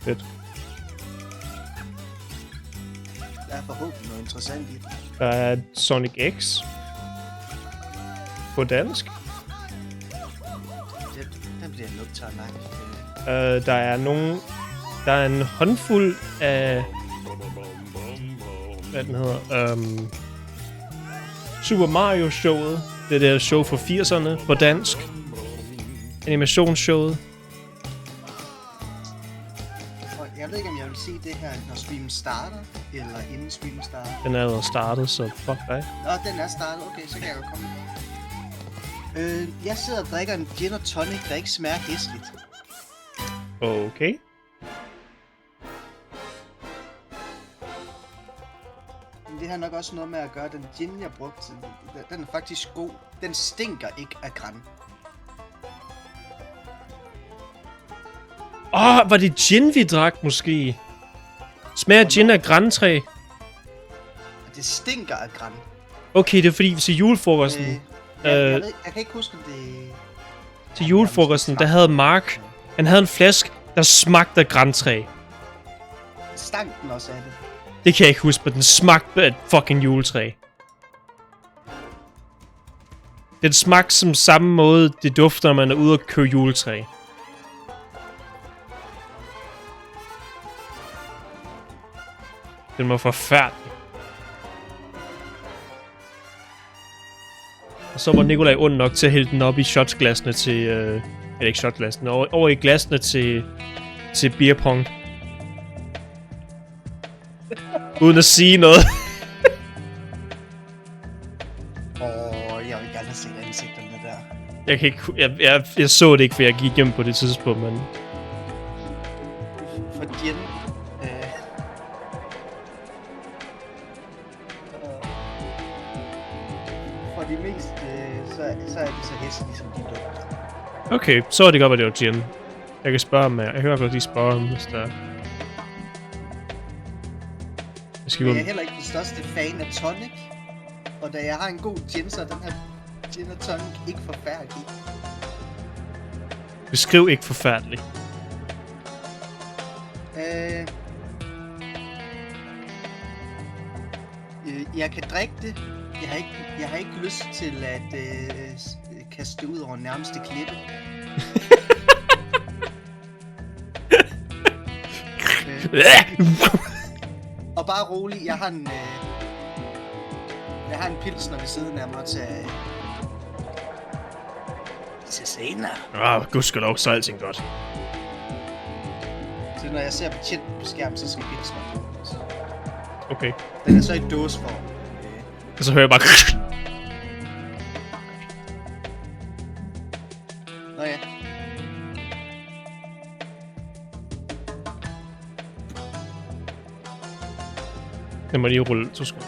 Fedt. Der er forhåbentlig noget interessant i det. Der er Sonic X. På dansk. Den bliver nødt til at nakke. Der er en håndfuld af... Hvad den hedder? Super Mario showet. Det der show fra 80'erne på dansk. Animationsshowet. Jeg ved ikke, om jeg vil se det her, når streamen starter, eller inden streamen starter. Den er allerede startet, så fuck dig. Nå, den er startet. Okay, så kan jeg jo komme. Jeg sidder og drikker en gin og tonic, der ikke smager hæsligt. Okay. Men det har nok også noget med at gøre, den gin, jeg brugte, den er faktisk god. Den stinker ikke af gran. Var det gin, vi drak, måske? Smager gin af grantræ? Det stinker af gran. Okay, det er fordi, til julefrokosten... jeg kan ikke huske, om det... Til julefrokosten, der havde Mark... Han havde en flaske, der smagte af grantræ. Stank den også af det? Det kan jeg ikke huske, men den smagte af et fucking juletræ. Den smagte som samme måde, det dufter, når man er ude og købe juletræ. Den var forfærdelig. Og så var Nikolaj ond nok til at hælde den op i shotglassene til... eller ikke shotglassene, over i glassene til beerpong. Uden at sige noget. Jeg vil gerne have set ansigterne der. Jeg kan ikke... Jeg så det ikke, for jeg gik hjem på det tidspunkt, men... For Jen... For de mest... så er det så hæsligt, som de dufter. Okay, så er det godt, at det var gin. Jeg kan spørge ham. Jeg hører godt lige spørge ham, hvis der er... Jeg er heller ikke den største fan af tonic. Og da jeg har en god gin, så er den her gin og tonic ikke forfærdelig. Beskriv ikke forfærdelig. Jeg kan drikke det. Jeg har ikke lyst til at kaste det ud over nærmeste klippe. Og bare rolig, jeg har en pilsner ved siden af mig til senere. Gudskelov, så er alting godt. Så når jeg ser betjenten på skærmen, så skal pilsner på. Okay. Den er så i dåseform. Og så hører jeg bare... Nå ja. Jeg må lige rulle 2 sekunder.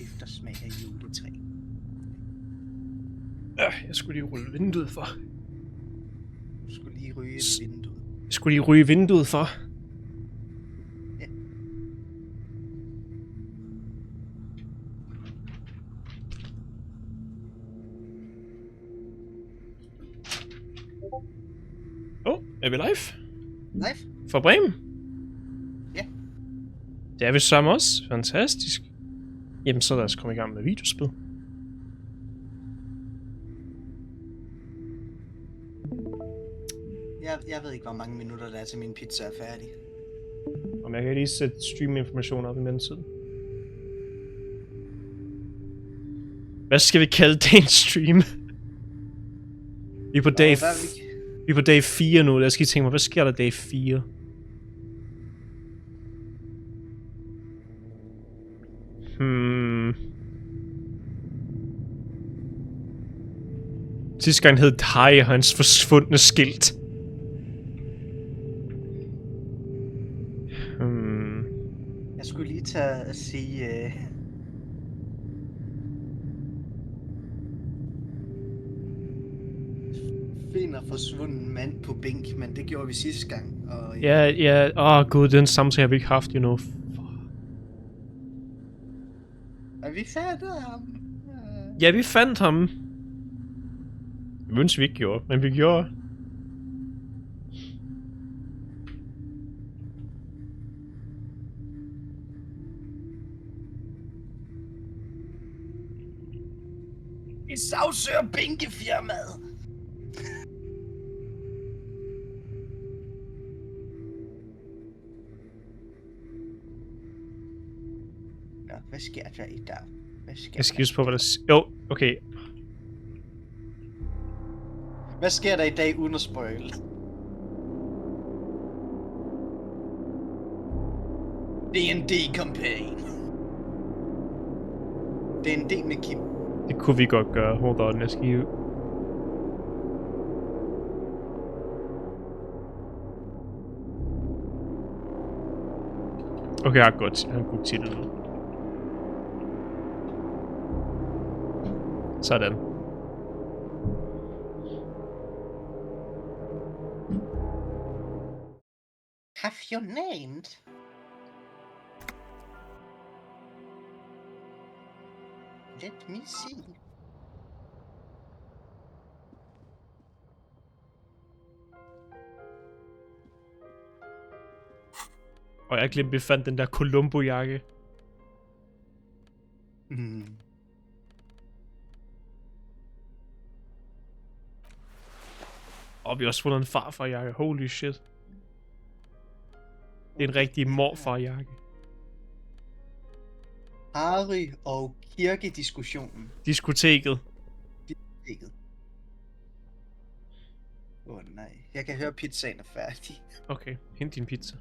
Eftersmag af juletræ. Jeg skulle lige rulle vinduet for. Du skulle lige ryge vinduet. Jeg skulle lige ryge vinduet for. Ja. Er vi live? Live? For Bremen? Ja. Det er vi sammen også. Fantastisk. Jamen, så lad os komme i gang med videospil. Jeg ved ikke, hvor mange minutter der er til min pizza er færdig. Om jeg kan lige sætte stream-information op i mellemtiden. Hvad skal vi kalde dagens stream? Vi er på dag... Vi er på dag 4 nu. Jeg skal lige tænke mig, hvad sker der dag 4? Sidste gang hed Harry og hans forsvundne skilt. Jeg skulle lige tage at sige... Finder forsvunden mand på bænk, men det gjorde vi sidste gang. Og Ja. Gud, den samtale har vi ikke haft, you know. Og vi fandt ham. Ja, vi fandt ham. Jeg ønsker, vi ikke gjorde, men vi gjorde. Vi sagsøger bænkefirmaet. Nå, hvad sker der i dag? Jeg skal huske på, hvad der... Jo, okay. Hvad sker der i dag uden at spoil? D&D campaign. D&D med Kim. Det kunne vi godt gøre. Hold on, jeg skal... Okay, jeg har en god titel nu. Sådan. Have you named? Let me see. Og jeg glemte, vi fandt den der Columbo-jakke. Og vi har også fundet en farfarjakke. Holy shit. Det er en rigtig morfarjakke. Harry og Kirke-diskussionen. Diskoteket. Nej, jeg kan høre pizzaen er færdig. Okay, hent din pizza.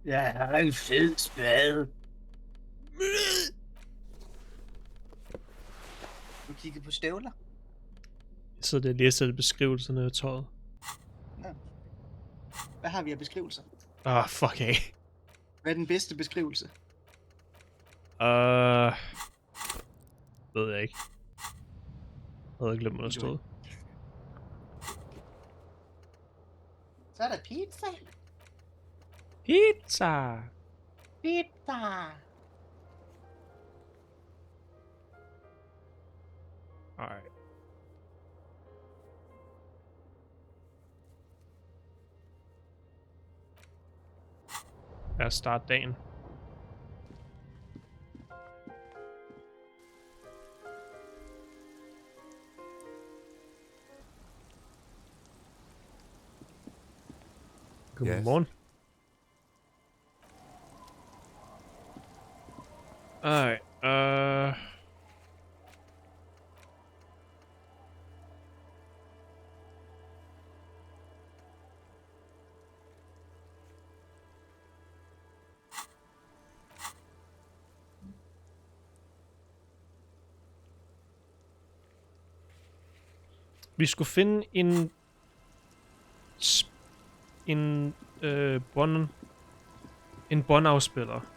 Jeg har en fed spade. Du kigger på støvler? Så det læser beskrivelserne af tøjet. Ja. Hvad har vi af beskrivelser? Fuck af. Hvad er den bedste beskrivelse? Ved jeg ikke. Jeg havde glemt, hvad der stod. Så er der pizza. Pizza! Pizza! Alright. Lad os starte dagen. Godmorgen. Alright, vi skulle finde en båndafspiller.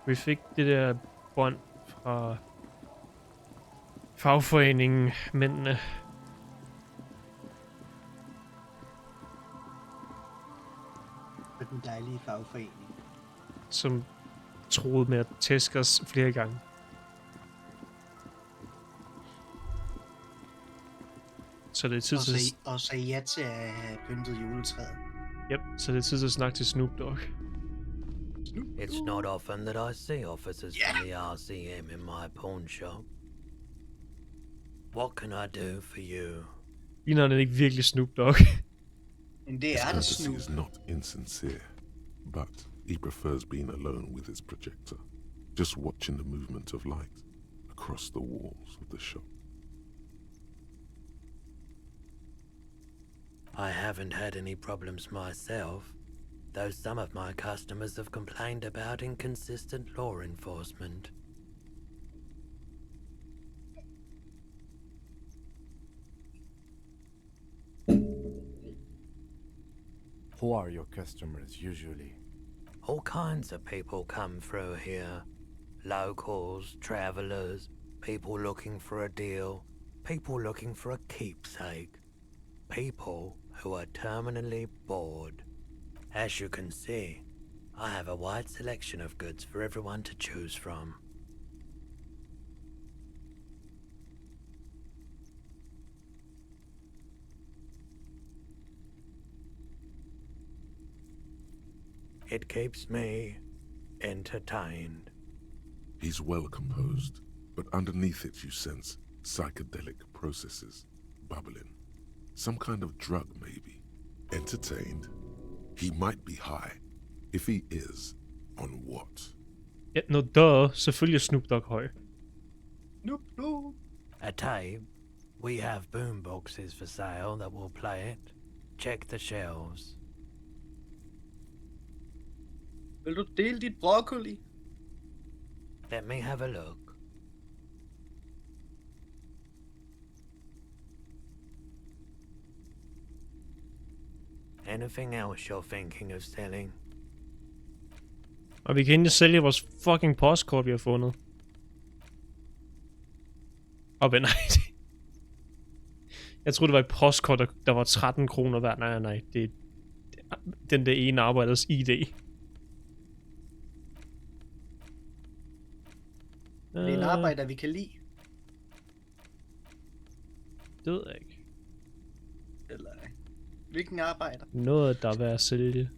Vi fik det der bånd fra fagforeningen mændene. Den dejlige fagforening. Som troede med at tæske os flere gange. Så det er tid til... Og sagde ja til at have pyntet juletræet. Yep, så det er tid til at snakke til Snoop Dogg. It's not often that I see officers from the RCM in my pawn shop. What can I do for you? Ligner han ikke virkelig Snoop Dogg? Men det er der Snoop. Is not insincere, but he prefers being alone with his projector, just watching the movement of light across the walls of the shop. I haven't had any problems myself, though some of my customers have complained about inconsistent law enforcement. Who are your customers usually? All kinds of people come through here. Locals, travelers, people looking for a deal, people looking for a keepsake, people who are terminally bored. As you can see, I have a wide selection of goods for everyone to choose from. It keeps me entertained. He's well composed, but underneath it you sense psychedelic processes bubbling. Some kind of drug, maybe. Entertained? He might be high. If he is, on what? Ja, no, selvfølgelig er Snoop Dogg høj. Snoop. A tape. We have boomboxes for sale that will play it. Check the shelves. Vil du dele dit broccoli? Let me have a look. Anything else you're thinking of selling? Og vi kan endelig sælge vores fucking postkort, vi har fundet. Nej. Jeg troede, det var et postkort, der var 13 kroner hver. Nej. Det er den der ene arbejders ID. Det er en arbejder, vi kan lide. Det ved jeg ikke. Eller hvilken arbejder? Noget, der er værd at sælge.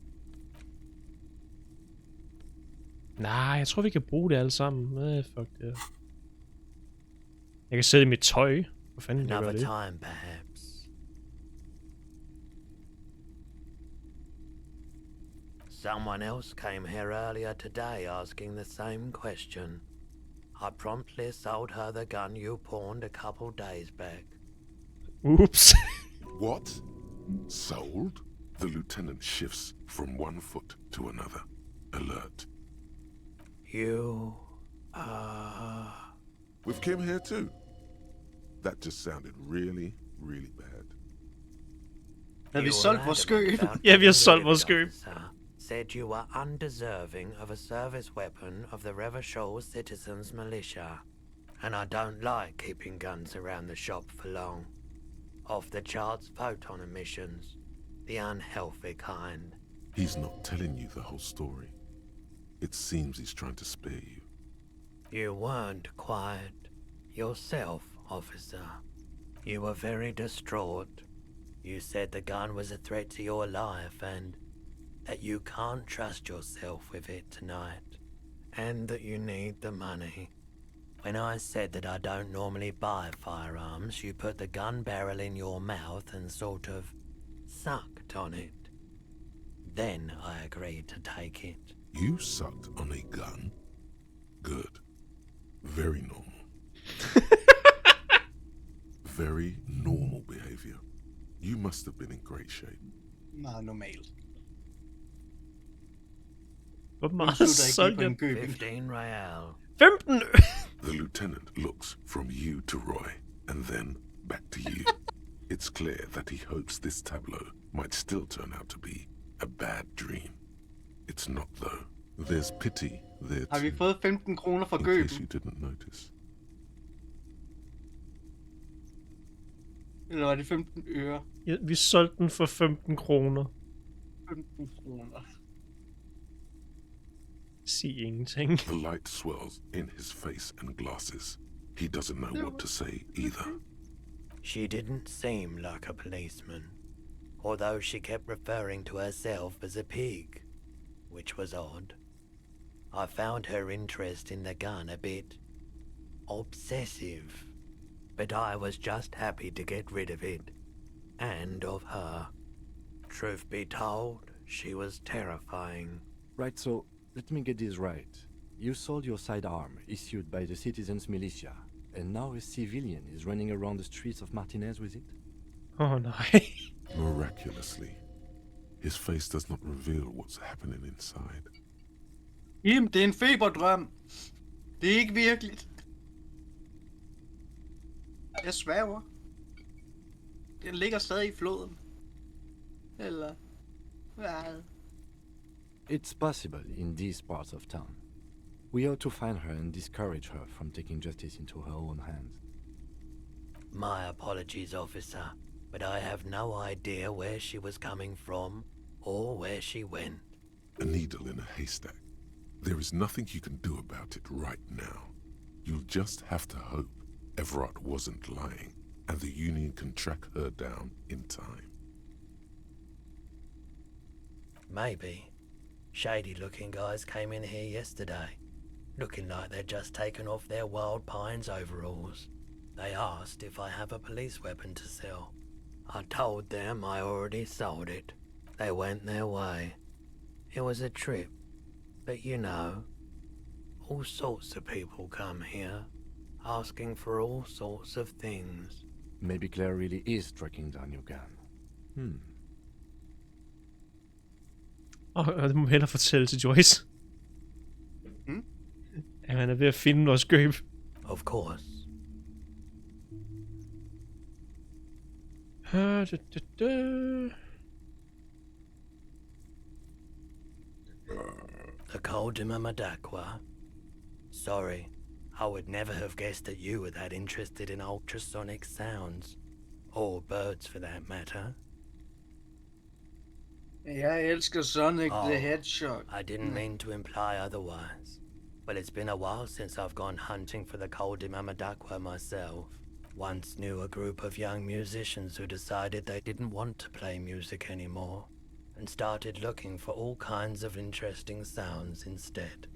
Nej, jeg tror, vi kan bruge det alle sammen. Nej, fuck det. Jeg kan sælge mit tøj. Hvor fanden kan jeg gøre Another det? time, perhaps. Someone else came here earlier today asking the same question. I promptly sold her the gun you pawned a couple days back. Ups. What? Sold? The lieutenant shifts from one foot to another. Alert. You, With Kim here too? That just sounded really, really bad. Har vi You solgt were vores adamant skøb? about Ja, vi har getting solgt rid of vores it, skøb. officer. Said you were undeserving of a service weapon of the Revachol Citizens Militia. And I don't like keeping guns around the shop for long. Off the charts photon emissions. The unhealthy kind. He's not telling you the whole story. It seems he's trying to spare you. You weren't quiet yourself, officer. You were very distraught. You said the gun was a threat to your life and that you can't trust yourself with it tonight. And that you need the money. When I said that I don't normally buy firearms, you put the gun barrel in your mouth and sort of sucked on it. Then I agreed to take it. You sucked on a gun? Good. Very normal. Very normal behavior. You must have been in great shape. Meget normalt. Hvor Hun meget slutter ikke solgte på en jeg? købing. 15 real. 15! The lieutenant looks from you to Roy, and then back to you. It's clear that he hopes this tableau might still turn out to be a bad dream. It's not, though. There's pity there Har vi too, fået 15 kroner for in case køben? you didn't notice. Eller var det 15 øre? Ja, vi solgte den for 15 kroner. 15 kroner. Sig ingenting. The light swirls in his face and glasses. He doesn't know what to say either. She didn't seem like a policeman, although she kept referring to herself as a pig, which was odd. I found her interest in the gun a bit obsessive, but I was just happy to get rid of it, and of her. Truth be told, she was terrifying. Right, so let me get this right. You sold your sidearm, issued by the Citizens Militia, and now a civilian is running around the streets of Martinez with it? Nej. Miraculously, his face does not reveal what's happening inside. Jim, det er en feberdrøm. Det er ikke virkeligt. Jeg sværger. Den ligger stadig i floden. Eller hvad? It's possible in these parts of town. We ought to find her and discourage her from taking justice into her own hands. My apologies, officer, but I have no idea where she was coming from or where she went. A needle in a haystack. There is nothing you can do about it right now. You'll just have to hope Everett wasn't lying, and the Union can track her down in time. Maybe. Shady-looking guys came in here yesterday, looking like they'd just taken off their Wild Pines overalls. They asked if I have a police weapon to sell. I told them I already sold it. They went their way. It was a trip, but you know, all sorts of people come here, asking for all sorts of things. Maybe Claire really is tracking down your gun. Det må vi hellere fortælle til Joyce. At han er ved at finde vores køb. Of course. The Col de Mamadaqua. Sorry, I would never have guessed that you were that interested in ultrasonic sounds. Or birds for that matter. Jeg elsker Sonic the Hedgehog. I didn't mean to imply otherwise. But it's been a while since I've gone hunting for the Col de Mamadaqua myself. Once knew a group of young musicians who decided they didn't want to play music anymore, and started looking for all kinds of interesting sounds instead.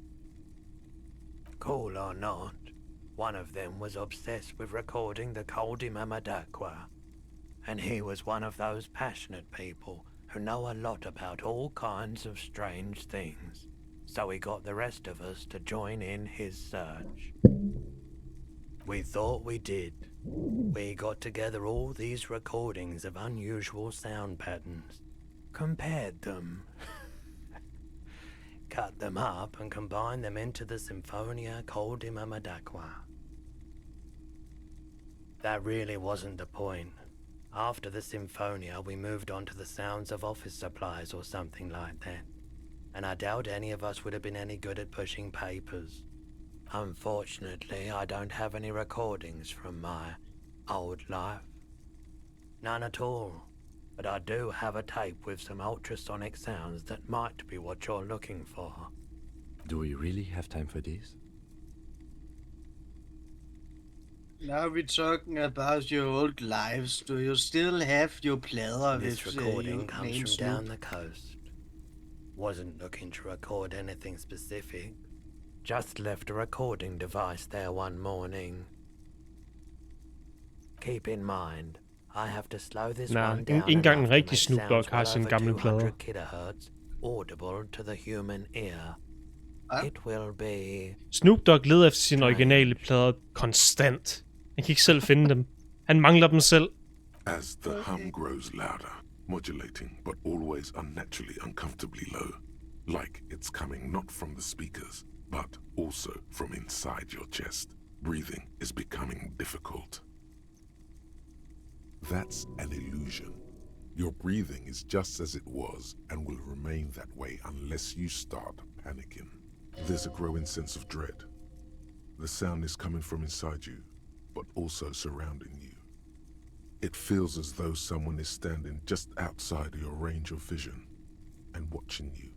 Cool or not, one of them was obsessed with recording the Col de Mamadaqua, and he was one of those passionate people who know a lot about all kinds of strange things, so he got the rest of us to join in his search. We thought we did. We got together all these recordings of unusual sound patterns, compared them, cut them up and combined them into the Symphonia Col de Mamadaqua. That really wasn't the point. After the Symphonia, we moved on to the sounds of office supplies or something like that. And I doubt any of us would have been any good at pushing papers. Unfortunately, I don't have any recordings from my old life. None at all. But I do have a tape with some ultrasonic sounds that might be what you're looking for. Do we really have time for this? Now we're talking about your old lives. Do you still have your platter This with recording your comes name from Snoop? down the coast. Wasn't looking to record anything specific. Just left a recording device there one morning. Keep in mind, I have to slow this Nej, one down ikke engang en enough to rigtig make Snoop Dogg sounds har well sine over gamle plader. 200 kilohertz audible to the human ear. Huh? It will be... Snoop Dogg leder efter sine originale plader konstant. Han kan ikke selv finde dem. Han mangler dem selv. As the hum grows louder, modulating but always unnaturally uncomfortably low, like it's coming not from the speakers, but also from inside your chest. Breathing is becoming difficult. That's an illusion. Your breathing is just as it was and will remain that way unless you start panicking. There's a growing sense of dread. The sound is coming from inside you, but also surrounding you. It feels as though someone is standing just outside your range of vision and watching you,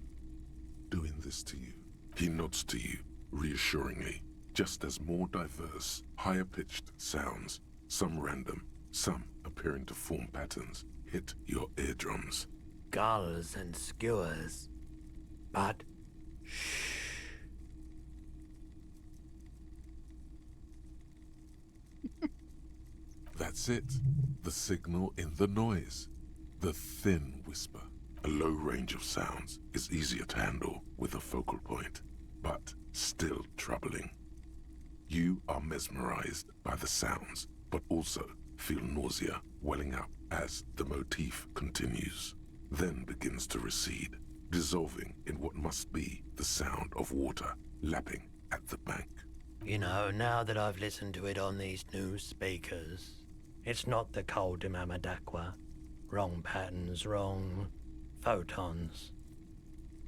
doing this to you. He nods to you, reassuringly, just as more diverse, higher-pitched sounds, some random, some appearing to form patterns, hit your eardrums. gulls and skewers. But... shh. That's it. The signal in the noise. The thin whisper. A low range of sounds is easier to handle with a focal point, but still troubling. You are mesmerized by the sounds, but also feel nausea welling up as the motif continues, then begins to recede, dissolving in what must be the sound of water lapping at the bank. You know, now that I've listened to it on these new speakers, it's not the cold Imamadakwa. Wrong patterns, wrong photons.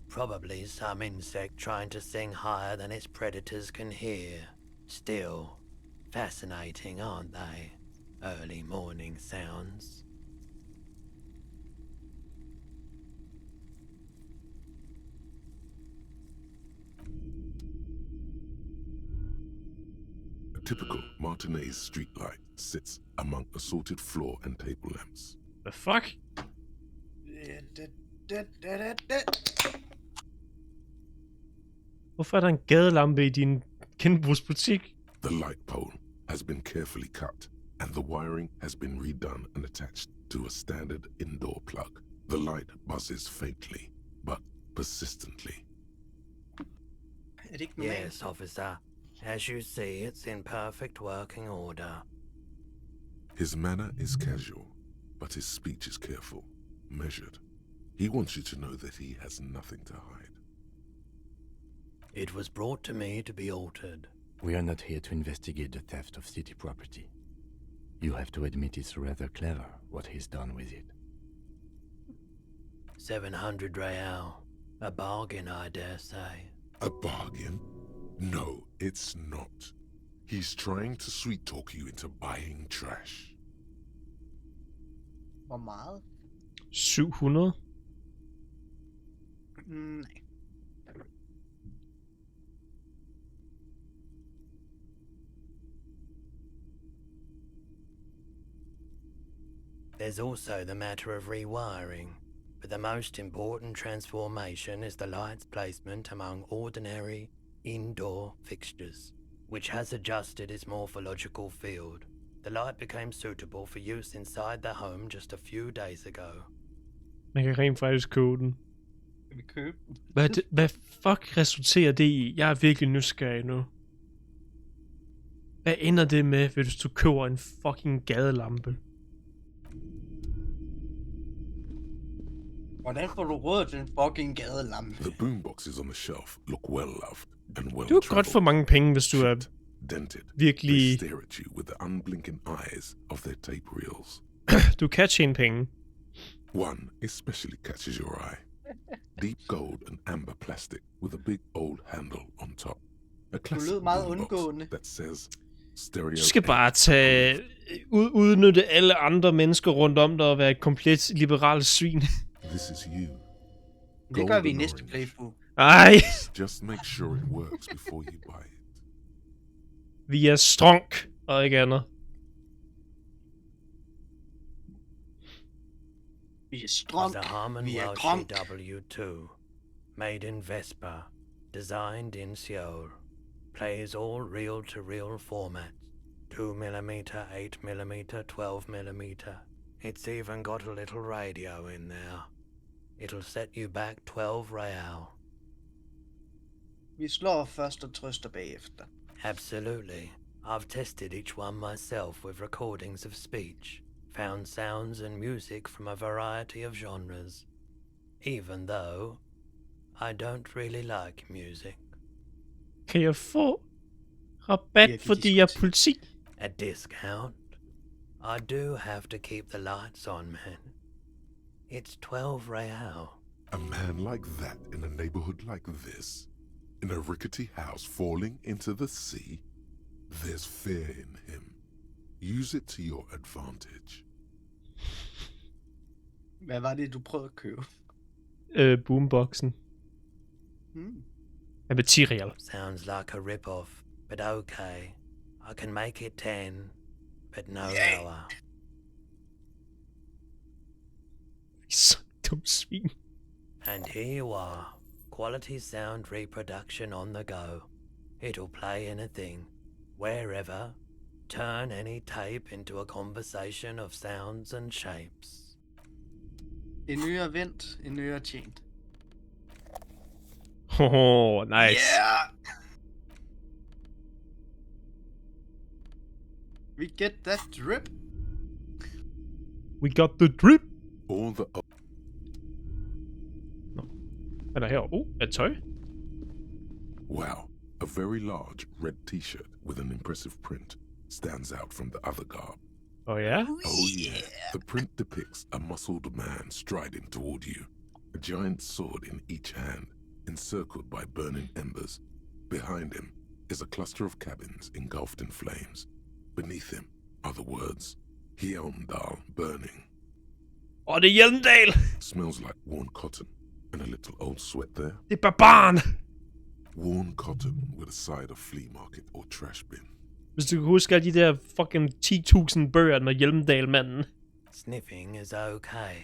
Probably some insect trying to sing higher than its predators can hear. Still, fascinating, aren't they? Early morning sounds. A typical Martinez streetlight sits among assorted floor and table lamps. The fuck? Hvorfor er der en gadelampe i din genbrugsbutik? The light pole has been carefully cut, and the wiring has been redone and attached to a standard indoor plug. The light buzzes faintly, but persistently. Er det ikke normalt? Yes, officer. As you see, it's in perfect working order. His manner is casual, but his speech is careful, measured. He wants you to know that he has nothing to hide. It was brought to me to be altered. We are not here to investigate the theft of city property. You have to admit it's rather clever what he's done with it. 700 real. A bargain, I dare say. A bargain? No, it's not. He's trying to sweet-talk you into buying trash. Hvor meget? 700? Nej. There's also the matter of rewiring, but the most important transformation is the light's placement among ordinary indoor fixtures, which has adjusted its morphological field. The light became suitable for use inside the home just a few days ago. Man kan rent faktisk købe den. Skal vi købe den? Hvad fuck resulterer det i? Jeg er virkelig nysgerrig nu. Hvad ender det med, hvis du køber en fucking gadelampe? Hvordan får du råd til en fucking gadelampe? The boomboxes on the shelf look well loved and well Du har godt for mange penge, hvis du er dented. virkelig... They stare at you with the unblinking eyes of their tape reels. Du kan tjene penge. One especially catches your eye. Deep gold and amber plastic with a big old handle on top. A classic lød meget boombox undgående. that says stereo. Du skal bare tage... udnytte alle andre mennesker rundt om dig og være et komplet liberalt svin. This is you. Det gør vi i Golden næste orange. playthrough. Ej, Just make sure it works before you buy it. vi er stronk og ikke andet. Vi er strøm. The Harman Vi er Welsh grønk. W2, made in Vespa, designed in Seoul, plays all reel-to-reel formats, 2mm, 8mm, 12mm. It's even got a little radio in there. It'll set you back 12 real. Vi slår først og trøster bagefter. Absolutely. I've tested each one myself with recordings of speech, found sounds and music from a variety of genres, even though I don't really like music. Kan jeg få rabat, fordi jeg er politi? A discount? I do have to keep the lights on, man. It's 12 real. A man like that in a neighborhood like this, in a rickety house falling into the sea, there's fear in him. Use it to your advantage. Hvad var det, du prøvede at købe? Boomboxen. Hmm. Material. Sounds like a rip-off, but okay. I can make it 10, but no Yay. lower. Så dum svin. And here you are. Quality sound reproduction on the go. It'll play anything, wherever. Turn any tape into a conversation of sounds and shapes. En øre vendt, en øre tjent. Oh, nice. Yeah! We get that drip. We got the drip. All the Hvad er der her? Er tøj? wow, a very large red t-shirt with an impressive print stands out from the other garb. Ja. Oh yeah. The print depicts a muscled man striding toward you, a giant sword in each hand, encircled by burning embers. Behind him is a cluster of cabins engulfed in flames. Beneath him are the words, Hjelmdal burning. Det er Hjelmdal. Smells like worn cotton and a little old sweat there. Det er barbaren. Worn cotton with a side of flea market or trash bin. Hvis du kan huske alle de der fucking 10.000 bøger med Hjelmdal-manden. Sniffing is okay,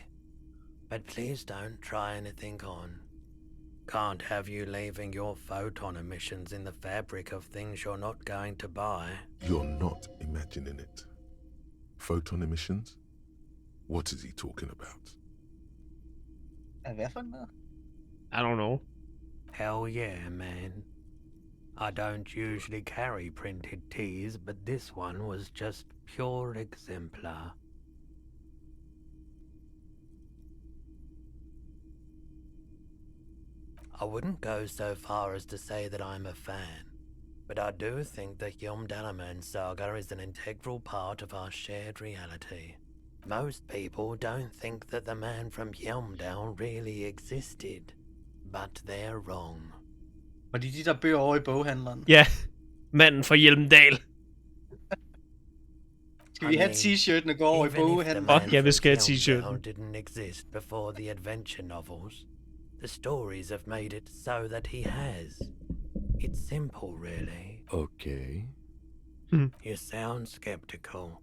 but please don't try anything on. Can't have you leaving your photon emissions in the fabric of things you're not going to buy. You're not imagining it. Photon emissions? What is he talking about? Hvad for noget? I don't know. Hell yeah, man. I don't usually carry printed tees, but this one was just pure exemplar. I wouldn't go so far as to say that I'm a fan, but I do think the Hjelmdalaman saga is an integral part of our shared reality. Most people don't think that the man from Hjelmdal really existed, but they're wrong. Og de der bøger over i boghandleren. Ja, manden fra Hjelmdal. Skal vi have t-shirten og gå over i Even if the boghandleren? man Fuck, jeg vil from skal have t-shirten. Hjelmdal didn't exist before the adventure novels, the stories have made it so that he has. It's simple, really. Okay. You sound skeptical.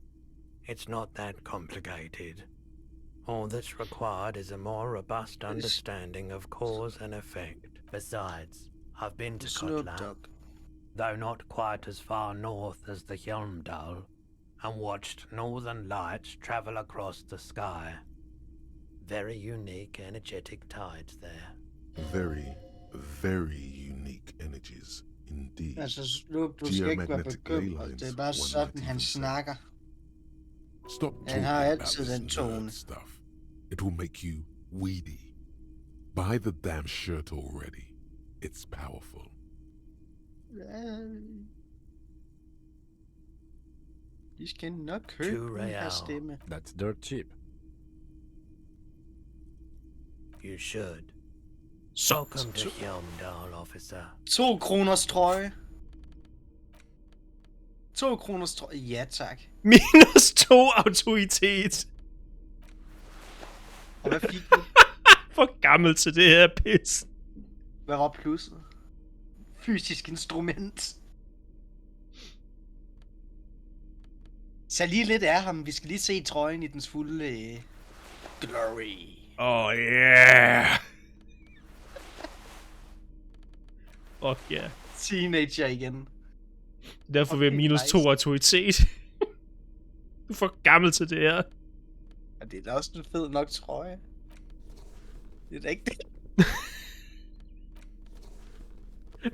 It's not that complicated. All that's required is a more robust understanding of cause and effect. Besides, I've been to Snoop Kotla, Dogg. though not quite as far north as the Hjelmdal, and watched northern lights travel across the sky. Very unique, energetic tides there. Very, very unique energies indeed. Altså, Snoop, du skal ikke være bekymret. Det er bare sådan, han snakker. Stop Han talking har about altid this den tone. nerd stuff. It will make you weedy. Buy the damn shirt already. It's powerful. Vi skal nok købe den her stemme. That's dirt cheap. You should. Så. Welcome to Helmdal, officer. 2 kroners trøje. 2 kroners trøje. Ja, tak. Minus 2 autoritet. Og hvad fik du? For gammel til det her pis. Hvad var plusset? Fysisk instrument. Så lige lidt af ham. Vi skal lige se trøjen i dens fulde glory. Oh yeah. Fuck yeah. Teenager igen. Derfor vil jeg minus 2 autoritet. Du er for gammel til det her. Og det er da også en fed nok trøje. Det er da ikke det.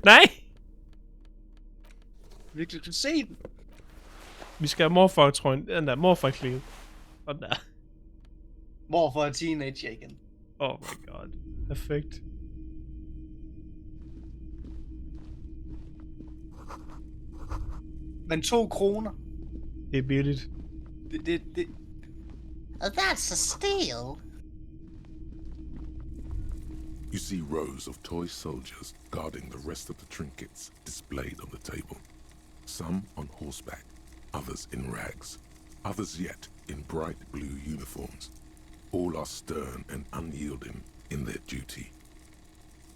Nej! Virkelig, du se den. Vi skal have morfar-trøjen. Den der morfar-klæde. Og den der. Hvorfor er teenager igen? Oh my god. Perfekt. Men 2 kroner. Det er billigt. Det. That's a steal. You see rows of toy soldiers guarding the rest of the trinkets displayed on the table. Some on horseback, others in rags, others yet in bright blue uniforms. All are stern and unyielding in their duty.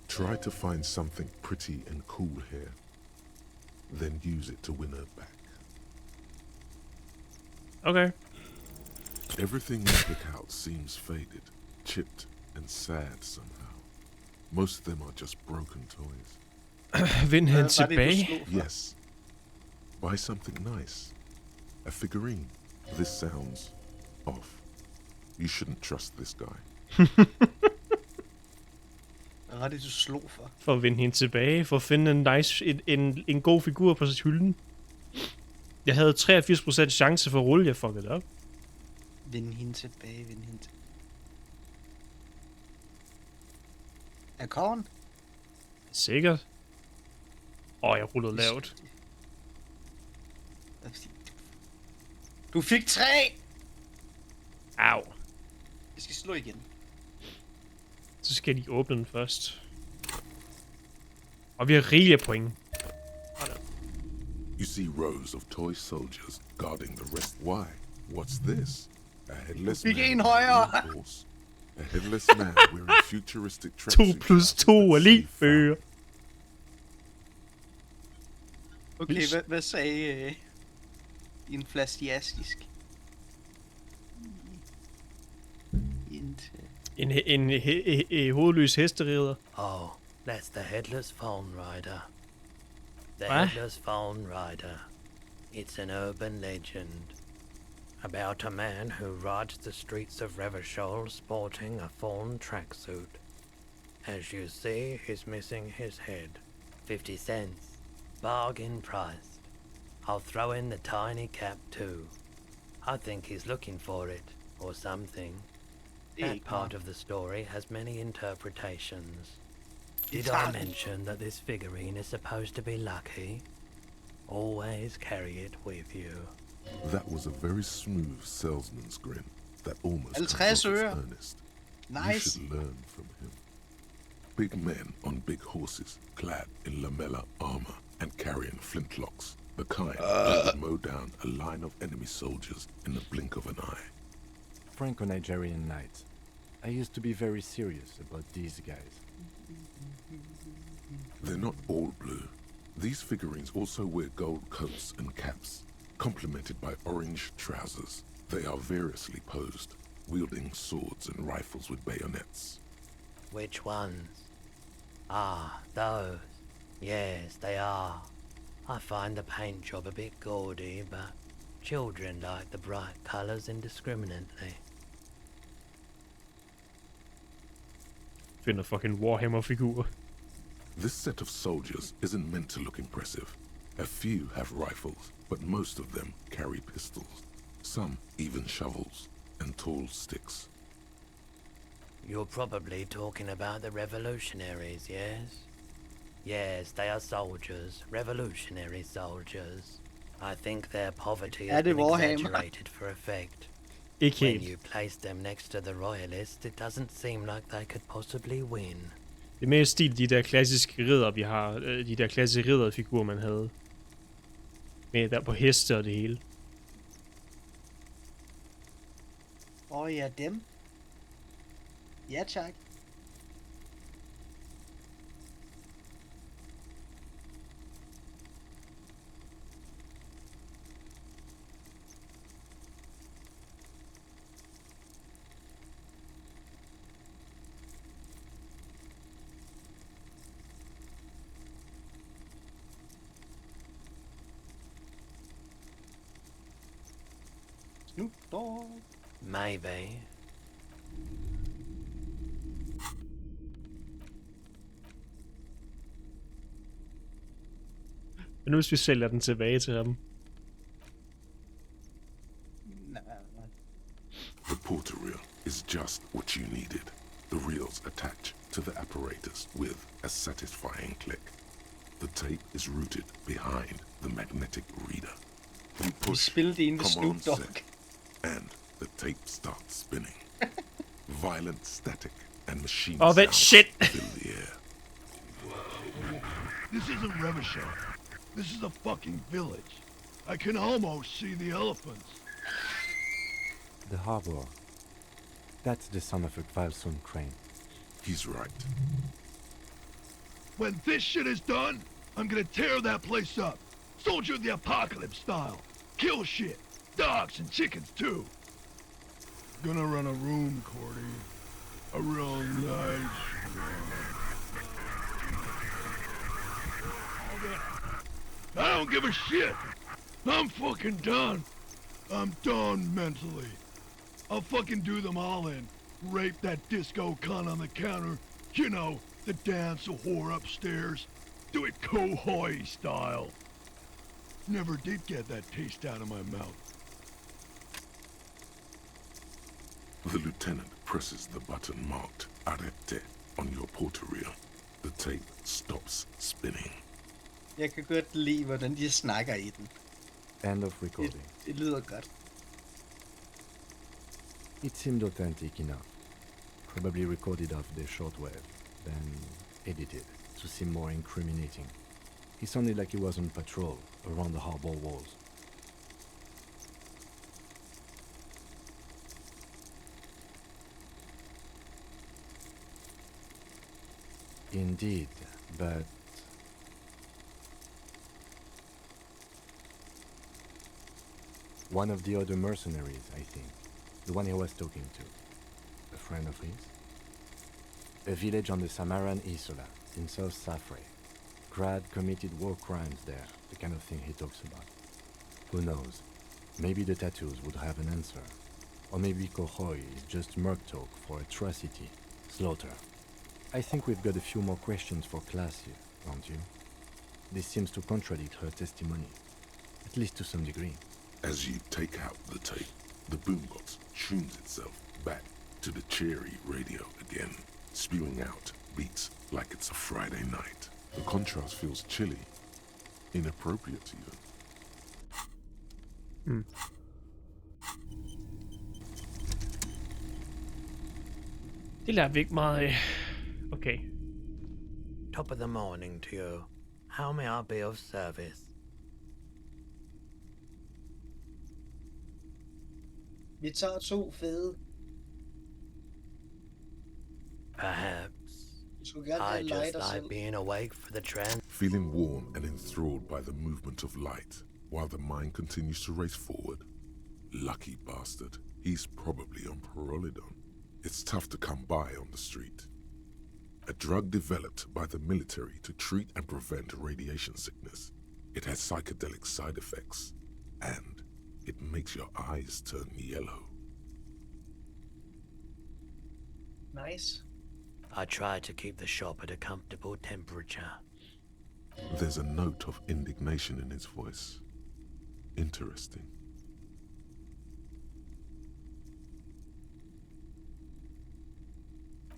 Try to find something pretty and cool here, then use it to win her back. Okay. Everything you pick out seems faded, chipped, and sad somehow. Most of them are just broken toys. Vind han tilbage. Yes. Buy something nice. A figurine. This sounds off. You shouldn't trust this guy. Hvad var det, du slog for? For at vinde hende tilbage. For at finde en god figur på sit hylden. Jeg havde 83% chance for at rulle. Jeg fuckede op. Vind hende tilbage. Er korn? Sikkert. Jeg rullede lavt. Du fik 3! Au. Jeg skal slå igen. Så skal de åbne den først. Og vi har rigelige point. You see rows of toy soldiers guarding the rest. Why? What's this? A headless man en on højere. a horse. A headless man wearing futuristic 2 tracksuit. plus 2 er lige før. Okay, hvad sagde en flastiastisk? En hovedløs hesterider. Oh, that's the headless phone rider. The What? headless phone rider. It's an urban legend about a man who rides the streets of Revachol sporting a fawn tracksuit. As you see, he's missing his head. 50 cents. Bargain priced. I'll throw in the tiny cap too. I think he's looking for it, or something. That part of the story has many interpretations. Did I mention that this figurine is supposed to be lucky? Always carry it with you. That was a very smooth salesman's grin that almost 50 comes off øre. as earnest. You Nice. should learn from him. Big men on big horses, clad in lamella armor and carrying flintlocks, the kind that would mow down a line of enemy soldiers in the blink of an eye. Franco-Nigerian knights. I used to be very serious about these guys. They're not all blue. These figurines also wear gold coats and caps, complemented by orange trousers. They are variously posed, wielding swords and rifles with bayonets. Which ones? Ah, those. Yes, they are. I find the paint job a bit gaudy, but children like the bright colours indiscriminately. Finder fucking Warhammer-figurer. This set of soldiers isn't meant to look impressive. A few have rifles, but most of them carry pistols. Some even shovels and tall sticks. You're probably talking about the revolutionaries, yes? Yes, they are soldiers, revolutionary soldiers. I think their poverty Er has det been Warhammer? exaggerated for effect. Ikke When helt. you place them next to the royalists, it doesn't seem like they could possibly win. Det er mere i stil de der klassiske ridder, vi har. De der klassiske ridderfigurer, man havde. Med der på heste og det hele. Ja, dem. Ja, tak. Snoop Dogg. Maybe. Men nu hvis vi sælger den tilbage til ham. Nej. The porter reel is just what you needed. The reels attach to the apparatus with a satisfying click. The tape is routed behind the magnetic reader. You Vi push, spillede en med come on Snoop Dogg. set, and the tape starts spinning. Violent static and machine Oh, that sounds shit! fill the air. This isn't Revachol. This is a fucking village. I can almost see the elephants. The harbor. That's the son of a Kvalsund crane. He's right. When this shit is done, I'm gonna tear that place up. Soldier of the apocalypse style. Kill shit. Dogs and chickens too. Gonna run a room, Cordy. A real nice one. I don't give a shit. I'm fucking done. I'm done mentally. I'll fucking do them all in. Rape that disco cunt on the counter. You know, the dance a whore upstairs. Do it Kohoi style. Never did get that taste out of my mouth. The lieutenant presses the button marked Arrete on your porter reel. The tape stops spinning. Jeg kan godt lide, hvordan de snakker i den. End of recording. Det lyder godt. It seemed authentic enough. Probably recorded off the shortwave, then edited to seem more incriminating. He sounded like he was on patrol around the harbor walls. Indeed, but one of the other mercenaries, I think. The one he was talking to. A friend of his? A village on the Samaran Isola, in South Safre. Grad committed war crimes there, the kind of thing he talks about. Who knows? Maybe the tattoos would have an answer. Or maybe Kohoi is just merc talk for atrocity, slaughter. I think we've got a few more questions for class here, don't you? This seems to contradict her testimony, at least to some degree. As you take out the tape, the boombox tunes itself back to the cheery radio again, spewing out beats like it's a Friday night. The contrast feels chilly, inappropriate even. Det lader vi ikke meget af. Okay. Top of the morning to you. How may I be of service? Vi tager 2 fede. Perhaps. Du skulle gerne I have lege just dig like selv. being awake for the trans. Feeling warm and enthralled by the movement of light, while the mind continues to race forward. Lucky bastard. He's probably on Parolidon. It's tough to come by on the street. A drug developed by the military to treat and prevent radiation sickness. It has psychedelic side effects, and it makes your eyes turn yellow. Nice. I try to keep the shop at a comfortable temperature. There's a note of indignation in his voice. Interesting.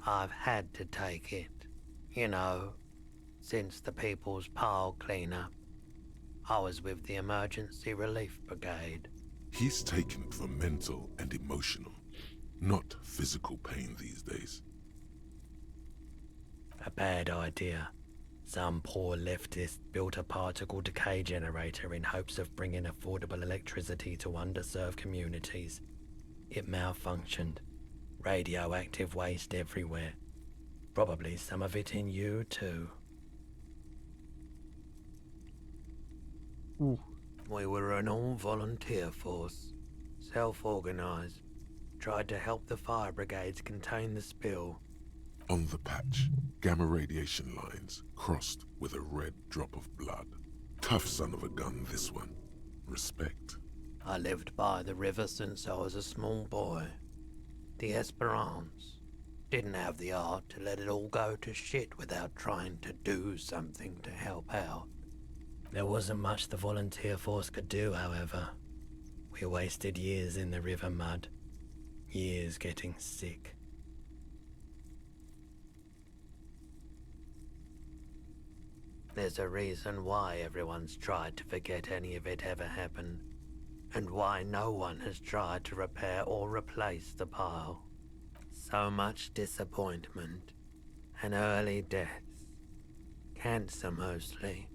I've had to take it. You know, since the people's pile cleanup. I was with the Emergency Relief Brigade. He's taken it for mental and emotional, not physical pain these days. A bad idea. Some poor leftist built a particle decay generator in hopes of bringing affordable electricity to underserved communities. It malfunctioned. Radioactive waste everywhere. Probably some of it in you too. Ooh. We were an all-volunteer force, self-organized, tried to help the fire brigades contain the spill. On the patch, gamma radiation lines crossed with a red drop of blood. Tough son of a gun, this one. Respect. I lived by the river since I was a small boy. The Esperance didn't have the art to let it all go to shit without trying to do something to help out. There wasn't much the volunteer force could do, however. We wasted years in the river mud, years getting sick. There's a reason why everyone's tried to forget any of it ever happened, and why no one has tried to repair or replace the pile. So much disappointment, and early deaths. Cancer mostly.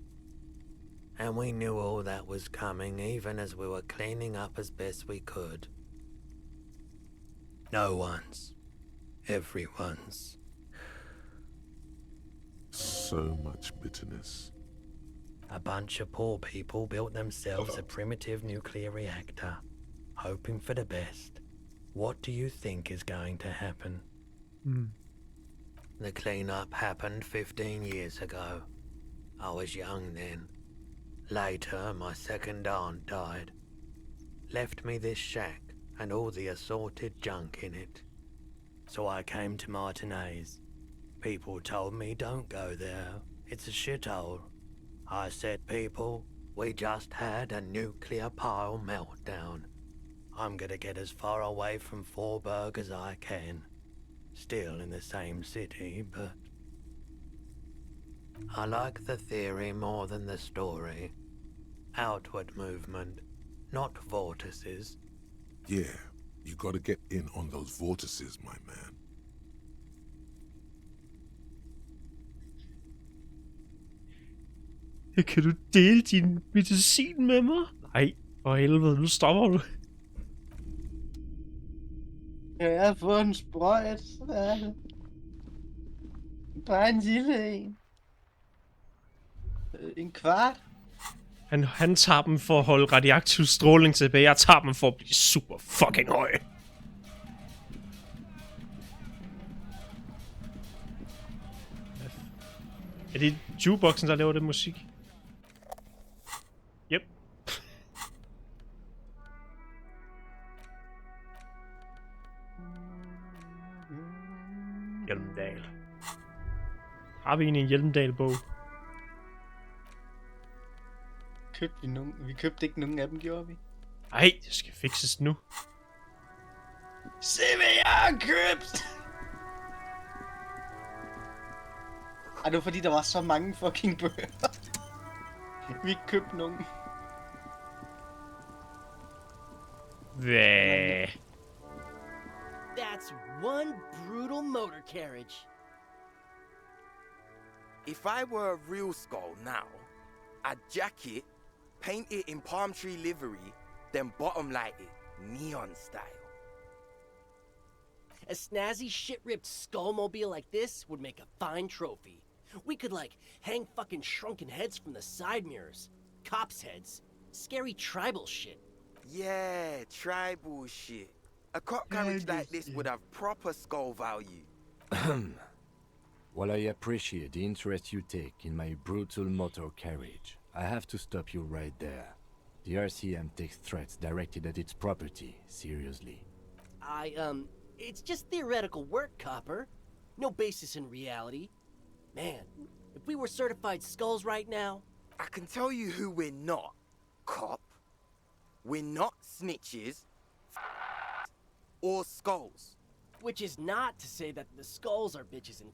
And we knew all that was coming even as we were cleaning up as best we could. No one's. Everyone's. So much bitterness. A bunch of poor people built themselves a primitive nuclear reactor, hoping for the best. What do you think is going to happen? The cleanup happened 15 years ago. I was young then. Later, my second aunt died. Left me this shack and all the assorted junk in it. So I came to Martinez. People told me don't go there. It's a shithole. I said, people, we just had a nuclear pile meltdown. I'm gonna get as far away from Forburg as I can. Still in the same city, but... I like the theory more than the story. Outward movement, not vortices. Yeah, you gotta get in on those vortices, my man. Kan du dele din medicin med mig? Nej, for helvede, nu stopper du. Jeg har fået en sprøjt. Bare en lille en. En kvart. Han tager dem for at holde radioaktiv stråling tilbage. Jeg tager dem for at blive super fucking høj. Er det jukeboxen, der laver det musik? Yep. Hjelmdal. Har vi egentlig en Hjelmdal-bog? Købte vi nogen? Vi købte ikke nogen af dem, gjorde vi? Ej, det skal fikses nu. Se hvad jeg har købt! Ej, det var fordi der var så mange fucking bøger. Vi købte nogen. Hvad? That's one brutal motor carriage. If I were a real skull now, I'd jack it, paint it in palm tree livery, then bottom light it, neon style. A snazzy shit-ripped skullmobile like this would make a fine trophy. We could, like, hang fucking shrunken heads from the side mirrors. Cops' heads. Scary tribal shit. Yeah, tribal shit. A cop carriage like this would have proper skull value. While I appreciate the interest you take in my brutal motor carriage, I have to stop you right there. The RCM takes threats directed at its property seriously. It's just theoretical work, Copper. No basis in reality. Man, if we were certified skulls right now... I can tell you who we're not, cop. We're not snitches or skulls. Which is not to say that the skulls are bitches and...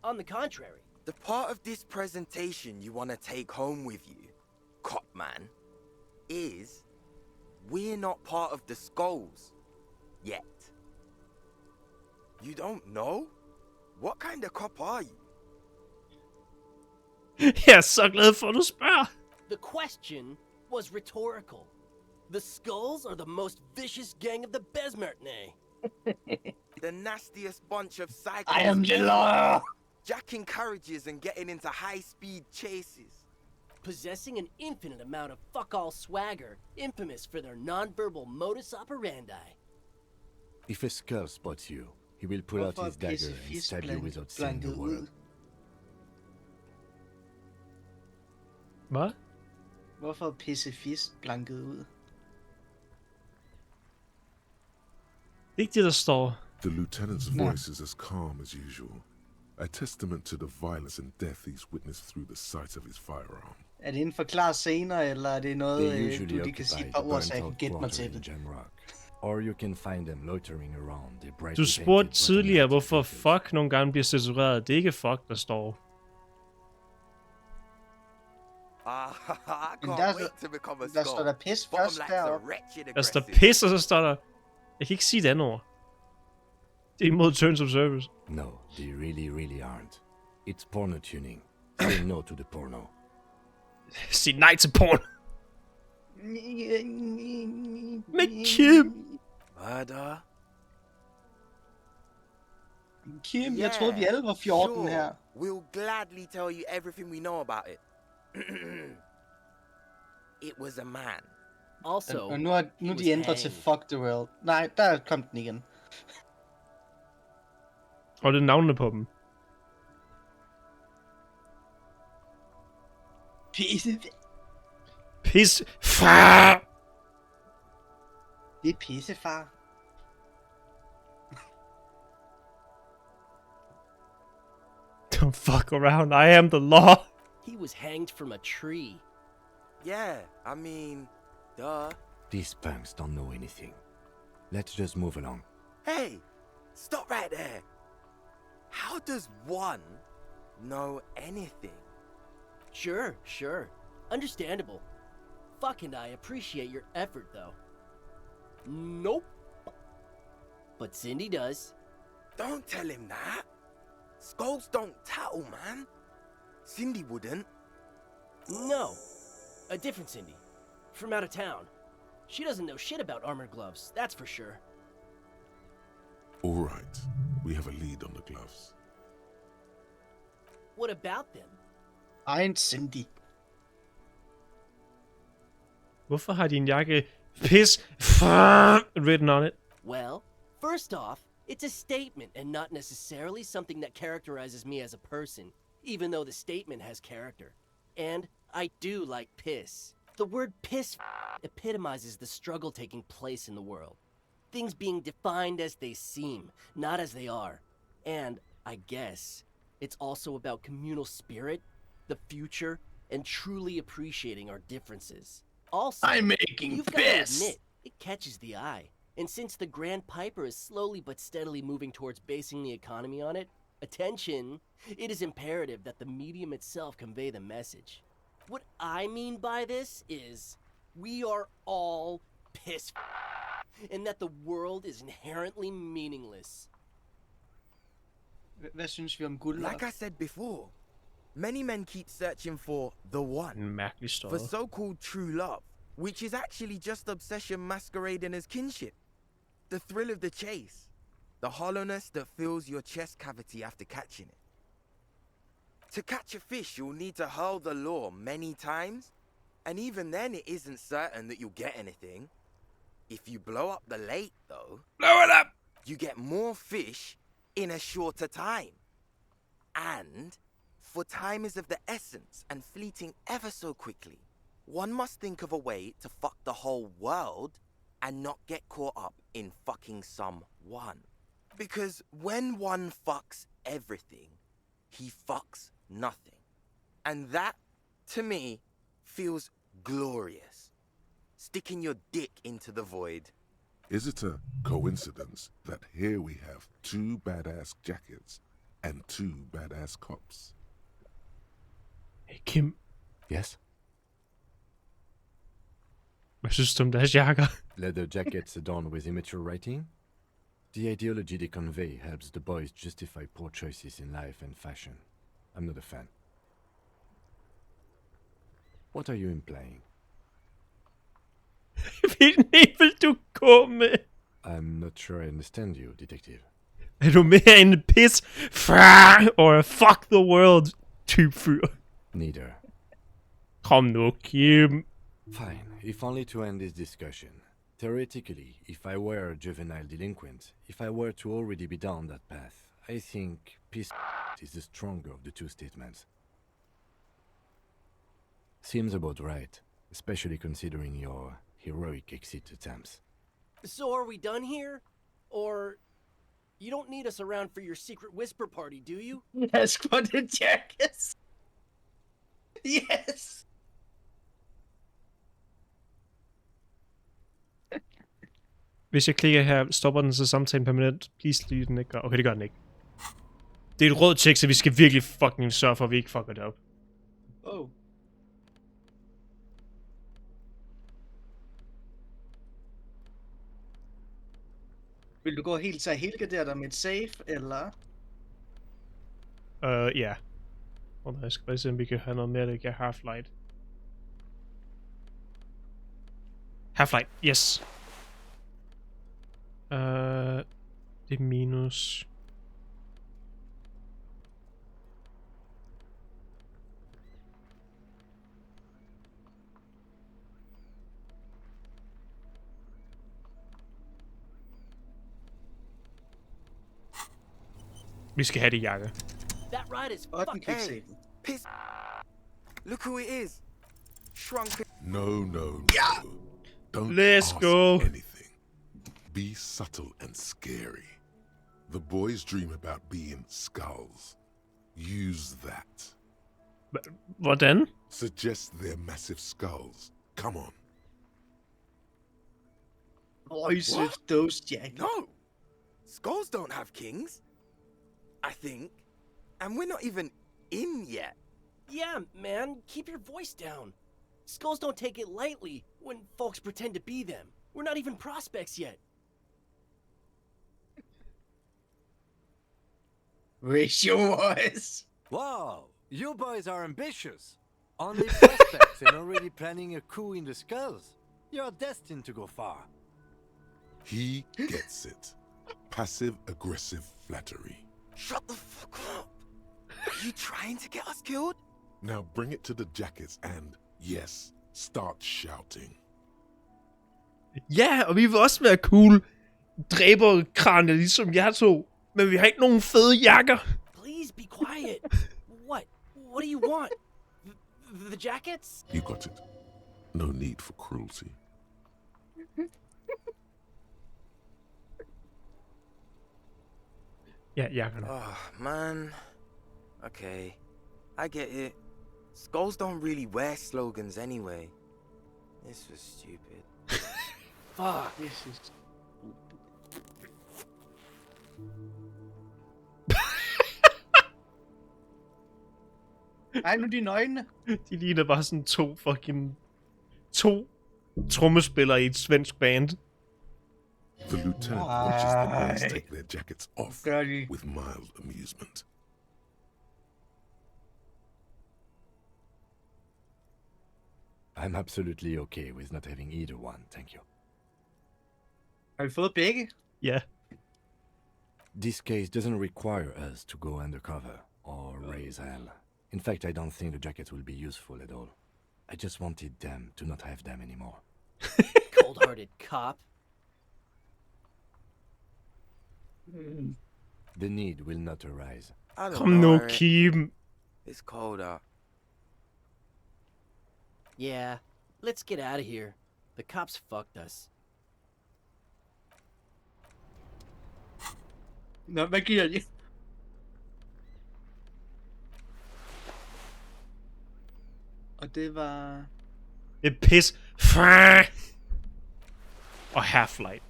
On the contrary. The part of this presentation you want to take home with you, cop man, is we're not part of the Skulls yet. You don't know? What kind of cop are you? Jeg er så glad for, at du spørger. The question was rhetorical. The Skulls are the most vicious gang of the Besmertnay. The nastiest bunch of psychos. I am the law! Jacking carriages and getting into high-speed chases. Possessing an infinite amount of fuck-all swagger, infamous for their non-verbal modus operandi. If a skull spots you, he will pull out his dagger and stab you without saying a word. Hvad? Hvorfor er pacifist blanket ud? Ikke det, der står. The lieutenant's voice is as calm as usual, a testament to the violence and death he's witnessed through the sight of his firearm. Er det en forklaret senere, eller er det noget, They usually du kan sige occupy par the ord, så jeg kan burnt-out gætte mig quarter til in det? Jamrock. Or you can find them loitering around the bright. Du spurgte tidligere, hvorfor fuck nogle gange bliver censureret. Det er ikke fuck, der står. I Men can't der, wait to become a der står skull. der pis Bottom først like's a deroppe. wretched Der står aggressive. pis, og så står der... Jeg kan ikke sige det andet ord. Det er imod terms of service. No, they really aren't. It's porno tuning. Say no to the porno. Sig nej til porn. Men Kim! Murder? Kim, jeg troede, vi alle var 14 sure. her. We'll gladly tell you everything we know about it. It was a man. Also, Og nu er he was de ændret til hanged. fuck the world. Nej, der kom den igen. Og det er navnene på dem. Pisse. Pis. Far! Det er pissefar. Don't fuck around. I am the law. He was hanged from a tree. Yeah, I mean, duh. These punks don't know anything. Let's just move along. Hey, stop right there. How does one know anything? Sure. Understandable. Fuck and I appreciate your effort, though. Nope. But Cindy does. Don't tell him that. Skulls don't tattle, man. Cindy wouldn't. No. A different Cindy. From out of town. She doesn't know shit about armored gloves, that's for sure. All right, we have a lead on the gloves. What about them? Egen Cindy. Hvorfor har din jakke pis far written on it? Well, first off, it's a statement and not necessarily something that characterizes me as a person, even though the statement has character. And I do like piss. The word piss epitomizes the struggle taking place in the world. Things being defined as they seem, not as they are. And, I guess, it's also about communal spirit, the future, and truly appreciating our differences. Also, I'm making you've got to admit, it catches the eye. And since the Grand Piper is slowly but steadily moving towards basing the economy on it, attention, it is imperative that the medium itself convey the message. What I mean by this is, we are all piss and that the world is inherently meaningless. Hvad synes vi om guld? Like I said before, many men keep searching for the one, En mærkelig for story. so-called true love, which is actually just obsession masquerading as kinship. The thrill of the chase, the hollowness that fills your chest cavity after catching it. To catch a fish, you'll need to hurl the lure many times, and even then it isn't certain that you'll get anything. If you blow up the lake, though, Blow it up! you get more fish in a shorter time. And, for time is of the essence and fleeting ever so quickly, one must think of a way to fuck the whole world and not get caught up in fucking someone. Because when one fucks everything, he fucks nothing. And that, to me, feels glorious. Sticking your dick into the void. Is it a coincidence that here we have two badass jackets and two badass cops? Hey, Kim. Yes? Hvad synes du om deres jakker? Leather jackets adorned with immature writing? The ideology they convey helps the boys justify poor choices in life and fashion. I'm not a fan. What are you implying? Hvilken en vil du gå med? I'm not sure I understand you, detective. Er du mere en piss or fuck the world type fyr? Neither. Kom nu, Kim. Fine, if only to end this discussion. Theoretically, if I were a juvenile delinquent, if I were to already be down that path, I think peace is the stronger of the two statements. Seems about right, especially considering your heroic exit attempts. So are we done here? Or you don't need us around for your secret whisper party, do you? Yes, for the jackets. Yes. Hvis jeg klikker her, stopper den så samtalen permanent. Please leave den ikke. Okay, det gør den ikke. Det er et rød tekst, så vi skal virkelig fucking sørge for, at vi ikke fucker det op. Oh. Vil du gå helt til at helgardere dig med et safe, eller? Ja. Og jeg skal bare se, om vi kan have noget mere, der kan Half-Light. Half-Light, yes. Det er minus. Vi skal have det jakke. That ride is Og den fucking kviksafen. Piss. Look who it is. Shrunk. No. Don't Let's ask go. anything. Be subtle and scary. The boys dream about being skulls. Use that. Hvordan? Suggest they're massive skulls. Come on. Voice of What? those jackets. No. Skulls don't have kings. I think. And we're not even in yet. Yeah, man, keep your voice down. Skulls don't take it lightly when folks pretend to be them. We're not even prospects yet. Raise your voice. Wow, you boys are ambitious. Only prospects and already planning a coup in the skulls. You're destined to go far. He gets it. Passive-aggressive flattery. Shut the fuck up. Are you trying to get us killed? Now bring it to the jackets and, yes, start shouting. Ja, og vi vil også være cool. Dræberkranier ligesom jer to. Men vi har ikke nogen fede jakker. Please be quiet. What? What do you want? The jackets? You got it. No need for cruelty. Ja, jakkerne. Oh, man. Okay. I get it. Skulls don't really wear slogans anyway. This was stupid. Fuck. This is... Ej, nu dine øjne. De ligner bare sådan to trommespillere i et svensk band. The lieutenant watches the boys take their jackets off Gør de. with mild amusement. I'm absolutely okay with not having either one, thank you. Har vi fået begge? Ja. This case doesn't require us to go undercover or raise hell. In fact, I don't think the jackets will be useful at all. I just wanted them to not have them anymore. Cold-hearted cop. The need will not arise. I don't Kom know. nu, Kim. It's cold out. Yeah, let's get out of here. The cops fucked us. Nå, hvad giver de? Og det var... Det er pis. Og Half-Light.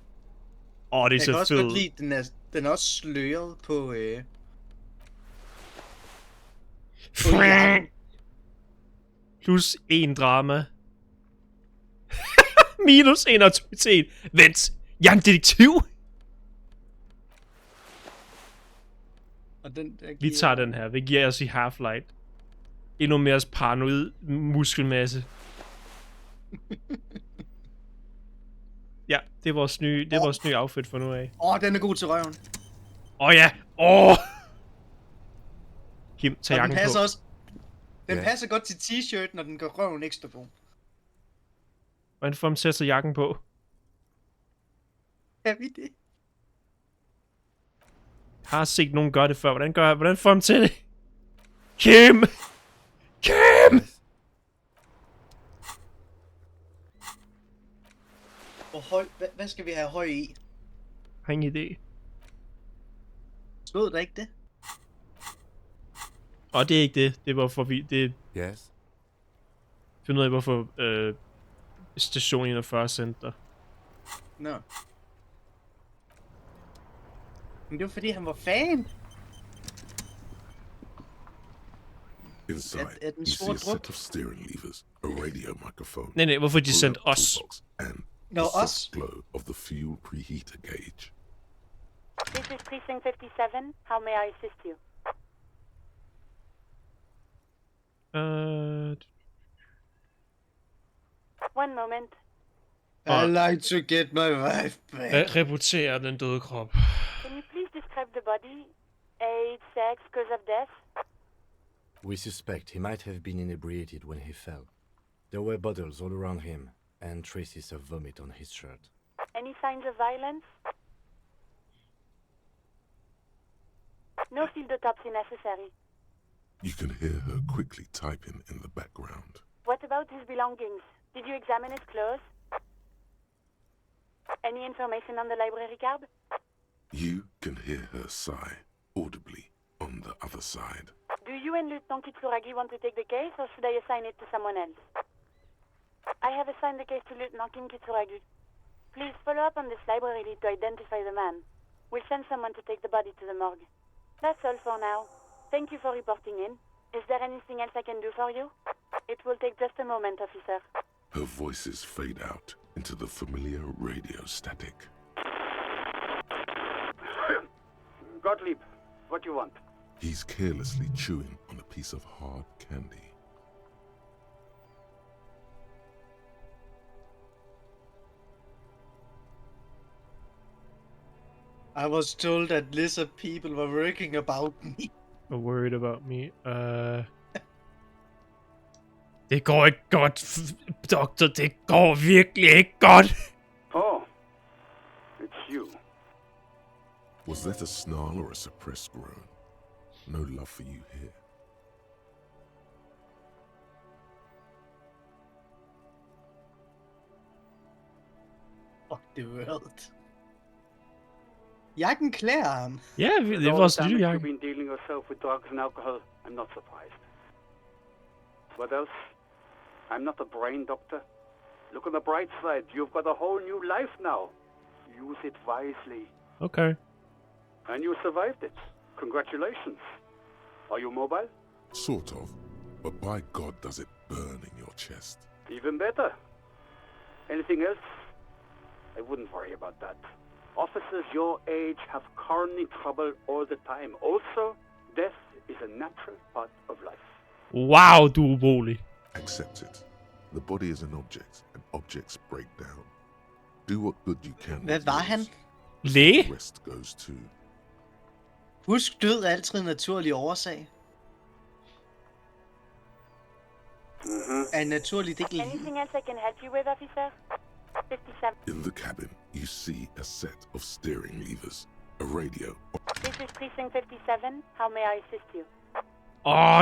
Det er Jeg så kan også godt fedt. lide, den er også sløret på... Plus 1 drama. Minus 1 autoritet. Vent, jeg er en detektiv. Og den der Vi tager den her. Vi giver os i Half-Light. Endnu mere paranoid muskelmasse. Ja, det er vores nye outfit for nu af. Den er god til røven. Ja. Kim, tag Og den jakken passer på. også. Den passer godt til t-shirten, når den gør røven ekstra på. Hvordan får man til at tage jakken på? Er vi det? Jeg har set nogen gøre det før. Hvordan får man til det? Kim! Kim! Hvor høj? Hvad skal vi have høj i? Har ingen idé. Stod der ikke det? Det er ikke det. Det er hvorfor vi... Det Yes. finder ud af, hvorfor station 41 center. Nå. Men det var fordi, han var fan. Inside, At den you see store a druk. set of steering levers, a radio microphone, Nej, hvorfor de pull-up sendte os? toolbox, and No, the us. soft glow of the fuel preheater gauge. This is Precinct 57. How may I assist you? One moment. I like to get my wife back. Reportere den døde krop. Can you please describe the body? Age, sex, cause of death? We suspect he might have been inebriated when he fell. There were bottles all around him, and traces of vomit on his shirt. Any signs of violence? No field autopsy necessary. You can hear her quickly typing in the background. What about his belongings? Did you examine his clothes? Any information on the library card? You can hear her sigh audibly on the other side. Do you and Lieutenant Kitsuragi want to take the case, or should I assign it to someone else? I have assigned the case to Lieutenant Kim Kitsuragi. Please follow up on this library lead to identify the man. We'll send someone to take the body to the morgue. That's all for now. Thank you for reporting in. Is there anything else I can do for you? It will take just a moment, officer. Her voices fade out into the familiar radio static. Gottlieb, what do you want? He's carelessly chewing on a piece of hard candy. I was told that lizard people were working about me. Are worried about me. Det går ikke godt, doktor. Det går virkelig ikke godt. Oh, it's you. Was that a snarl or a suppressed groan? No love for you here. Fuck the world. Jakken klæder ham. Ja, det With er all vores the lille damage jakke. You've been dealing yourself with drugs and alcohol. I'm not surprised. What else? I'm not a brain doctor. Look on the bright side. You've got a whole new life now. Use it wisely. Okay. And you survived it. Congratulations. Are you mobile? Sort of, but by God does it burn in your chest. Even better. Anything else? I wouldn't worry about that. Officers your age have coronary trouble all the time. Also, death is a natural part of life. Wow, du er ubrugelig. Accept it. The body is an object, and objects break down. Do what good you can. Hvad with var yours. han? Læge? The rest goes too. Husk, død er altid en naturlig årsag. Er en naturlig del. Anything else I can help you with, officer? 57. In the cabin, you see a set of steering levers, a radio. This is Precinct 57. How may I assist you?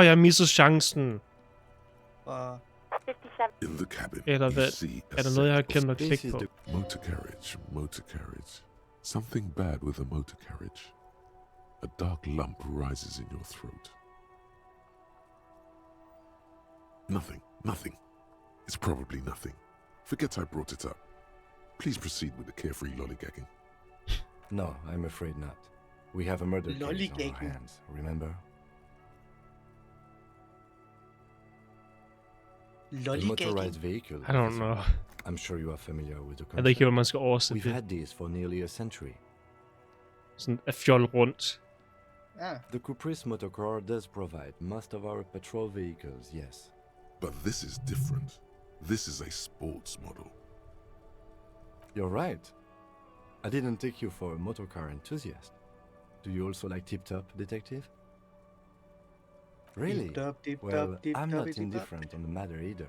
Jeg missede chancen. Og 57. In the cabin, Eller you hvad? see a Er der noget, jeg har set of glemt at klikke på? motor carriage. Something bad with a motor carriage. A dark lump rises in your throat. Nothing. It's probably nothing. Forget I brought it up. Please proceed with the carefree lollygagging. No, I'm afraid not. We have a murder case on our Lollygagging. hands, remember? A lollygagging. motorized vehicle. I don't know. I'm sure you are familiar with the Jeg ved ikke, concept. hvordan man skal oversætte We've det. had these for nearly a century. Sådan at fjolle rundt. Ja. The Caprice motorcar does provide most of our patrol vehicles, yes. But this is different. This is a sports model. You're right. I didn't take you for a motorcar enthusiast. Do you also like tip-top, detective? Really? Well, I'm not indifferent on the matter either.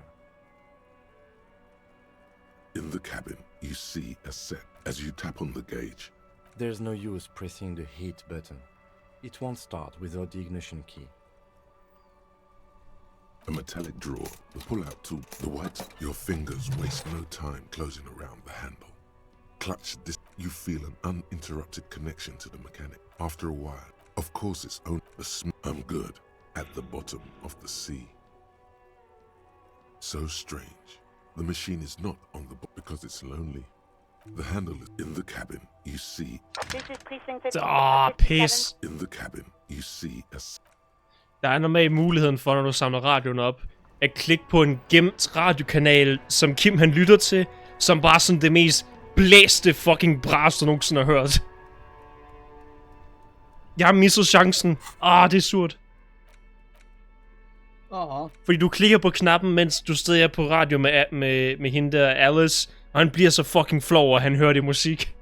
In the cabin, you see a set as you tap on the gauge. There's no use pressing the heat button. It won't start without the ignition key. A metallic drawer, the pull-out tool, the white. Your fingers waste no time closing around the handle. Clutch this, you feel an uninterrupted connection to the mechanic. After a while, of course it's only the I'm good at the bottom of the sea. So strange. The machine is not on the because it's lonely. The handle is in the cabin. You see. This is precinct 15. Pis. In the cabin, you see a. Der er normalt muligheden for, når du samler radioen op, at klikke på en gemt radiokanal, som Kim han lytter til, som bare sådan det mest blæste fucking bras, du nogensinde har hørt. Jeg har misset chancen. Det er surt. Fordi du klikker på knappen, mens du stadig er på radio med hende der Alice, og han bliver så fucking flov, og han hører det musik.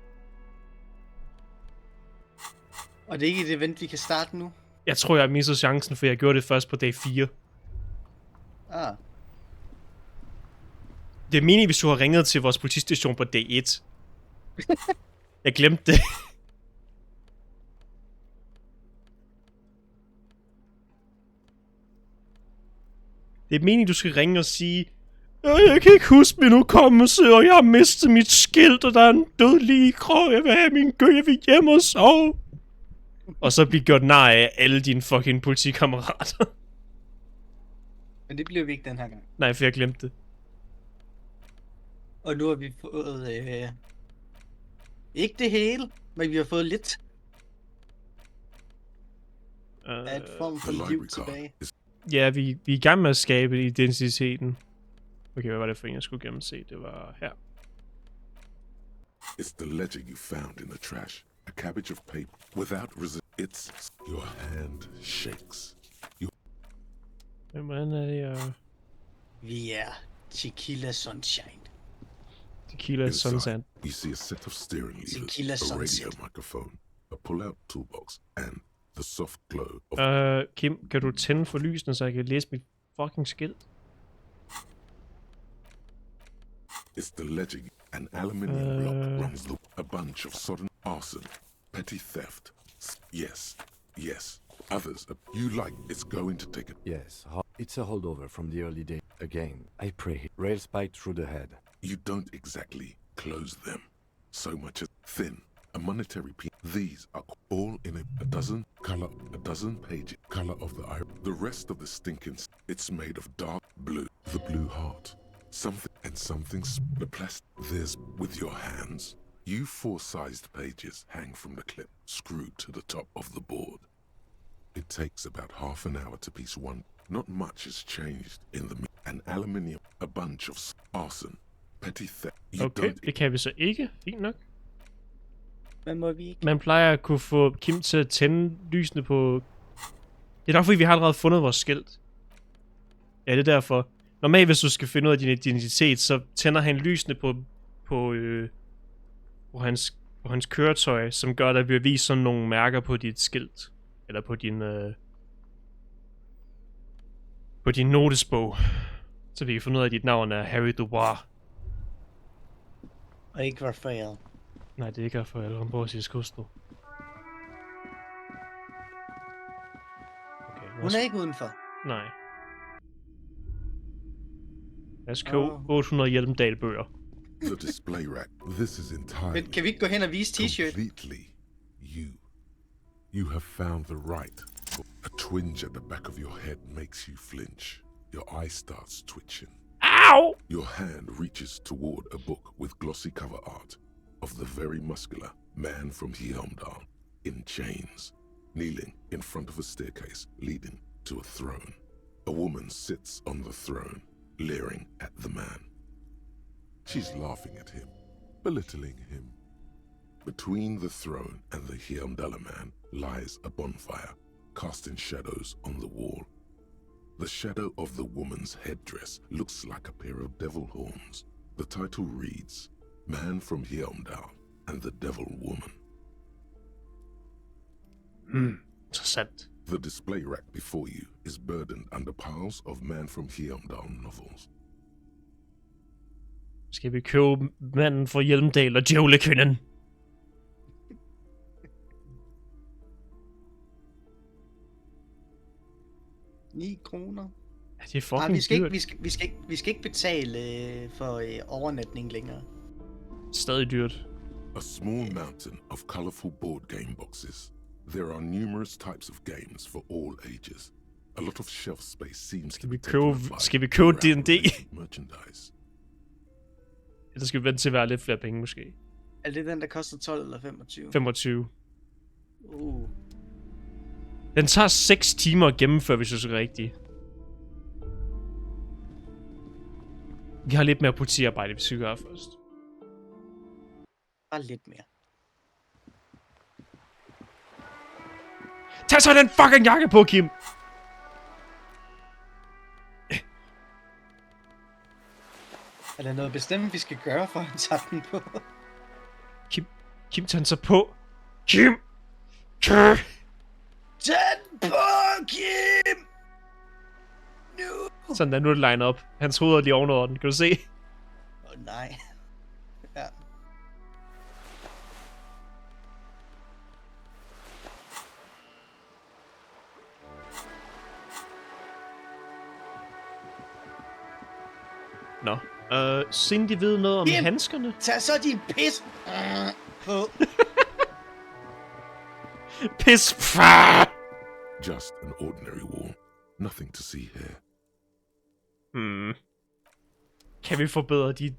Og det er ikke et event, vi kan starte nu? Jeg tror, jeg har misset chancen, for jeg gjorde det først på dag 4. Det er meningen, hvis du har ringet til vores politistation på dag 1. Jeg glemte det. Det er meningen, du skal ringe og sige, jeg kan ikke huske min hukommelse, og jeg har mistet mit skilt, og der er en dødelig krog, jeg vil have min jeg vil hjem og sove. Og så bliver gjort nar af alle dine fucking politikammerater. Men det bliver vi ikke den her gang. Nej, for jeg glemte det. Og nu har vi fået... ikke det hele, men vi har fået lidt. Af et form for liv tilbage. Ja, vi er i gang med at skabe identiteten. Okay, hvad var det for en, jeg skulle gennemse? Det var her. It's the ledger you found in the trash. A cabbage of paper without it's your hand shakes. Hvordan er det, Vi er Tequila Sunshine. Tequila Sunshine. You see a set of steering levers, Tequila a Sunset. radio microphone, a pull-out toolbox, and the soft glow of... Kim, kan du tænde for lysene, så jeg kan læse mit fucking skilt? It's the ledger. An aluminium block runs a bunch of sodden arson, petty theft. Yes. Others, you like it's going to take it. Yes, it's a holdover from the early days. Again, I pray. Rail spike through the head. You don't exactly close them. So much as thin. A monetary piece. These are all in a dozen pages. Color of the iron. The rest of the stinking. It's made of dark blue. The blue heart. Something's the plastic. There's with your hands. You 4-sized pages hang from the clip, screwed to the top of the board. It takes about half an hour to piece one. Not much has changed in the an aluminium, a bunch of arson, petty theft. Okay, det kan vi så ikke. Fint nok. Hvad må vi ikke? Man plejer at kunne få Kim til at tænde lysene på... Det er nok fordi, vi har allerede fundet vores skilt. Ja, det er derfor. Normalt, hvis du skal finde ud af din identitet, så tænder han lysene på hans køretøj, som gør, at der bliver vist sådan nogle mærker på dit skilt. Eller på din notesbog. Så vi kan finde ud af, at dit navn er Harry Dubois. Og ikke Raphael. Nej, det er ikke Raphael. Han bor i Skustrup. Okay, Hun er ikke udenfor. Nej. Lad os købe 800 Hjelmdal-bøger. The display rack. This is entirely. Men kan vi ikke gå hen og vise t-shirt? Completely you. You have found the right. A twinge at the back of your head makes you flinch. Your eye starts twitching. Ow! Your hand reaches toward a book with glossy cover art of the very muscular man from Hjelmdal in chains, kneeling in front of a staircase leading to a throne. A woman sits on the throne, leering at the man. She's laughing at him, belittling him. Between the throne and the Hyundala man lies a bonfire, casting shadows on the wall. The shadow of the woman's headdress looks like a pair of devil horns. The title reads, Man from Hyundala and the Devil Woman. Interessant. The display rack before you is burdened under piles of Man from Hyundala novels. Skal vi købe manden fra Hjelmdal og djævlekvinden? 9 kroner. Ja, det er fucking dyrt. Vi skal ikke betale for overnatning længere. Stadig dyrt. A small mountain of colorful board game boxes. There are numerous types of games for all ages. A lot of shelf space seems to be taken up by Skal vi købe D&D? merchandise. Eller skal vi vente til at være lidt flere penge, måske? Er det den, der koster 12 eller 25? 25. Den tager 6 timer at gennemføre, hvis du er rigtigt. Vi har lidt mere politiarbejde, vi skal gøre først. Bare lidt mere. Tag så den fucking jakke på, Kim! Er der noget bestemt, vi skal gøre for at tage den på? Kim tager den så på. Kim! Tag den på, Kim! Nu! Sådan der, nu er det line op. Hans hoved er lige ovenover den, kan du se? Nej. Ja. Nå. Cindy ved noget om handskerne. Tag så din pis på. Pis. Just an ordinary wall. Nothing to see here. Kan vi forbedre de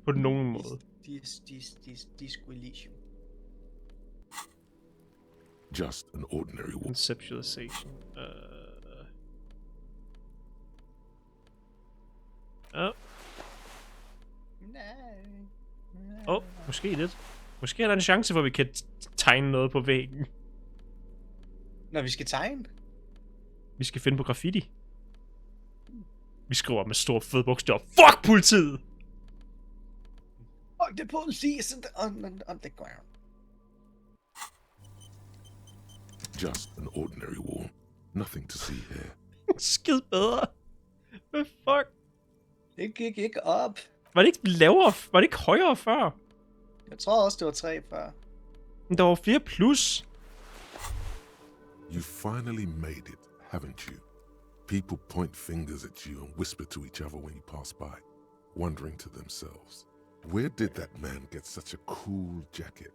på nogen måde? Elysium. Just an ordinary wall. Conceptualization. Måske lidt. Måske er der en chance for, at vi kan tegne noget på væggen. Når vi skal tegne? Vi skal finde på graffiti. Vi skriver med store fede bogstaver. Fuck politiet! Fuck the police on the ground. Just an ordinary wall. Nothing to see here. Skid bedre. Hvad fuck? Det gik ikke op. Var det ikke lavere? Var det ikke højere før? Jeg tror også, det var 3 før. Men der var 4 plus. You finally made it, haven't you? People point fingers at you and whisper to each other when you pass by, wondering to themselves, where did that man get such a cool jacket?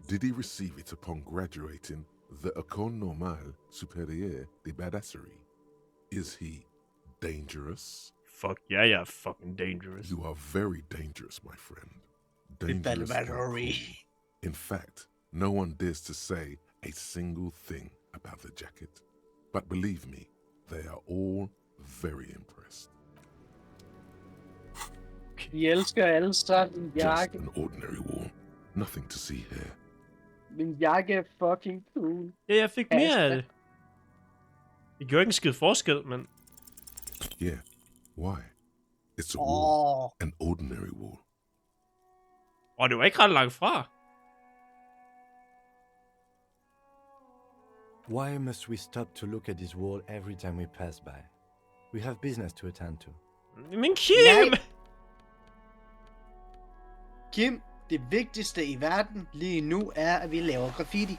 Did he receive it upon graduating the École Normale Supérieure de Badasserie? Is he dangerous? Fuck yeah, you're fucking dangerous. You are very dangerous, my friend. Dangerous and cool. In fact, no one dares to say a single thing about the jacket. But believe me, they are all very impressed. Vi elsker alle sammen en jakke. Just an ordinary wall. Nothing to see here. Min jakke er fucking cool. Ja, jeg fik mere af det. Det gjorde ikke en skid forskel, men... Yeah. Why? It's a wall. An ordinary wall. Det var ikke ret langt fra. Why must we stop to look at this wall every time we pass by? We have business to attend to. Men Kim! Kim, det vigtigste i verden lige nu er, at vi laver graffiti.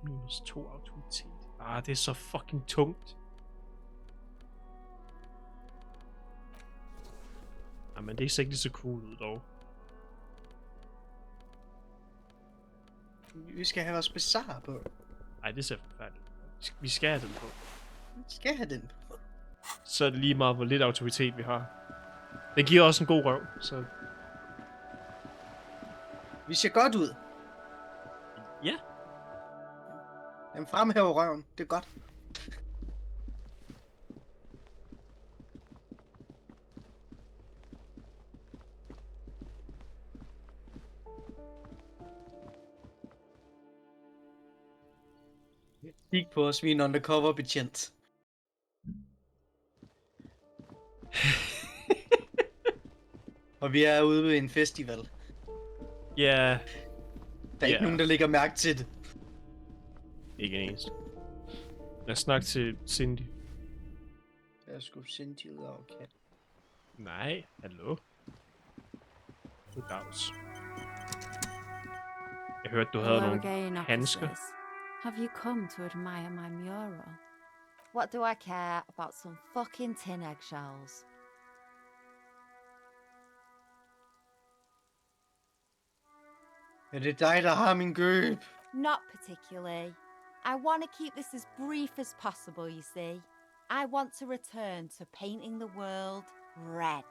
Minus 2 autoritet. Det er så fucking tungt. Men det er ikke lige så cool ud dog. Vi skal have vores bizarre på. Nej, det ser forfærdeligt. Vi skal have den på. Vi skal have den på. Så er det lige meget, hvor lidt autoritet vi har. Det giver også en god røv, så... Vi ser godt ud. Ja. Den fremhæver røven. Det er godt. Kig på os, vi er en undercover betjent. Og vi er ude ved en festival. Ja. Der er ikke nogen, der lægger mærke til det. Ikke en eneste. Lad os snakke til Cindy. Jeg skulle sende de ud over kat. Nej, hallo. Goddags. Jeg hørte, du havde nogle handsker. Have you come to admire my mural? What do I care about some fucking tin eggshells? Er det dig, der har min gøb? Not particularly. I want to keep this as brief as possible, you see. I want to return to painting the world red.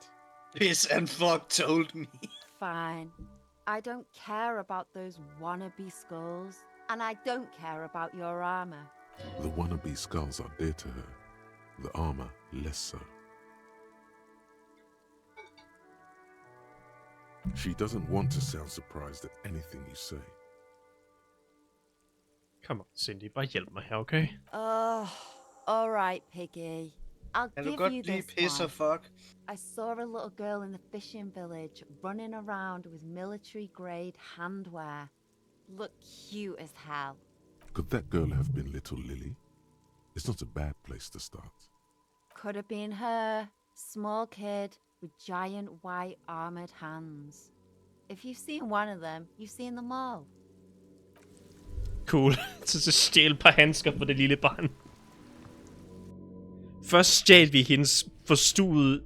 Piss and fuck told me. Fine. I don't care about those wannabe skulls, and I don't care about your armor. The wannabe skulls are dear to her. The armor less so. She doesn't want to sound surprised at anything you say. Come on, Cindy. Bare hjælp mig her, okay? All right, Piggy. I'll Kan du give godt you lide this piss one. og fuck? I saw a little girl in the fishing village running around with military-grade handwear. Looked cute as hell. Could that girl have been little Lily? It's not a bad place to start. Could have been her. Small kid with giant white armored hands. If you've seen one of them, you've seen them all. Cool. Så stjæl et par handsker for det lille barn. Først stjal vi hendes forstuede...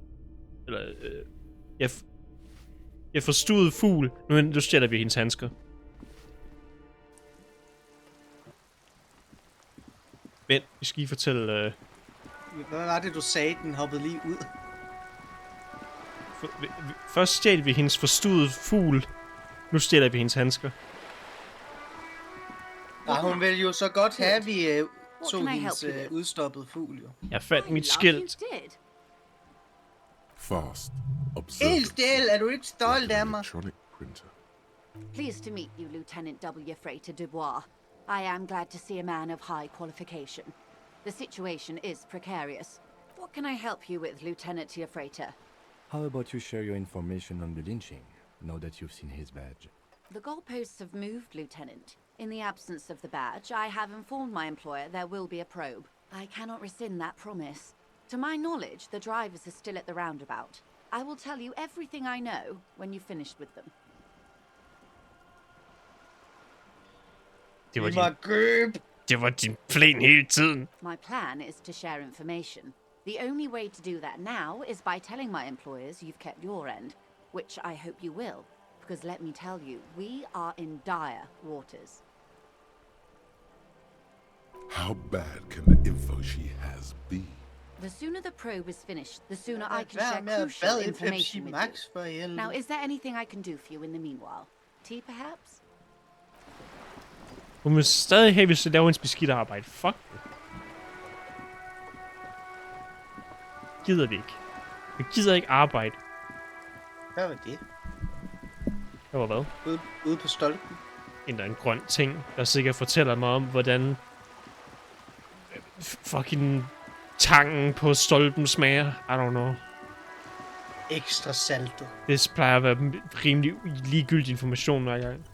Eller... forstuede fugl. Nu stjæler vi hendes handsker. Vent, vi skal lige fortælle... Hvad var det, du sagde? Den hoppede lige ud. Først stjal vi hendes forstuede fugl. Nu stjæler vi hendes handsker. Nej, hun vil jo så godt have, at vi tog hendes udstoppede fugl, jo. Jeg fandt mit skilt. Fast. Helt stille, er du ikke stolt af mig? Electronic printer. Pleased to meet you, Lieutenant W. Freighter Dubois. I am glad to see a man of high qualification. The situation is precarious. What can I help you with, Lieutenant Freighter? How about you share your information on the lynching, now that you've seen his badge? The goalposts have moved, Lieutenant. In the absence of the badge, I have informed my employer there will be a probe. I cannot rescind that promise. To my knowledge, the drivers are still at the roundabout. I will tell you everything I know when you've finished with them. Det var din plan hele tiden. My plan is to share information. The only way to do that now is by telling my employers you've kept your end, which I hope you will, because let me tell you, we are in dire waters. How bad can the info she has be? The sooner the probe is finished, the sooner I can share crucial information with you. Now, is there anything I can do for you in the meanwhile? Tea, perhaps? Hun vil stadig have, hvis jeg laver hendes beskidt arbejde. Fuck. Gider vi ikke. Jeg gider ikke arbejde. Hvad var det? Det var hvad? Ude på stolpen. En grøn ting, der sikkert fortæller mig om, hvordan fucking tangen på stolpen smager. I don't know. Ekstra saltet. Det plejer at være rimelig ligegyldig information hver gang.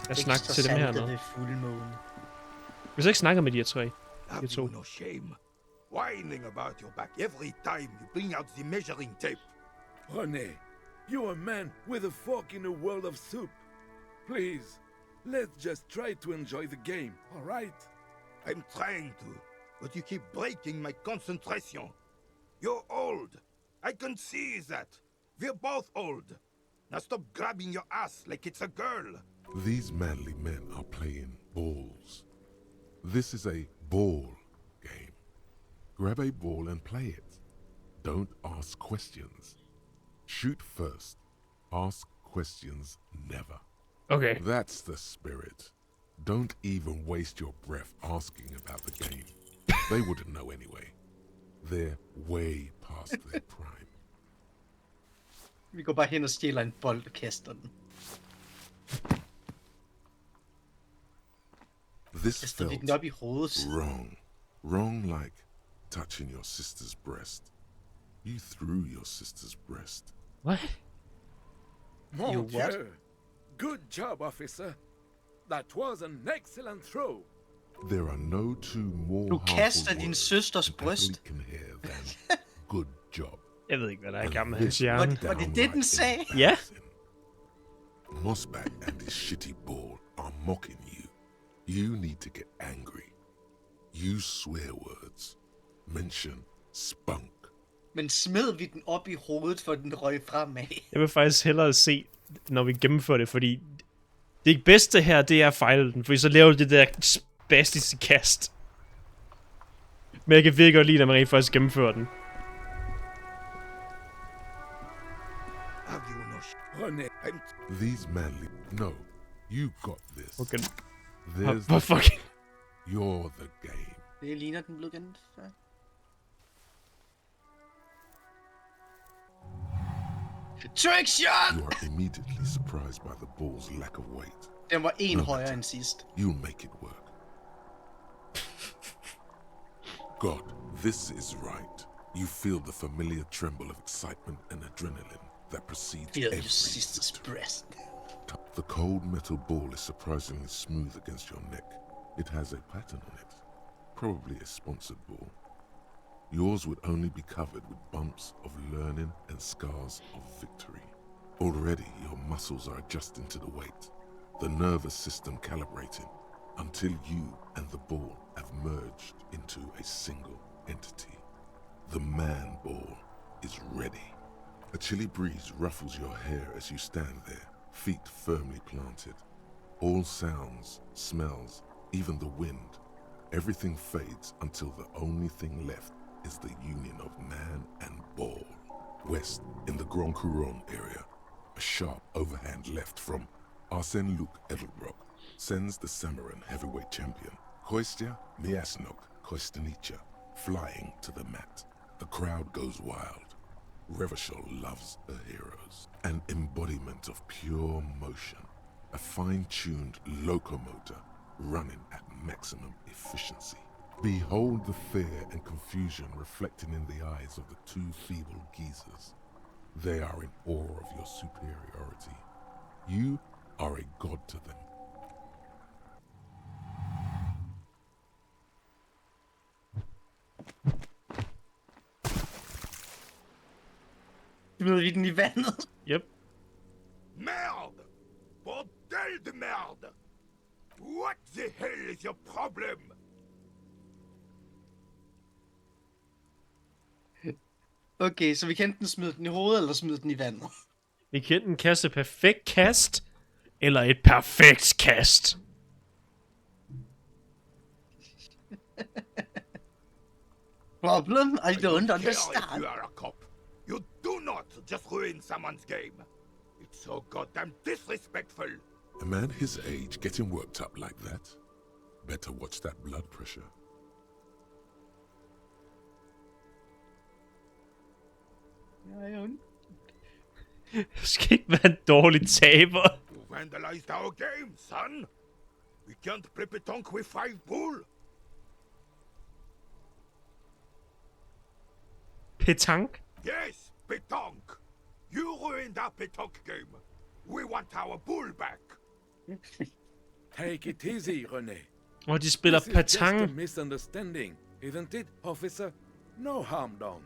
Jeg snakker til dem hernede. Hvis jeg ikke snakker med de her tre. Have you no shame? Whining about your back every time you bring out the measuring tape. Honey, you're a man with a fork in a world of soup. Please, let's just try to enjoy the game, all right? I'm trying to, but you keep breaking my concentration. You're old. I can see that. We're both old. Now stop grabbing your ass like it's a girl. These manly men are playing balls. This is a ball game. Grab a ball and play it. Don't ask questions. Shoot first. Ask questions never. Okay. That's the spirit. Don't even waste your breath asking about the game. They wouldn't know anyway. They're way past their prime. Vi går bare hen og stjæler en bold og kaster den. This Jeg stod felt den op i hovedet. wrong. Wrong like touching your sister's breast. You threw your sister's breast. What? Mon what? Dieu. Good job, officer. That was an excellent throw. There are no two more Du harmful kaster din words søsters an bryst. athlete can hear than good job. Jeg ved ikke, hvad der er i And gang med hans this hjerne. was Var det det, downright den sagde? Ja. embarrassing. Mossback and his shitty ball are mocking you. You need to get angry. Use swear words. Mention spunk. Men smed vi den op i hovedet, for den røg fremad? Jeg vil faktisk hellere se, når vi gennemfører det, fordi det bedste her, det er at fejle den, fordi så laver du det der spastiske kast. Men jeg kan virkelig godt lide, at man rent faktisk gennemfører den. René, These manly... No, you got this. Okay. There's Hvor fucking... You're the game. Det ligner, den blev gennemført. Trick shot! You are immediately surprised by the ball's lack of weight. Den var en No højere matter. end sidst. You'll make it work. God, this is right. You feel the familiar tremble of excitement and adrenaline that precedes Feel every your sister's victory. breast. The cold metal ball is surprisingly smooth against your neck. It has a pattern on it, probably a sponsored ball. Yours would only be covered with bumps of learning and scars of victory. Already your muscles are adjusting to the weight, the nervous system calibrating, until you and the ball have merged into a single entity. The man ball is ready. A chilly breeze ruffles your hair as you stand there, feet firmly planted. All sounds, smells, even the wind, everything fades until the only thing left is the union of man and ball. West, in the Grand Couronne area, a sharp overhand left from Arsène Luc Edelbrock sends the Samaran heavyweight champion, Kostya Miasnok Kostanicha, flying to the mat. The crowd goes wild. Revachol loves her heroes. An embodiment of pure motion. A fine-tuned locomotor running at maximum efficiency. Behold the fear and confusion reflecting in the eyes of the two feeble geezers. They are in awe of your superiority. You are a god to them. Smed vi den i vandet? Yep. Merde! Bordel de merde! What the hell is your problem? Okay, så vi kan enten smide den i hovedet, eller smide den i vandet. Vi kan enten kaste et perfekt kast, eller et perfekt kast. Problem? I don't Care if understand. you are a cop. You do not just ruin someone's game. It's so goddamn disrespectful. A man his age getting worked up like that? Better watch that blood pressure. Det skal ikke være en dårlig taber. You vandalized our game, son. We can't play petanque with 5 bull. Petanque? Yes, petanque. You ruined our petanque game. We want our bull back. Take it easy, René. Og de spiller This is just a petanque. misunderstanding, isn't it, officer? No harm done.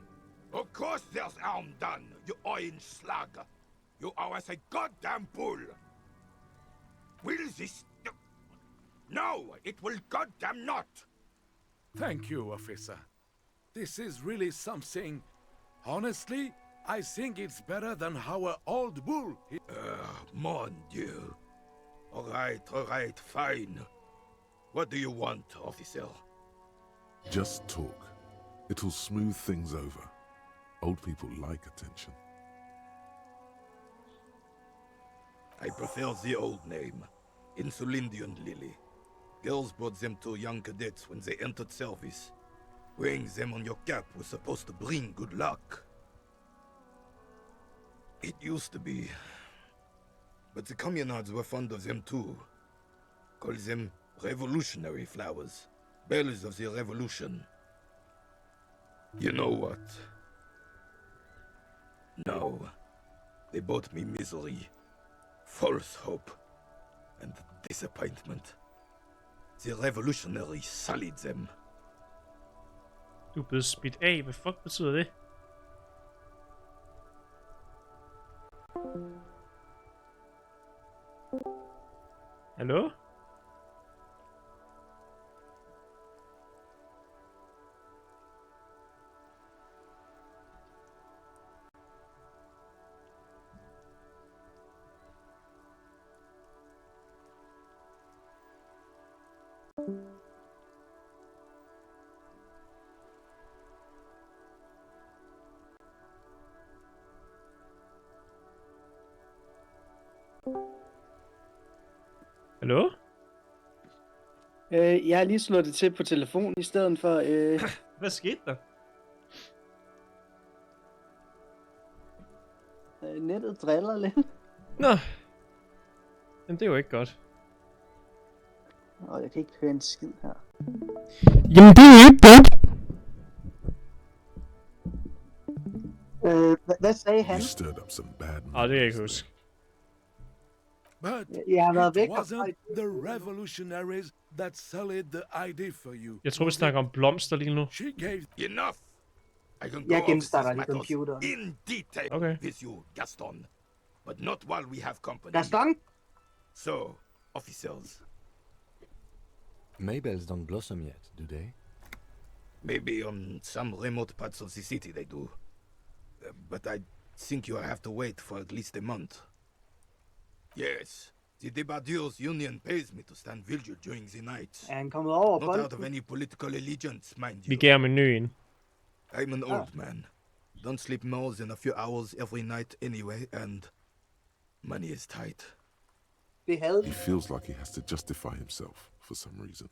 Of course there's harm done, you orange slug. You owe us a goddamn bull. Will this... No, it will goddamn not. Thank you, officer. This is really something. Honestly, I think it's better than our old bull. Mon Dieu. All right, fine. What do you want, officer? Just talk. It'll smooth things over. Old people like attention. I prefer the old name, Insulindian Lily. Girls bought them to young cadets when they entered service. Wearing them on your cap was supposed to bring good luck. It used to be. But the communards were fond of them too. Call them Revolutionary flowers. Bells of the revolution. You know what? No. They brought me misery, false hope, and disappointment. The revolutionaries sullied them. Du er blevet smidt af. Hvad fuck betyder det? Hallo? Hallo? Jeg har lige slået det til på telefon i stedet for... Hvad skete der? Nettet driller lidt. Nå. Jamen, det er jo ikke godt. Jeg kan ikke høre en skid her. Jamen, det er jo ikke godt. Hvad sagde han? You stirred up some bad Det kan jeg ikke huske. But Jeg har været væk. it wasn't the revolutionaries that sullied the ID for you. Jeg tror, vi snakker om blomster lige nu. She gave Enough! I can go Jeg over genstarter these lige matters computeren. in detail Okay. with you, Gaston. But not while we have company. Gaston? So, officers, Maybells don't blossom yet, do they? maybe on some remote parts of the city they do. But I think you have to wait for at least a month. Yes, the Debardeurs Union pays me to stand vigil during the night. Er han kommet over Not out of bolden? any political allegiance, mind Vi you. gav ham en ny en. I'm an old man. Don't sleep more than a few hours every night anyway, and money is tight. Det havde He feels like he has to justify himself for some reason.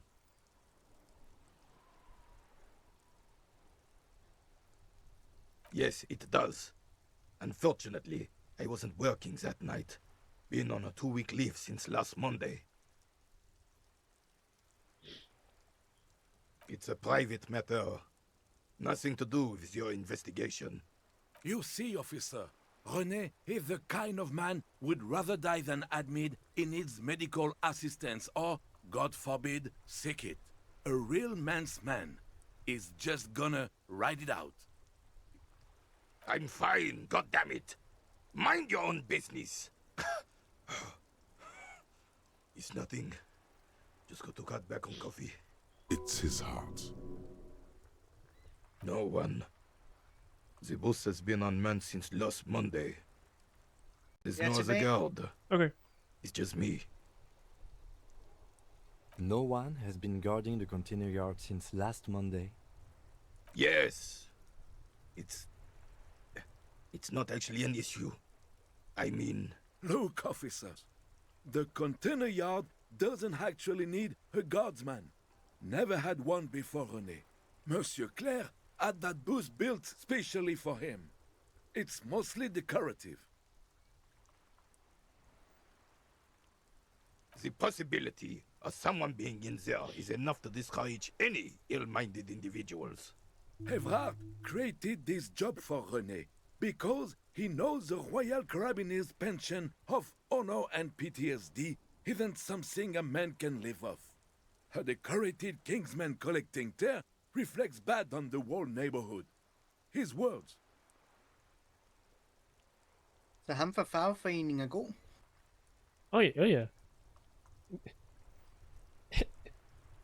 Yes, it does. Unfortunately, I wasn't working that night. Been on a 2-week leave since last Monday. It's a private matter. Nothing to do with your investigation. You see, officer, René is the kind of man would rather die than admit he needs medical assistance or, God forbid, sick it. A real man's man is just gonna ride it out. I'm fine, goddammit. Mind your own business. It's nothing. Just got to cut back on coffee. It's his heart. No one. The boss has been unmanned since last Monday. There's no other guard. Okay. It's just me. No one has been guarding the container yard since last Monday. Yes. It's not actually an issue. I mean... Look, officers, the container yard doesn't actually need a guardsman. Never had one before René. Monsieur Claire had that booth built specially for him. It's mostly decorative. The possibility of someone being in there is enough to discourage any ill-minded individuals. Evrard created this job for René because he knows the Royal Carabiniers' pension of honor and PTSD isn't something a man can live off. A decorated Kingsman collecting tear reflects bad on the whole neighborhood. His words. Så ham fra fagforeningen er god. Ja.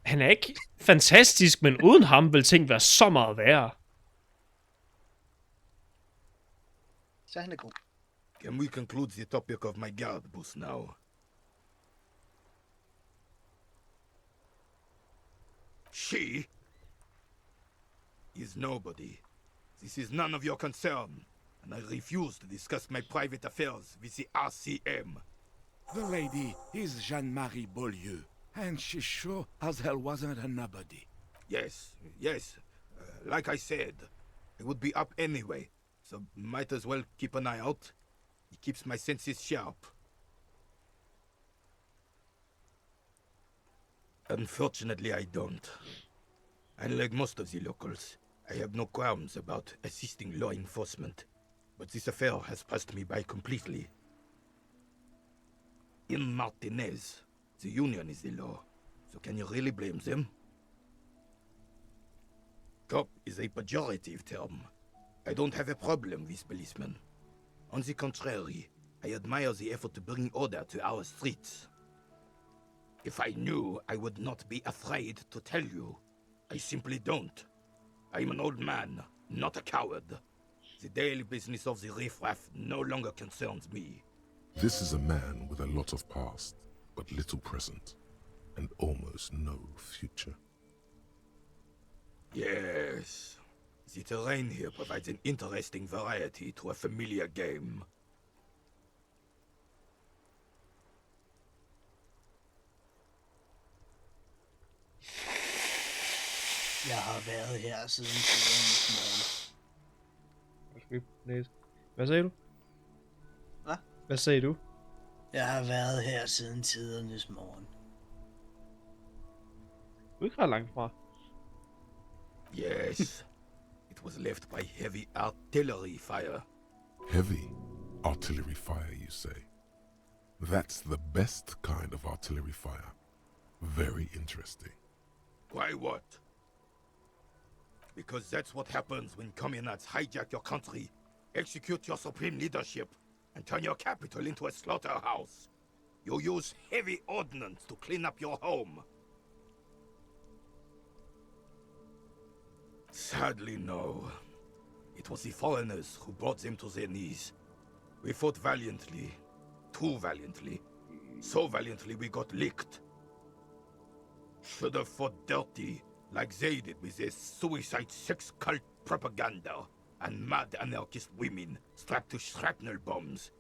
Han er ikke fantastisk, men uden ham vil ting være så meget værre. Så han er god. Can we conclude the topic of my guard booth now? She is nobody. This is none of your concern, and I refuse to discuss my private affairs with the RCM. The lady is Jeanne-Marie Beaulieu, and she sure as hell wasn't a nobody. Yes. Like I said, I would be up anyway, so might as well keep an eye out. It keeps my senses sharp. Unfortunately, I don't. Unlike most of the locals, I have no qualms about assisting law enforcement, but this affair has passed me by completely. In Martinez, the Union is the law, so can you really blame them? Cop is a pejorative term. I don't have a problem with policemen. On the contrary, I admire the effort to bring order to our streets. If I knew, I would not be afraid to tell you. I simply don't. I'm an old man, not a coward. The daily business of the riffraff no longer concerns me. This is a man with a lot of past, but little present, and almost no future. Yes. The terrain here provides an interesting variety to a familiar game. Jeg har været her siden tidernes morgen. Hvad sagde du? Hvad? Hvad sagde du? Jeg har været her siden tidernes morgen. Du er ikke ret langt fra. Yes. It was left by heavy artillery fire. Heavy artillery fire, you say? That's the best kind of artillery fire. Very interesting. Why what? Because that's what happens when communards hijack your country, execute your supreme leadership, and turn your capital into a slaughterhouse. You use heavy ordnance to clean up your home. Sadly, no. It was the foreigners who brought them to their knees. We fought valiantly. Too valiantly. So valiantly we got licked. Should have fought dirty, like they did with their suicide sex cult propaganda and mad anarchist women strapped to shrapnel bombs.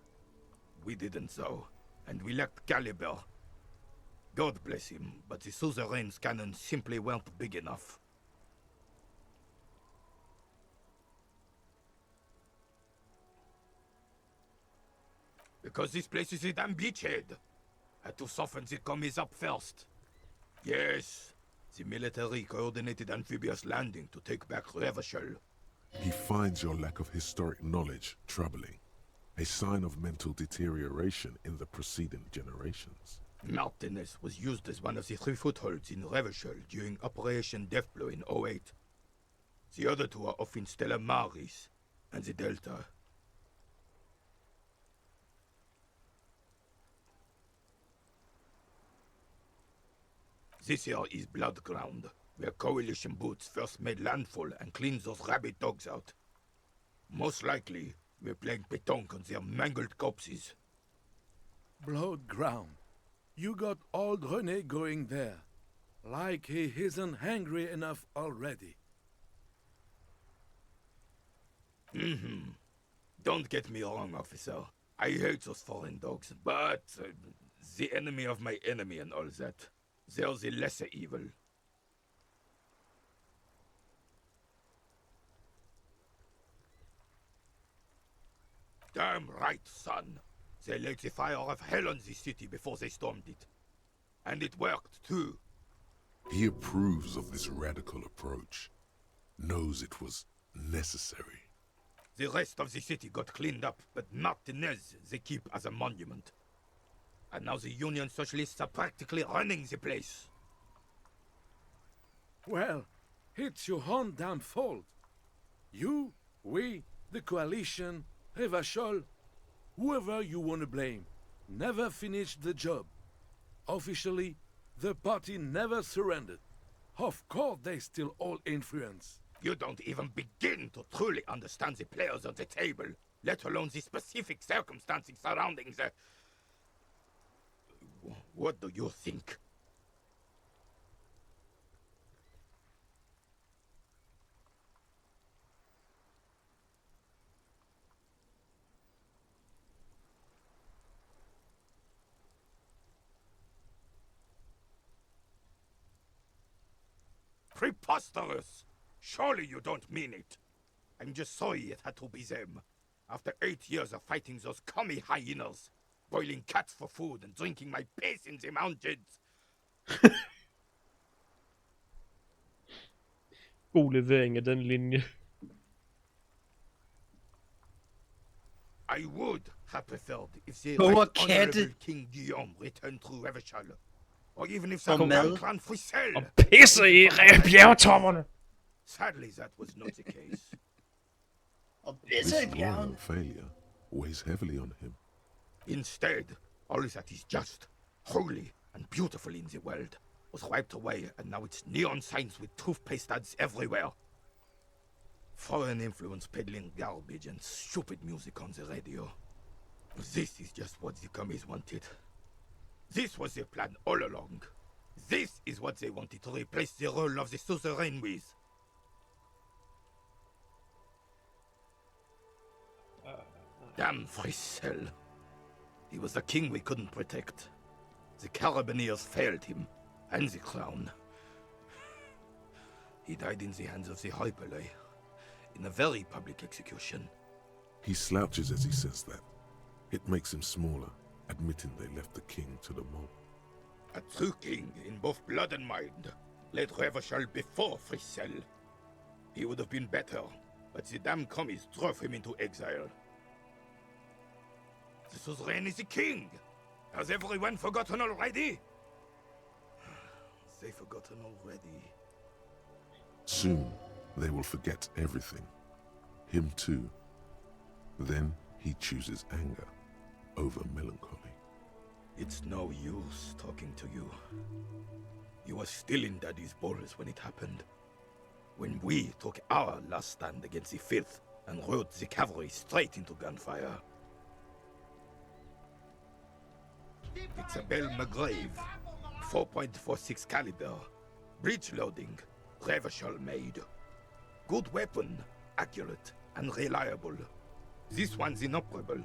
We didn't though, and we lacked caliber. God bless him, but the suzerain's cannons simply weren't big enough. Because this place is a damn beachhead. Had to soften the commies up first. Yes, the military coordinated amphibious landing to take back Revachol. He finds your lack of historic knowledge troubling, a sign of mental deterioration in the preceding generations. Martinez was used as one of the 3 footholds in Revachol during Operation Deathblow in 08. The other 2 are off in Stella Maris and the Delta. This here is Blood Ground, where Coalition boots first made landfall and cleaned those rabid dogs out. Most likely, we're playing pétanque on their mangled corpses. Blood ground. You got old René going there. Like he isn't hungry enough already. Don't get me wrong, officer. I hate those foreign dogs, but the enemy of my enemy and all that. They're the lesser evil. Damn right, son. They laid the fire of hell on the city before they stormed it. And it worked, too. He approves of this radical approach, knows it was necessary. The rest of the city got cleaned up, but Martinez they keep as a monument. And now the Union Socialists are practically running the place. Well, it's your own damn fault. You, we, the coalition, Revachol, whoever you want to blame, never finished the job. Officially, the party never surrendered. Of course they still all influence. You don't even begin to truly understand the players on the table, let alone the specific circumstances surrounding the... What do you think? Preposterous! Surely you don't mean it. I'm just sorry it had to be them. After 8 years of fighting those commie hyenas, boiling cats for food and drinking my piss in the mountains. god levering af den linje. I would have preferred if the Koger right katte. honorable King Guillaume returned through Revachol, or even if Og some mad. clan Frissel. Og pisse i bjergtopperne. Sadly, that was not the case. Og This pisse i bjergen. royal failure weighs heavily on him. Instead, all that is just, holy, and beautiful in the world was wiped away, and now it's neon signs with toothpaste ads everywhere. Foreign influence peddling garbage and stupid music on the radio. This is just what the commies wanted. This was their plan all along. This is what they wanted to replace the role of the suzerain with. Damn Frissel. He was the king we couldn't protect. The Carabineers failed him, and the crown. He died in the hands of the Hyperlay, in a very public execution. He slouches as he says that. It makes him smaller, admitting they left the king to the mob. A true king in both blood and mind led Revachol before Frissel. He would have been better, but the damn commies drove him into exile. The suzerain is the king! Has everyone forgotten already? They've forgotten already. Soon, they will forget everything. Him too. Then he chooses anger over melancholy. It's no use talking to you. You were still in Daddy's balls when it happened. When we took our last stand against the filth and rode the cavalry straight into gunfire. It's a Bell McGrave, 4.46 caliber, breech loading, Revachol made. Good weapon, accurate and reliable. This one's inoperable.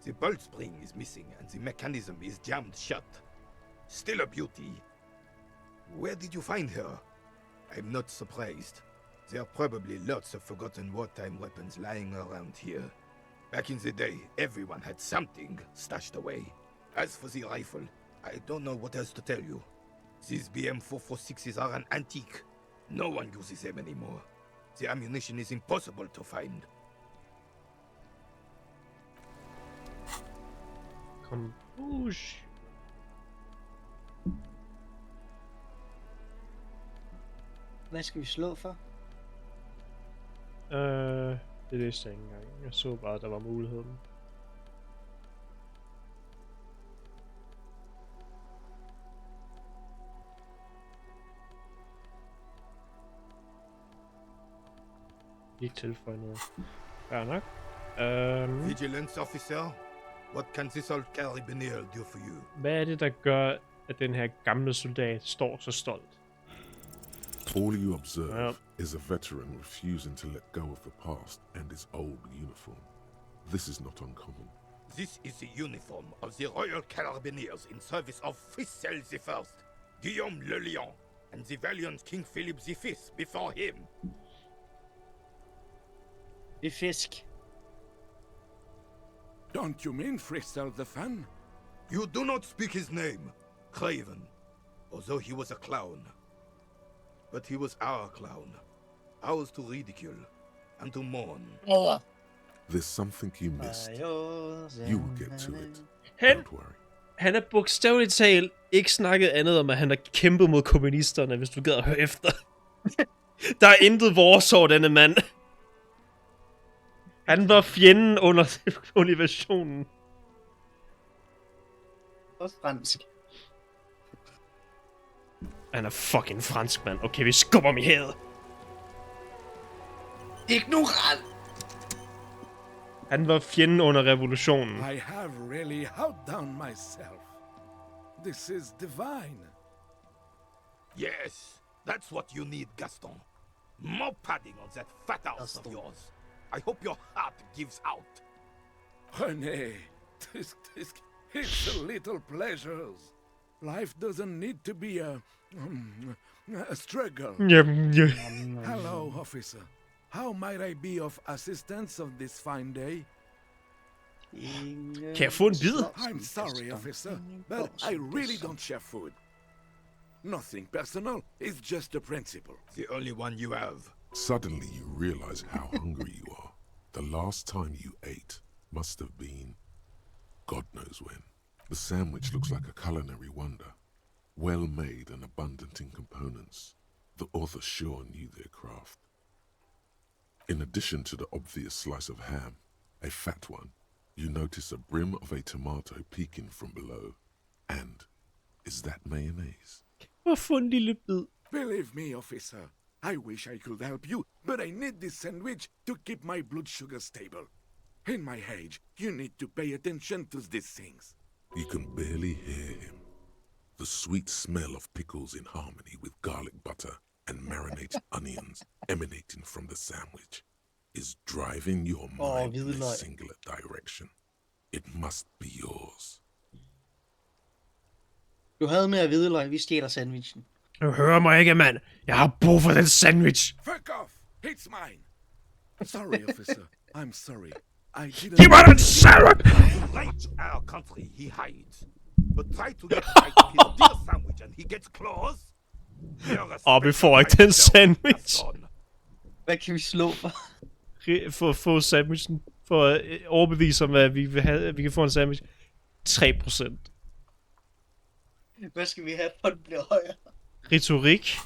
The bolt spring is missing and the mechanism is jammed shut. Still a beauty. Where did you find her? I'm not surprised. There are probably lots of forgotten wartime weapons lying around here. Back in the day, everyone had something stashed away. As for the rifle, I don't know what else to tell you. These BM-446s are an antique. No one uses them anymore. The ammunition is impossible to find. Kombush. Hvad skal vi slå for? Det vidste jeg ikke engang. Jeg så bare, at der var muligheden. Ikke tilføje noget. Fair nok. Vigilance officer, what can this old Carabineer do for you? Hvad er det, der gør, at den her gamle soldat står så stolt? All you observe is a veteran refusing to let go of the past and his old uniform. This is not uncommon. This is the uniform of the Royal Carabineers in service of Frissel the First, Guillaume le Lion, and the valiant King Philip V before him. Det er fisk. Don't you mean Frissel the Fan? You do not speak his name, Craven, although he was a clown. But he was our clown, ours to ridicule and to mourn. There's something you missed. You will get to it. Han, Don't worry. han er bogstaveligt talt ikke snakket andet om, at han har kæmpet mod kommunisterne, hvis du gider at høre efter. Der er intet vores over denne mand. Han var fjenden under invasionen. Og fransk. Han er fucking fransk, mand. Okay, vi skubber ham i hædet. Ignorant! Han var fjenden under revolutionen. I have really outdone myself. This is divine. Yes, that's what you need, Gaston. More padding on that fat ass of yours. I hope your heart gives out. René, it's a little pleasures. Life doesn't need to be a struggle. Hello, officer. How might I be of assistance on this fine day? Kan jeg få en bid? I'm sorry, officer, but I really don't share food. Nothing personal, it's just a principle. The only one you have. Suddenly you realize how hungry you are. The last time you ate must have been God knows when. The sandwich looks like a culinary wonder, well made and abundant in components. The author sure knew their craft. In addition to the obvious slice of ham, a fat one, you notice a brim of a tomato peeking from below. And is that mayonnaise? Hvorfor en lille bid? Believe me, officer. I wish I could help you, but I need this sandwich to keep my blood sugar stable. In my age, you need to pay attention to these things. You can barely hear him. The sweet smell of pickles in harmony with garlic butter and marinated onions emanating from the sandwich is driving your mind in a singular direction. It must be yours. Du havde med at hvidløg, vi stjæler sandwichen. Du hører mig ikke, mand. Jeg har brug for den sandwich. Fuck off! It's mine! Sorry, officer. I'm sorry. I didn't... Giv mig den sandwich! Right our country he hides. But try to get right to his dear sandwich and he gets claws. Og vi får ikke den sandwich. Hvad kan vi slå for? For at få sandwichen. For at overbevise om, at vi vil have, at vi kan få en sandwich. 3%. Hvad skal vi have, for den bliver højere? Retorik.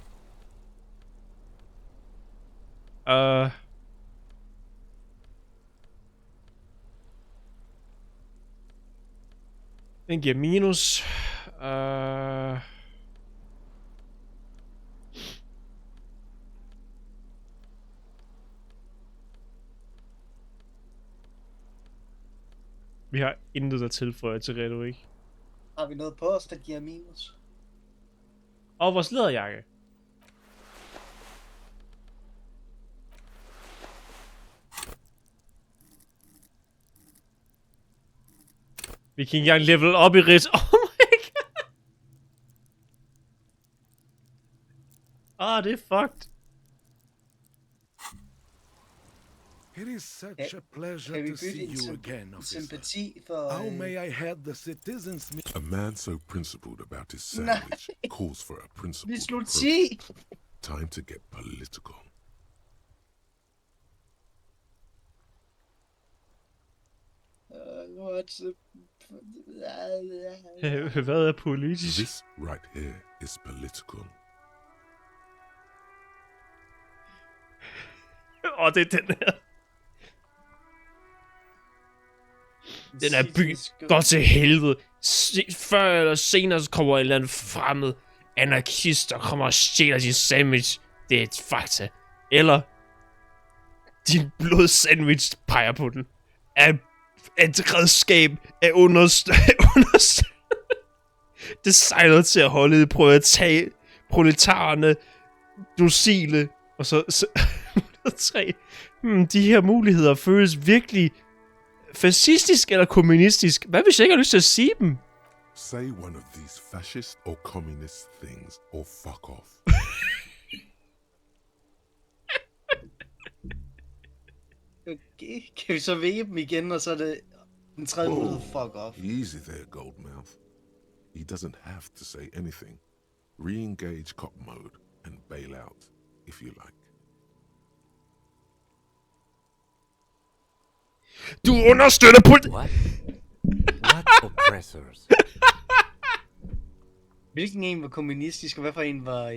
Den giver minus. Vi har intet at tilføje til retorik. Har vi noget på os, der giver minus? Og vores læderjakke. Vi kan ikke engang level op i rit. Oh my god. Det er fucked. It is such a pleasure to see you again, officer. How may I help the citizens? A man so principled about his sandwich calls for a principled approach. Time to get political. Hvad er politisk? This right here is political. Det er den her. Den her by går til helvede. Før eller senere så kommer en eller anden fremmed anarkist og kommer og stjæler din sandwich. Det er et fakta. Eller din blod sandwich peger på den. Er et redskab af designet til at holde prøve at tage proletarerne docile. Og så 3. De her muligheder føles virkelig fascistisk eller kommunistisk. Hvad hvis jeg ikke har lyst til at sige dem? Say one of these fascist or communist things or fuck off. Okay, kan vi så vælge dem igen, og så er det den tredje mulighed, fuck off. Easy there, Goldmouth. He doesn't have to say anything. Re-engage cop mode and bail out, if you like. Du understøtter What oppressors? Hvilken en var kommunistisk, og hvad for en var...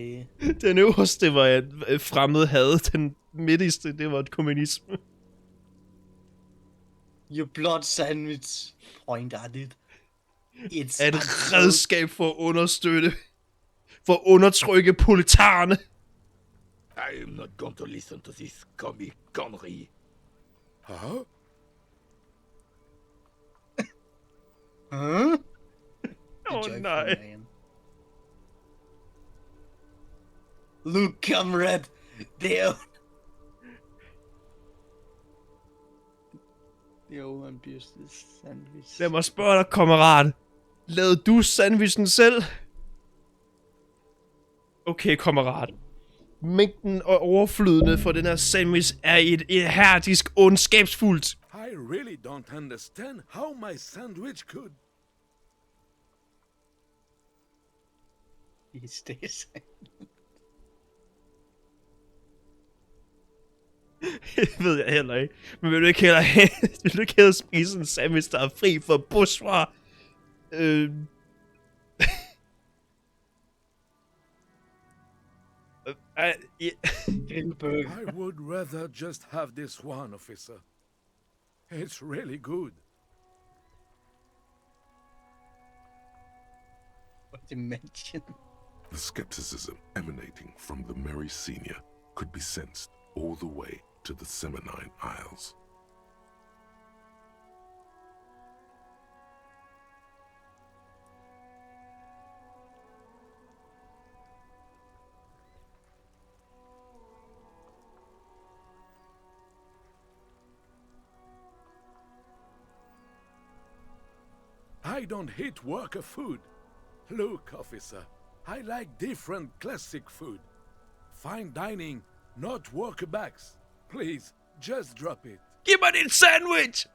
Den øverste var et fremmed had. Den midtigste, det var et kommunisme. Your blood sandwich point at it. Er et redskab for at understøtte. For at undertrykke proletarerne. I am not going to listen to this comic gunnery. Huh? Huh? Nej. Look, comrade. There. Jo, han bjørste sandwich. Lad mig spørge dig, kammerat. Lavede du sandwichen selv? Okay, kammerat. Mængden og overflydende for den her sandwich er et herdisk ondskabsfuldt. I really don't understand how my sandwich could... He stays. Det ved jeg heller ikke. Men vil du ikke hellere spise en sandwich, der er fri for bourgeois? I would rather just have this one, officer. It's really good. What dimension? The skepticism emanating from the Merry Senior could be sensed all the way to the Seminine Isles. I don't hate worker food. Look, officer, I like different classic food. Fine dining, not worker bags. Please, just drop it. Giv mig din sandwich!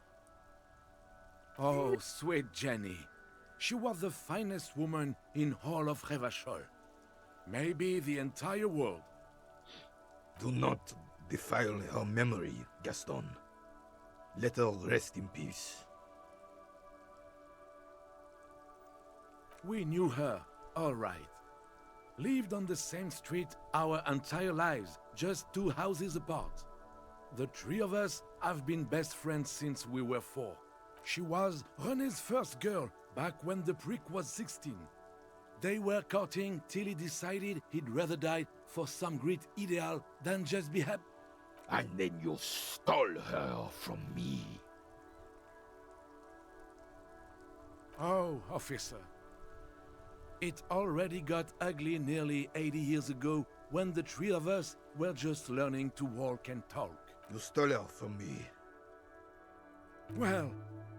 Oh, sweet Jenny. She was the finest woman in all of Revachol. Maybe the entire world. Do not defile her memory, Gaston. Let her rest in peace. We knew her, all right. Lived on the same street our entire lives, just 2 houses apart. The 3 of us have been best friends since we were 4. She was René's first girl, back when the prick was 16. They were courting till he decided he'd rather die for some great ideal than just be happy. And then you stole her from me. Oh, officer. It already got ugly nearly 80 years ago when the 3 of us were just learning to walk and talk. You stole her from me. Well,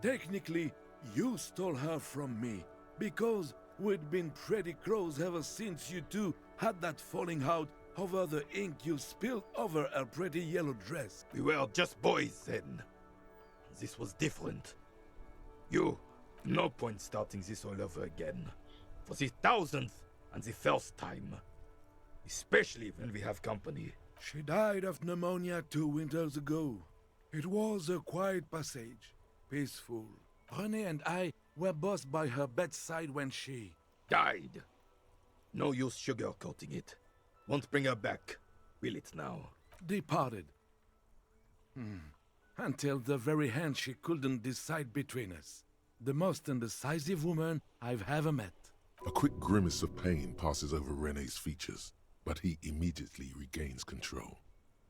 technically, you stole her from me, because we'd been pretty close ever since you two had that falling out over the ink you spilled over her pretty yellow dress. We were just boys then. This was different. No point starting this all over again. For the 1000th and the first time. Especially when we have company. She died of pneumonia 2 winters ago. It was a quiet passage, peaceful. René and I were both by her bedside when she... died. No use sugarcoating it. Won't bring her back, will it now? Departed. Until the very end she couldn't decide between us. The most indecisive woman I've ever met. A quick grimace of pain passes over René's features, but he immediately regains control.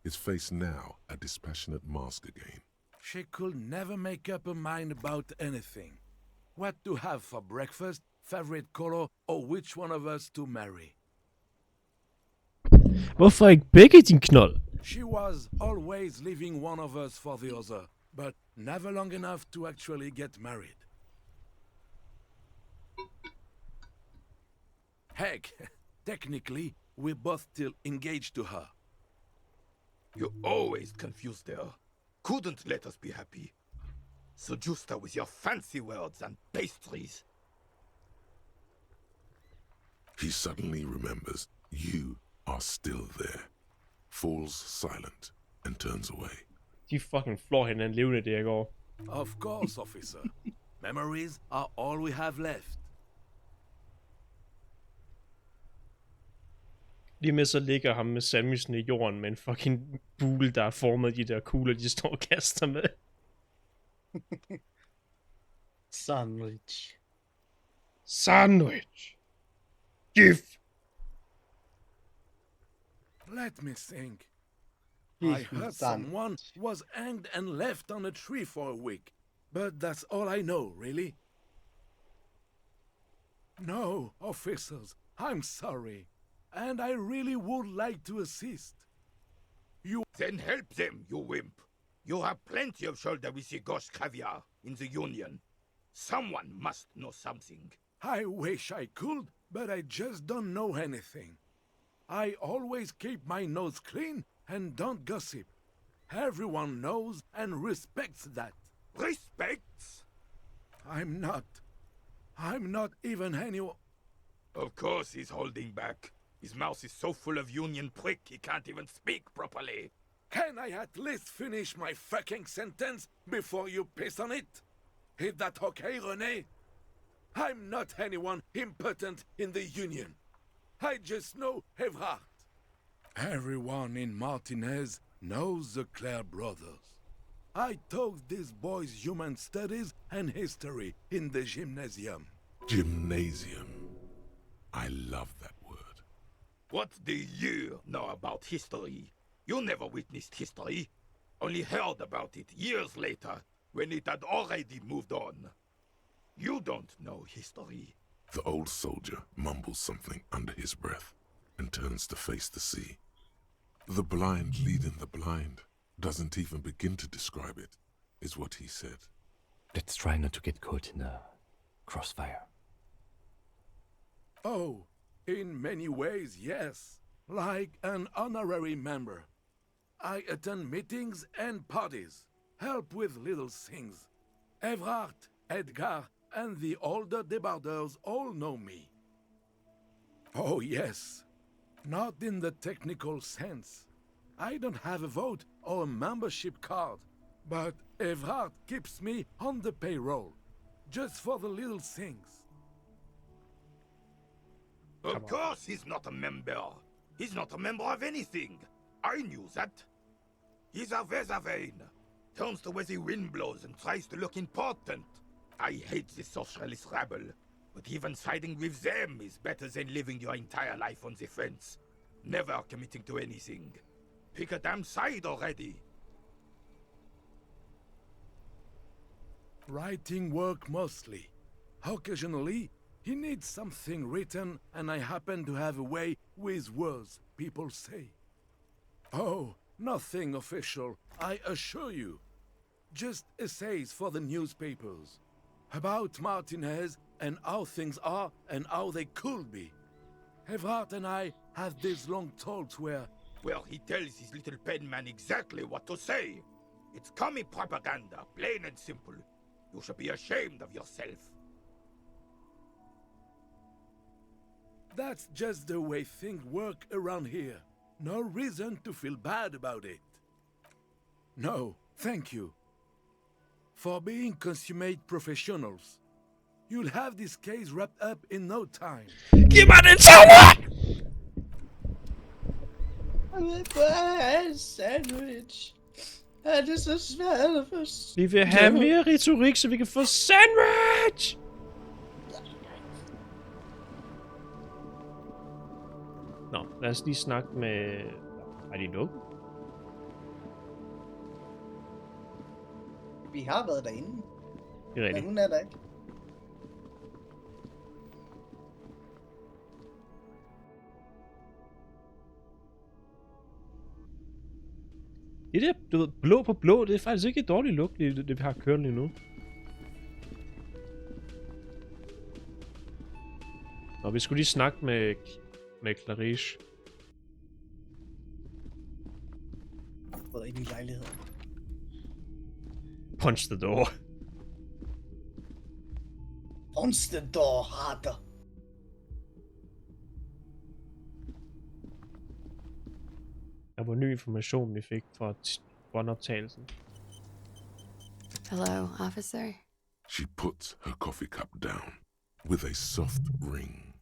His face now a dispassionate mask again. She could never make up her mind about anything. What to have for breakfast, favorite color, or which one of us to marry. Hvorfor ikke begge, din knold? She was always leaving one of us for the other, but never long enough to actually get married. Heck, technically, we're both still engaged to her. You always confused her. Couldn't let us be happy. Seduced her with your fancy words and pastries. He suddenly remembers you are still there, falls silent, and turns away. De fucking flår hinanden levende, det jeg går. Of course, officer. Memories are all we have left. Lige med så ligger ham med sandwichen i jorden med en fucking bule, der er formet af de der kugler, de står og kaster med. Sandwich. Sandwich. Gif. Let me think. Give I me heard sandwich. someone was hanged and left on a tree for a week. But that's all I know, really. No, officers, I'm sorry. And I really would like to assist. You... Then help them, you wimp. You have plenty of shoulder with the gauche caviar in the Union. Someone must know something. I wish I could, but I just don't know anything. I always keep my nose clean and don't gossip. Everyone knows and respects that. Respects? I'm not even anyone... Of course he's holding back. His mouth is so full of Union prick he can't even speak properly. Can I at least finish my fucking sentence before you piss on it? Is that okay, René? I'm not anyone important in the Union. I just know Evrard. Everyone in Martinez knows the Clare brothers. I taught these boys human studies and history in the gymnasium. Gymnasium. I love that word. What do you know about history? You never witnessed history. Only heard about it years later, when it had already moved on. You don't know history. The old soldier mumbles something under his breath and turns to face the sea. The blind leading the blind doesn't even begin to describe it, is what he said. Let's try not to get caught in a crossfire. Oh, in many ways, yes. Like an honorary member. I attend meetings and parties, help with little things. Evrard, Edgar, and the older debarders all know me. Oh, yes. Not in the technical sense. I don't have a vote or a membership card, but Evrard keeps me on the payroll, just for the little things. Of course he's not a member. He's not a member of anything. I knew that. He's a Weservein. Turns the way the wind blows and tries to look important. I hate this socialist rabble, but even siding with them is better than living your entire life on the fence. Never committing to anything. Pick a damn side already. Writing work mostly. Occasionally, he needs something written, and I happen to have a way with words, people say. Oh, nothing official, I assure you. Just essays for the newspapers. About Martinez and how things are and how they could be. Evrard and I have these long talks where... Well, he tells his little penman exactly what to say. It's commie propaganda, plain and simple. You should be ashamed of yourself. That's just the way things work around here. No reason to feel bad about it. No, thank you. For being consummate professionals. You'll have this case wrapped up in no time. Giv mig den sommer! Jeg vil bare have en sandwich. Er det så svært at forstå? Vi vil have mere retorik, så vi kan få sandwich! Nå, lad os lige snakke med... Er de lukket? Vi har været derinde. Det er rigtigt. Men hun er der ikke. Det der, du ved, blå på blå, det er faktisk ikke et dårligt look, det vi har kørt lige nu. Nå, vi skulle lige snakke med Clarice. Både ind i lejligheden. Punch the door. Punch the door harder. Der var ny information, vi fik fra båndoptagelsen. Hello, officer. She puts her coffee cup down with a soft ring.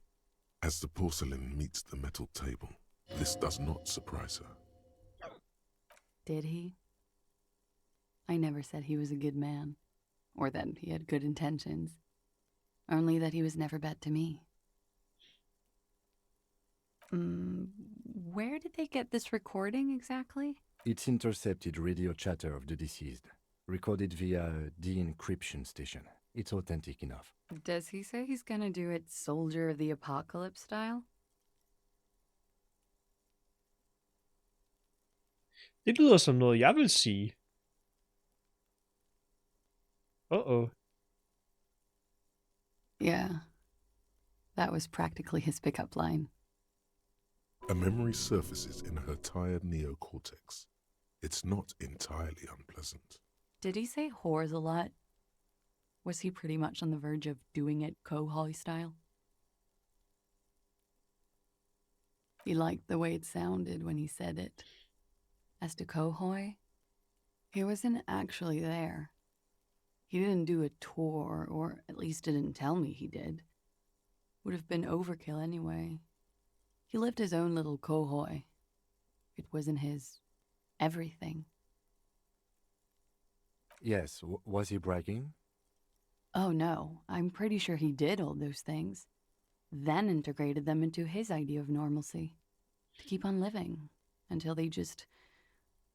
As the porcelain meets the metal table, this does not surprise her. Did he? I never said he was a good man, or that he had good intentions. Only that he was never bad to me. Where did they get this recording exactly? It's intercepted radio chatter of the deceased, recorded via de-encryption station. It's authentic enough. Does he say he's gonna do it Soldier of the Apocalypse style? Det lyder som noget, jeg vil sige. Uh-oh. Yeah. That was practically his pickup line. A memory surfaces in her tired neocortex. It's not entirely unpleasant. Did he say whores a lot? Was he pretty much on the verge of doing it Kohoi style? He liked the way it sounded when he said it. As to Kohoi, he wasn't actually there. He didn't do a tour, or at least didn't tell me he did. Would have been overkill anyway. He lived his own little Kohoi. It wasn't his everything. Yes, was he bragging? Oh no, I'm pretty sure he did all those things, then integrated them into his idea of normalcy, to keep on living, until they just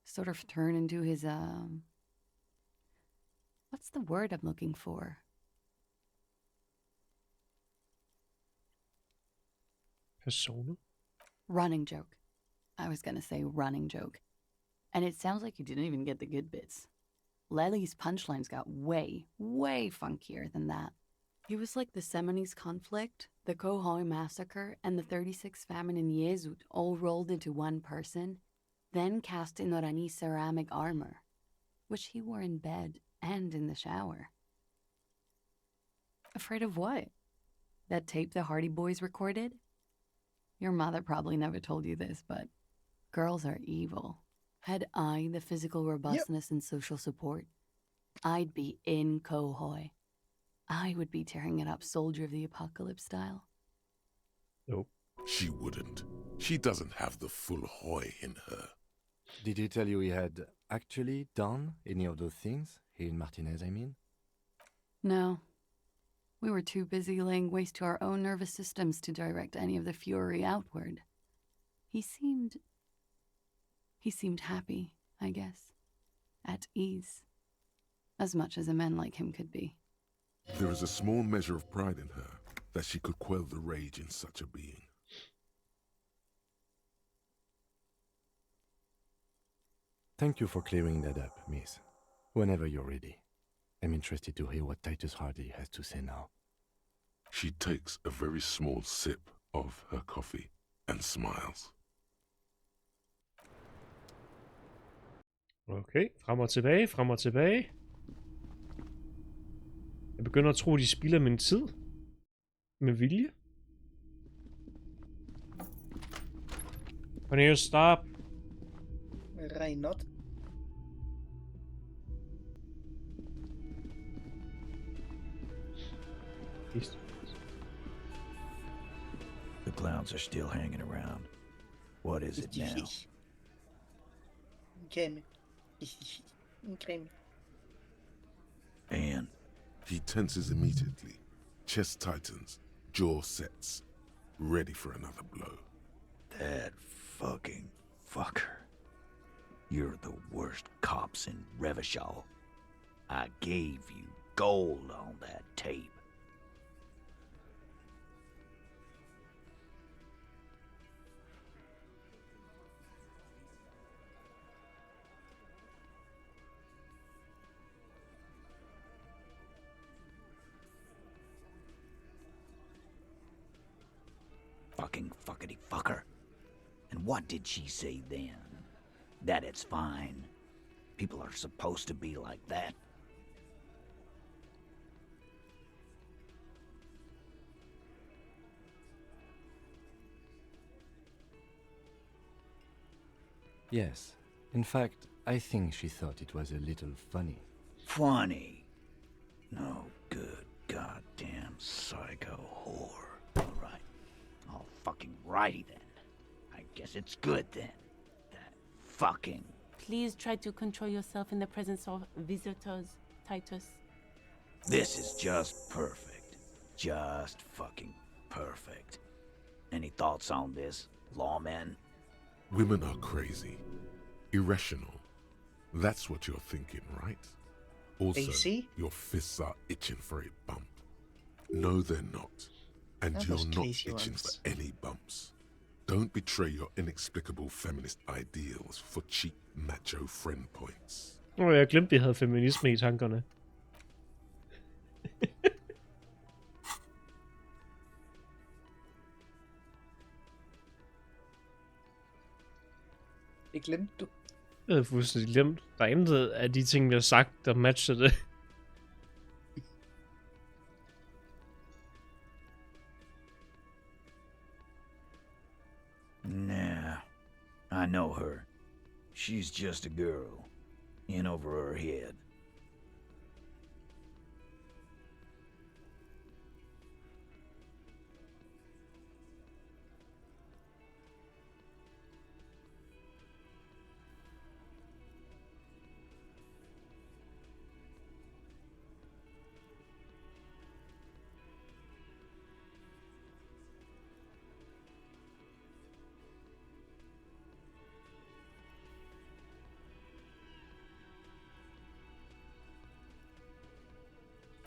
sort of turn into his, what's the word I'm looking for? Persona? Running joke. I was gonna say running joke. And it sounds like you didn't even get the good bits. Lely's punchlines got way, way funkier than that. He was like the Seminoles conflict, the Kohoi massacre, and the 36 famine in Yezut all rolled into one person, then cast in Orani ceramic armor, which he wore in bed and in the shower. Afraid of what? That tape the Hardy Boys recorded? Your mother probably never told you this, but girls are evil. Had I the physical robustness and social support, I'd be in Kohoi. I would be tearing it up Soldier of the Apocalypse style. Nope. She wouldn't. She doesn't have the full Hoy in her. Did he tell you he had actually done any of those things? He and Martinez, I mean? No. We were too busy laying waste to our own nervous systems to direct any of the fury outward. He seemed happy, I guess. At ease. As much as a man like him could be. There is a small measure of pride in her that she could quell the rage in such a being. Thank you for clearing that up, miss. Whenever you're ready. I'm interested to hear what Titus Hardy has to say now. She takes a very small sip of her coffee and smiles. Okay, frem og tilbage, frem og tilbage. Jeg begynder at tro, de spilder min tid. Med vilje. Cornelius, stop. Why not? The clowns are still hanging around. What is it now? And he tenses immediately. Chest tightens, jaw sets, ready for another blow. That fucking fucker. You're the worst cops in Revachol. I gave you gold on that tape. Fucking fuckity fucker. And what did she say then? That it's fine. People are supposed to be like that. Yes. In fact, I think she thought it was a little funny. Funny? No good goddamn psycho whore. Alright. All fucking righty then. I guess it's good then. That fucking... Please try to control yourself in the presence of visitors, Titus. This is just perfect. Just fucking perfect. Any thoughts on this, lawmen? Women are crazy. Irrational. That's what you're thinking, right? Also, AC? your fists are itching for a bump. No, they're not. And That you're was not Casey itching once. for any bumps. Don't betray your inexplicable feminist ideals for cheap macho friend points. Jeg glemte, vi havde feminisme i tankerne. Det glemte du. Jeg havde fuldstændig glemt. Der er intet af de ting, vi har sagt, der matcher det. Nah, I know her. She's just a girl. In over her head.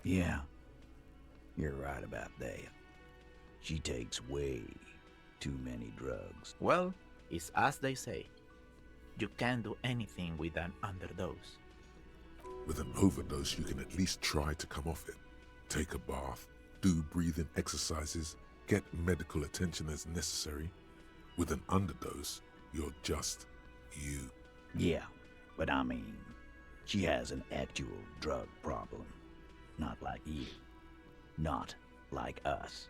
Yeah, you're right about that. She takes way too many drugs. Well, it's as they say. You can't do anything with an underdose. With an overdose, you can at least try to come off it. Take a bath, do breathing exercises, get medical attention as necessary. With an underdose, you're just you. Yeah, but I mean, she has an actual drug problem. Not like you. Not like us.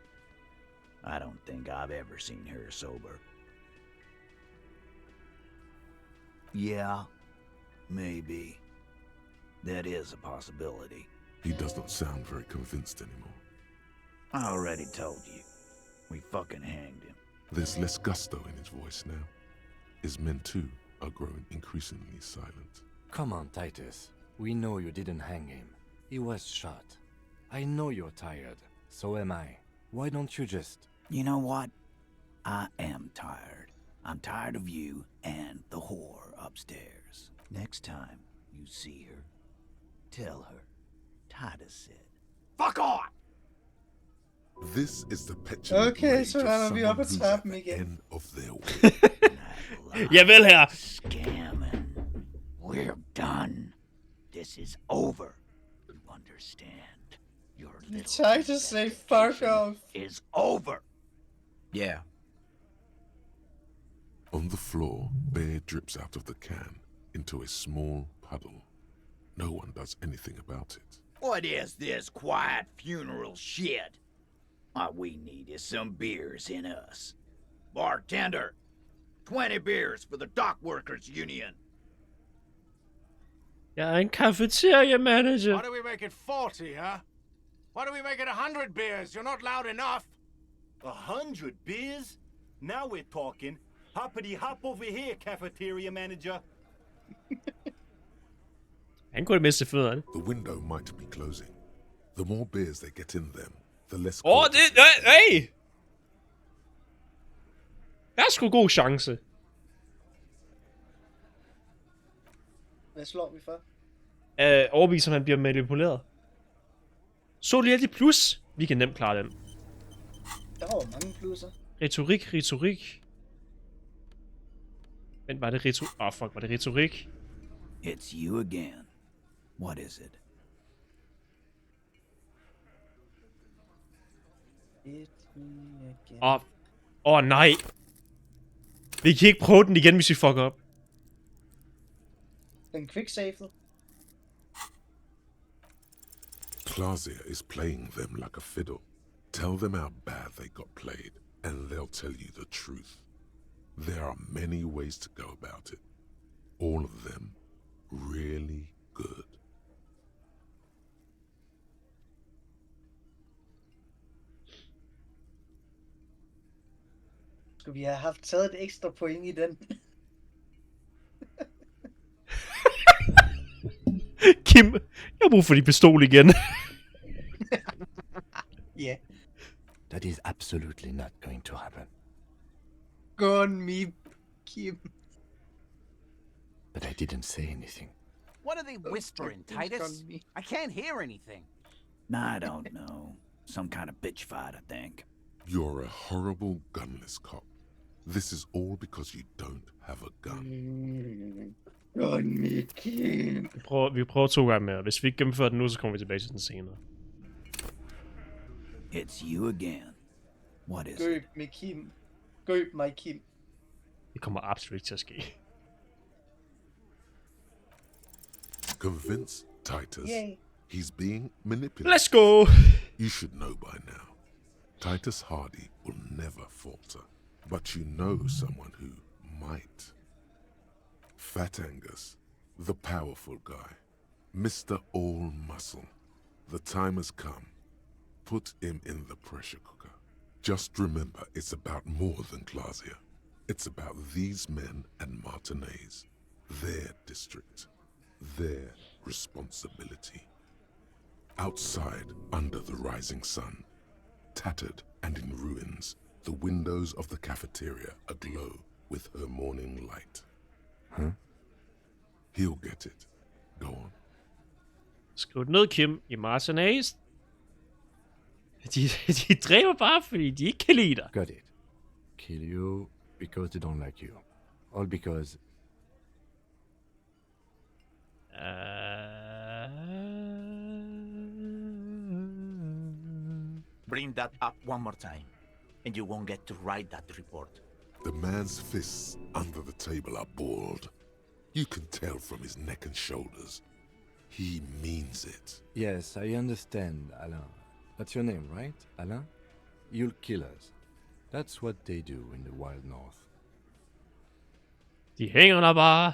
I don't think I've ever seen her sober. Yeah, maybe. That is a possibility. He does not sound very convinced anymore. I already told you. We fucking hanged him. There's less gusto in his voice now. His men too are growing increasingly silent. Come on, Titus. We know you didn't hang him. He was shot. I know you're tired. So am I. Why don't you just... You know what? I am tired. I'm tired of you and the whore upstairs. Next time you see her, tell her Titus said, "Fuck off!" This is the petulant Okay, rage så of lander vi someone op ad who's at trappen the igen. end of their way. Javel her. Scamming. We're done. This is over. You understand? Your You little tried to say fuck off. is over. Yeah. On the floor, beer drips out of the can into a small puddle. No one does anything about it. What is this quiet funeral shit? All we need is some beers in us. Bartender, 20 beers for the Dock Workers Union. Jeg er en cafeteria-manager. Why do we make it 40, huh? Why do we make it 100 beers? You're not loud enough. 100 beers? Now we're talking. Hoppity hop over here, cafeteria manager. Han går det mest til fødderne. The window might be closing. The more beers they get in them, the less... Hey! Der er sgu god chance. Hvad slår vi for? Overbevist, om han bliver manipuleret. Så lige de plus. Vi kan nemt klare den. Der var mange plusser. Retorik. Men var det var det retorik? It's you again. What is it? Nej. Vi kan ikke prøve den igen, hvis vi fucker op. Den quicksaved. Clausia is playing them like a fiddle. Tell them how bad they got played, and they'll tell you the truth. There are many ways to go about it. All of them really good. Skulle vi have haft taget et ekstra point i den? Kim, jeg har brug for din pistol igen. Yeah. That is absolutely not going to happen. Go on me, Kim. But I didn't say anything. What are they whispering, Titus? I can't hear anything. I don't know. Some kind of bitch fight, I think. You're a horrible gunless cop. This is all because you don't have a gun. Go on me, Kim. Vi prøver 2 gange mere. Hvis vi ikke gennemfører den nu, så kommer vi tilbage til den senere. It's you again. What is Gøb med Kim. Gøb mig, Kim. Det kommer absolut ikke til at ske. Convince Titus. Yay. He's being manipulated. Let's go! You should know by now. Titus Hardy will never falter. But you know someone who might. Fat Angus, the powerful guy, Mr. All Muscle. The time has come. Put him in the pressure cooker. Just remember, it's about more than Glasia. It's about these men and Martinez, their district, their responsibility. Outside, under the rising sun, tattered and in ruins, the windows of the cafeteria aglow with her morning light. Huh? He'll get it. Go on. Skriv det ned, Kim, i Martinez. De dræber bare, fordi de ikke kan lide dig. Got it. Kill you because they don't like you. All because... Bring that up one more time, and you won't get to write that report. The man's fists under the table are balled. You can tell from his neck and shoulders. He means it. Yes, I understand, Alain. That's your name, right, Alain? You'll kill us. That's what they do in the wild north. De hænger der bare.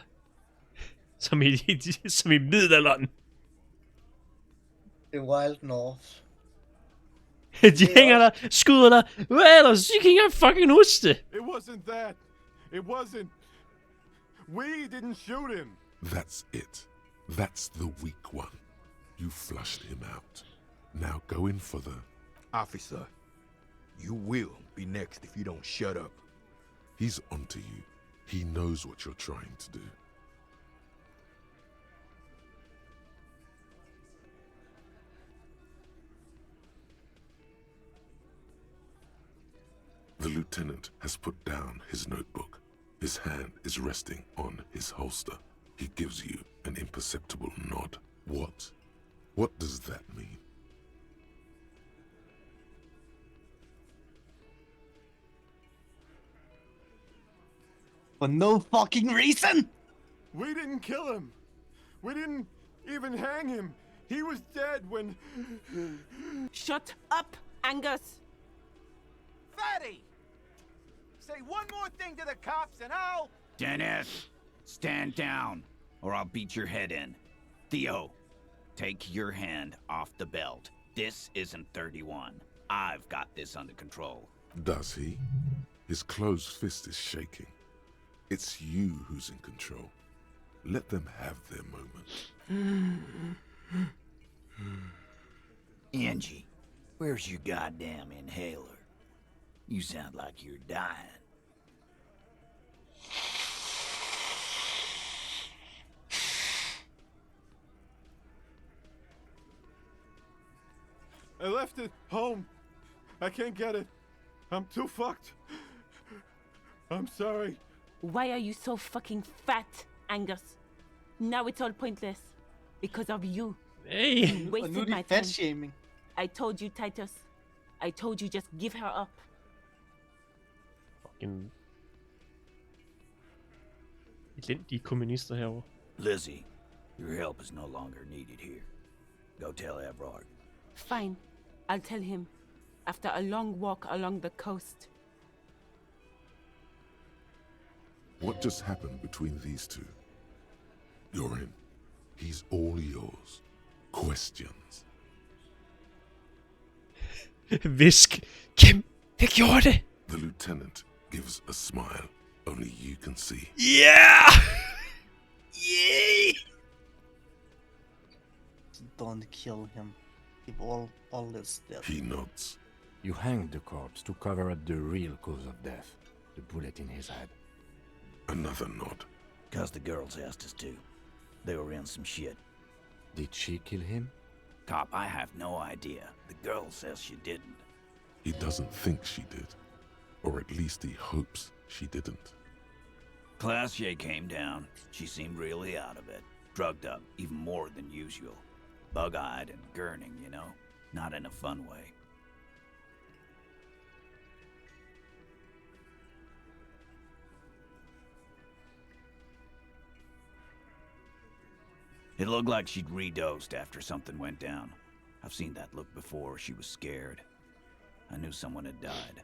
Som i middelalderen. The Wild North. De hænger der, skyder der. Hvad er der? Så kan ikke fucking huske det. It wasn't that. It wasn't. We didn't shoot him. That's it. That's the weak one. You flushed him out. Now go in for the... Officer, you will be next if you don't shut up. He's onto you. He knows what you're trying to do. The lieutenant has put down his notebook. His hand is resting on his holster. He gives you an imperceptible nod. What? What does that mean? For no fucking reason! We didn't kill him. We didn't even hang him. He was dead when... Shut up, Angus! Fatty! Say one more thing to the cops and I'll... Dennis, stand down, or I'll beat your head in. Theo, take your hand off the belt. This isn't 31. I've got this under control. Does he? His closed fist is shaking. It's you who's in control. Let them have their moment. Angie, where's your goddamn inhaler? You sound like you're dying. I left it home. I can't get it. I'm too fucked. I'm sorry. Why are you so fucking fat, Angus? Now it's all pointless. Because of you. Hey. You wasted my time. Fat shaming. I told you, Titus. I told you just give her up. Fucking... elendige kommunister herovre. Lizzie, your help is no longer needed here. Go tell Everard. Fine. I'll tell him. After a long walk along the coast. What just happened between these two? You're in. He's all yours. Questions. Visk. Kim, jeg gjorde det. The lieutenant gives a smile only you can see. Yeah! Yay! Don't kill him. Keep all this death. He nods. You hanged the corpse to cover up the real cause of death. The bullet in his head. Another nod. 'Cause the girls asked us to. They were in some shit. Did she kill him? Cop, I have no idea. The girl says she didn't. He doesn't think she did. Or at least he hopes she didn't. Glacier came down. She seemed really out of it. Drugged up, even more than usual. Bug-eyed and gurning, you know? Not in a fun way. It looked like she'd redosed after something went down. I've seen that look before. She was scared. I knew someone had died.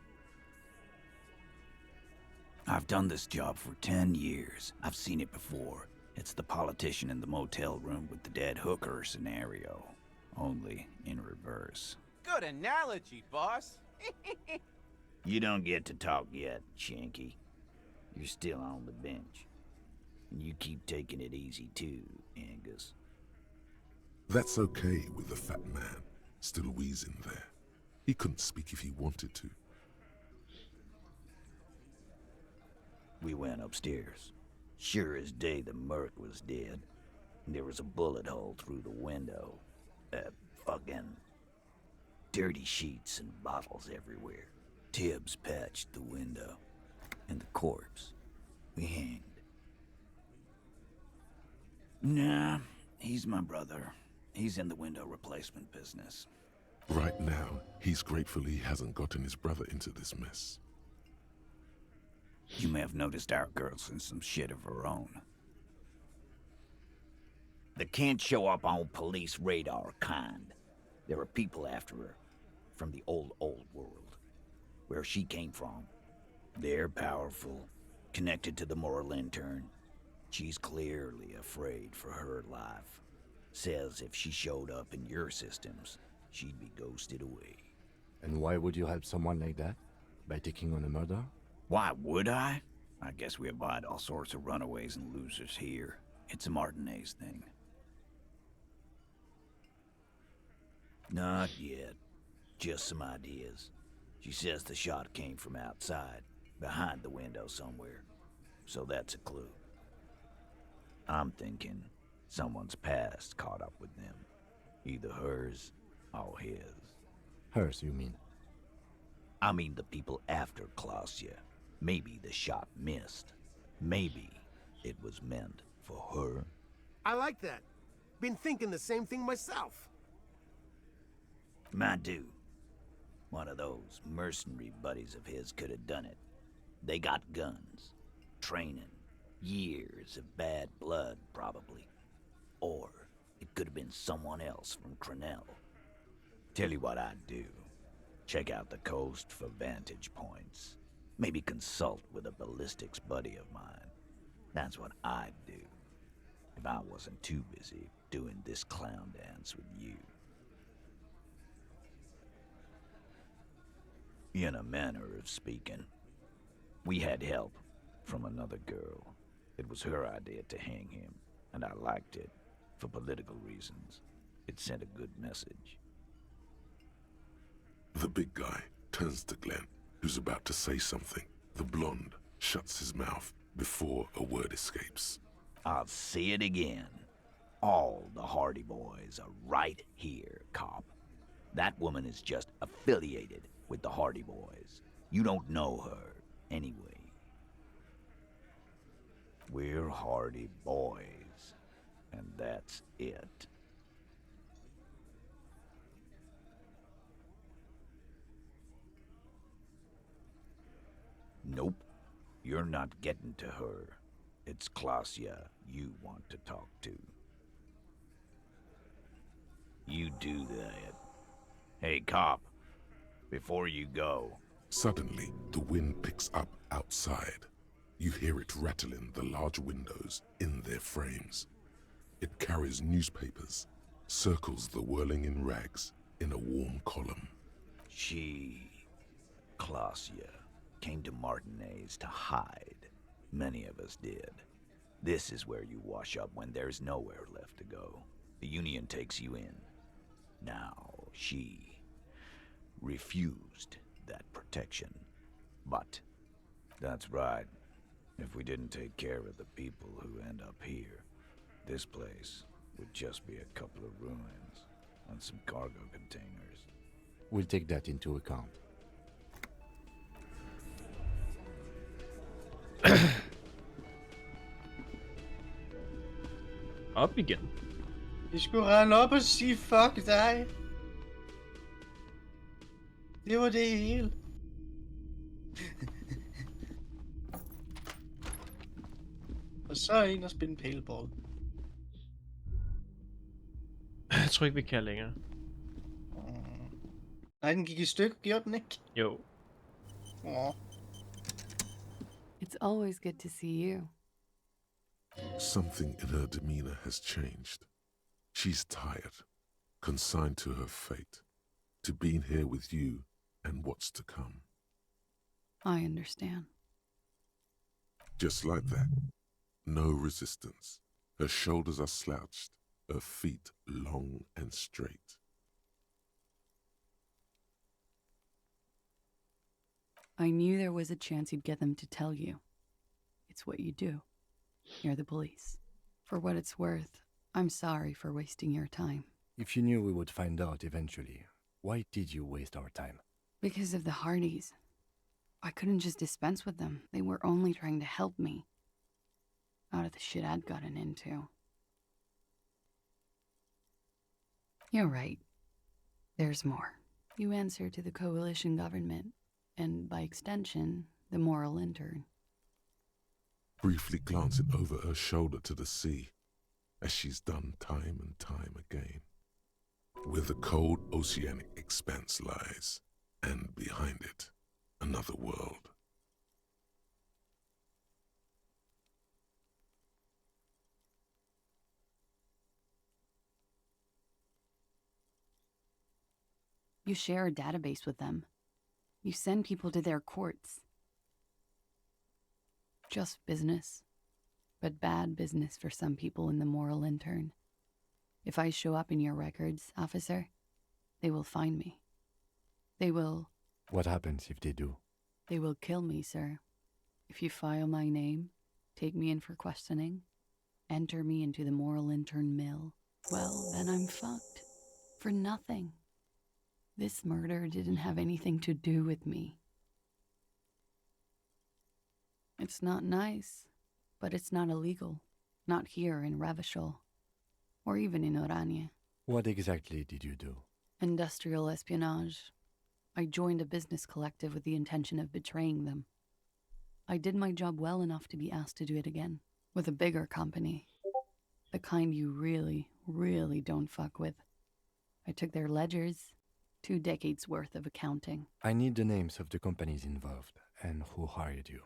I've done this job for 10 years. I've seen it before. It's the politician in the motel room with the dead hooker scenario. Only in reverse. Good analogy, boss. You don't get to talk yet, Shanky. You're still on the bench. And you keep taking it easy too, Angus. That's okay with the fat man, still wheezing there. He couldn't speak if he wanted to. We went upstairs. Sure as day the Merc was dead. There was a bullet hole through the window. Fucking dirty sheets and bottles everywhere. Tibbs patched the window. And the corpse. We hanged. Nah, he's my brother. He's in the window replacement business. Right now, he's grateful he hasn't gotten his brother into this mess. You may have noticed our girl's in some shit of her own. They can't show up on police radar kind. There are people after her from the old world, where she came from. They're powerful, connected to the moral intern. She's clearly afraid for her life. Says if she showed up in your systems, she'd be ghosted away. And why would you help someone like that? By taking on a murder? Why would I? I guess we abide all sorts of runaways and losers here. It's a Martinez thing. Not yet. Just some ideas. She says the shot came from outside, behind the window somewhere. So that's a clue. I'm thinking someone's past caught up with them. Either hers or his. Hers, you mean? I mean the people after Klausya. Maybe the shot missed. Maybe it was meant for her. I like that. Been thinking the same thing myself. Might do. One of those mercenary buddies of his could have done it. They got guns, training, years of bad blood, probably. Or it could have been someone else from Crenell. Tell you what I'd do. Check out the coast for vantage points. Maybe consult with a ballistics buddy of mine. That's what I'd do. If I wasn't too busy doing this clown dance with you. In a manner of speaking. We had help from another girl. It was her idea to hang him, and I liked it. For political reasons. It sent a good message. The big guy turns to Glenn, who's about to say something. The blonde shuts his mouth before a word escapes. I'll say it again. All the Hardy Boys are right here, cop. That woman is just affiliated with the Hardy Boys. You don't know her, anyway. We're Hardy Boys, and that's it. Nope. You're not getting to her. It's Klausya you want to talk to. You do that. Hey, cop. Before you go... Suddenly, the wind picks up outside. You hear it rattling the large windows in their frames. It carries newspapers, circles the whirling in rags in a warm column. She... Klausya... came to Martinez to hide. Many of us did. This is where you wash up when there's nowhere left to go. The Union takes you in. Now, she refused that protection. But, that's right. If we didn't take care of the people who end up here, this place would just be a couple of ruins and some cargo containers. We'll take that into account. Op igen. Vi skulle rende op og sige fuck dig. Det var det hele. Og så ind og spille paintball. Jeg tror ikke, vi kan længere. Nej, den gik i stykker, gjorde den ikke? Jo. Åh. It's always good to see you. Something in her demeanor has changed. She's tired, consigned to her fate, to being here with you and what's to come. I understand. Just like that. No resistance. Her shoulders are slouched, her feet long and straight. I knew there was a chance you'd get them to tell you. It's what you do. You're the police. For what it's worth, I'm sorry for wasting your time. If you knew we would find out eventually, why did you waste our time? Because of the Hardys. I couldn't just dispense with them. They were only trying to help me. Out of the shit I'd gotten into. You're right. There's more. You answer to the coalition government, and by extension, the moral intern. Briefly glancing over her shoulder to the sea, as she's done time and time again. Where the cold oceanic expanse lies, and behind it, another world. You share a database with them. You send people to their courts. Just business, but bad business for some people in the moral intern. If I show up in your records, officer, they will find me. They will... What happens if they do? They will kill me, sir. If you file my name, take me in for questioning, enter me into the moral intern mill, well, then I'm fucked. For nothing. This murder didn't have anything to do with me. It's not nice, but it's not illegal. Not here in Ravishol, or even in Orania. What exactly did you do? Industrial espionage. I joined a business collective with the intention of betraying them. I did my job well enough to be asked to do it again, with a bigger company. The kind you really, really don't fuck with. I took their ledgers, 2 decades worth of accounting. I need the names of the companies involved and who hired you.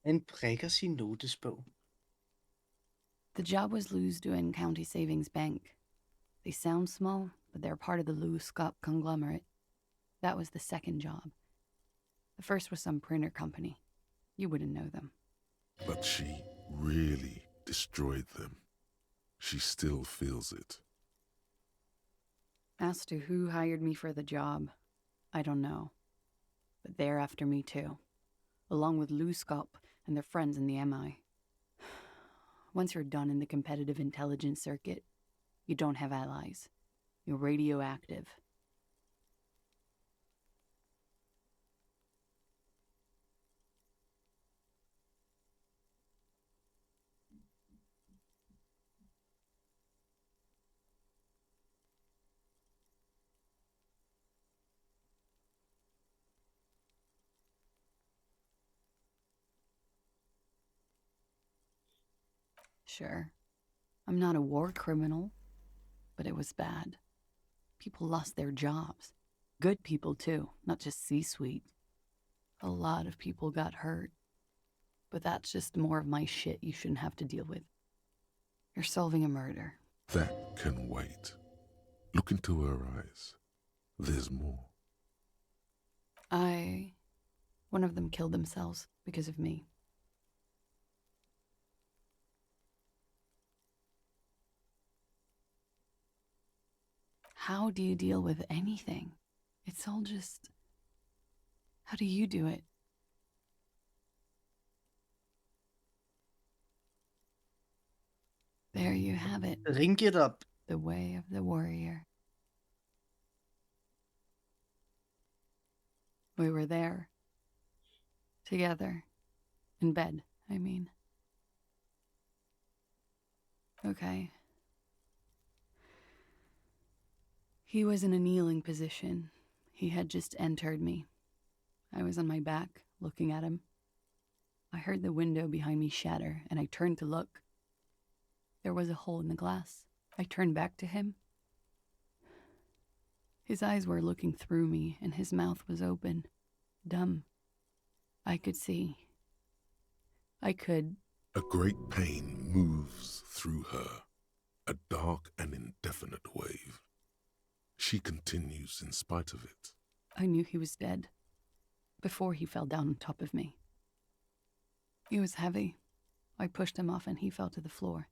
Han prikker sin notesbog. The job was Lusduin County Savings Bank. They sound small, but they're part of the Luscop conglomerate. That was the second job. The first was some printer company. You wouldn't know them. But she really destroyed them. She still feels it. As to who hired me for the job, I don't know. But they're after me too, along with Luscop and their friends in the MI. Once you're done in the competitive intelligence circuit, you don't have allies. You're radioactive. Sure, I'm not a war criminal, but it was bad. People lost their jobs. Good people, too, not just C-suite. A lot of people got hurt. But that's just more of my shit you shouldn't have to deal with. You're solving a murder. That can wait. Look into her eyes. There's more. One of them killed themselves because of me. How do you deal with anything? It's all just... How do you do it? There you have it. Ring it up. The way of the warrior. We were there. Together. In bed, I mean. Okay. He was in a kneeling position. He had just entered me. I was on my back, looking at him. I heard the window behind me shatter, and I turned to look. There was a hole in the glass. I turned back to him. His eyes were looking through me, and his mouth was open. Dumb. I could see. I could... A great pain moves through her, a dark and indefinite wave. She continues in spite of it. I knew he was dead before he fell down on top of me. He was heavy. I pushed him off and he fell to the floor.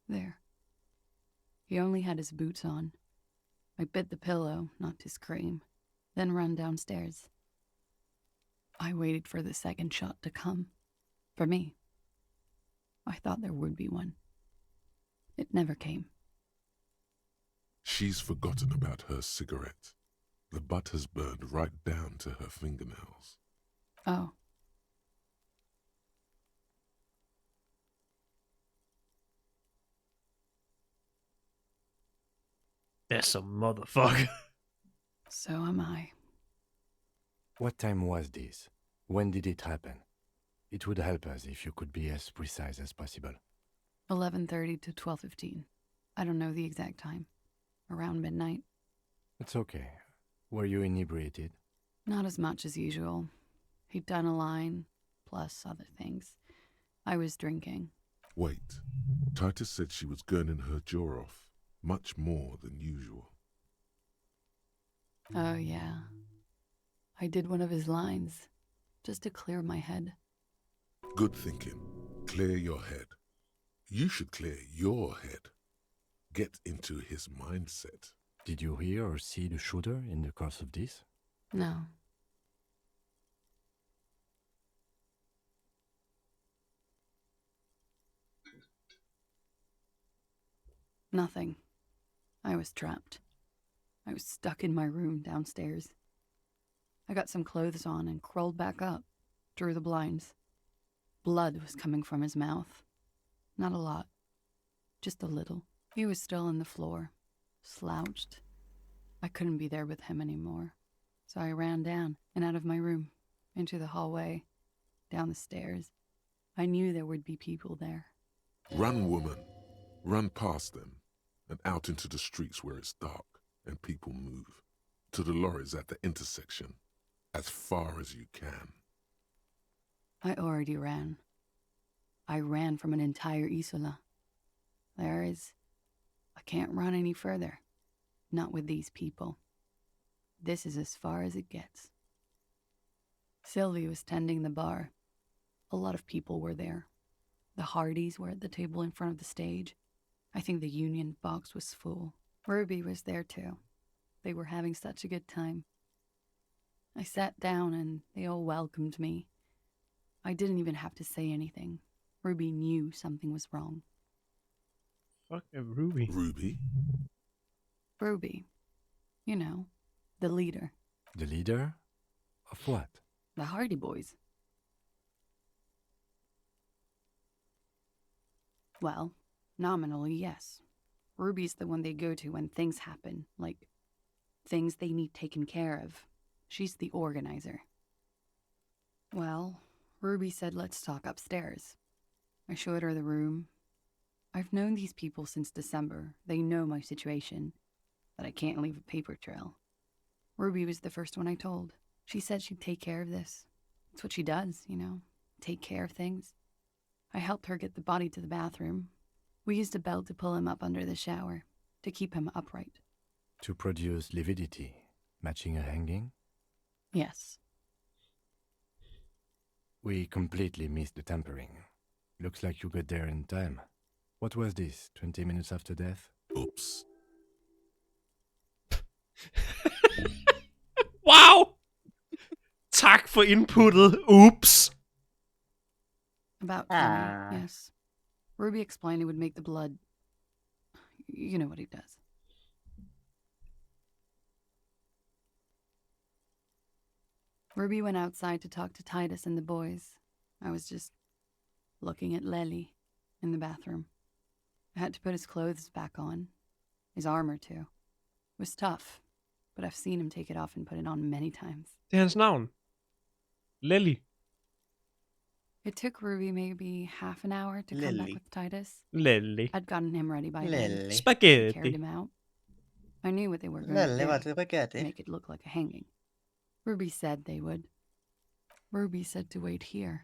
There. He only had his boots on. I bit the pillow, not to scream, then ran downstairs. I waited for the second shot to come. For me. I thought there would be one. It never came. She's forgotten about her cigarette. The butt has burned right down to her fingernails. Oh. That's a motherfucker. So am I. What time was this? When did it happen? It would help us if you could be as precise as possible. 11:30 to 12:15. I don't know the exact time. Around midnight. It's okay. Were you inebriated? Not as much as usual. He'd done a line, plus other things. I was drinking. Wait. Titus said she was gurning her jaw off, much more than usual. Oh, yeah. I did one of his lines, just to clear my head. Good thinking. Clear your head. You should clear your head. Get into his mindset. Did you hear or see the shooter in the course of this? No. Nothing. I was trapped. I was stuck in my room downstairs. I got some clothes on and crawled back up, drew the blinds. Blood was coming from his mouth. Not a lot. Just a little. He was still on the floor, slouched. I couldn't be there with him anymore. So I ran down and out of my room, into the hallway, down the stairs. I knew there would be people there. Run, woman. Run past them and out into the streets where it's dark and people move. To the lorries at the intersection, as far as you can. I already ran. I ran from an entire Isola. I can't run any further. Not with these people. This is as far as it gets. Sylvie was tending the bar. A lot of people were there. The Hardys were at the table in front of the stage. I think the Union box was full. Ruby was there too. They were having such a good time. I sat down and they all welcomed me. I didn't even have to say anything. Ruby knew something was wrong. Fucking Ruby. Ruby? Ruby. You know, the leader. The leader? Of what? The Hardy Boys. Well, nominally, yes. Ruby's the one they go to when things happen, like things they need taken care of. She's the organizer. Well, Ruby said let's talk upstairs. I showed her the room. I've known these people since December. They know my situation, that I can't leave a paper trail. Ruby was the first one I told. She said she'd take care of this. It's what she does, you know, take care of things. I helped her get the body to the bathroom. We used a belt to pull him up under the shower, to keep him upright. To produce lividity, matching a hanging? Yes. We completely missed the tampering. Looks like you got there in time. What was this, 20 minutes after death? Oops. Wow! Tak for inputtet. Oops. About 20, yes. Ruby explained it would make the blood... You know what he does. Ruby went outside to talk to Titus and the boys. I was just looking at Lely in the bathroom. I had to put his clothes back on. His armor, too. It was tough, but I've seen him take it off and put it on many times. Det er hans navn. Lely. It took Ruby maybe half an hour to come back Lily. with Titus. Lely. I'd gotten him ready by then. Spaghetti. Carried him out. I knew what they were going Lad, to det var gørt, do. det. Make it look like a hanging. Ruby said they would. Ruby said to wait here.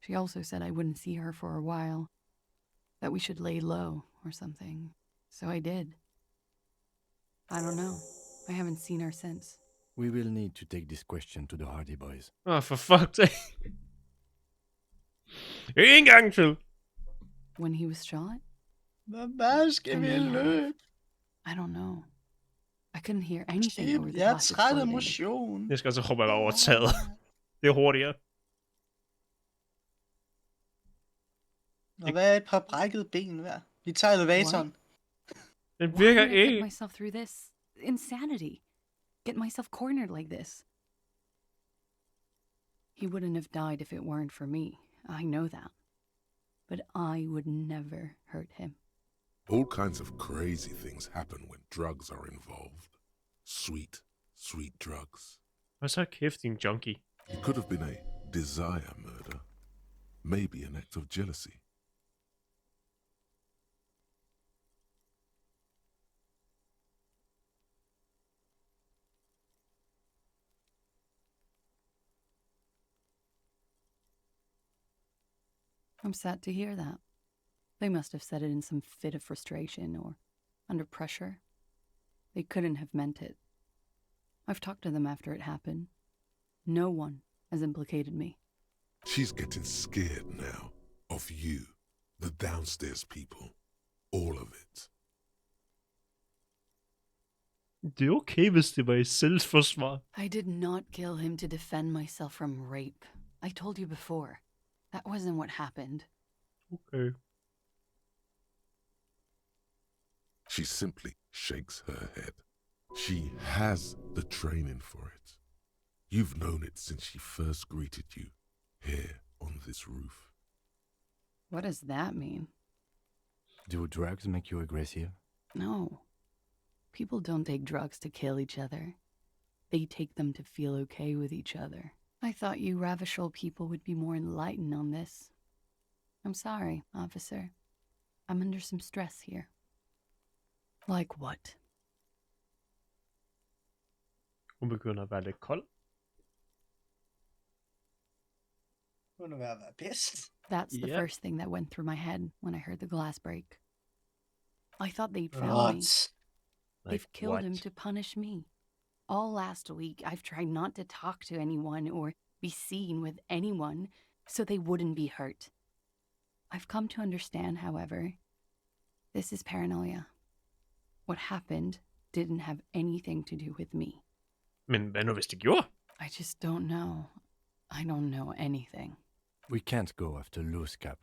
She also said I wouldn't see her for a while. That we should lay low or something. So I did. I don't know. I haven't seen her since. We will need to take this question to the Hardy Boys. Åh, for fuck's sake. En gang til. When he was shot? Hvad skal vi løbe? I don't know. I couldn't hear anything over the Jeg er classic træt af floating. motion. Jeg skal altså hoppe over taget. Det er hurtigere. Og hvad er et par brækkede ben værd? Vi tager elevatoren. Den Why virker would I get ikke. myself through this insanity? Get myself cornered like this? He wouldn't have died if it weren't for me. I know that. But I would never hurt him. All kinds of crazy things happen when drugs are involved. Sweet, sweet drugs. Og så kæft, din junkie. It could have been a desire murder. Maybe an act of jealousy. I'm sad to hear that. They must have said it in some fit of frustration or under pressure. They couldn't have meant it. I've talked to them after it happened. No one has implicated me. She's getting scared now. Of you. The downstairs people. All of it. Det er okay, hvis det var i selvforsvar. I did not kill him to defend myself from rape. I told you before. That wasn't what happened. Okay. She simply shakes her head. She has the training for it. You've known it since she first greeted you here on this roof. What does that mean? Do drugs make you aggressive? No. People don't take drugs to kill each other. They take them to feel okay with each other. I thought you Ravishol people would be more enlightened on this. I'm sorry, officer. I'm under some stress here. Like what? Hun begynder at være lidt kold. Hun er ved at være pissed. That's the Yep. first thing that went through my head when I heard the glass break. I thought they'd found me. What? They've killed him to punish me. All last week, I've tried not to talk to anyone or be seen with anyone so they wouldn't be hurt. I've come to understand, however, this is paranoia. What happened didn't have anything to do with me. Men hvad nu hvis det gjorde? I just don't know. I don't know anything. We can't go after Loose Cap.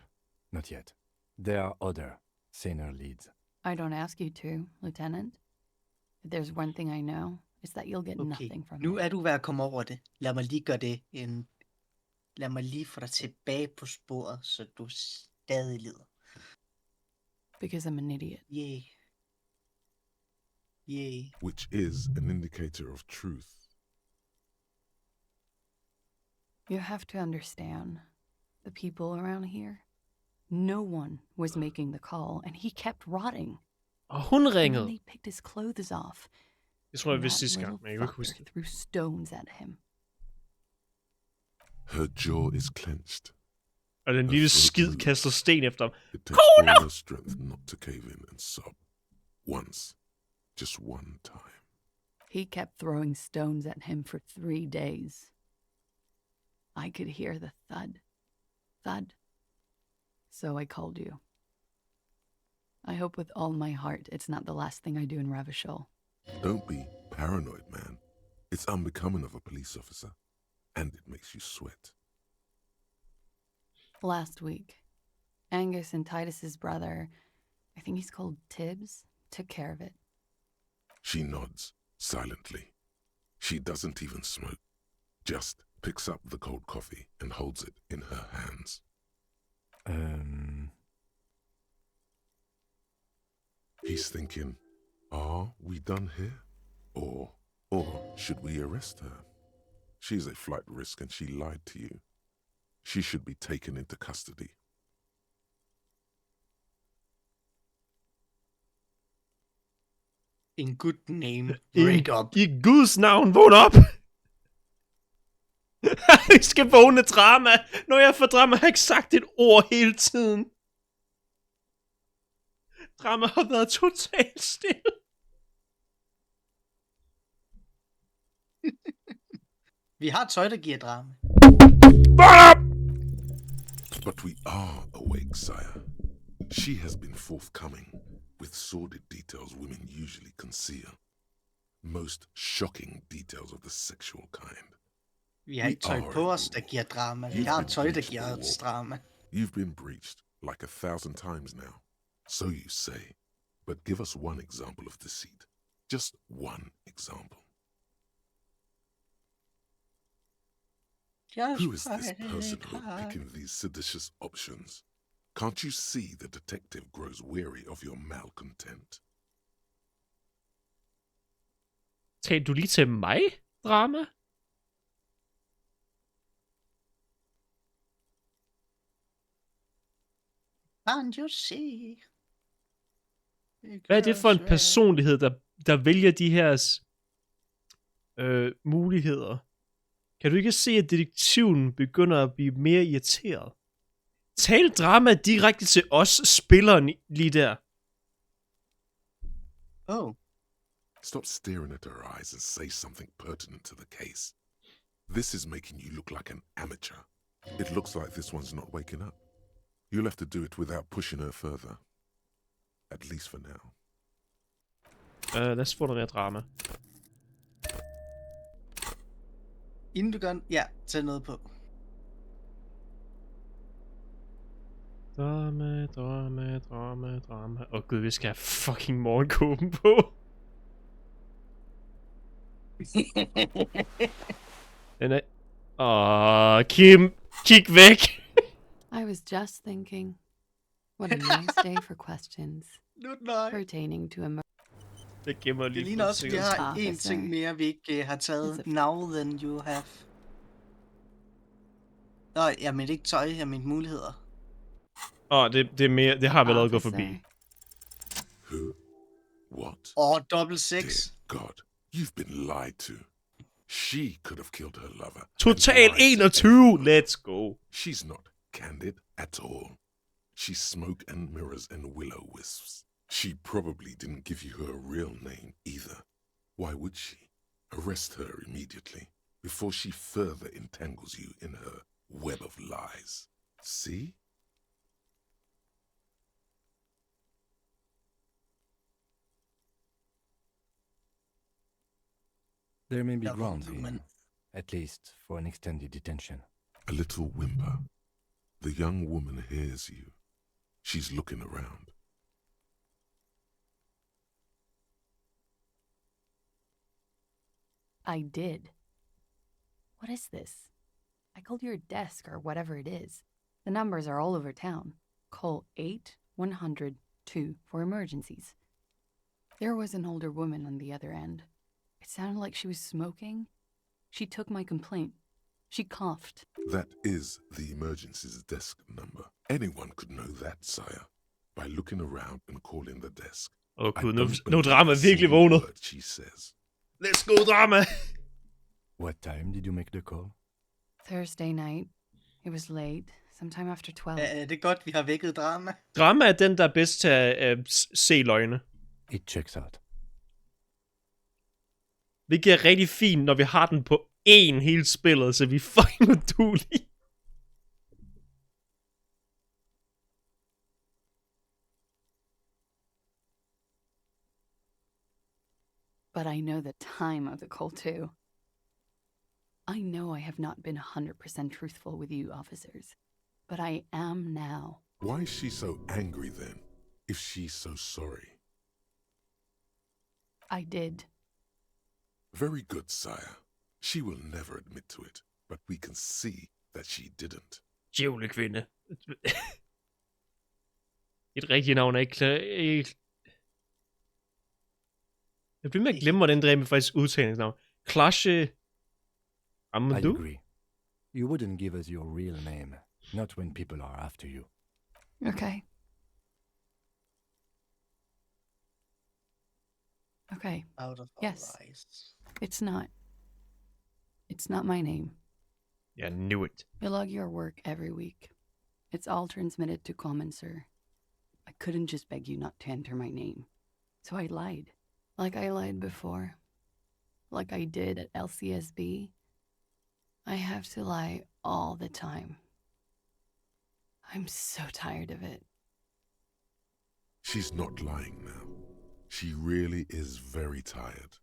Not yet. There are other, saner leads. I don't ask you to, Lieutenant. If there's one thing I know, it's that you'll get nothing from Nu me. er du ved at komme over det. Lad mig lige gøre det. Lad mig lige få dig tilbage på sporet, så du stadig lider. Because I'm an idiot. Yay. Yay. Which is an indicator of truth. You have to understand, the people around here, no one was making the call, and he kept rotting. Og hun And ringede. then they picked his clothes off. Det tror jeg and vidste that sidste gang, little men jeg kan ikke fucker huske det. threw stones at him. Her jaw is clenched. Og den Her lille throat skid moves. kaster sten efter ham. It takes all her strength not to cave in and sob. Once. Just one time. He kept throwing stones at him for 3 days. I could hear the thud. Thud. So I called you. I hope with all my heart it's not the last thing I do in Ravishol. Don't be paranoid, man. It's unbecoming of a police officer. And it makes you sweat. Last week, Angus and Titus's brother, I think he's called Tibbs, took care of it. She nods, silently. She doesn't even smoke. Just picks up the cold coffee and holds it in her hands. He's thinking, are we done here? Or should we arrest her? She's a flight risk and she lied to you. She should be taken into custody. En good name. Break up. I Guds navn, vågn op! I skal vågne drama. Når jeg får drama, har jeg ikke sagt et ord hele tiden. Drama har været totalt stille. Vi har tøj, der giver drama. But we are awake, sire. She has been forthcoming with sordid details women usually conceal. Most shocking details of the sexual kind. Vi har ikke tøj på os, der giver drama. Vi har tøj, der giver os drama. You've been breached like 1,000 times now. So you say. But give us one example of deceit. Just one example. Who is this person who is picking these seditious options? Can't you see the detective grows weary of your malcontent? Taler du lige til mig, drama? Can't you see? Hvad er det for en personlighed, der vælger de her muligheder? Kan du ikke se, at detektiven begynder at blive mere irriteret? Tal drama direkte til os, spilleren lige der. Oh. Stop staring at her eyes and say something pertinent to the case. This is making you look like an amateur. It looks like this one's not waking up. You'll have to do it without pushing her further. At least for now. Lad os få noget mere drama. Inden du gør... Ja, tag noget på. Drama. Åh gud, vi skal have fucking morgenkåben på. Den er... Kim, kig væk! I was just thinking, what a nice day for questions pertaining to Det gemmer lige. Det ligner også, at vi har en ting mere, vi ikke har taget. Now than you have. Nå, jeg mener ikke tøj, jeg mener muligheder. Det er mere, det har vi allerede gået forbi. Who? What? Double six. Dear God, you've been lied to. She could have killed her lover. Total 21, let's go. She's not candid at all. She's smoke and mirrors and will-o-wisps. She probably didn't give you her real name either. Why would she? Arrest her immediately before she further entangles you in her web of lies. See? There may be grounds here, at least for an extended detention. A little whimper. The young woman hears you. She's looking around. I did. What is this? I called your desk or whatever it is. The numbers are all over town. Call 8-100-2 for emergencies. There was an older woman on the other end. It sounded like she was smoking. She took my complaint. She coughed. That is the emergencies desk number. Anyone could know that, sire, by looking around and calling the desk. Åh gud, nu drama virkelig vågnet. She says. Let's go, drama! What time did you make the call? Thursday night. It was late, sometime after 12. Det er godt, vi har vækket drama. Drama er den, der er bedst til at se løgne. It checks out. Hvilket er rigtig fint, når vi har den på én hele spillet, så vi er fucking uduelige. But I know the time of the call too. I know I have not been 100% truthful with you officers, but I am now. Why is she so angry then, if she's so sorry? I did. Very good, sire. She will never admit to it, but we can see that she didn't. Djævlekvinde. Et rigtigt navn er ikke klar. Jeg bliver med at glemme, hvordan det er med faktisk udtalingsnavn. Klashe Amadou? I agree. You wouldn't give us your real name, not when people are after you. Okay. Okay. Out of our Yes. lives. It's not. It's not my name. Yeah, I knew it. You log your work every week. It's all transmitted to Common, sir. I couldn't just beg you not to enter my name. So I lied. Like I lied before. Like I did at LCSB. I have to lie all the time. I'm so tired of it. She's not lying now. She really is very tired.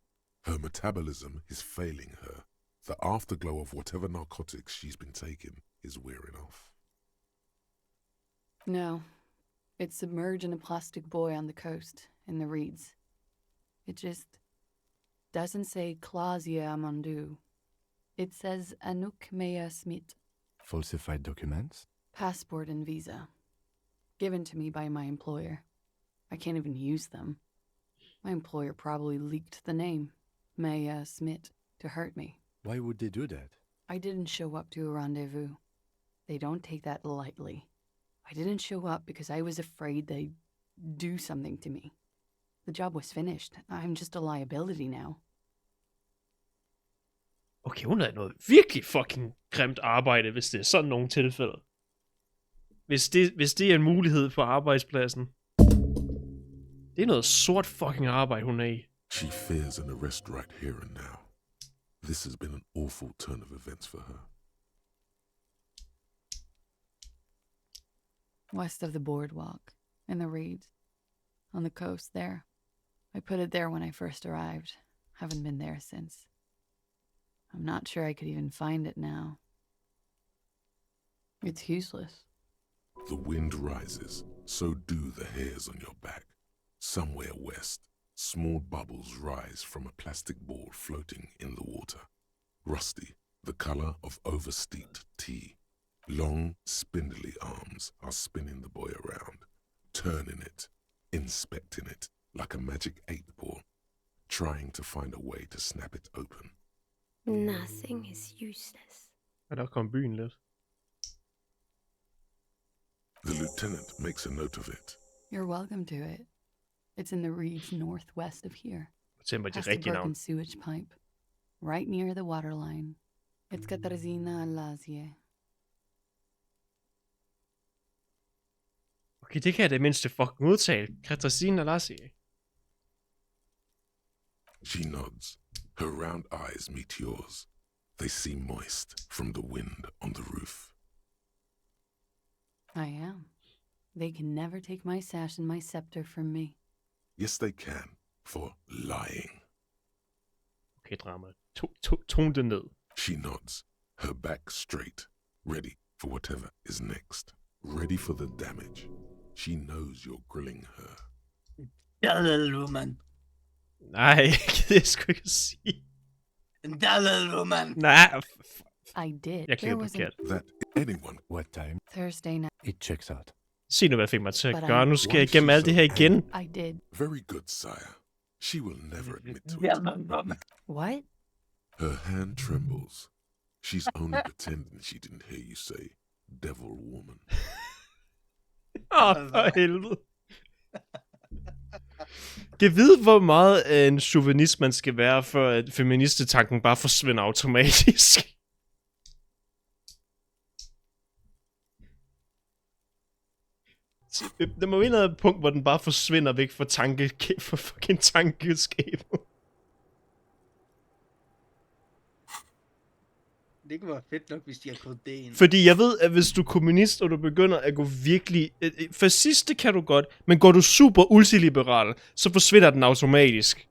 Her metabolism is failing her. The afterglow of whatever narcotics she's been taking is wearing off. No. It's submerged in a plastic buoy on the coast, in the reeds. It just doesn't say Clausia Amandu. It says Anouk Mea Smith. Falsified documents? Passport and visa. Given to me by my employer. I can't even use them. My employer probably leaked the name, Mea Smith, to hurt me. Why would they do that? I didn't show up to a rendezvous. They don't take that lightly. I didn't show up because I was afraid they'd do something to me. The job was finished. I'm just a liability now. Okay, hun er noget virkelig fucking grimt arbejde, hvis det er sådan nogle tilfælde. Hvis det er en mulighed på arbejdspladsen. Det er noget sort fucking arbejde, hun er i. She fears an arrest right here and now. This has been an awful turn of events for her. West of the boardwalk, in the reeds, on the coast there. I put it there when I first arrived. Haven't been there since. I'm not sure I could even find it now. It's useless. The wind rises, so do the hairs on your back. Somewhere west, small bubbles rise from a plastic ball floating in the water. Rusty, the color of oversteeped tea. Long, spindly arms are spinning the boy around, turning it, inspecting it like a magic 8-ball, trying to find a way to snap it open. Nothing is useless. Og der kom byen lidt. The lieutenant makes a note of it. You're welcome to it. It's in the reeds northwest of here. Fortæl Past a broken sewage pipe. Right near the waterline. It's Katarzyna Lazie. Okay, det kan jeg det mindste fucking udtale. Katarzyna Lazie. She nods. Her round eyes meet yours. They seem moist from the wind on the roof. I am. They can never take my sash and my scepter from me. Yes, they can, for lying. Okay, drama. Tone det ned. She nods, her back straight, ready for whatever is next. Ready for the damage. She knows you're grilling her. That woman. Nej, det er sgu ikke at sige. That woman. Nej. I did. Jeg klikker forkert. That anyone. What time? Thursday night. It checks out. Se nu, hvad fik mig til at But gøre. I- Nu skal jeg igennem alt det her igen. I did. Very good, sire. She will never admit to it. What? Her hand trembles. She's only pretending she didn't hear you say, devil woman. For helvede. Kan vide, hvor meget af en chauvinist man skal være, for at feministetanken bare forsvinder automatisk. Der må være et punkt, hvor den bare forsvinder væk fra fucking tankeskabet. Det kunne være fedt nok, hvis de havde fået det ind. Fordi jeg ved, at hvis du er kommunist, og du begynder at gå virkelig... Fascist, det kan du godt, men går du super ultraliberal, så forsvinder den automatisk.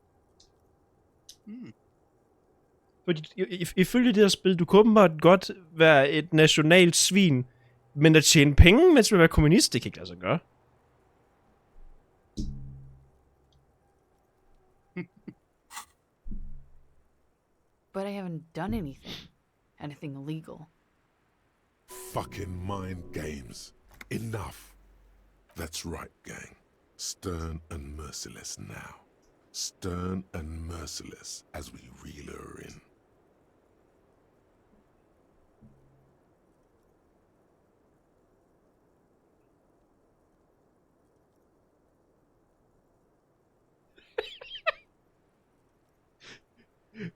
Fordi ifølge det her spil, du kan åbenbart godt være et nationalt svin, men at tjene penge, mens man er kommunist, det kan ikke lade sig gøre. But I haven't done anything. Anything illegal. Fucking mind games. Enough. That's right, gang. Stern and merciless now. Stern and merciless as we reel her in.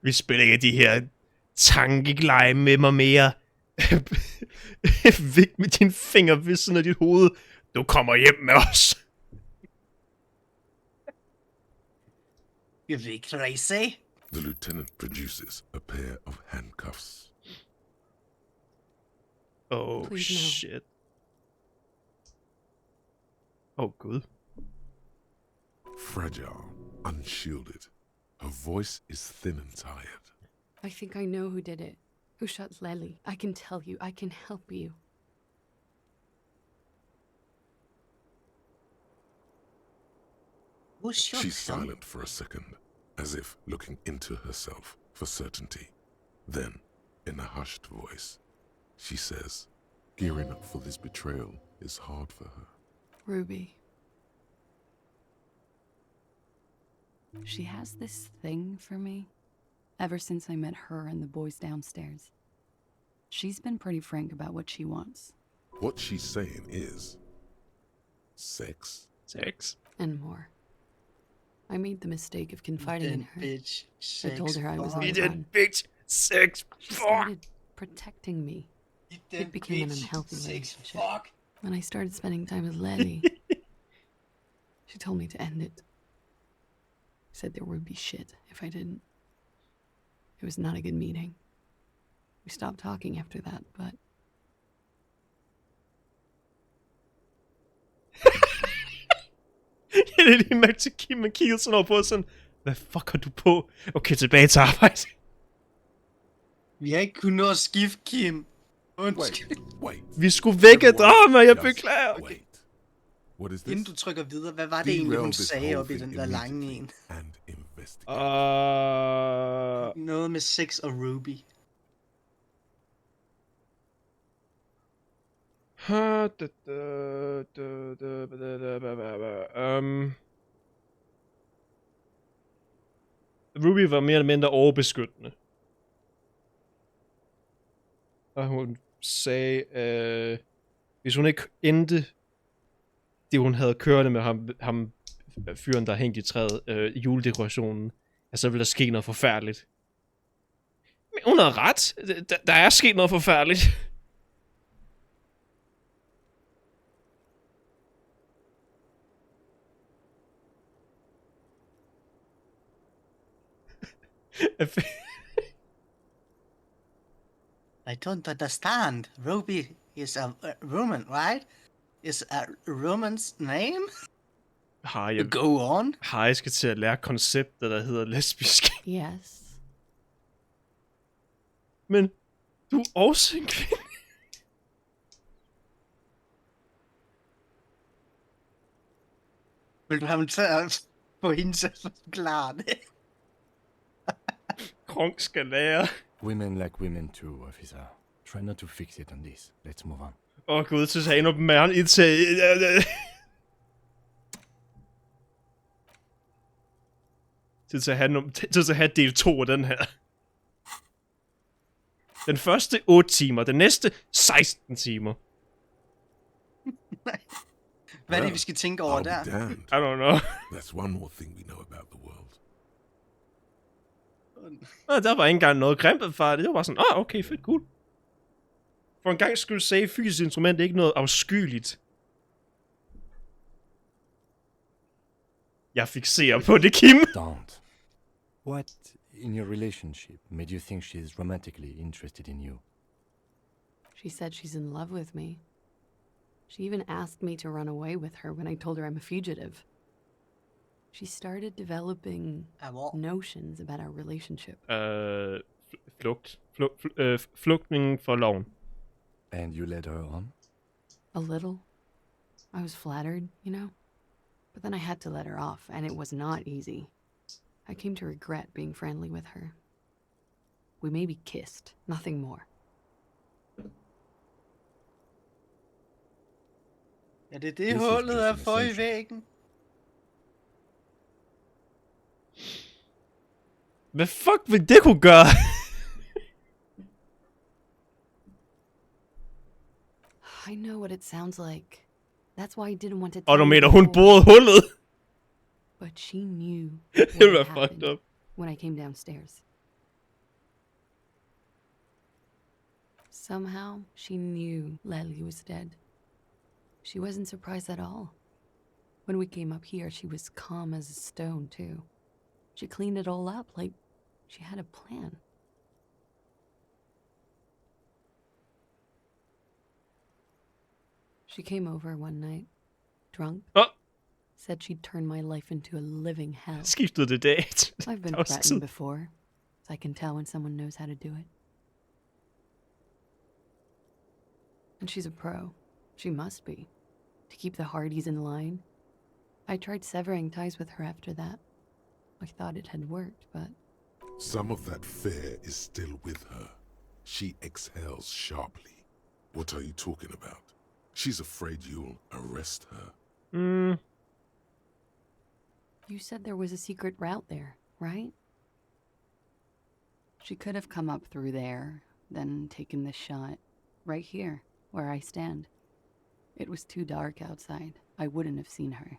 Vi spiller ikke de her tankegleje med mig mere. Væk med din finger ved siden af dit hoved. Du kommer hjem med os. You're really crazy. The lieutenant produces a pair of handcuffs. Oh, Please, no. shit. Oh, good. Fragile, unshielded. Her voice is thin and tired. I think I know who did it. Who shot Lely. I can tell you. I can help you. Who shot She's him? silent for a second, as if looking into herself for certainty. Then, in a hushed voice, she says, gearing up for this betrayal is hard for her. Ruby. She has this thing for me. Ever since I met her and the boys downstairs. She's been pretty frank about what she wants. What she's saying is... sex? Sex? And more. I made the mistake of confiding in her. Bitch. I told her I was on You the did, run. bitch. Sex. She Fuck. started protecting me. It became an unhealthy relationship. When I started spending time with Lely, she told me to end it. Said there would be shit if I didn't. It was not a good meeting. We stopped talking after that, but... Jeg er lige mærke til Kim, man kigger sådan over på sådan, hvad fuck har du på? Okay, tilbage til arbejde. Vi har ikke kunnet nå at skifte, Kim. Undskyld. Vi skulle væk af drama, jeg beklager. Wait. What is this? Inden du trykker videre, hvad var det egentlig, hun sagde op i den der lange en? Noget med sex og Ruby. Ruby var mere eller mindre overbeskyttende. Og hun sagde, hvis hun ikke endte det, hun havde kørende med ham fyren, der hængt i træet, juledekorationen, så ville der ske noget forfærdeligt. Men hun har ret. Der er sket noget forfærdeligt. I don't understand. Ruby is a Roman, right? Is a Roman's name? Go on. Harry skal til at lære konceptet, der hedder lesbisk. Yes. Men du er også en kvinde. Vil du have mig til at få hende til at forklare det? Kronk skal lære. Women like women too, officer. Try not to fix it on this. Let's move on. Åh gud, så sagde noget mærken i til... Til at have del 2 af den her. Den første 8 timer, den næste 16 timer. Hvad er det, vi skal tænke over der? I don't know. That's one more thing we know about the world. Der var ikke engang noget grimt for det. Det var bare sådan, okay, fedt, cool. For en gang skulle sige, fysisk instrument er ikke noget afskyeligt. Jeg fikserer på det, Kim. Don't. What in your relationship made you think she's romantically interested in you? She said she's in love with me. She even asked me to run away with her when I told her I'm a fugitive. She started developing notions about our relationship. Flugtning for loven. And you led her on? A little. I was flattered, you know? But then I had to let her off, and it was not easy. I came to regret being friendly with her. We maybe kissed, nothing more. Ja, det er det hullet er for i væggen. Hvad fuck vil det kunne gøre? I know what it sounds like. That's why I didn't want to Og du tell mener, you hun before. borede hullet? But she knew Det var what fucked happened up. when I came downstairs. Somehow, she knew Lely was dead. She wasn't surprised at all. When we came up here, she was calm as a stone, too. She cleaned it all up like she had a plan. She came over one night, drunk. Said she'd turn my life into a living hell. Skiftede det date. I've been threatened before, so I can tell when someone knows how to do it. And she's a pro. She must be. To keep the Hardys in line. I tried severing ties with her after that. I thought it had worked, but... Some of that fear is still with her. She exhales sharply. What are you talking about? She's afraid you'll arrest her. You said there was a secret route there, right? She could have come up through there, then taken the shot. Right here, where I stand. It was too dark outside. I wouldn't have seen her.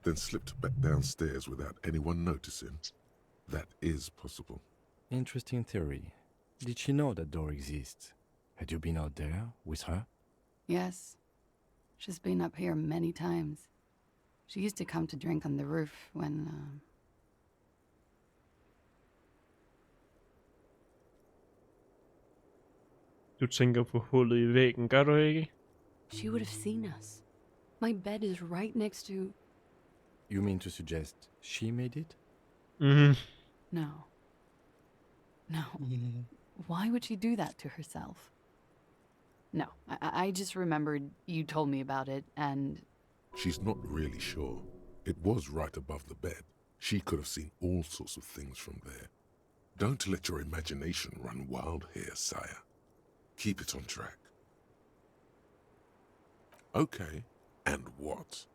Then slipped back downstairs without anyone noticing. That is possible. Interesting theory. Did she know that door exists? Had you been out there with her? Yes. She's been up here many times. She used to come to drink on the roof when, Du tænker på hullet i væggen, gør du ikke? She would have seen us. My bed is right next to... You mean to suggest she made it? No. No. Why would she do that to herself? No, I just remembered you told me about it, and... She's not really sure. It was right above the bed. She could have seen all sorts of things from there. Don't let your imagination run wild here, sire. Keep it on track. Okay, and what?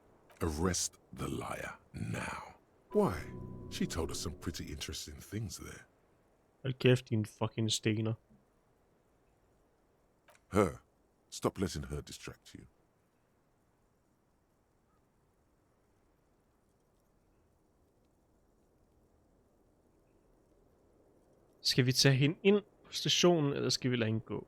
Arrest the liar now. Why? She told us some pretty interesting things there. Hold kæft, din fucking stener. Her. Stop letting her distract you. Skal vi tage hende ind på stationen, eller skal vi lade hende gå?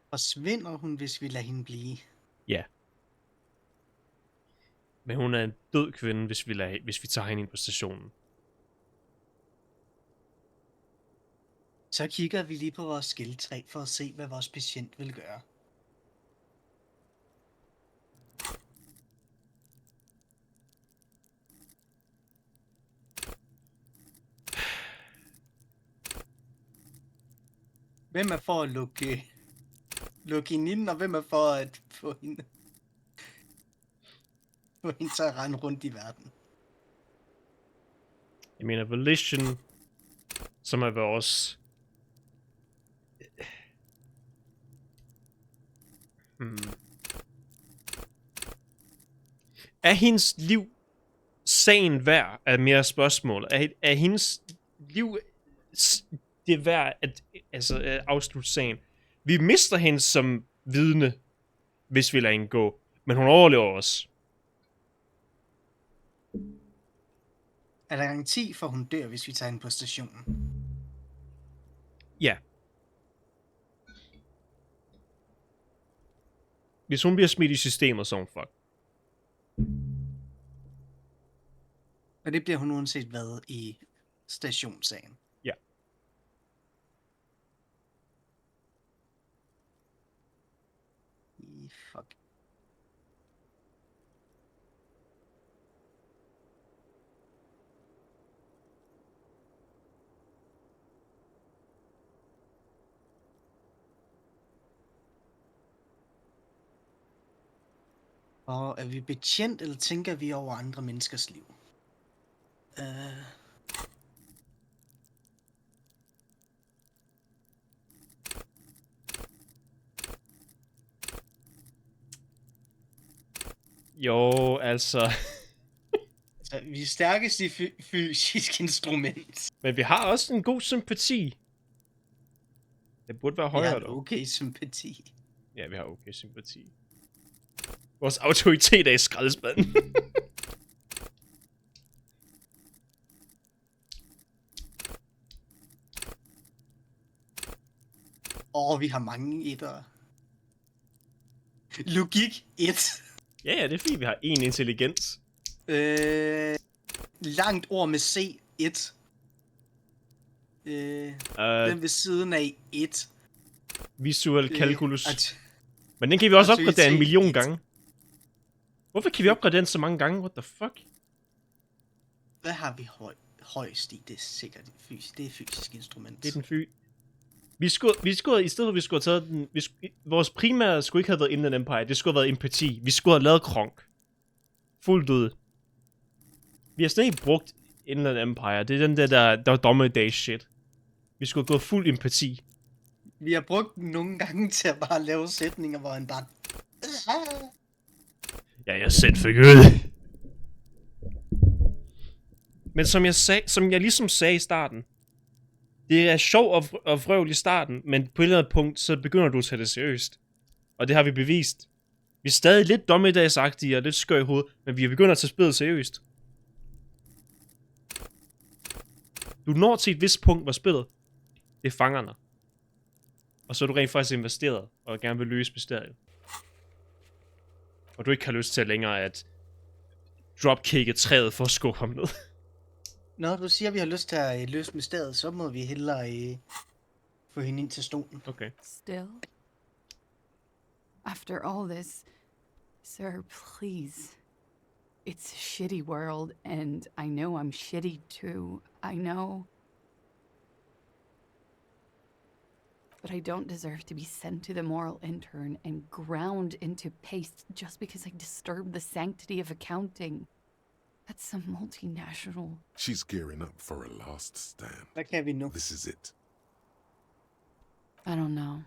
Forsvinder hun, hvis vi lader hende blive? Ja. Men hun er en død kvinde, hvis vi tager hende ind på stationen. Så kigger vi lige på vores skildtræ for at se, hvad vores patient vil gøre. Hvem er for at lukke hende ind, og hvem er for at få hende til at rende rundt i verden? Jeg mener, Elysium, som er vores... Er hendes liv sagen værd, er mere spørgsmål. Er hendes liv det værd at afslutte sagen? Vi mister hende som vidne, hvis vi lader hende gå. Men hun overlever os. Er der garanti for, at hun dør, hvis vi tager hende på stationen? Ja. Hvis hun bliver smidt i systemet, så hun fuck. Og det bliver hun uanset hvad i stationssagen. Ja. Fuck. Og er vi betjent, eller tænker vi over andre menneskers liv? Jo, altså... Vi er stærkest i fysisk instrument. Men vi har også en god sympati. Det burde være højere, dog. Okay sympati. Ja, vi har okay sympati. Vores autoritet er i skraldespanden. Vi har mange etter. Logik 1. Ja, det er fint, vi har en intelligens. Langt ord med C 1. Den ved siden af 1. Visuel calculus. Men den kan vi også opgradere 1 million gange. Hvorfor kan vi opgradere den så mange gange? What the fuck? Hvad har vi højst i? Det er sikkert det er fysisk instrument. Det er den Vi skulle i stedet for vi skulle have taget den. Vores primære skulle ikke have været Inland Empire. Det skulle have været empati. Vi skulle have lavet Kronk. Fuldt ud. Vi har slet ikke brugt Inland Empire. Det er den der var dommedags shit. Vi skulle have gået fuld empati. Vi har brugt den nogle gange til at bare lave sætninger, hvor han bare... Ja, jeg selv fik ud. Men som jeg ligesom sagde i starten. Det er sjovt og vrøvl i starten, men på et eller andet punkt, så begynder du at tage det seriøst. Og det har vi bevist. Vi er stadig lidt dommedagsagtige og lidt skør i hovedet, men vi er begyndt at tage spillet seriøst. Du når til et vist punkt, hvor spillet, det fanger dig. Og så er du rent faktisk investeret, og gerne vil løse mysteriet. Og du ikke har lyst til længere at dropkicke træet for at skubbe ham ned. Når du siger, at vi har lyst til at løse mysteriet, så må vi hellere få hende ind til stolen. Okay. Still? After all this, sir, please. It's a shitty world, and I know I'm shitty too. I know. But I don't deserve to be sent to the moral intern and ground into paste just because I disturbed the sanctity of accounting. That's some multinational. She's gearing up for a last stand. Hvad kan vi nu? This is it. I don't know.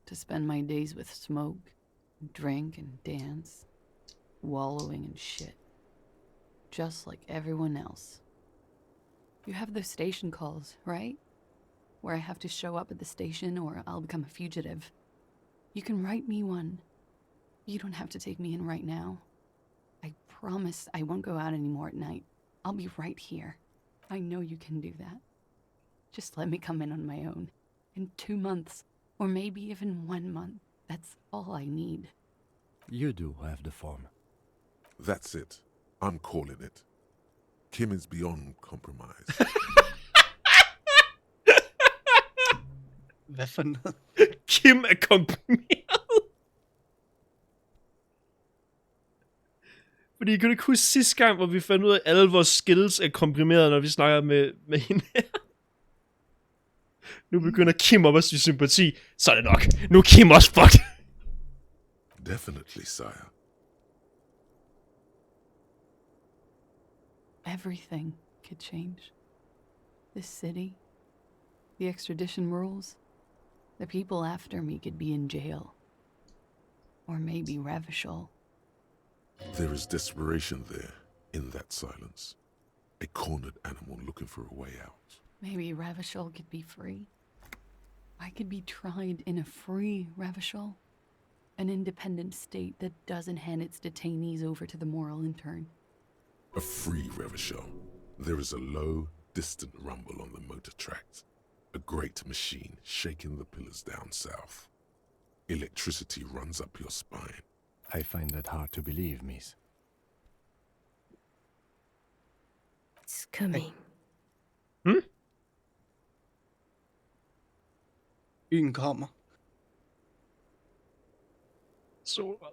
To spend my days with smoke, drink and dance, wallowing in shit. Just like everyone else. You have those station calls, right? Where I have to show up at the station or I'll become a fugitive. You can write me one. You don't have to take me in right now. I promise I won't go out anymore at night. I'll be right here. I know you can do that. Just let me come in on my own. In 2 months, or maybe even 1 month. That's all I need. You do have the form. That's it. I'm calling it. Kim is beyond compromise. Hvad for noget? Kim er komprimeret. Fordi kan du ikke huske sidste gang, hvor vi fandt ud af, at alle vores skills er komprimeret, når vi snakker med hende her? Nu begynder Kim op at sige sympati. Så er det nok. Nu er Kim også fucked. Definitely, sire. Everything could change. This city, the extradition rules, the people after me could be in jail. Or maybe Revachol. There is desperation there, in that silence. A cornered animal looking for a way out. Maybe Revachol could be free. I could be tried in a free Revachol. An independent state that doesn't hand its detainees over to the moral intern. A free Revachol. There is a low, distant rumble on the motor tracks. A great machine shaking the pillars down south. Electricity runs up your spine. I find that hard to believe, miss. It's coming. Hmm? Byen kommer. Så.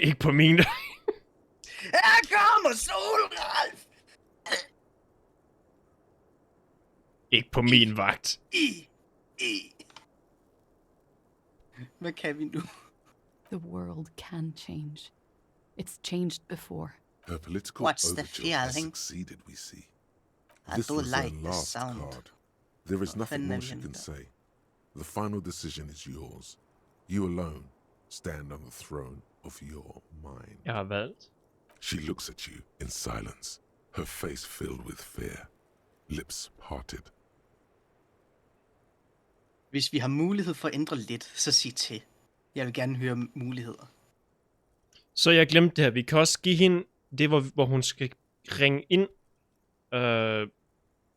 Ikke på min. Her kommer Solralf! Ikke på min vagt. Hvad kan vi nu? The world can change. It's changed before. Her political What's the overture has feeling? succeeded, we see. I This do was their like the last sound. card. There is nothing more she can Fenomenal. say. The final decision is yours. You alone stand on the throne of your mind. Jeg har valgt. She looks at you in silence, her face filled with fear, lips parted. Hvis vi har mulighed for at ændre lidt, så sig til. Jeg vil gerne høre muligheder. Så jeg glemte det her. Vi kan også give hende det, hvor hun skal ringe ind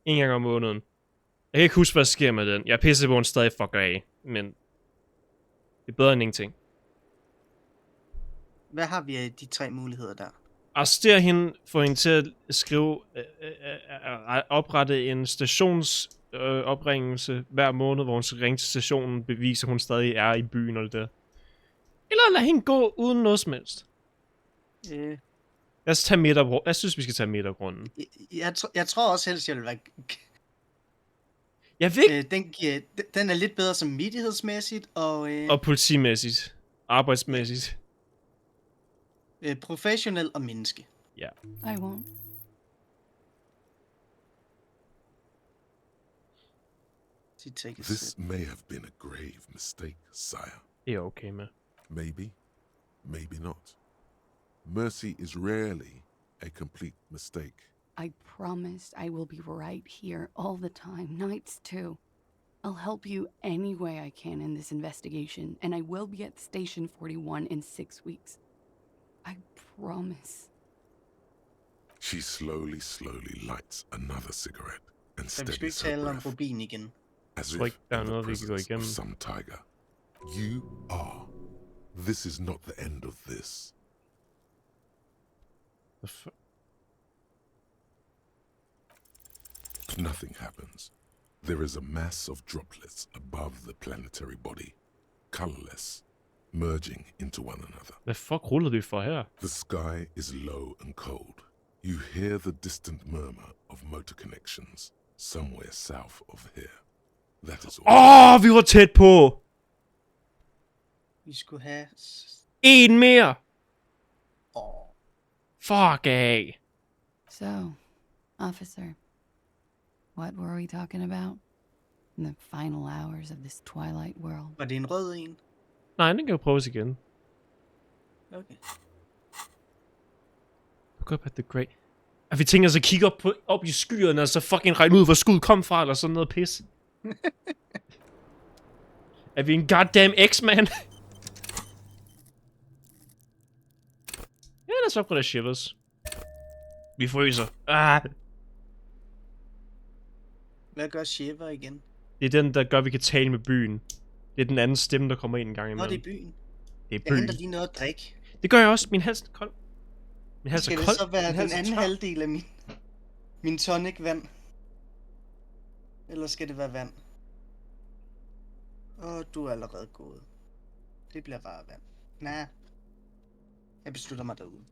en gang om måneden. Jeg kan ikke huske, hvad der sker med den. Jeg er pisse på, hun stadig fucker af. Men det er bedre end ingenting. Hvad har vi af de 3 muligheder der? Arrester hende, få hende til at skrive, oprette en stationsopringelse hver måned, hvor hun skal ringe til stationen, bevise, at hun stadig er i byen eller det. Eller lad hende gå uden noget som helst. Lad os tage midtergrunden. Jeg synes, vi skal tage midtergrunden. Jeg tror også helst, jeg vil være... Jeg vil ikke... Den er lidt bedre samvittighedsmæssigt og... Og politimæssigt. Arbejdsmæssigt. Professionel og menneske. Ja. I won't. This may have been a grave mistake, sire. Det er okay med. Maybe, maybe not. Mercy is rarely a complete mistake. I promise I will be right here all the time, nights too. I'll help you any way I can in this investigation, and I will be at Station 41 in 6 weeks. I promise. She slowly lights another cigarette and Men vi skal ikke steadies her tale om breath, Rubin igen. as tror if ikke, der er in the noget, vi kan gå presence igennem. of some tiger. You are. This is not the end of this. Nothing happens. There is a mass of droplets above the planetary body, colorless, merging into one another. Hvad fuck ruller vi for her? The sky is low and cold. You hear the distant murmur of motor connections somewhere south of here. That is all. Vi var tæt på! Vi skulle have... En mere! Fuck af! So, officer, what were we talking about? In the final hours of this twilight world. Var det en rød en? Nej, den kan jo prøves igen. Okay. Look up at the great... At vi tænker os at kigge op i skyerne, og så fucking regne ud, hvor skud kom fra, eller sådan noget pis. Er vi en goddamn X-Man? Ja, lad os så prøve at shivers. Vi fryser. Hvad gør Shiver igen? Det er den, der gør, at vi kan tale med byen. Det er den anden stemme, der kommer ind en gang imellem. Nå, det er byen. Det er Jeg byen. henter lige noget at drikke. Det gør jeg også. Min hals er kold. Min hals er Skal kold. det så være Min hals den er anden tør. halvdel af min tonic vand? Eller skal det være vand? Du er allerede gået. Det bliver bare vand. Nej. Jeg beslutter mig derude.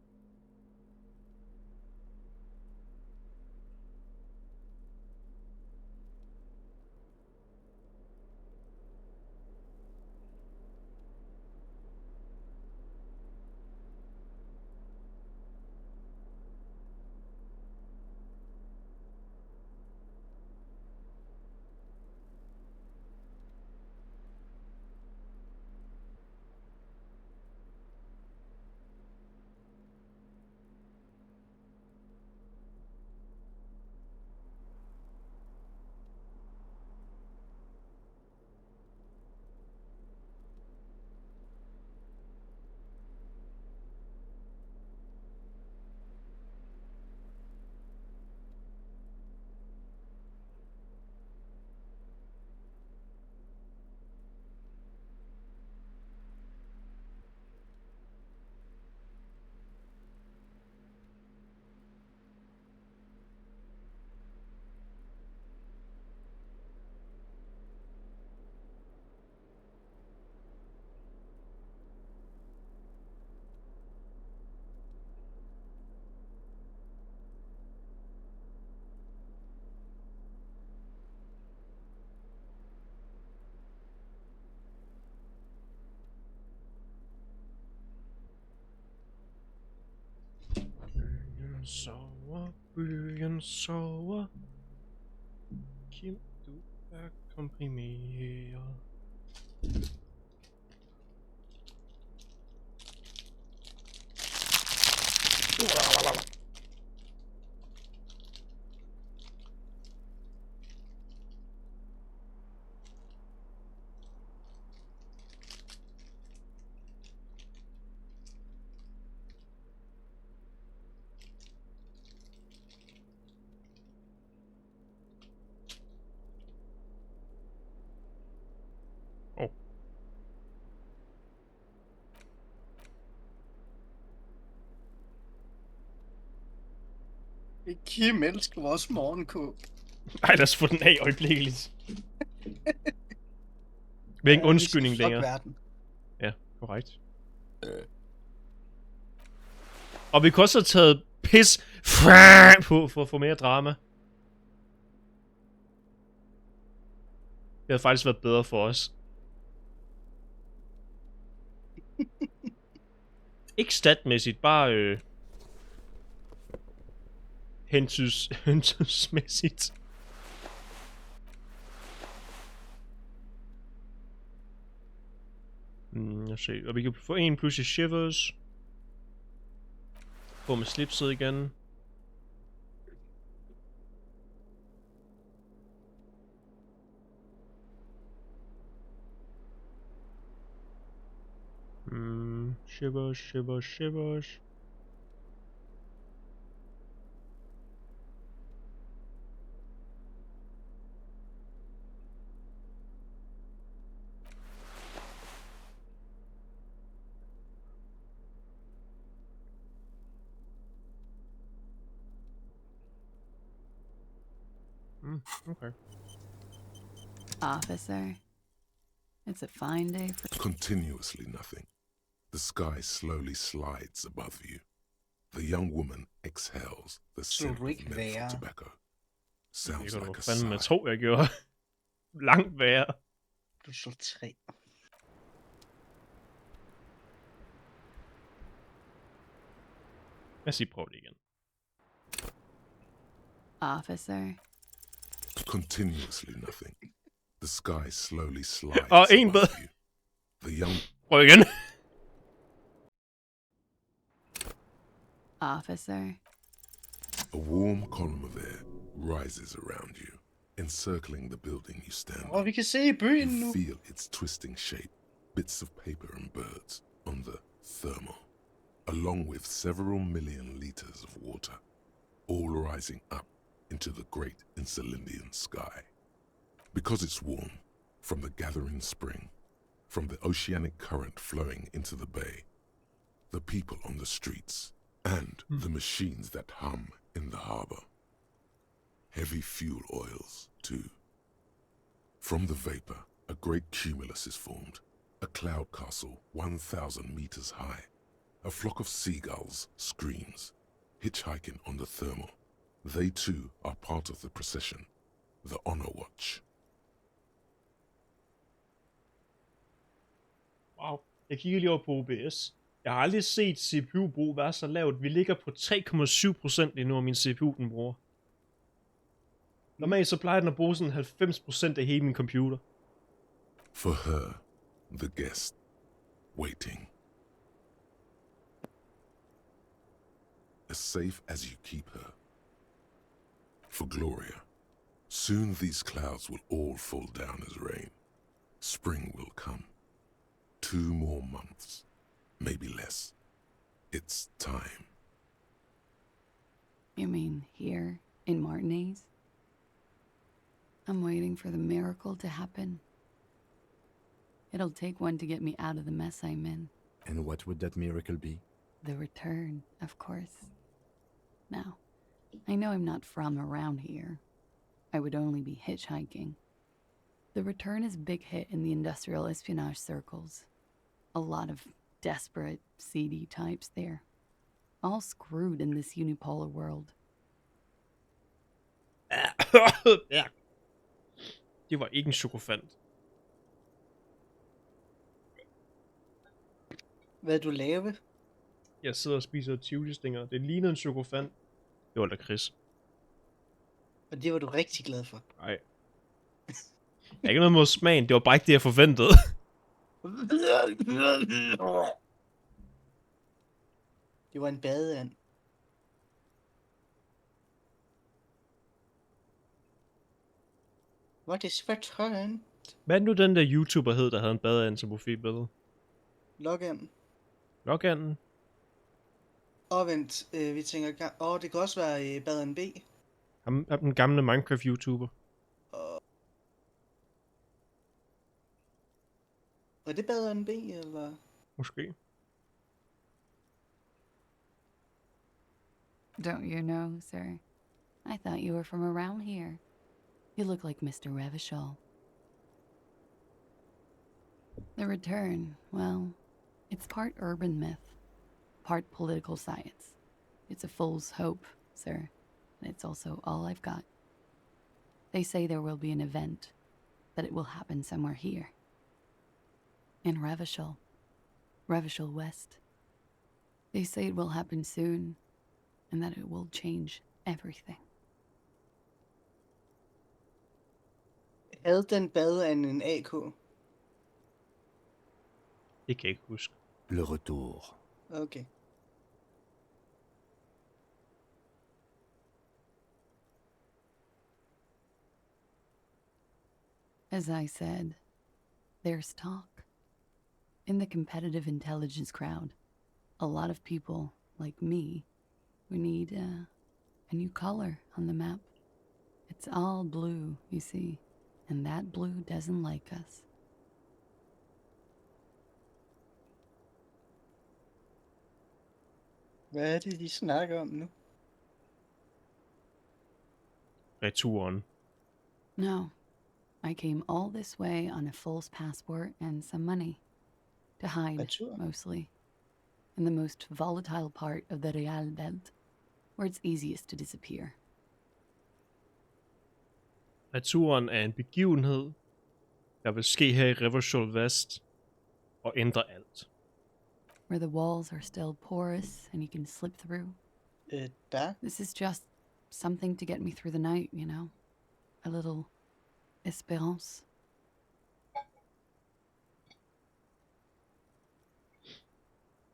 Byen sover. Kim, du er komprimeret. Kim elsker vores morgenkåb. Ej, lad os få den af øjeblikkeligt. Vi har ingen undskyldning længere. Verden. Ja, korrekt. Og vi kunne også have taget pis på for at få mere drama. Det havde faktisk været bedre for os. Ikke statmæssigt, bare hensysmæssigt. Lad os se. Og vi kan få en plus i shivers. Få med slipset igen. Shivers. Okay. Officer, it's a fine day for... Continuously nothing. The sky slowly slides above you. The young woman exhales the scent of menthol tobacco. Sounds like a sigh. Jeg tror, jeg gjorde langt værre. Du slår 3. Jeg siger prøv det igen. Officer. Continuously nothing. The sky slowly slides en above you. The young... Prøv igen. Officer. A warm column of air rises around you, encircling the building you stand on. Vi kan se byen nu. You feel its twisting shape, bits of paper and birds on the thermal, along with several million liters of water, all rising up into the great Insulindian sky. Because it's warm, from the gathering spring, from the oceanic current flowing into the bay, the people on the streets, and the machines that hum in the harbor. Heavy fuel oils, too. From the vapor, a great cumulus is formed, a cloud castle 1,000 meters high. A flock of seagulls screams, hitchhiking on the thermal. They too are part of the procession, the Honor Watch. Wow, jeg kigger lige over på OBS. Jeg har aldrig set CPU-brug være så lavt. Vi ligger på 3,7% lige nu af min CPU, den bruger. Normalt så plejer den at bruge sådan 90% af hele min computer. For her, the guest, waiting. As safe as you keep her. For Gloria, soon these clouds will all fall down as rain. Spring will come. 2 more months, maybe less. It's time. You mean here in Martinez? I'm waiting for the miracle to happen. It'll take one to get me out of the mess I'm in. And what would that miracle be? The return, of course. Now, I know I'm not from around here. I would only be hitchhiking. The return is a big hit in the industrial espionage circles. A lot of desperate, seedy types there. All screwed in this unipolar world. Ja. Det var ikke en chokofant. Hvad du lave? Jeg sidder og spiser tivoli-stænger. Det lignede en chokofant. Det var lakrids. Og det var du rigtig glad for. Nej. Der er ikke noget mod smagen. Det var bare ikke det, jeg forventede. Det var en badeand. What is return? Hvad er nu den der YouTuber hed, der havde en badeand som profilbillede? Login. Loganden? Og vent, vi tænker... det kan også være Baden B. Ham den gamle Minecraft-YouTuber. Er det Baden B, eller? Måske. Don't you know, sir? I thought you were from around here. You look like Mr. Revachol. The return, well, it's part urban myth, part political science. It's a fool's hope, sir, and it's also all I've got. They say there will be an event, that it will happen somewhere here. In Revachol West. They say it will happen soon, and that it will change everything. Havde den bedre end en AK? Det kan jeg ikke huske. Le retour. Okay. As I said, there's talk. In the competitive intelligence crowd, a lot of people, like me, we need a new color on the map. It's all blue, you see, and that blue doesn't like us. Hvad er det, de snakker om nu? Returen. No, I came all this way on a false passport and some money. To hide, mostly. In the most volatile part of the Real Belt, where it's easiest to disappear. Returen er en begivenhed, der vil ske her i Revachol West og ændre alt. Where the walls are still porous and you can slip through. This is just something to get me through the night, you know? A little espérance.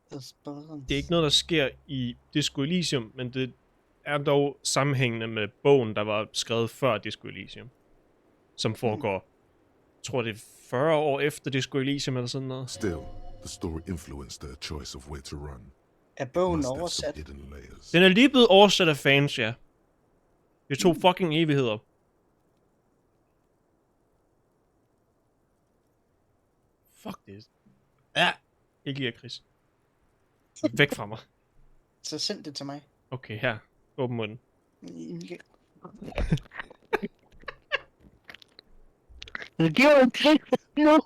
Det er ikke noget, der sker i Disco Elysium, men det er dog sammenhængende med bogen, der var skrevet før Disco Elysium. Som foregår, jeg tror det er 40 år efter Disco Elysium eller sådan noget. Still, the story influenced their choice of where to run. Er bogen oversat? Den er lige blevet oversat af fans, ja. Det tog fucking evigheder. Fuck det. Ja, ikke lige Chris. Væk fra mig. Så send det til mig. Okay, her. Åben munden. Det var en krig nu.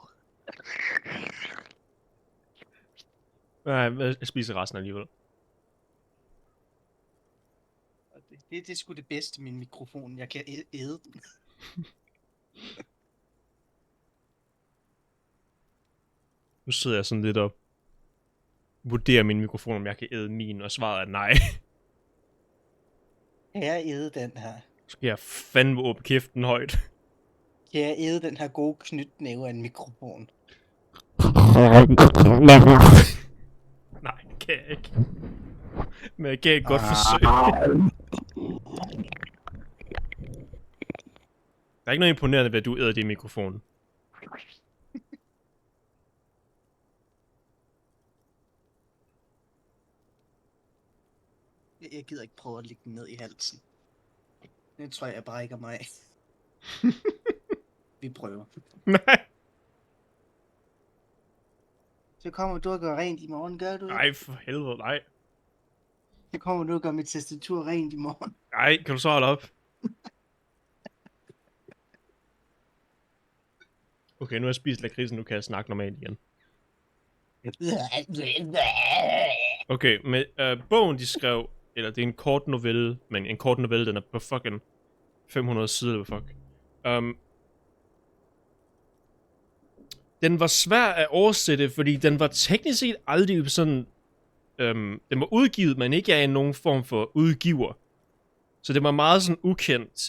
Nej, jeg spiser resten alligevel. Det er sgu det bedste, min mikrofon. Jeg kan æde den. Nu sidder jeg sådan lidt og vurderer min mikrofon, om jeg kan æde min, og svaret er nej. Kan jeg æde den her? Så skal jeg fandme åbne kæften højt. Kan jeg æde den her gode knytnæve af en mikrofon? Nej, det kan jeg ikke. Men jeg kan et godt forsøg. Der er ikke noget imponerende ved, at du æder det i mikrofonen. Jeg gider ikke prøve at lægge den ned i halsen. Det tror jeg brækker mig af. Vi prøver. Nej. Så kommer du og gør rent i morgen, gør du? Nej, for helvede, nej. Så kommer du og gør mit tastatur rent i morgen. Nej, kan du så holde op? Okay, nu har jeg spist lakridsen, nu kan jeg snakke normalt igen. Okay, med bogen de skrev, eller det er en kort novelle, men en kort novelle, den er på fucking 500 sider, fuck. Den var svær at oversætte, fordi den var teknisk set aldrig sådan, den var udgivet, men ikke af nogen form for udgiver. Så det var meget sådan ukendt.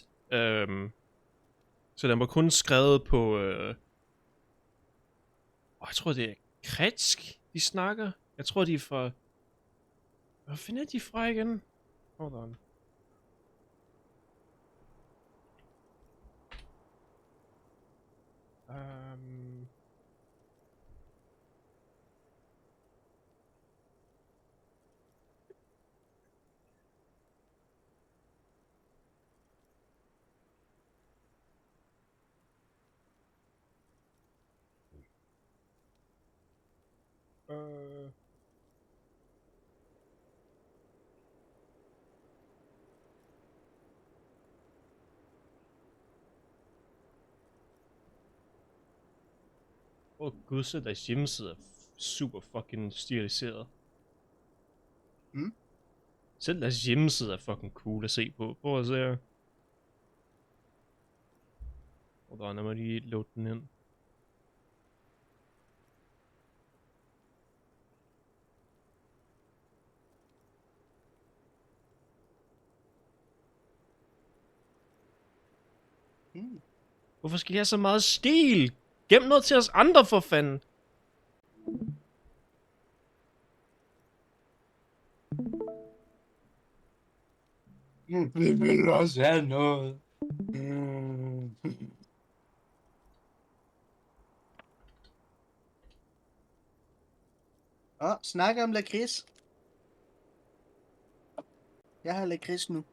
Så den var kun skrevet på, jeg tror det er kretsk, de snakker. Jeg tror de er fra, hvor finder de fra igen? Hold on. gud, selv deres hjemmeside er super fucking stiliseret. Mm? Selv deres hjemmeside er fucking cool at se på. Prøv at se her. Og der er nemlig lige load den ind. Hvorfor skal I have så meget stil? Gem noget til os andre, for fanden. Vi vil også have noget. Snak om lakrids. Jeg har lakrids nu.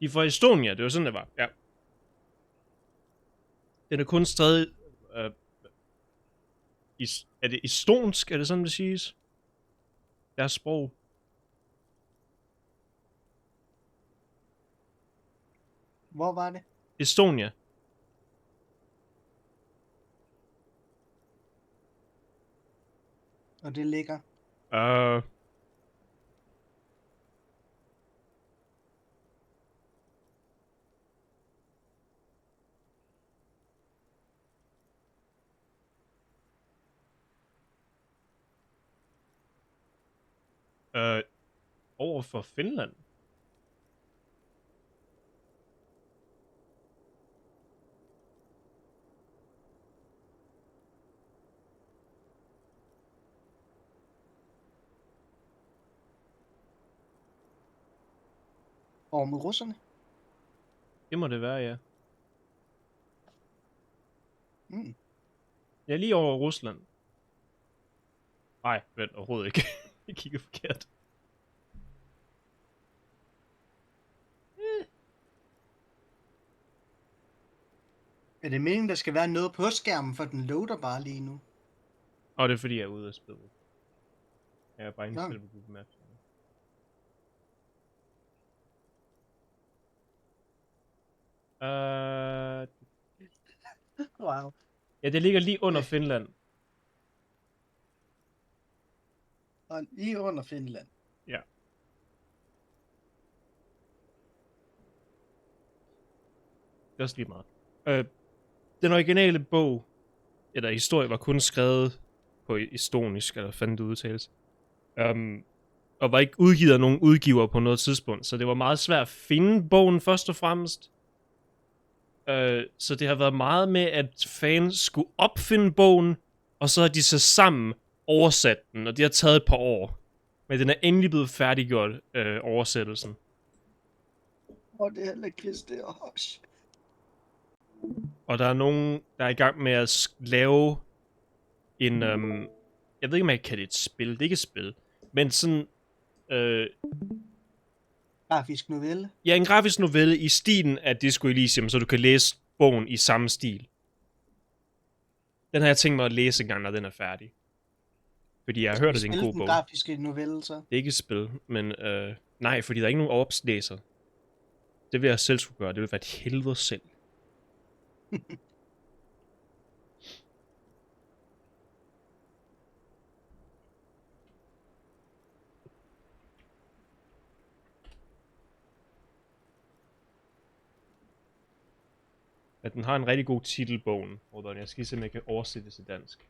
De er fra Estonia, det var sådan, det var. Ja. Den er kun stadig... er det estonsk? Er det sådan, det siges? Deres sprog. Hvor var det? Estonia. Og det ligger? Over for Finland. Over med russerne? Det må det være, ja. Mm. Ja, lige over Rusland. Nej, vent, overhovedet ikke. Jeg kigger forkert. Er det meningen, der skal være noget på skærmen, for den loader bare lige nu? Og det er fordi, jeg er ude af spillet. Jeg er bare ikke selv på Google Maps. Wow. Ja, det ligger lige under Finland. Og lige under Finland. Ja. Det er også lige meget. Den originale bog, eller historie, var kun skrevet på estonisk, eller fandt det udtales. Og var ikke udgivet af nogen udgiver på noget tidspunkt, så det var meget svært at finde bogen først og fremmest. Så det har været meget med, at fans skulle opfinde bogen, og så har de så sammen oversat den, og det har taget et par år. Men den er endelig blevet færdiggjort, oversættelsen. Og det er lakrids der også. Og der er nogen, der er i gang med at lave en... jeg ved ikke, om jeg kan kalde det et spil. Det er ikke et spil. Men sådan... grafisk novelle? Ja, en grafisk novelle i stilen af Disco Elysium, så du kan læse bogen i samme stil. Den har jeg tænkt mig at læse en gang, når den er færdig. Fordi jeg har hørt, at det er en god bog. Grafiske novelle, så? Det er ikke et spil, men nej, fordi der er ikke nogen oplæser. Det vil jeg selv skulle gøre. Det vil være et helvede selv. At den har en rigtig god titel, bogen. Og jeg skal se, om jeg kan oversætte det til dansk.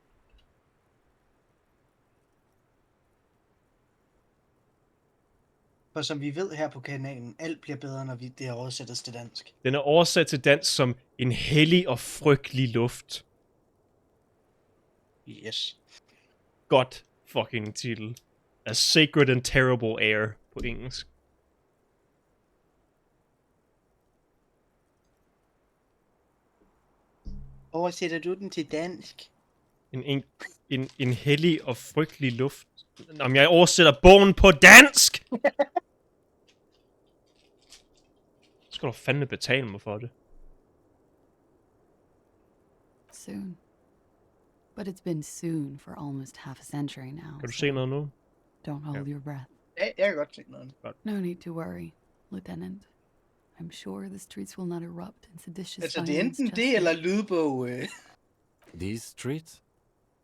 For som vi ved her på kanalen, alt bliver bedre, når det er oversættes til dansk. Den er oversat til dansk som en hellig og frygtelig luft. Yes. Godt fucking titel. A Sacred and Terrible Air på engelsk. Oversætter du den til dansk? En hellig og frygtelig luft. Om jeg oversætter bogen på dansk! Så skal du fandme betale mig for det. Soon. But it's been soon for almost half a century now. Kan du se noget nu? Don't hold your breath. Jeg kan godt se noget. No need to worry, Lieutenant. I'm sure the streets will not erupt in seditious Altså, det er violence enten just det yet. eller lydbog. These streets?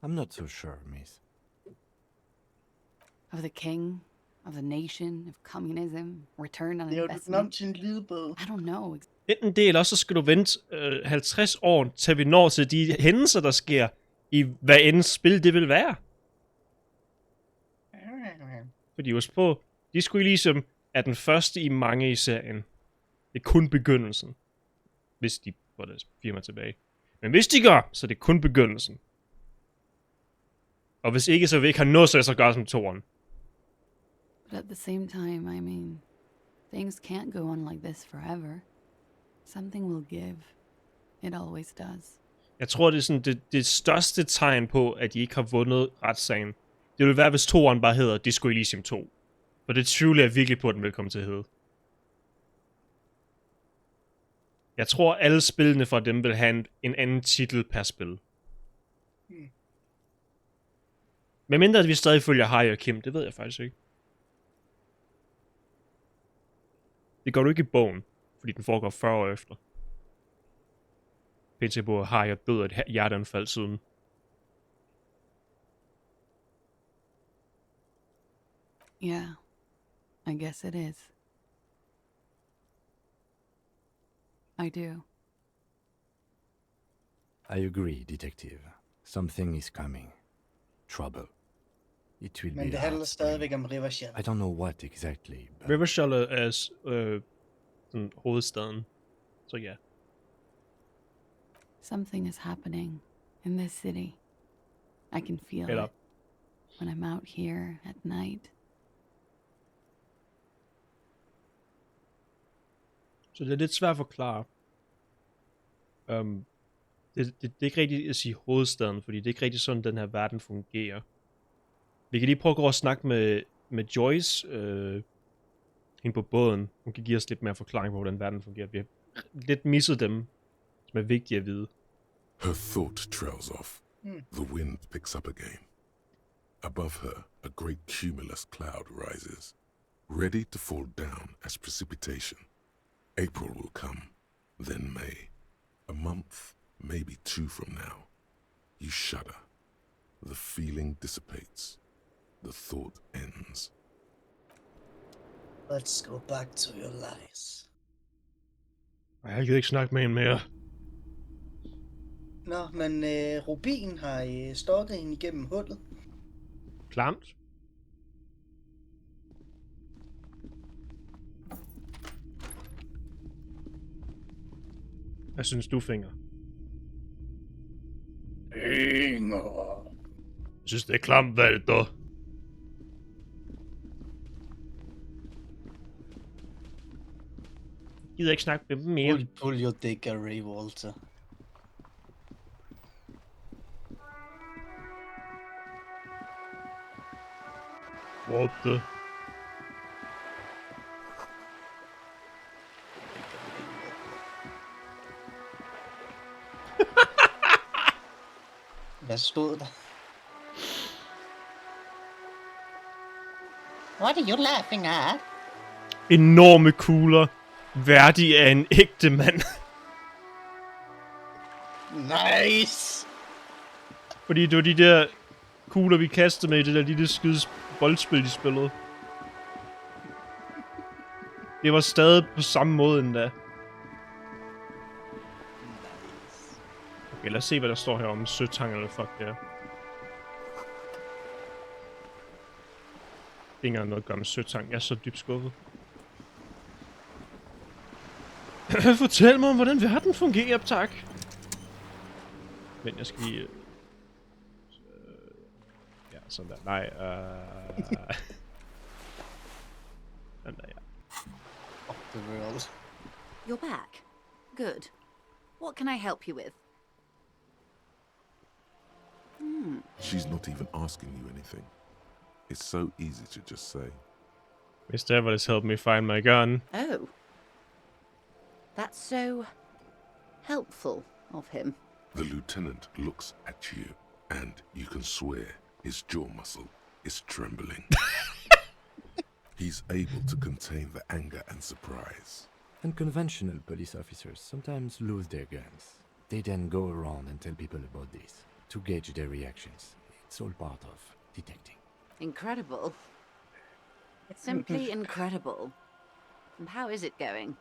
I'm not so sure, miss. Of the king, of the nation, of communism, return on Det er jo investment. til en lydbog. I don't know. Enten det, eller også så skal du vente 50 år, til vi når til de hændelser, der sker i hvad end spil det vil være. Fordi husk på, Disco Elysium er den første i mange i serien. Det er kun begyndelsen. Hvis de får deres firma tilbage. Men hvis de gør, så er det kun begyndelsen. Og hvis ikke, så vil vi ikke have noget så gøre som toren. But at the same time, I mean, things can't go on like this forever. Something will give. It always does. Jeg tror, det er sådan det største tegn på, at de ikke har vundet retssagen. Det vil være, hvis toren bare hedder Disco Elysium 2. For det tvivler jeg virkelig på, at den vil komme til at hedde. Jeg tror, alle spillene fra dem vil have en anden titel per spil. Men mindre, at vi stadig følger Harry og Kim, det ved jeg faktisk ikke. Det gør du ikke i bogen, fordi den foregår 40 år efter. Pænt på, at Harry er død af et hjerteanfald siden. Yeah, I guess it is. I do. I agree, detective. Something is coming. Trouble. It will Men be det handler hard. stadigvæk om Rivershell. I don't know what exactly, but Rivershell er sådan hovedstaden. Så ja. Something is happening in this city. I can feel Get it up. when I'm out here at night. Så det er lidt svært at forklare. Det er ikke rigtigt at sige hovedstaden, fordi det er ikke rigtigt sådan, den her verden fungerer. Vi kan lige prøve at gå og snakke med Joyce, hende på båden. Hun kan give os lidt mere forklaring på, hvordan verden fungerer. Vi har lidt misset dem, som er vigtige at vide. Her thought trails off. The wind picks up again. Above her, a great cumulus cloud rises, ready to fall down as precipitation. April will come, then May. A month, maybe 2 from now. You shudder. The feeling dissipates. The thought ends. Let's go back to your lies. Jeg gider ikke snakke med hende mere. Nå, men Rubin har stalket hende igennem hullet. Klamt. Hvad synes du, Finger? Finger. Jeg synes, det er klamt, Walter. Jeg gider ikke snakke med dem mere. Pull your dick, Ray Walter. Walter. Hvad stod der? What are you laughing at? Enorme kugler. Værdig af en ægte mand. Nice! Fordi det var de der kugler, vi kastede med i det der lille skydes boldspil, de spillede. Det var stadig på samme måde endda. Okay, lad os se, hvad der står her om søtang eller fuck det er. Det er ikke engang noget at gøre med søtang. Jeg er så dybt skuffet. Fortæl mig om, hvordan verden fungerer, tak. Men jeg skal lige... Ja, sådan der. Nej, den der, ja. The world. You're back. Good. What can I help you with? She's not even asking you anything. It's so easy to just say. Mr. Everett helped me find my gun. Oh. That's so helpful of him. The lieutenant looks at you, and you can swear his jaw muscle is trembling. He's able to contain the anger and surprise. Unconventional police officers sometimes lose their guns. They then go around and tell people about this to gauge their reactions. It's all part of detecting. Incredible. Simply incredible. And how is it going?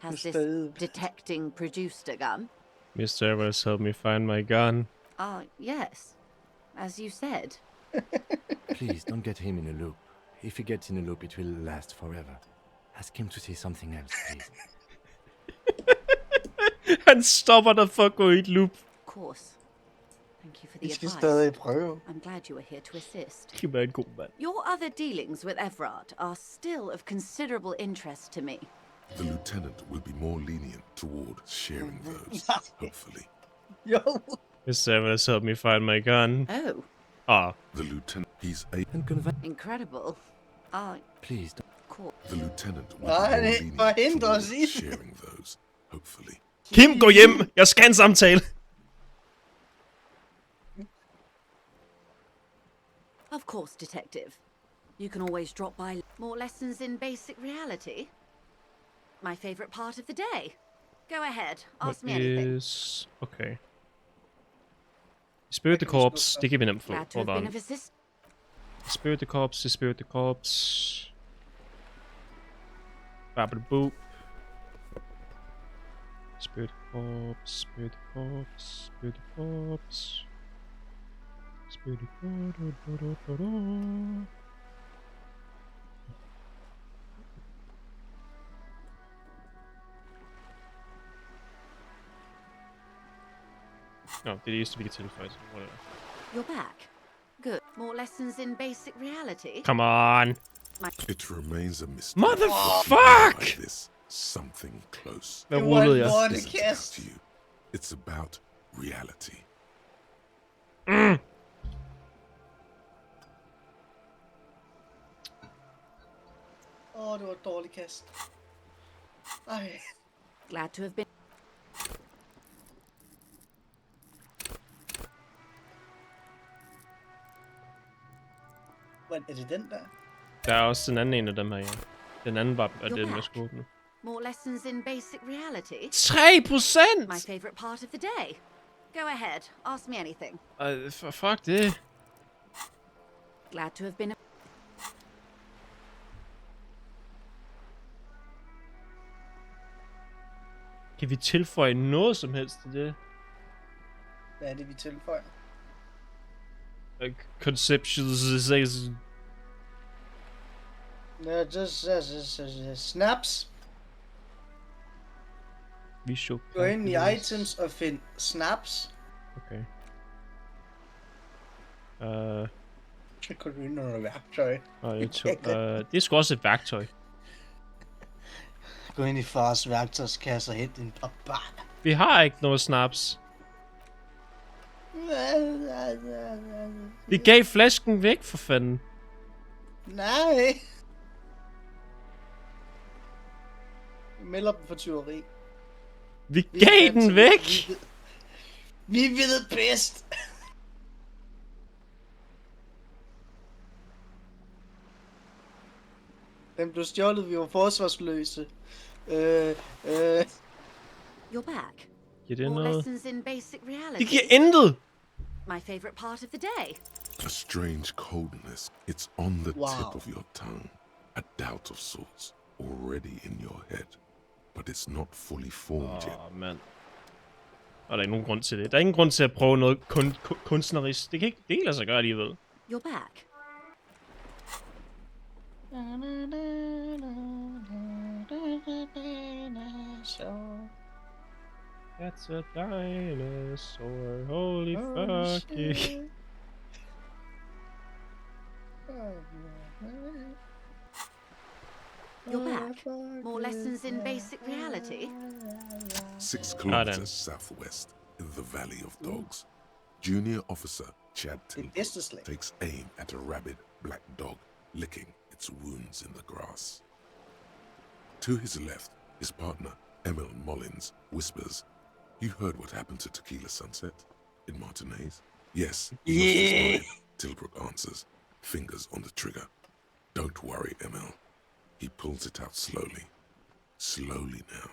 Has this detecting produced a gun? Mr. Evers helped me find my gun. Yes. As you said. Please don't get him in a loop. If he gets in a loop, it will last forever. Ask him to say something else, please. Han stopper der for at gå i et loop. Of course. Thank you for the Vi skal advice. stadig prøve. I'm glad you were here to assist. Giv mig en god mand. Your other dealings with Everard are still of considerable interest to me. The lieutenant will be more lenient toward sharing those, hopefully. Yo. Mr. Evers helped me find my gun. Oh. The lieutenant, he's a... Incredible. Please don't... Cool. The lieutenant will be more lenient toward sharing those, hopefully. Kim, gå hjem! Jeg skal have en samtale! Of course, Detective. You can always drop by. More lessons in basic reality? My favorite part of the day. Go ahead, ask me anything. Is... Okay. Spirit the Corpse, det kan vi nemt få. Glad to Hold have on. been of assist. Spirit the Corpse, Spirit the Corpse. Babble-boop. Spirit the Corpse, Spirit the Corpse, Spirit the Corpse. Spirit the Corpse. No, det eneste vi kan tilføje. You're back. Good. More lessons in basic reality? Come on! It remains a mystery. Motherfuck! Like this, something close. Hvad rullede jeg? Isn't about you. It's about reality. Det var et dårligt kast. Ej. Glad to have been. Hvad er det den der? Der er også den anden en af dem her, ja. Den anden var den med skåbene. More lessons in basic reality? 3%! My favorite part of the day. Go ahead, ask me anything. Fuck det. Glad to have been. Kan vi tilføje noget som helst til det? Hvad er det, vi tilføjer? Conceptualization. No, just snaps. Visual. Gå ind i items og find snaps. Okay. Så kan du ind under værktøj. Det er sgu også et værktøj. Gå ind i fars værktøjskasse og hent en papa. Vi har ikke noget snaps. Vi gav flasken væk, for fanden. Nej. Vi melder dem for tyveri. Vi gav den væk! Vi ved bedst. Den blev stjålet, vi var forsvarsløse. You're back. Giver det More noget? lessons in basic reality? Det giver intet! My favorite part of the day. A strange coldness. It's on the Wow. tip of your tongue. A doubt of sorts already in your head. But it's not fully formed yet. Mand. Og der er ikke nogen grund til det. Der er ingen grund til at prøve noget kunstnerisk. Det kan ikke lade sig gøre alligevel. You're back. That's a dinosaur. Holy fucking. You're back. More lessons in basic reality? 6 kilometers southwest in the Valley of Dogs. Junior Officer Chad Tinkle takes aim at a rabid black dog licking its wounds in the grass. To his left, his partner, Emil Mullins, whispers, "You heard what happened to Tequila Sunset in Martinez?" "Yes, he lost his mind," Tilbrook answers, fingers on the trigger. Don't worry, ML. He pulls it out slowly. Slowly now.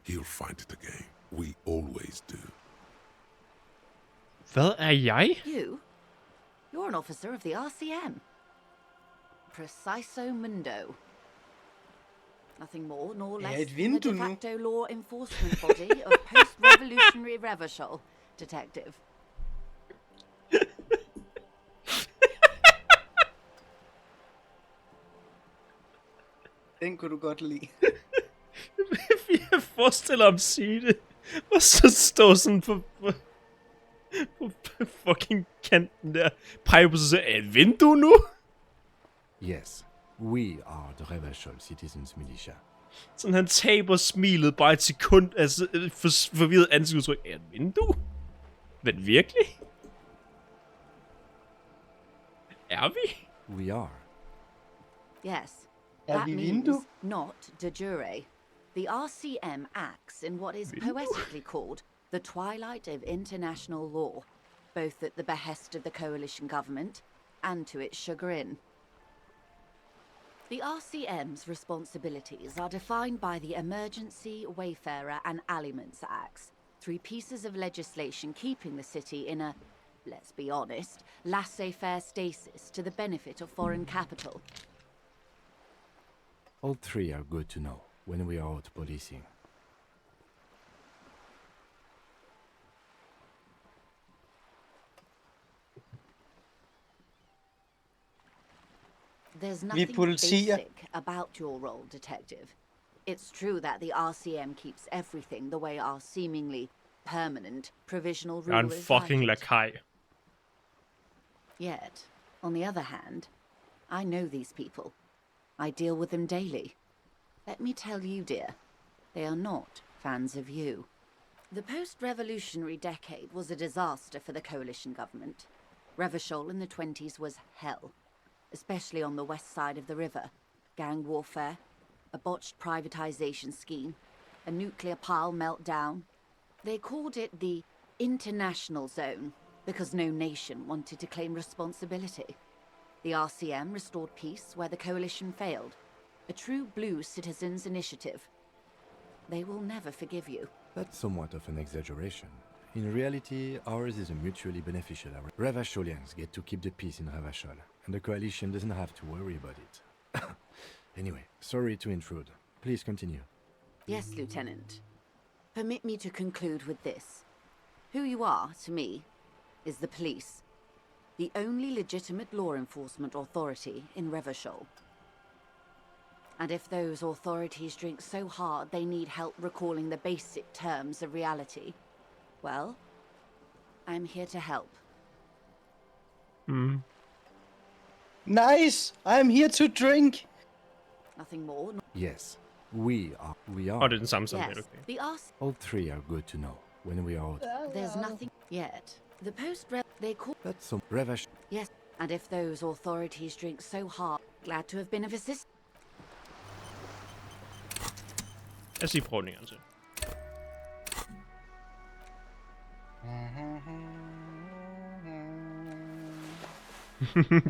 He'll find it again. We always do. Hvad er jeg? You? You're an officer of the RCM. Preciso mundo. Nothing more nor less than the de facto law enforcement body of post-revolutionary Revachol, detective. Den kunne du godt lide. Jeg forestiller ham sige det, og så stå sådan på fucking kanten der, peger på sig selv. Er et vindue nu? Yes, we are the Revachol Citizens Militia. Sådan han taber smilet bare et sekund, altså forvirret ansigtsudtryk. Er et vindue? Men virkelig? Er vi? We are. Yes. Er That vi means vindue? not de jure. The RCM acts in what is poetically called the twilight of international law, both at the behest of the coalition government and to its chagrin. The RCM's responsibilities are defined by the Emergency, Wayfarer and Aliments Acts, 3 pieces of legislation keeping the city in a, let's be honest, laissez-faire stasis to the benefit of foreign capital. All 3 are good to know when we are out policing. There's nothing basic about your role, detective. It's true that the RCM keeps everything the way our seemingly permanent provisional Jeg er rule en is fucking like it. lakaj. Yet, on the other hand, I know these people. I deal with them daily. Let me tell you, dear, they are not fans of you. The post-revolutionary decade was a disaster for the coalition government. Revachol in the 20s was hell, especially on the west side of the river. Gang warfare, a botched privatization scheme, a nuclear pile meltdown. They called it the international zone because no nation wanted to claim responsibility. The RCM restored peace where the coalition failed. A true blue citizens' initiative. They will never forgive you. That's somewhat of an exaggeration. In reality, ours is a mutually beneficial arrangement. Revacholians get to keep the peace in Revachol, and the coalition doesn't have to worry about it. Anyway, sorry to intrude. Please continue. Yes, Lieutenant. Permit me to conclude with this. Who you are, to me, is the police. The only legitimate law enforcement authority in Revachol. And if those authorities drink so hard they need help recalling the basic terms of reality, well, I'm here to help. Nice! I'm here to drink! Nothing more. Yes, we are. Og det er den samme som Yes, det, okay. the All 3 are good to know when we are out. There's nothing yet. The they call That's some Revachol. Yes, and if those authorities drink so hard, glad to have been of assistance. Jeg siger prøv den en gang til.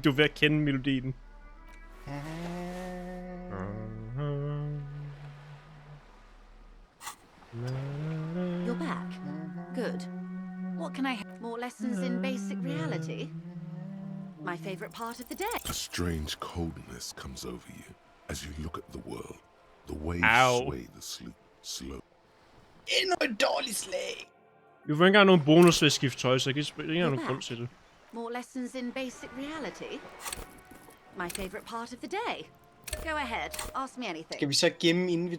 Du er ved at kende melodien. You're back. Good. What can I have? More lessons in basic reality? My favorite part of the day. A strange coldness comes over you as you look at the world. The waves sway the sloop slow. Endnu et dårligt slag! Vi får ikke engang nogen bonus ved at skifte tøj, så jeg kan ikke engang nogen grund til det. More lessons in basic reality? My favorite part of the day. Go ahead, ask me anything. Skal vi så gemme inden vi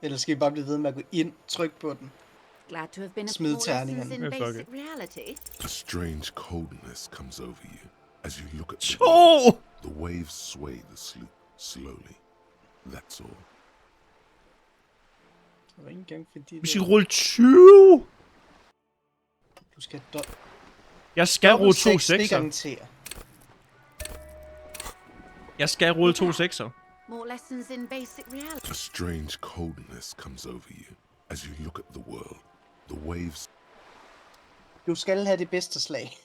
eller skal vi bare blive ved med at gå ind, trykke på den? Glad to have been Smid more lessons in terningerne. basic reality. A strange coldness comes over you as you look at the Oh! world. The waves sway the sloop slowly. That's all. Det var ikke engang fordi Vi skal rulle 20! Du skal Jeg skal rulle 2 det 6'er. garanterer. Jeg skal rulle 2 6'er. More lessons in basic reality. A strange coldness comes over you as you look at the world. The waves. Du skal have det bedste slag.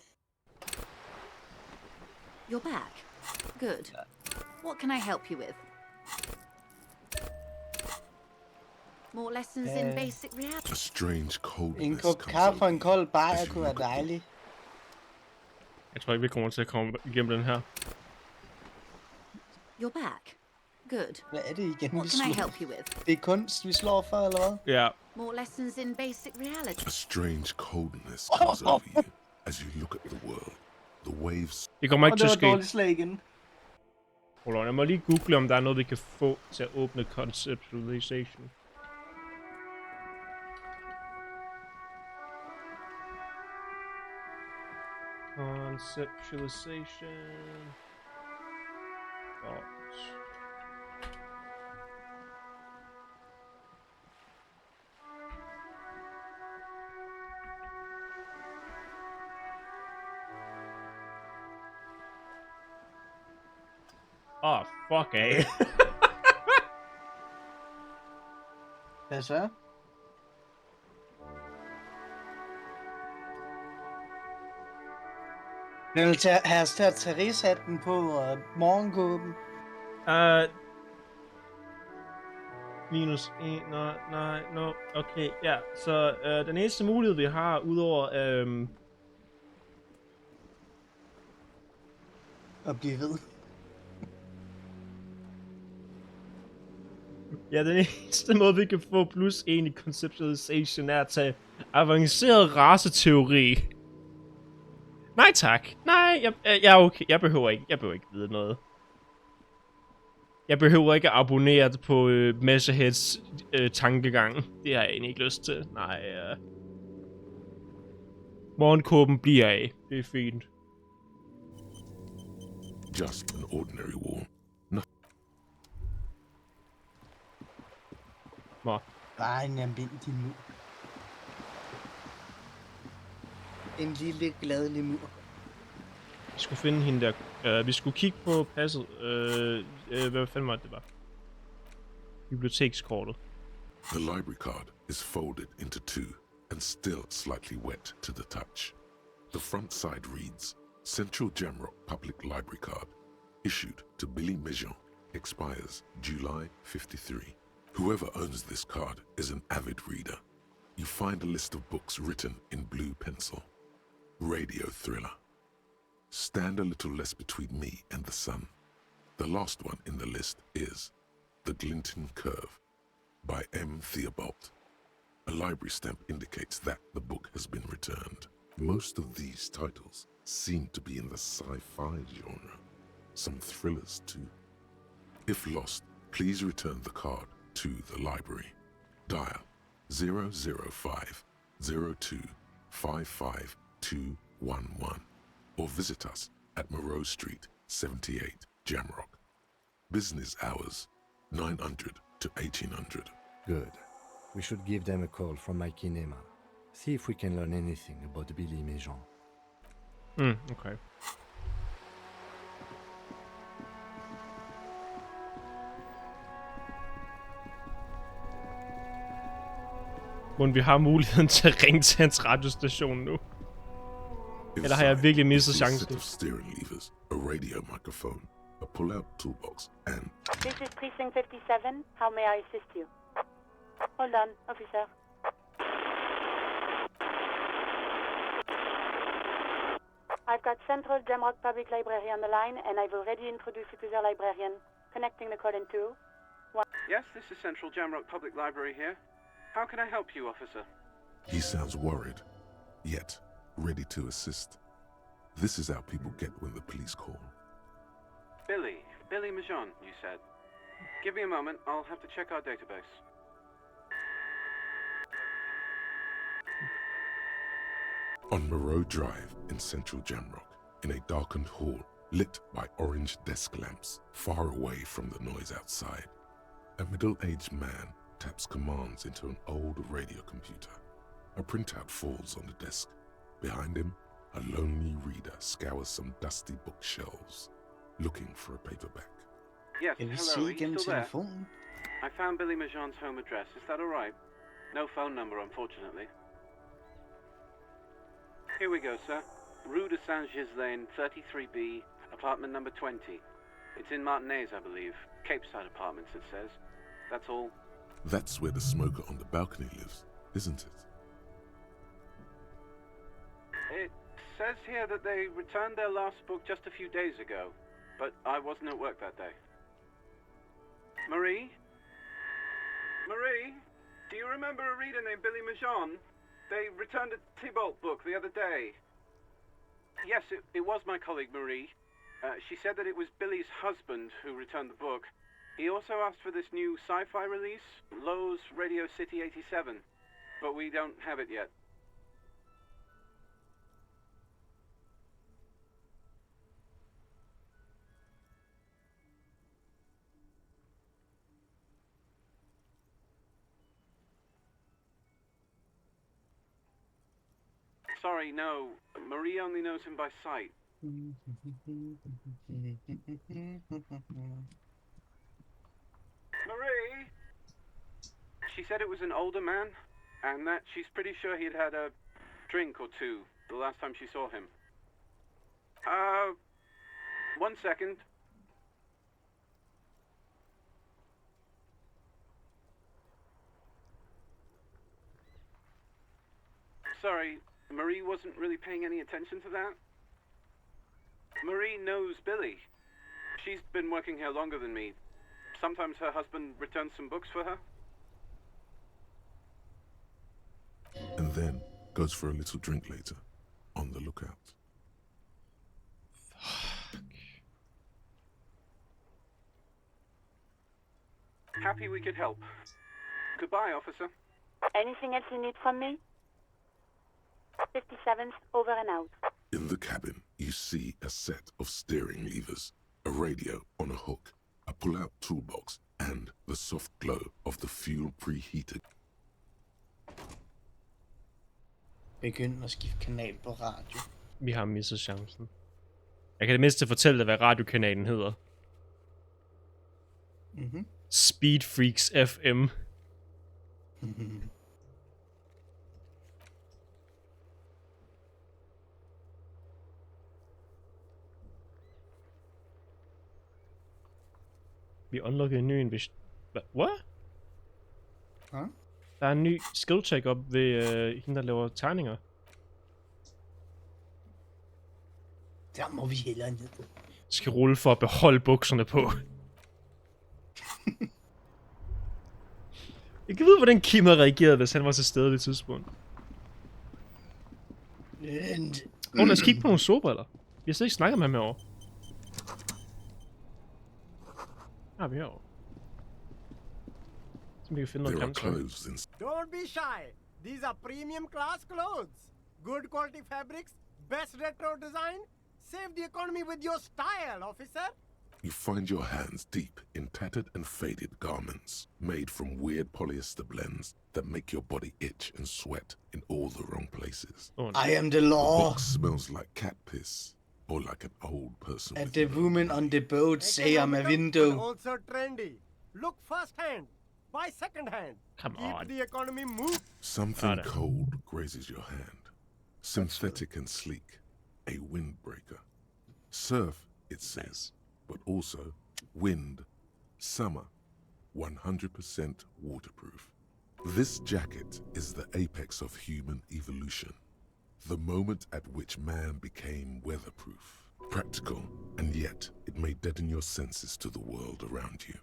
You're back. Good. What can I help you with? More lessons in basic reality. A strange En coldness kop comes kaffe og over en you kold bajer as you kunne være look at the dejligt. Jeg tror ikke, vi kommer til at komme igennem den her. You're back. Good. Hvad er det igen, What vi can I slår? help you with? Det er kunst, vi slår for, eller hvad? Ja. More lessons in basic reality. A strange coldness comes over you as you look at the world. The waves. Det kommer ikke til at ske. Det var dårligt slag igen. Hold on, jeg må lige google, om der er noget, vi kan få til at åbne conceptualization. Conceptualization. Åh, fuck af. Hvad så? Jeg vil have os til at tage rigshatten på og morgenkåben. Minus 1, nej, no. Okay, ja. Så den eneste mulighed, vi har, udover at blive ved. Ja, den eneste måde, vi kan få plus 1 i conceptualization, er at tage avanceret raceteori. Nej tak. Nej, jeg er okay. Jeg behøver ikke vide noget. Jeg behøver ikke at abonnere på Messerheads tankegang. Det har jeg egentlig ikke lyst til. Nej. Morgenkåben bliver af. Det er fint. Just an ordinary war. Nå. Bare en almindelig mur. En lille gladelig mur. Vi skulle finde hende der. Vi skulle kigge på passet. Hvad fanden var det var? Bibliotekskortet. The library card is folded into two and still slightly wet to the touch. The front side reads, Central Jamrock Public Library Card, issued to Billy Mejean, expires July 53. Whoever owns this card is an avid reader. You find a list of books written in blue pencil. Radio thriller. Stand a little less between me and the sun. The last one in the list is The Glinting Curve by M. Theobald. A library stamp indicates that the book has been returned. Most of these titles seem to be in the sci-fi genre. Some thrillers too. If lost, please return the card to the library. Dial 005 02 55211 or visit us at Moreau Street, 78, Jamrock. Business hours, 900 to 1800. Good. We should give them a call from my kinema. See if we can learn anything about Billy Mejean. Okay. Men vi har muligheden til at ringe til hans radiostation nu. Eller har jeg virkelig misset chancen? Of steering levers, a radio microphone, a pull-out toolbox, and... This is Precinct 57. How may I assist you? Hold on, officer. I've got Central Jamrock Public Library on the line, and I've already introduced you to their librarian. Connecting the call in 2. 1. Yes, this is Central Jamrock Public Library here. How can I help you, officer? He sounds worried, yet ready to assist. This is how people get when the police call. Billy Mejean, you said. Give me a moment, I'll have to check our database. On Moreau Drive in central Jamrock, in a darkened hall lit by orange desk lamps far away from the noise outside, a middle-aged man taps commands into an old radio computer. A printout falls on the desk. Behind him, a lonely reader scours some dusty bookshelves, looking for a paperback. Yes, hello, are you still there? I found Billy Mejean's home address. Is that all right? No phone number, unfortunately. Here we go, sir. Rue de Saint-Gislain, 33B, apartment number 20. It's in Martinez, I believe. Capeside Apartments, it says. That's all. That's where the smoker on the balcony lives, isn't it? It says here that they returned their last book just a few days ago, but I wasn't at work that day. Marie? Marie? Do you remember a reader named Billy Majon? They returned a Tybalt book the other day. Yes, it was my colleague Marie. She said that it was Billy's husband who returned the book. He also asked for this new sci-fi release, Lowe's Radio City 87, but we don't have it yet. Sorry, no. Marie only knows him by sight. Marie! She said it was an older man, and that she's pretty sure he'd had a drink or two the last time she saw him. 1 second. Sorry, Marie wasn't really paying any attention to that. Marie knows Billy. She's been working here longer than me. Sometimes her husband returns some books for her. And then goes for a little drink later. On the lookout. Happy we could help. Goodbye, officer. Anything else you need from me? 57th, over and out. In the cabin, you see a set of steering levers, a radio on a hook, a pull-out toolbox, and the soft glow of the fuel preheated. Begynd at skifte kanal på radio. Vi har misset chancen. Jeg kan det mindste fortælle dig, hvad radiokanalen hedder. Speed Freaks FM. Vi unlockede en ny What? Huh? Der er en ny skill check op ved hende, der laver tegninger. Der må vi hellere ned. Skal rulle for at beholde bukserne på. Jeg kan vide, hvordan Kim havde reageret, hvis han var til stede ved et tidspunkt. Lad os kigge på nogle solbriller. Vi har slet ikke snakket med ham herovre. Her er vi herovre. Så vi kan finde noget grimt. Don't be shy. These are premium class clothes. Good quality fabrics, best retro design. Save the economy with your style, officer. You find your hands deep in tattered and faded garments made from weird polyester blends that make your body itch and sweat in all the wrong places. Oh, no. I am the law. The box smells like cat piss or like an old person. At the woman on the boat say I'm a window. Also trendy. Look first hand. Buy second hand. Come Keep on. the economy moving. Something cold grazes your hand. Synthetic and sleek. A windbreaker. Surf, it says. But also wind, summer, 100% waterproof. This jacket is the apex of human evolution, the moment at which man became weatherproof, practical, and yet it may deaden your senses to the world around you,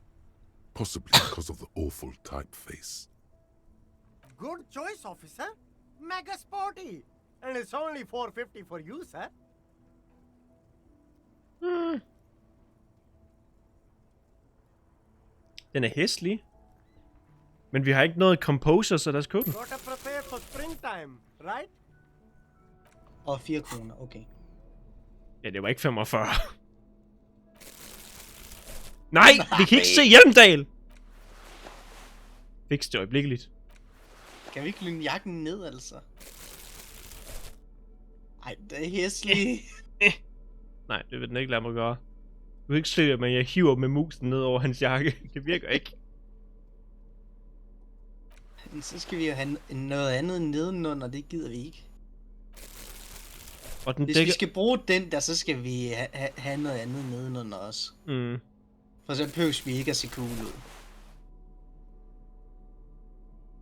possibly because of the awful typeface. Good choice, officer. Mega sporty. And it's only $4.50 for you, sir. Den er hæslig. Men vi har ikke noget composure, så lad os købe den. Gotta prepare for springtime, right? Og 4 kroner, okay. Ja, det var ikke 45. Nej, vi kan ikke se Hjelmdal! Fiks det øjeblikkeligt. Kan vi ikke lynne jakken ned, altså? Ej, det er hæsligt. Nej, det vil den ikke lade mig gøre. Du kan ikke se det, men jeg hiver med musen ned over hans jakke. Det virker ikke. Så skal vi jo have noget andet nedenunder, det gider vi ikke. Og den Hvis vi skal bruge den der, så skal vi have noget andet nedenunder os. Mm. For så behøver vi ikke at se cool ud.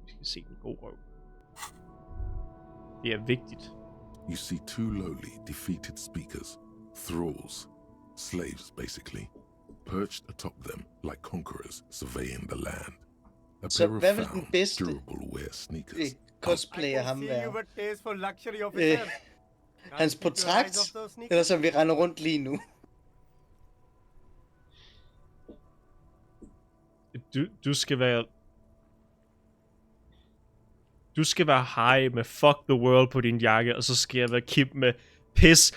Vi skal se den gode røv. Det er vigtigt. You see two lowly, defeated speakers, thralls, slaves basically, perched atop them like conquerors surveying the land. A Så pair of hvad vil den found, bedste durable wear sneakers. cosplayer ham See være? you with taste for luxury, officer. Hans portræt, eller som vi render rundt lige nu. Du skal være... Du skal være high med fuck the world på din jakke, og så skal jeg være Kim med piss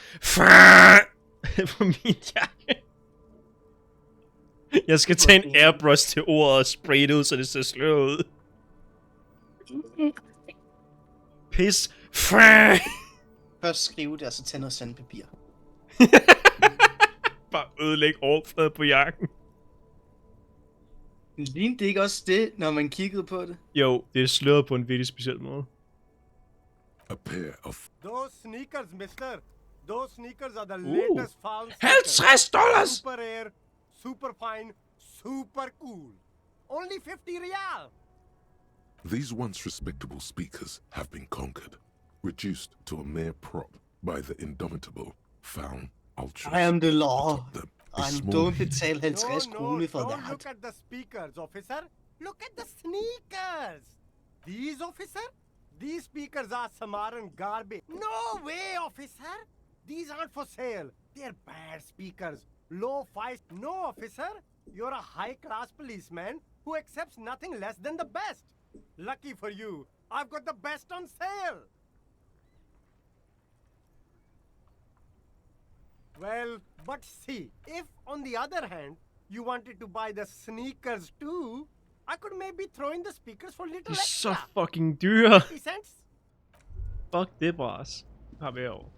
på min jakke. Jeg skal tage en airbrush til ordet og spraye det ud, så det ser sløret ud. Piss Først skrive det, og så tage noget sandpapir. Bare ødelægge overfladen på jakken. Lignede det ikke også det, når man kiggede på det? Jo, det er sløret på en virkelig speciel måde. A pair of... Those sneakers, mister. Those sneakers are the latest found $50! Super rare, super fine, super cool. Only 50 real. These once respectable speakers have been conquered, reduced to a mere prop by the indomitable Faun Ultras. I am the law. A I'm small don't betale 50 kroner for Don't that. look at the speakers, officer. Look at the sneakers. These, officer? These speakers are Samaran garbage. No way, officer. These aren't for sale. They're bad speakers. Low five. No, officer. You're a high-class policeman who accepts nothing less than the best. Lucky for you, I've got the best on sale. Well, but see, if on the other hand, you wanted to buy the sneakers too, I could maybe throw in the speakers for little De er extra. så fucking dyre. 50 cents? Fuck det, bras. Har vi over.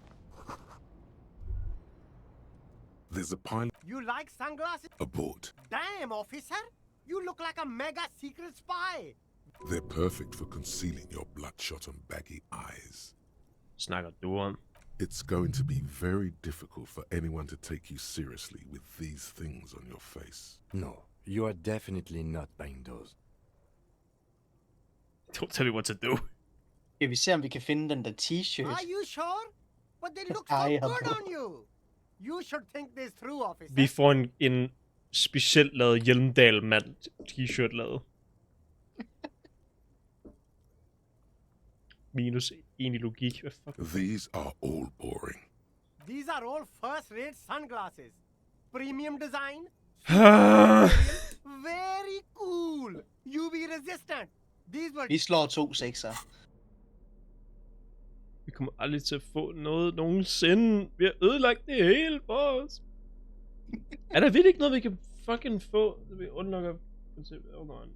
There's a pile You like sunglasses? aboard. Damn, officer! You look like a mega secret spy. They're perfect for concealing your bloodshot and baggy eyes. Snakker du om? It's going to be very difficult for anyone to take you seriously with these things on your face. No, you are definitely not buying those. Don't tell me what to do. Skal vi se, om vi kan finde den der t-shirt? Are you sure? But they look I so am- good on you. You should think this through, officer. Vi får en specielt lavet Hjelmdal-mand t-shirt lavet. Minus en i logik. Hvad fuck? These are all boring. These are all first-rate sunglasses. Premium design. Very cool. UV resistant. These were Vi slår 2 sekser. Vi kommer aldrig til at få noget nogensinde. Vi har ødelagt det hele for os. Er der virkelig ikke noget, vi kan fucking få, når vi unlocker princippet? Oh, nej.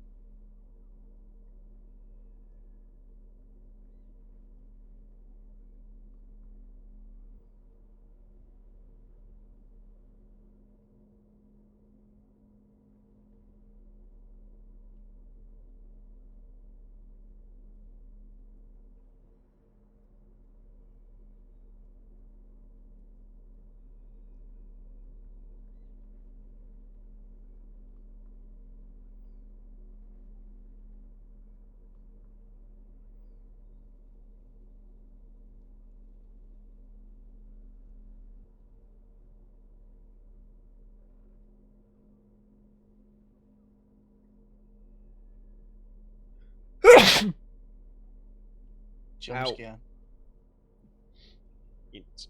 Jumpscare. Int.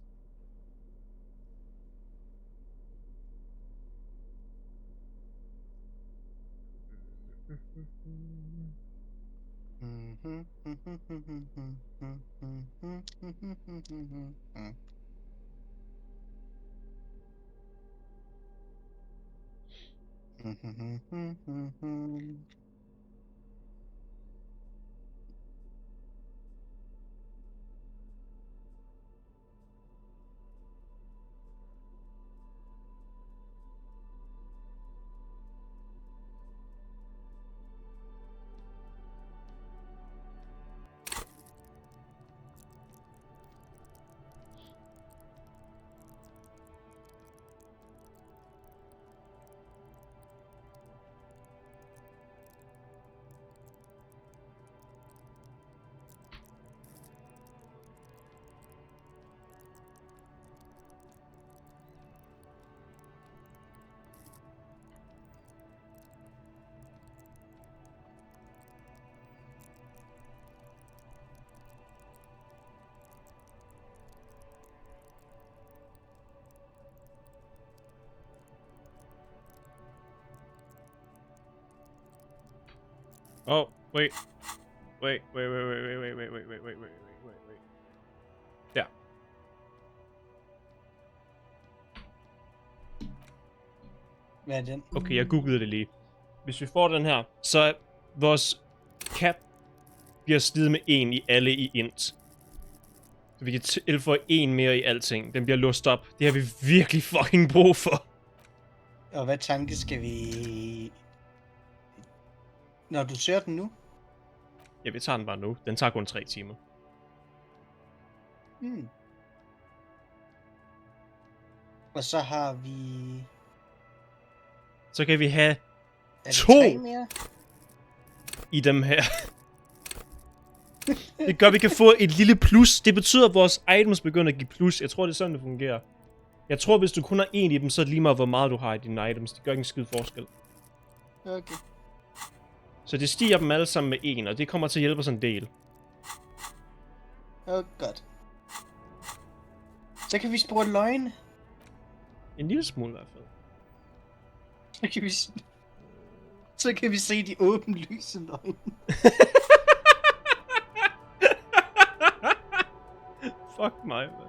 Oh, wait. Wait. Der. Hvad er den? Okay, jeg googlede det lige. Hvis vi får den her, så er vores cap bliver slidet med 1 i alle i int. Så vi kan tilføje 1 mere i alting. Den bliver låst op. Det har vi virkelig fucking brug for. Og hvad tanke skal vi... Når du ser den nu? Ja, vi tager den bare nu. Den tager kun 3 timer. Og så har vi... Så kan vi have Er 2 mere? i dem her. Det gør, at vi kan få et lille plus. Det betyder, at vores items begynder at give plus. Jeg tror, det er sådan, det fungerer. Jeg tror, hvis du kun har 1 i dem, så er det lige meget, hvor meget du har i dine items. Det gør ikke en skid forskel. Okay. Så det stiger dem alle sammen med 1, og det kommer til at hjælpe os en del. Godt. Så kan vi spore løgne. En lille smule i hvert fald. Så kan vi se de åbenlyse løgne. Fuck mig, man.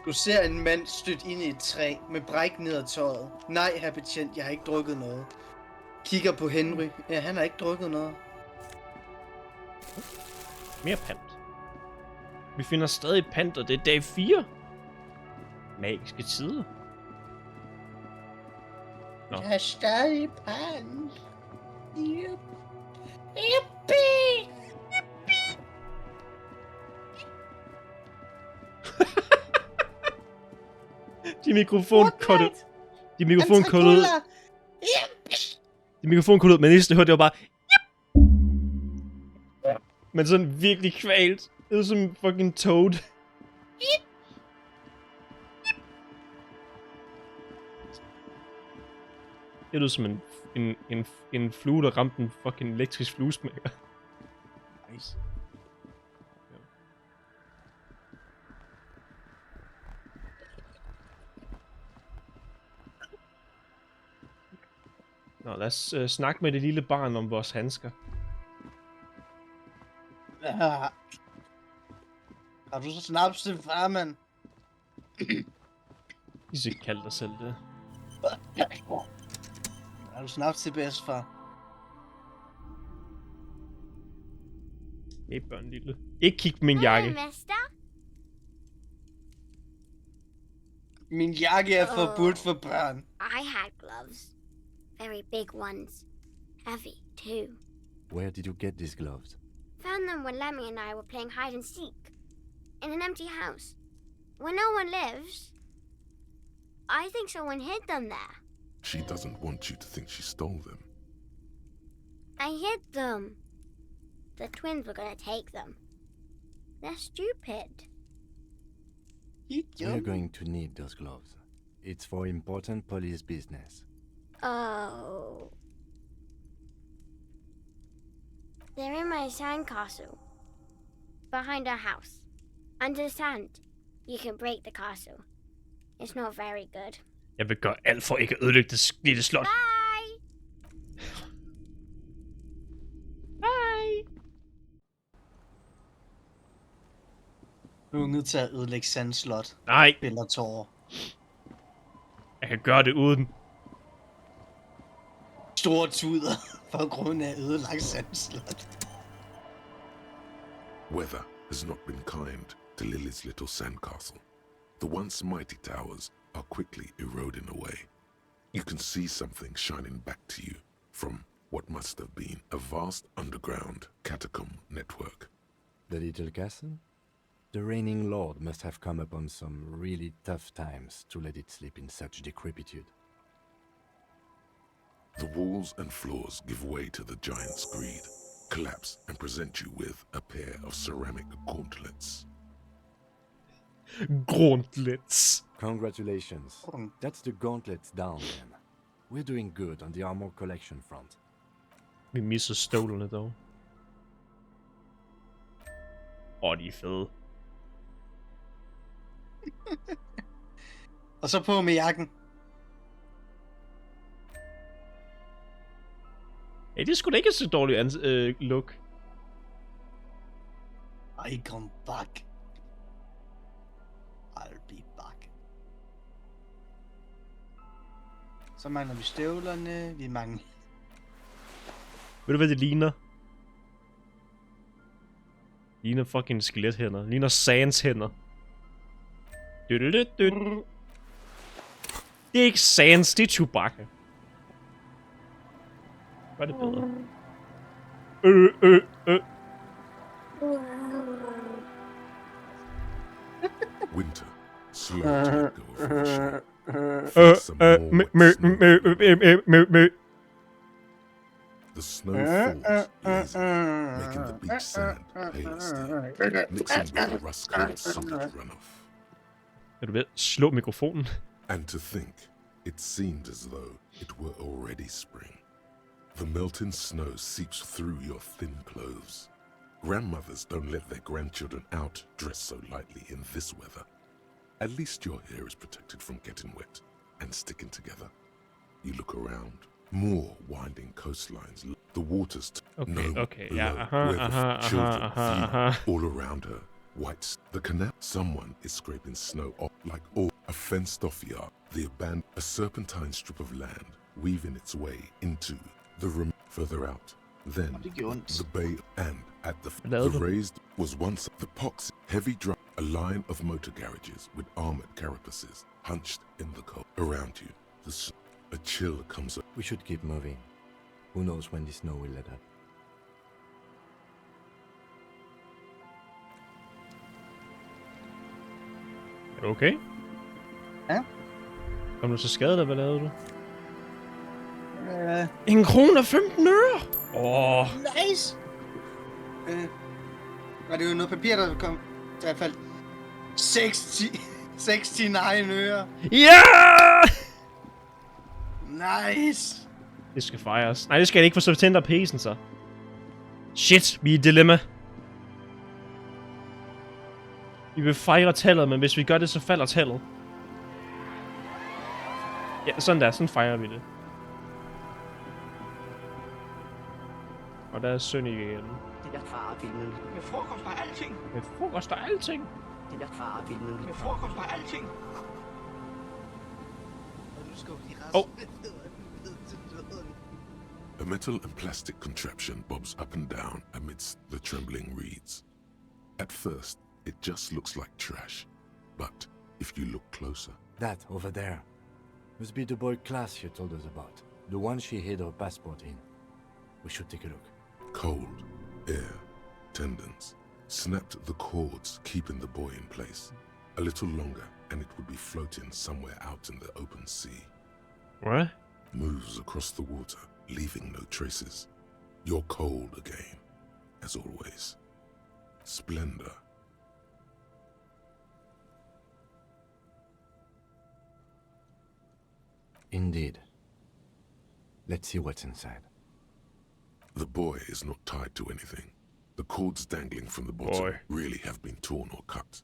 Du ser en mand stødt ind i et træ med bræk ned ad tøjet. Nej, herr betjent, jeg har ikke drukket noget. Kigger på Henry. Ja, han har ikke drukket noget. Mere pant. Vi finder stadig pant, og det er dag 4. Magiske tider. Nå. Jeg er stadig pant. Yippie! De mikrofonkortet. De mikrofonkortet. De mikrofonkortet, men næste hørte det var bare. Men sådan virkelig kvalt. Det er som en fucking toad. Det lyder som en flue, der ramte en fucking elektrisk fluesmækker. Nice. Nå, lad os snakke med det lille barn om vores handsker. Har du så snaps til far, mand? I skal ikke kalde dig selv det. Har du snaps til bedstefar? Hey, børn lille. Ikke kig på min jakke. Mester? Min jakke er forbudt for børn. I had gloves. Very big ones. Heavy, too. Where did you get these gloves? Found them when Lemmy and I were playing hide and seek. In an empty house. Where no one lives. I think someone hid them there. She doesn't want you to think she stole them. I hid them. The twins were gonna take them. They're stupid. We're going to need those gloves. It's for important police business. Oh. They're in my sandcastle. Behind our house. Under the sand. You can break the castle. It's not very good. Jeg vil gøre alt for ikke at ødelægge det lille slot. Bye! Bye! Du er nødt til at ødelægge sandslot. Nej. Eller tårer. Jeg kan gøre det uden. Store tuder for grund af ødelagt sandslot. Weather has not been kind to Lily's little sandcastle. The once mighty towers are quickly eroding away. You can see something shining back to you from what must have been a vast underground catacomb network. The little castle? The reigning lord must have come upon some really tough times to let it sleep in such decrepitude. The walls and floors give way to the giant's greed, collapse and present you with a pair of ceramic gauntlets. Gauntlets. Congratulations. That's the gauntlets down, then. We're doing good on the armor collection front. Vi misser stålene dog. De er fede. Og så på med jakken. Ja, det er sgu da ikke så dårligt look. I come back. I'll be back. Så mangler vi støvlerne, vi mangler... Ved du hvad det ligner? Ligner fucking skelethænder. Ligner Sans hænder. Det er ikke Sans, det er Chewbacca. Var det bedre? Winter, slow to let go of the shape. Feel some more wet snow. The snow falls lazily, making the beach sand pale steel, mixing with the rust-covered solid runoff. Er du ved at slå mikrofonen? And to think, it seemed as though it were already spring. The melting snow seeps through your thin clothes. Grandmothers don't let their grandchildren out dressed so lightly in this weather. At least your hair is protected from getting wet and sticking together. You look around. More winding coastlines. The waters below, yeah, where the children view all around her. Whites. The canal. Someone is scraping snow off like a fenced-off yard. The abandoned. A serpentine strip of land weaving its way into the room further out. Then the bay, and at the raised was once the pox heavy drum. A line of motor garages with armored carapaces hunched in the cold around you. A chill comes up. We should keep moving. Who knows when the snow will let up? Okay. Ja? Kom du så skade, eller hvad lavede du? 1 krone og 15 øre! Nice! Var det jo noget papir, der kom... Der faldt 69 øre. Ja! Nice! Det skal fejres. Nej, det skal jeg ikke, for så tænder pæsen så. Shit, vi er i et dilemma. Vi vil fejre tallet, men hvis vi gør det, så falder tallet. Ja, sådan der. Sådan fejrer vi det. Og der er Søn igen. Det der farebillede. Med frokost og alting. Med frokost og alting. Det der farebillede. Med frokost og alting. Oh. A metal and plastic contraption bobs up and down amidst the trembling reeds. At first, it just looks like trash. But if you look closer... That, over there. Must be the boy Klaas you told us about. The one she hid her passport in. We should take a look. Cold, air, tendons. Snapped the cords keeping the boy in place. A little longer and it would be floating somewhere out in the open sea. What? Moves across the water, leaving no traces. You're cold again, as always. Splendor. Indeed. Let's see what's inside. The boy is not tied to anything. The cords dangling from the bottom really have been torn or cut.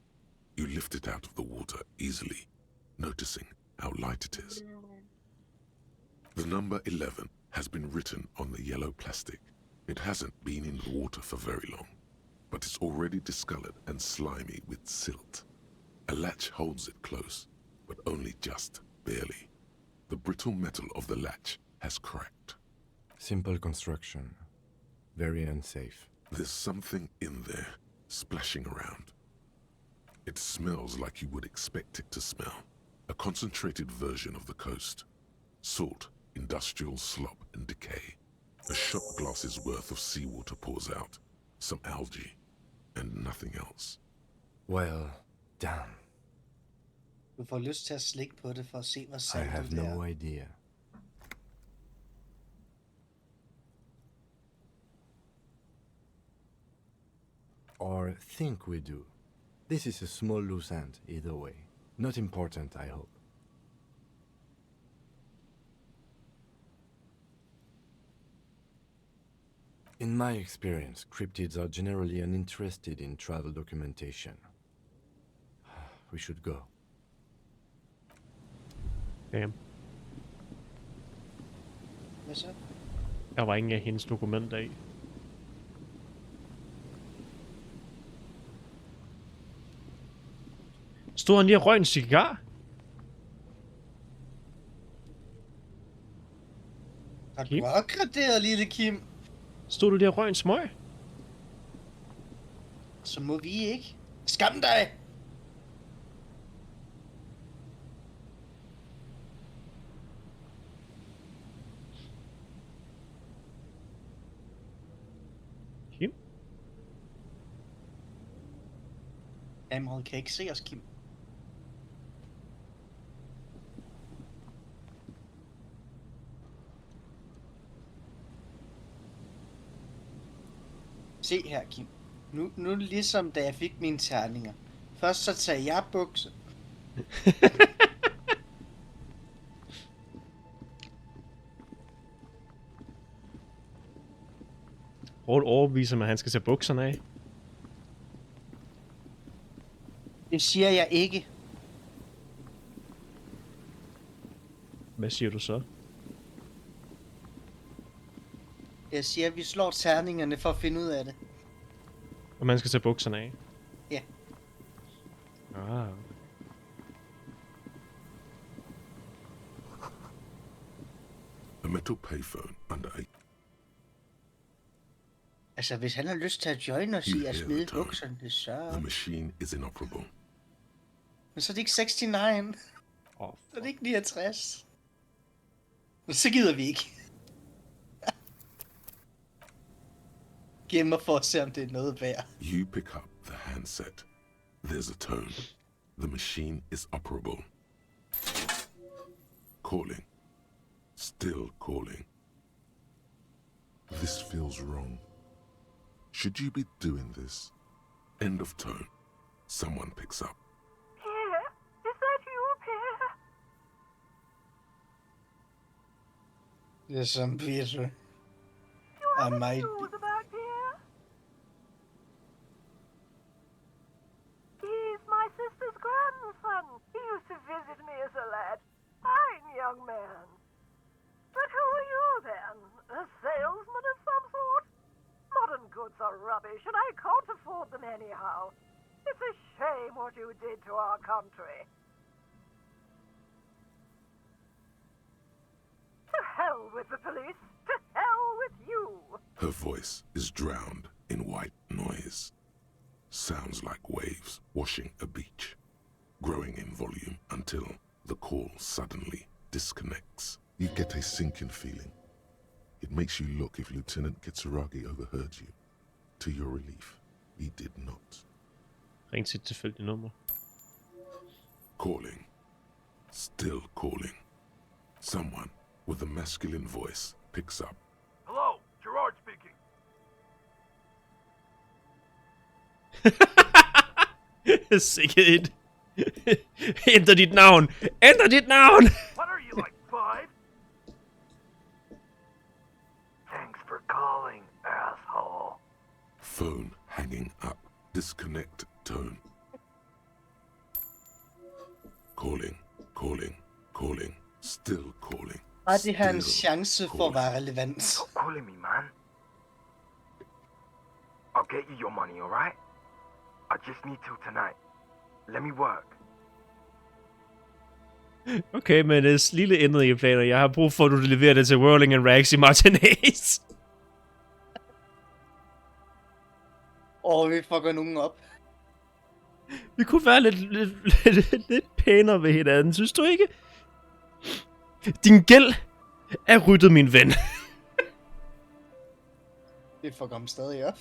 You lift it out of the water easily, noticing how light it is. The number 11 has been written on the yellow plastic. It hasn't been in the water for very long, but it's already discolored and slimy with silt. A latch holds it close, but only just barely. The brittle metal of the latch has cracked. Simple construction. Very unsafe. There's something in there, splashing around. It smells like you would expect it to smell. A concentrated version of the coast. Salt, industrial slop and decay. A shot glass's worth of seawater pours out. Some algae, and nothing else. Well done. Du får lyst til at slikke på det for at se, hvor I salt have det er. no idea. Or think we do. This is a small loose end, either way. Not important, I hope. In my experience, cryptids are generally uninterested in travel documentation. We should go. Damn. Hvad så? Der var ingen af hendes dokumenter i. Stod han lige og røg en cigar? Har du opgraderet, lille Kim? Stod du lige og røg en smøg? Så må vi ikke. Skam dig! Kim? Kameraet kan ikke se os, Kim. Se her, Kim. Nu er det ligesom, da jeg fik mine terninger. Først så tager jeg bukser. Råd overbeviser mig, at han skal tage bukserne af. Det siger jeg ikke. Hvad siger du så? Jeg siger, at vi slår terningerne for at finde ud af det. Og man skal tage bukserne af? Ja. Ah. A metal payphone under 8. Altså, hvis han har lyst til at join os i at smide bukserne, så... The machine is inoperable. Men så er det ikke 69. Så er det ikke 69. Men så gider vi ikke. Gemmer for at se, om det er noget værd. You pick up the handset. There's a tone. The machine is operable. Calling. Still calling. This feels wrong. Should you be doing this? End of tone. Someone picks up. Pierre, is that you, Pierre? Yes, I'm Peter. I might be. About Pierre? He's my sister's grandson. He used to visit me as a lad. Fine young man. But who are you then? A salesman of some sort? Modern goods are rubbish, and I can't afford them anyhow. It's a shame what you did to our country. To hell with the police. To hell with you. Her voice is drowned in white noise. Sounds like waves washing a beach, growing in volume until the call suddenly disconnects. You get a sinking feeling. It makes you look if Lieutenant Kitsuragi overheard you. To your relief, he did not. Ring til et tilfældigt nummer. Calling. Still calling. Someone with a masculine voice picks up. Hello, Gerard speaking. Sikke et. Ændr dit navn! Ændr dit navn! What are you, like 5? Thanks for calling, asshole. Phone hanging up. Disconnect tone. Calling, calling, calling. Still calling. Har det hans chance for at være relevant? Stop calling me, man. I'll get you your money, alright? I just need till tonight. Let me work. Okay, men det er lille ændret i planer. Jeg har brug for, at du leverer det til Whirling and Rags i Martinez. Vi fucker nogen op. Vi kunne være lidt pænere ved hinanden, synes du ikke? Din gæld er ryddet, min ven. Det fucker ham stadig op.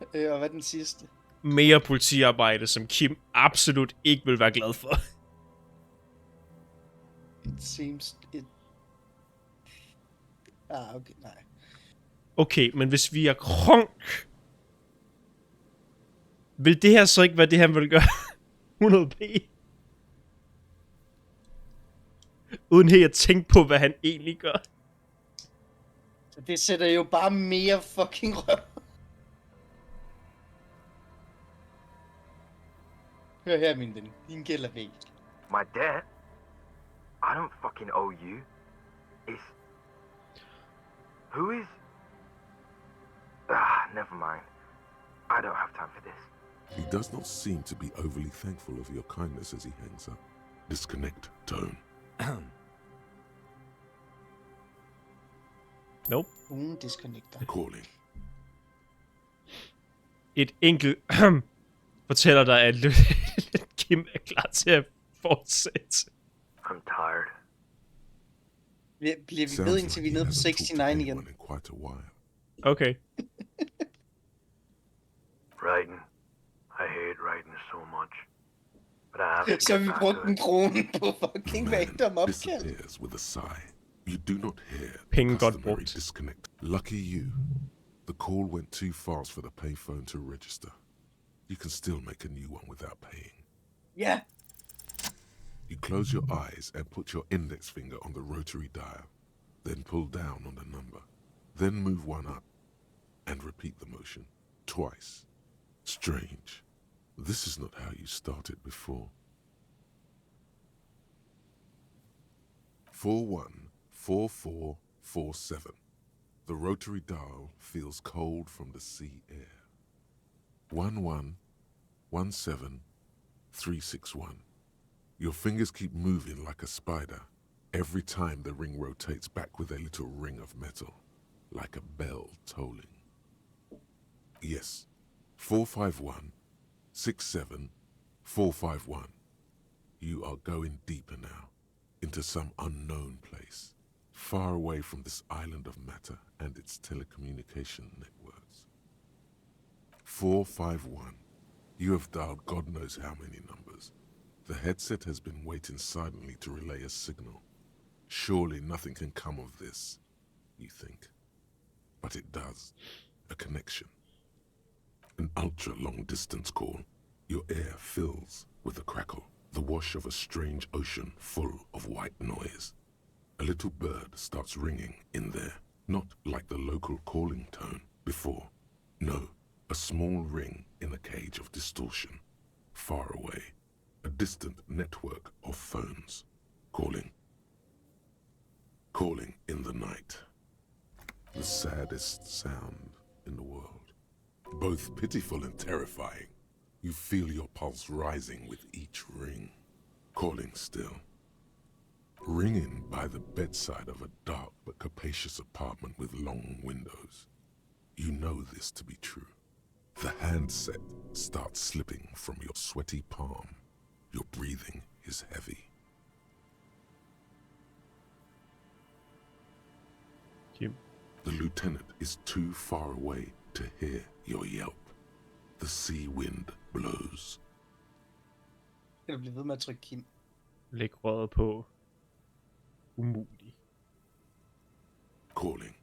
Og hvad er den sidste? Mere politiarbejde, som Kim absolut ikke vil være glad for. It seems it... okay, nej. Okay, men hvis vi er kronk, vil det her så ikke være det, han vil gøre? 100p. Uden helt at tænke på, hvad han egentlig gør. Så det sætter jo bare mere fucking røv. Hør her, min ven. Din gæld er væk. My debt? I don't fucking owe you. Is... Who is... never mind. I don't have time for this. He does not seem to be overly thankful of your kindness as he hangs up. Disconnect tone. Nope. Disconnecter. Calling. Et enkelt fortæller dig, at Kim er klar til at fortsætte. I'm tired. Bliver vi ved, indtil vi er nede på 69 igen? Okay. Writing. I hate writing so much. But I have to Så vi brugte en krone på fucking random opkald. Disappears with a sigh. You do not hear Penge the godt customary brugt. disconnect. Lucky you. The call went too fast for the payphone to register. You can still make a new one without paying. Yeah. You close your eyes and put your index finger on the rotary dial. Then pull down on the number. Then move one up. And repeat the motion. Twice. Strange. This is not how you started before. 414447. The rotary dial feels cold from the sea air. 1117361. Your fingers keep moving like a spider. Every time the ring rotates back with a little ring of metal, like a bell tolling. Yes, 451-67451. You are going deeper now, into some unknown place, far away from this island of matter and its telecommunication networks. 451. You have dialed God knows how many numbers. The headset has been waiting silently to relay a signal. Surely nothing can come of this, you think. But it does. A connection. An ultra-long distance call. Your air fills with a crackle, the wash of a strange ocean full of white noise. A little bird starts ringing in there, not like the local calling tone before. No, a small ring in a cage of distortion, far away. A distant network of phones, calling. Calling in the night. The saddest sound in the world. Both pitiful and terrifying. You feel your pulse rising with each ring. Calling still. Ringing by the bedside of a dark but capacious apartment with long windows. You know this to be true. The handset starts slipping from your sweaty palm. Your breathing is heavy. Kim. The lieutenant is too far away to hear your yelp. The sea wind blows. Jeg bliver ved med at trykke Kim. Læg røret på. Umulig. Calling.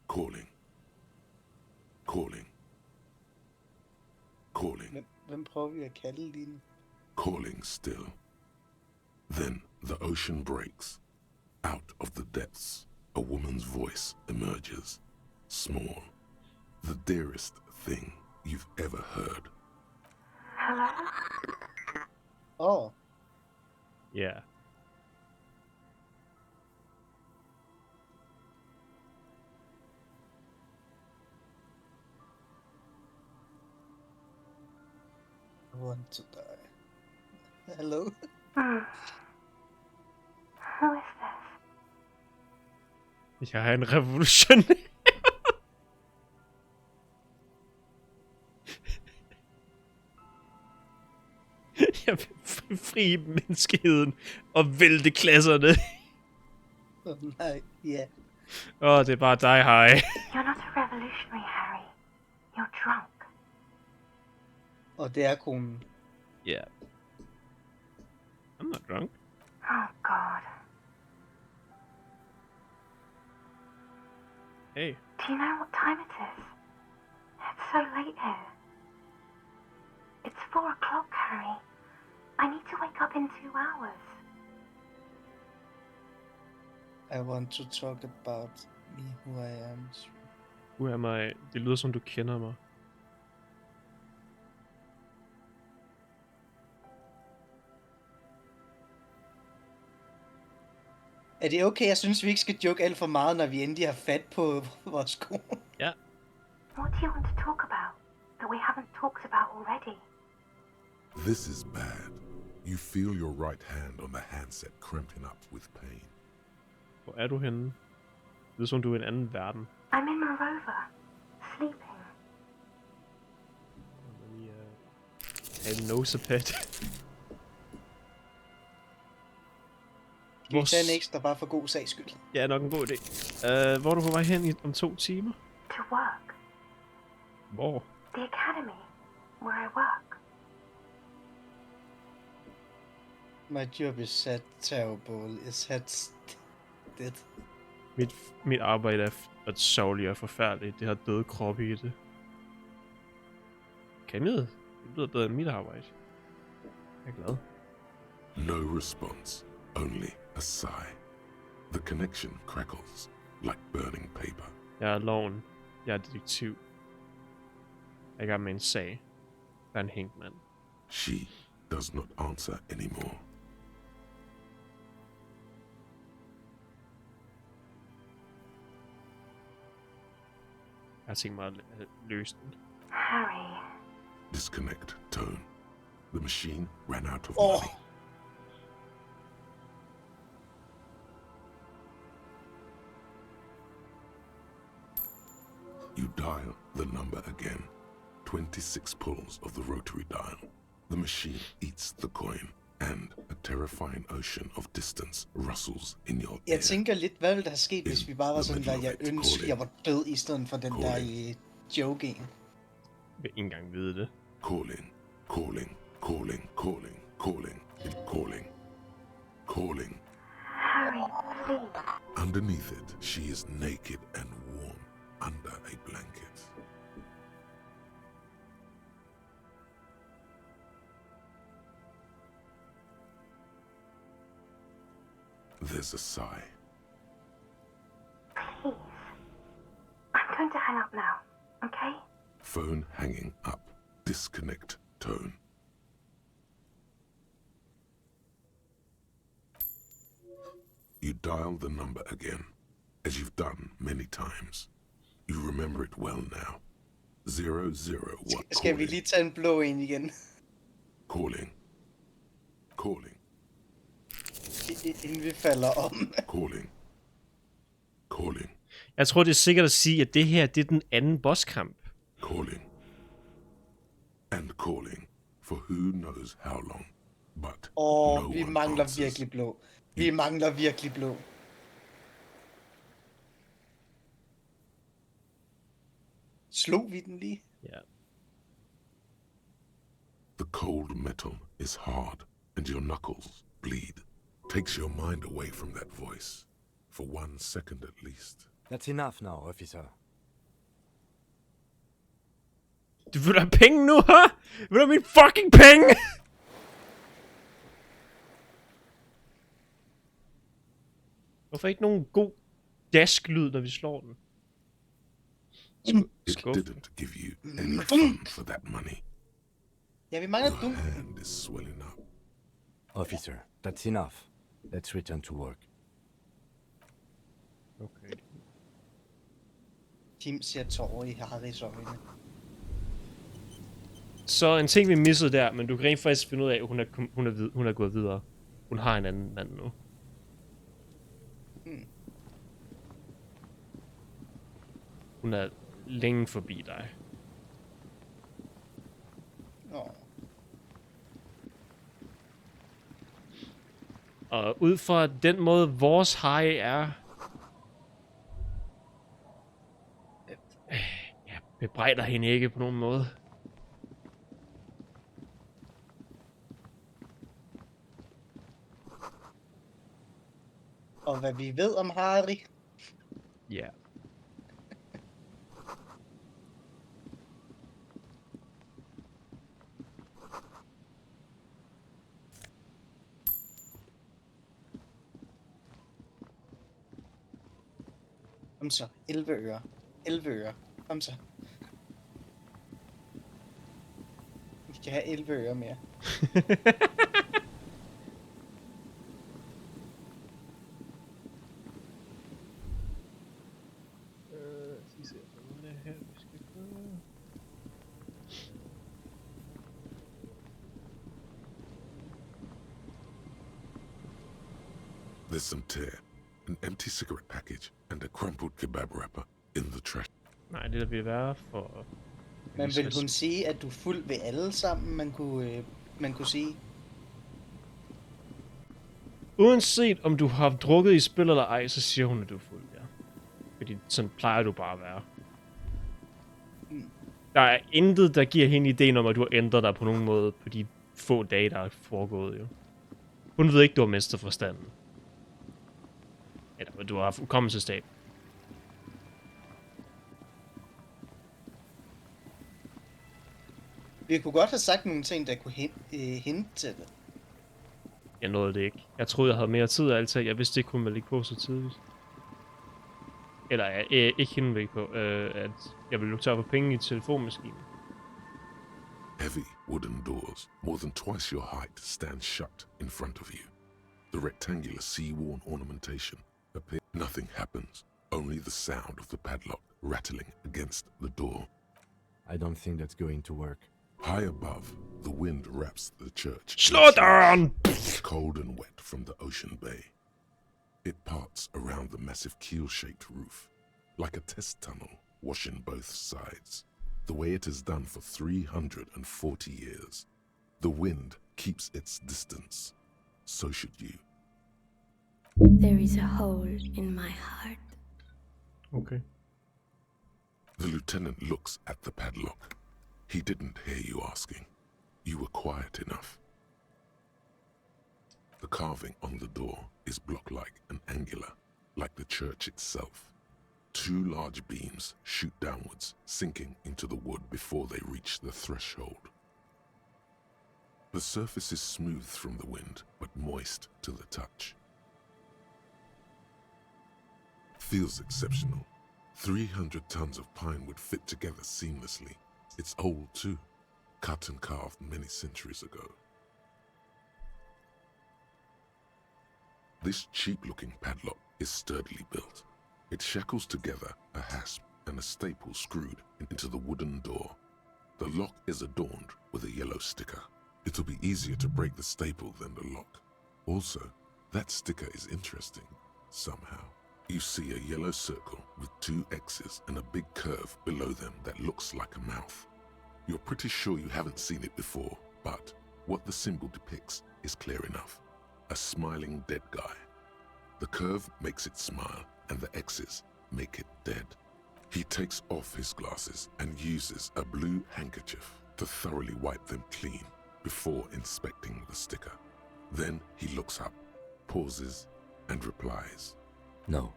Calling. Calling. Calling. Hvem prøver vi at kalde lige nu? Calling still. Then the ocean breaks. Out of the depths, a woman's voice emerges. Small. The dearest thing you've ever heard. Hello? Oh. Yeah. I want to die. Hello? Who is this? Jeg er en revolutionær. Jeg vil fri menneskeheden og vælte klasserne. Nej, ja. Det er bare dig, hej. You're not a revolutionary, Harry. You're drunk. Og det er konen. Yeah. I'm not drunk. Oh, God. Hey. Do you know what time it is? It's so late here. It's 4 o'clock, Harry. I need to wake up in 2 hours. I want to talk about me, who I am. Who am I? Det lyder som du kender mig. Er det okay? Jeg synes, vi ikke skal joke alt for meget, når vi endelig har fat på vores kone. Ja. What do you want to talk about that we haven't talked about already? This is bad. You feel your right hand on the handset cramping up with pain. Hvor er du henne? Det er som du er i en anden verden. I'm in my rover, sleeping. Have nosepad. Skal vi tage en ekstra bare for god sags skyld? Ja, nok en god idé. Hvor er du på vej hen om 2 timer? To work. Hvor? The academy, where I work. My job is sad terrible. Is that dead? Mit arbejde er sørgeligt og forfærdeligt. Det har døde kroppe i det. Det lyder bedre end mit arbejde. Jeg er glad. No response, only a sigh. The connection crackles like burning paper. Jeg er loven. Jeg er detektiv. Jeg er i gang med en sag. Der er en hængt mand. She does not answer anymore. Jeg har tænkt mig at løse den. Harry. Disconnect tone. The machine ran out of money. You dial the number again. 26 pulls of the rotary dial. The machine eats the coin, and a terrifying ocean of distance rustles in your ear. Jeg tænker lidt, hvad ville der have sket, hvis vi bare var sådan der, jeg ønsker, jeg var død, i stedet for den der joking. Jeg vil ikke engang vide det. Calling, calling, calling, calling, calling, and calling, calling. Harry, please. Underneath it, she is naked and warm under a blanket. There's a sigh. Please. I'm going to hang up now, okay? Phone hanging up. Disconnect tone. You dial the number again, as you've done many times. You remember it well now. 001. Skal vi lige tage en blå en igen? Calling. Calling. Inden vi falder om. Calling. Calling. Jeg tror, det er sikkert at sige, at det her, det er den anden bosskamp. Calling. And calling. For who knows how long. But no vi one mangler answers. virkelig blå. Vi mangler virkelig blå. Slog vi den lige? Ja. The cold metal is hard, and your knuckles bleed. Takes your mind away from that voice. For 1 second at least. That's enough now, officer. Du vil have penge nu, hva? Vil du have mine fucking penge? Hvorfor ikke nogen god dask-lyd, når vi slår den? It didn't give you any fun for that money. Ja, vi mangler Your hand is swelling up. Officer, that's enough. Let's return to work. Okay. Tim ser tårer i Harrys øjne. Så en ting, vi missede der, men du kan rent faktisk finde ud af, at hun er gået videre. Hun har en anden mand nu. Hun er længe forbi dig. Og ud fra den måde, vores Harry er... Jeg bebrejder hende ikke på nogen måde. Og hvad vi ved om Harry. Ja. Kom så, 11 øre. 11 øre. Kom så. Vi skal have 11 øre mere. There's some tear, an empty cigarette package, and a crumpled kebab wrapper in the trash. Nej, det der vil være for... Men vil hun sige, at du er fuld ved alle sammen, man kunne sige? Uanset om du har drukket i spil eller ej, så siger hun, at du er fuld, ja. Fordi sådan plejer du bare at være. Der er intet, der giver hende ideen om, at du har ændret dig på nogen måde på de få dage, der er foregået, jo. Hun ved ikke, du har mistet forstanden. Eller du har haft hukommelsestab. Vi kunne godt have sagt nogle ting, der kunne hente til det. Jeg nåede det ikke. Jeg troede, jeg havde mere tid, altså. Jeg vidste ikke, hun ville ligge på så tidligt. Eller ikke hende ville på, at jeg ville lukke tør for penge i telefonmaskinen. Heavy wooden doors, more than twice your height, stand shut in front of you. The rectangular sea-worn ornamentation appears. Nothing happens, only the sound of the padlock rattling against the door. I don't think that's going to work. High above, the wind wraps the church. Slow down! Cold and wet from the ocean bay. It parts around the massive keel-shaped roof, like a test tunnel washing both sides. The way it has done for 340 years. The wind keeps its distance. So should you. There is a hole in my heart. Okay. The lieutenant looks at the padlock. He didn't hear you asking. You were quiet enough. The carving on the door is block-like and angular, like the church itself. 2 large beams shoot downwards, sinking into the wood before they reach the threshold. The surface is smooth from the wind, but moist to the touch. Feels exceptional. 300 tons of pine would fit together seamlessly. It's old too, cut and carved many centuries ago. This cheap-looking padlock is sturdily built. It shackles together a hasp and a staple screwed into the wooden door. The lock is adorned with a yellow sticker. It'll be easier to break the staple than the lock. Also, that sticker is interesting, somehow. You see a yellow circle with 2 X's and a big curve below them that looks like a mouth. You're pretty sure you haven't seen it before, but what the symbol depicts is clear enough. A smiling dead guy. The curve makes it smile, and the X's make it dead. He takes off his glasses and uses a blue handkerchief to thoroughly wipe them clean before inspecting the sticker. Then he looks up, pauses, and replies. No.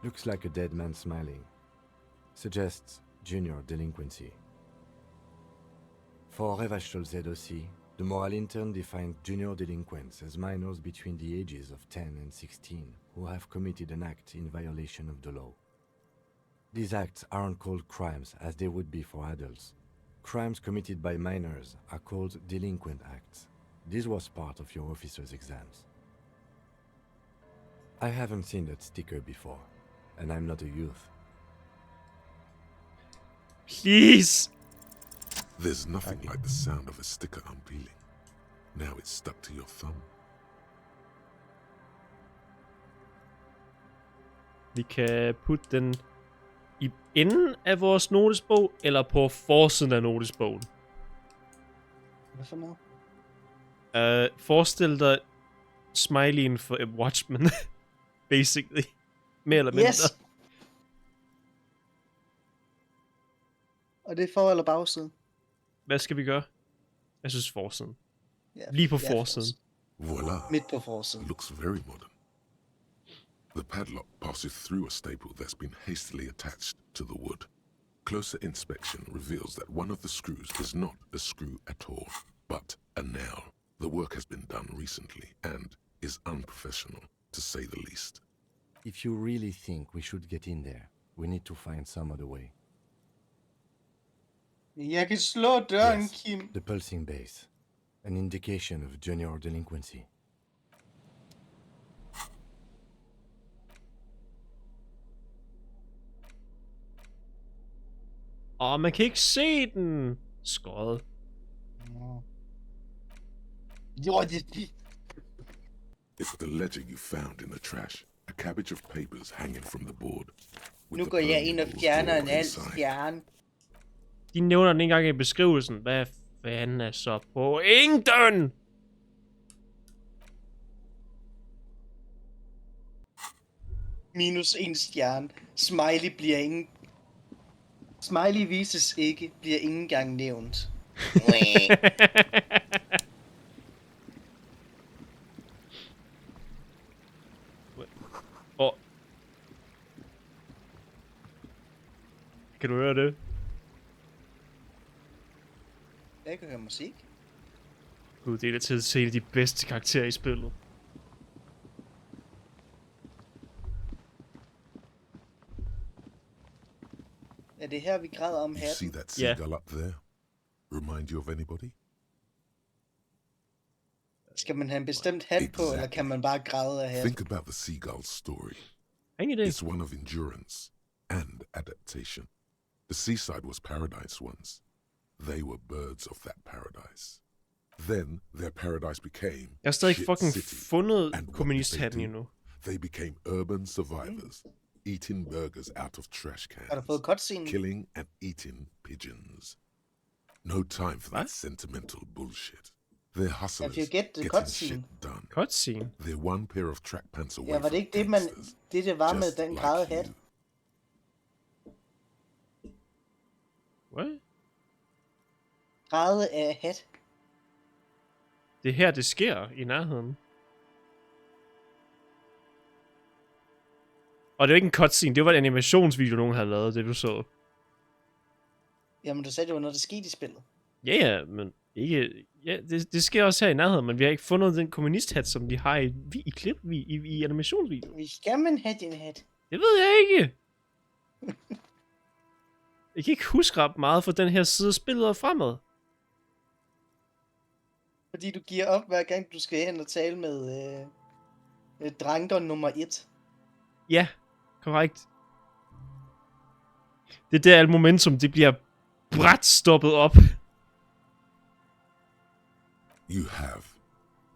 Looks like a dead man smiling. Suggests junior delinquency. For Revachol ZOC, the moral intern defined junior delinquents as minors between the ages of 10 and 16 who have committed an act in violation of the law. These acts aren't called crimes as they would be for adults. Crimes committed by minors are called delinquent acts. This was part of your officer's exams. I haven't seen that sticker before, and I'm not a youth. Please! There's nothing like the sound of a sticker unpeeling. Now it's stuck to your thumb. Vi kan putte den i enden af vores notesbog, eller på forsiden af notesbogen. Hvad for noget? Forestil dig smileyen for a Watchman, basically. Mere eller mindre. Yes! Og det er for- eller bagsiden? Hvad skal vi gøre? Jeg synes forsiden. Ja, Lige på ja, forsiden. Voila. Midt på forsiden. Looks very modern. The padlock passes through a staple that's been hastily attached to the wood. Closer inspection reveals that one of the screws is not a screw at all, but a nail. The work has been done recently and is unprofessional, to say the least. If you really think we should get in there, we need to find some other way. Jeg kan slå døren, Yes, Kim. the pulsing base. An indication of junior delinquency. Man kan ikke se den. Skåret. Jo, det... It's the ledger you found in the trash. A cabbage of papers hanging from the board. Nu går jeg ind og fjerner en halv stjerne. De nævner den ikke engang i beskrivelsen. Hvad fanden er så pointen? Minus 1 stjerne. Smiley bliver ingen... Smiley vises ikke, bliver ingen gang nævnt. Kan du høre det? Jeg kan høre musik. Gud, det er da til at se de bedste karakterer i spillet. Er det her, vi græder om hatten? See that seagull up there? Remind you of anybody? Skal man have en bestemt hat på, eller kan man bare græde af hatten? Think about the seagull's story. It's one of endurance and adaptation. The seaside was paradise once. They were birds of that paradise. Then their paradise became Jeg har stadig fucking fundet and kommunisthatten endnu. They became urban survivors, eating burgers out of trash Har du cans, fået cutscene? killing and eating pigeons. No time for that sentimental bullshit. They're hustlers If you get the getting cutscene. shit done. Cutscene? They're one pair of track pants away Ja, var det ikke det, man... Det var med den græde hat? What? Græde af hat. Det her, det sker i nærheden. Og det var ikke en cutscene, det var en animationsvideo, nogen havde lavet, det du så. Jamen, du sagde, det var noget, der skete i spillet. Ja, men ikke... Ja, det sker også her i nærheden, men vi har ikke fundet den kommunisthat, som de har i klip, i animationsvideo. Skal man have din hat? Det ved jeg ikke. Jeg kan ikke huske ret meget for den her side af spillet og fremad. Fordi du giver op, hver gang du skal hen og tale med dranker nummer 1. Ja, korrekt. Det er der, alt momentum, det bliver bræt stoppet op. You have.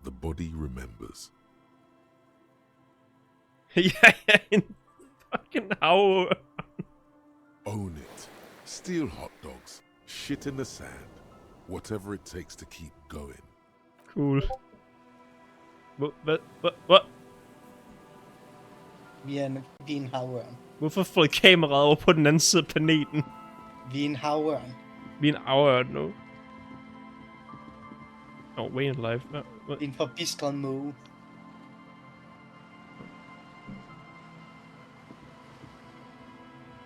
The body remembers. Ja, en fucking hav. Own it. Steal hot dogs. Shit in the sand. Whatever it takes to keep going. Cool. Hvad? Vi er en havørn. Hvorfor får kameraet over på den anden side af planeten? Vi er en havørn. Vi er en aførn nu. Way in life. Vi er en forbistret måge.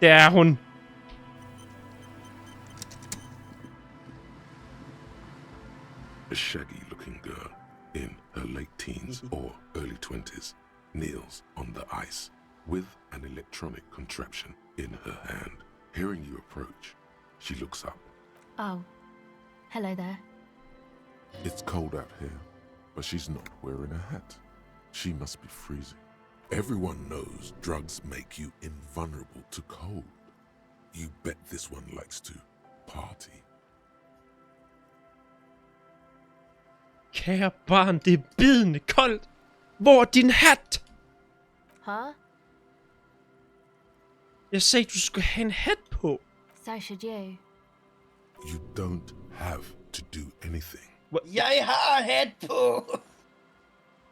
Det er hun. A shaggy-looking girl in her late teens or early 20s kneels on the ice with an electronic contraption in her hand. Hearing you approach, she looks up. Oh. Hello there. It's cold out here, but she's not wearing a hat. She must be freezing. Everyone knows drugs make you invulnerable to cold. You bet this one likes to party. Kære barn, det er bidende koldt. Hvor er din hat? Huh? Jeg sagde, du skulle have en hat på. So should you. You don't have to do anything. Jeg har hat på!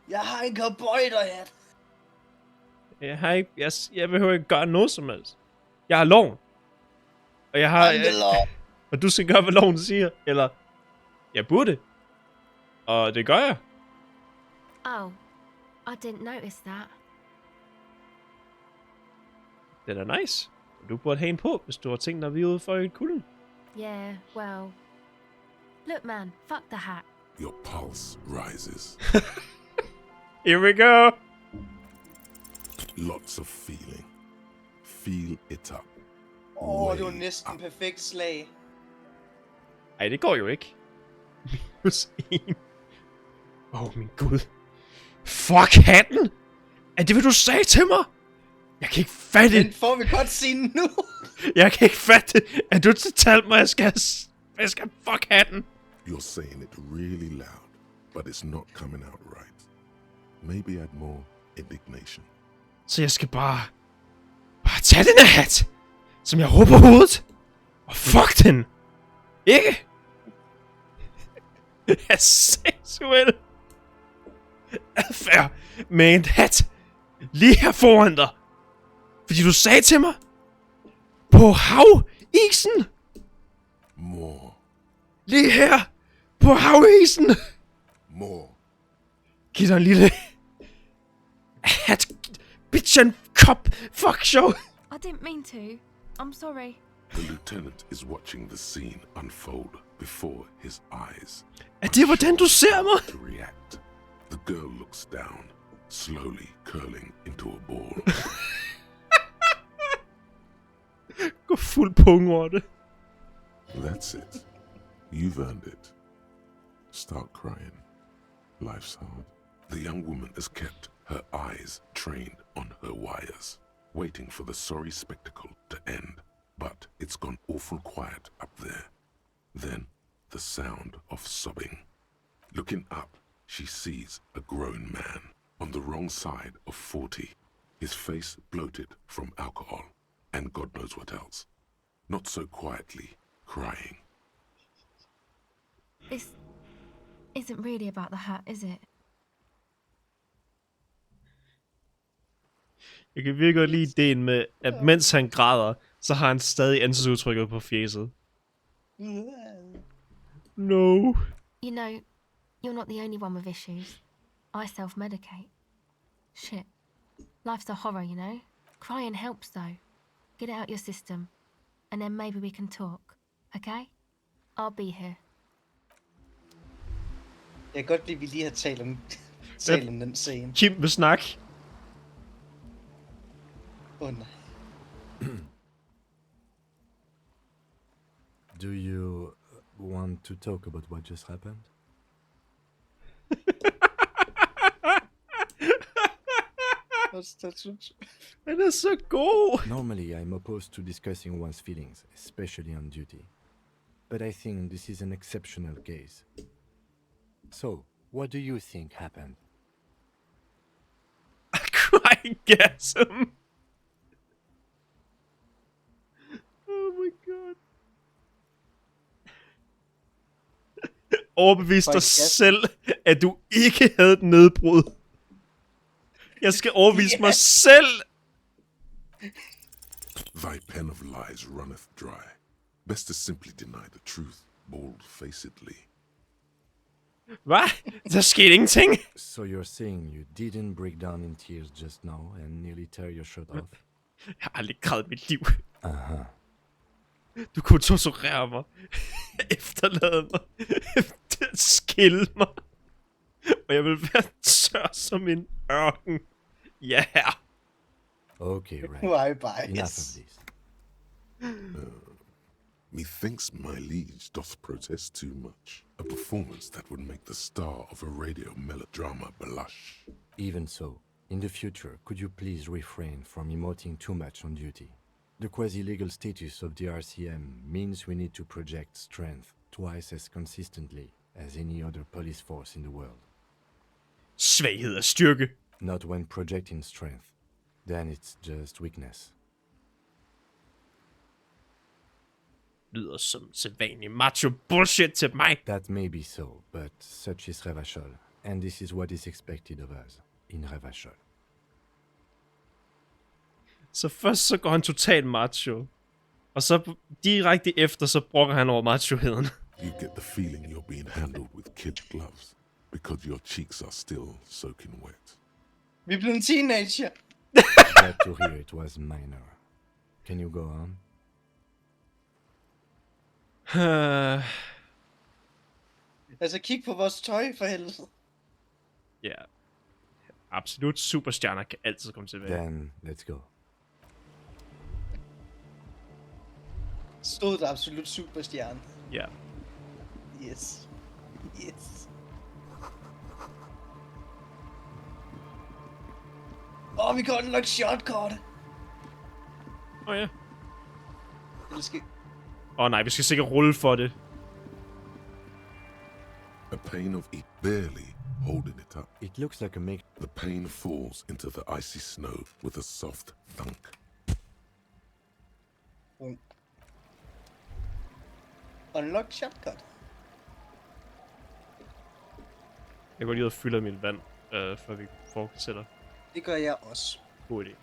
Jeg har en cowboyderhat. Jeg behøver ikke gøre noget som helst. Jeg har loven. Og jeg har... Og du skal gøre, hvad loven siger. Eller... Jeg burde. Og det gør jeg. Oh. I didn't notice that. Det er da nice. Du burde have en på, hvis du har tænkt dig, at vi er ude for et kulden. Yeah, well... Look, man. Fuck the hat. Your pulse rises. Here we go. Lots of feeling. Feel it up. Det var næsten perfekt slag. Ej, det går jo ikke. Minus 1. Min gud. Fuck hatten! Er det, hvad du sagde til mig? Jeg kan ikke fatte det. Den får vi godt sige nu. Jeg kan ikke fatte det. Er du totalt mig, jeg skal fuck hatten? You're saying it really loud, but it's not coming out right. maybe add more indignation. Så jeg skal bare tage den her hat, som jeg råber på hovedet, og fuck den. Ikke? Seksuel adfærd med en hat lige her foran dig. Fordi du sagde til mig, på havisen. More. Lige her på havisen. More. Giv dig en lille hat, bitch and cop fuck show. I didn't mean to. I'm sorry. The lieutenant is watching the scene unfold before his eyes. Er det hvordan du ser mig? To react. The girl looks down, slowly curling into a ball. Gå fuld pungrotte. That's it. You've earned it. Start crying. Life's hard. The young woman has kept her eyes trained on her wires, waiting for the sorry spectacle to end. But it's gone awful quiet up there. Then the sound of sobbing. Looking up, she sees a grown man on the wrong side of 40, his face bloated from alcohol, and God knows what else. Not so quietly, crying. This isn't really about the hat, is it? Jeg kan virkelig godt lide ideen med, at mens han græder, så har han stadig ansigtsudtrykket på fjeset. No. You know, you're not the only one with issues. I self-medicate. Shit. Life's a horror, you know? Crying helps, though. Get it out your system. And then maybe we can talk. Okay? I'll be here. Jeg kan godt lide, at vi lige har talt om den scene. Kim vil snakke. Nej. Do you want to talk about what just happened? Den er så god. Normally, I'm opposed to discussing one's feelings, especially on duty. But I think this is an exceptional case. So, what do you think happened? Crying gasm. Oh my god. Overbevis dig selv, at du ikke havde et nedbrud. Jeg skal overbevise mig selv. Thy pen of lies runneth dry. Best to simply deny the truth, bold-facedly. Hvad? Der skete ingenting. So you're saying you didn't break down in tears just now and nearly tear your shirt off? Jeg har aldrig grædt mit liv. Aha. Du kunne torturere mig. Efterlade mig. Skille mig. Og jeg vil være tør som en ørken. Ja. Yeah. Okay, right. Why bias? Enough of this. Methinks my liege doth protest too much. A performance that would make the star of a radio melodrama blush. Even so, in the future, could you please refrain from emoting too much on duty? The quasi-legal status of the RCM means we need to project strength twice as consistently as any other police force in the world. Svaghed er styrke. Not when projecting strength. Then it's just weakness. Lyder som sædvanlig macho bullshit til mig. That may be so, but such is Revachol, and this is what is expected of us in Revachol. Så først så går han totalt macho. Og så direkte efter, så brokker han over machoheden. You get the feeling you're being handled with kid gloves, because your cheeks are still soaking wet. Vi blev en teenager. Glad to hear it was minor. Can you go on? Altså, kig på vores tøj for helvede. Ja. Yeah. Absolut superstjerner kan altid komme tilbage. Then, let's go. Stod der absolut superstjerne? Ja. Yeah. Yes. Yes. Vi kan unlock shortcut. Ja. Skal... nej, vi skal sikkert rulle for det. A pane of barely holding it up. It looks like a mix. The pane falls into the icy snow with a soft thunk. Unlock shortcut. Jeg går lige ud og fylder mit vand, før vi fortsætter. Det gør jeg også. God idé.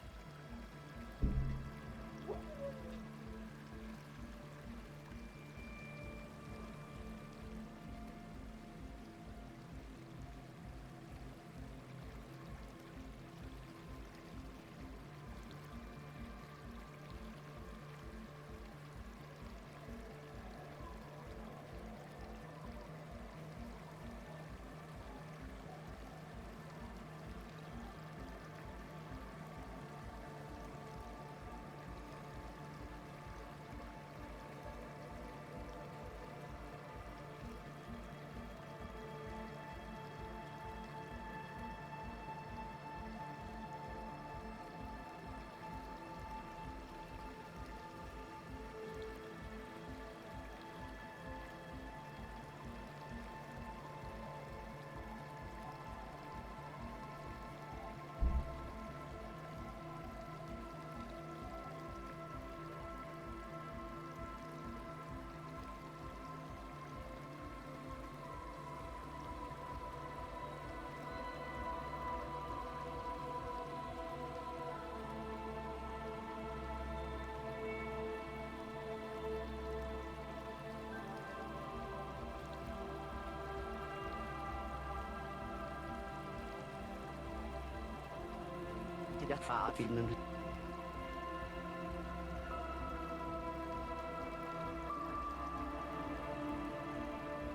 Det der farefilmen.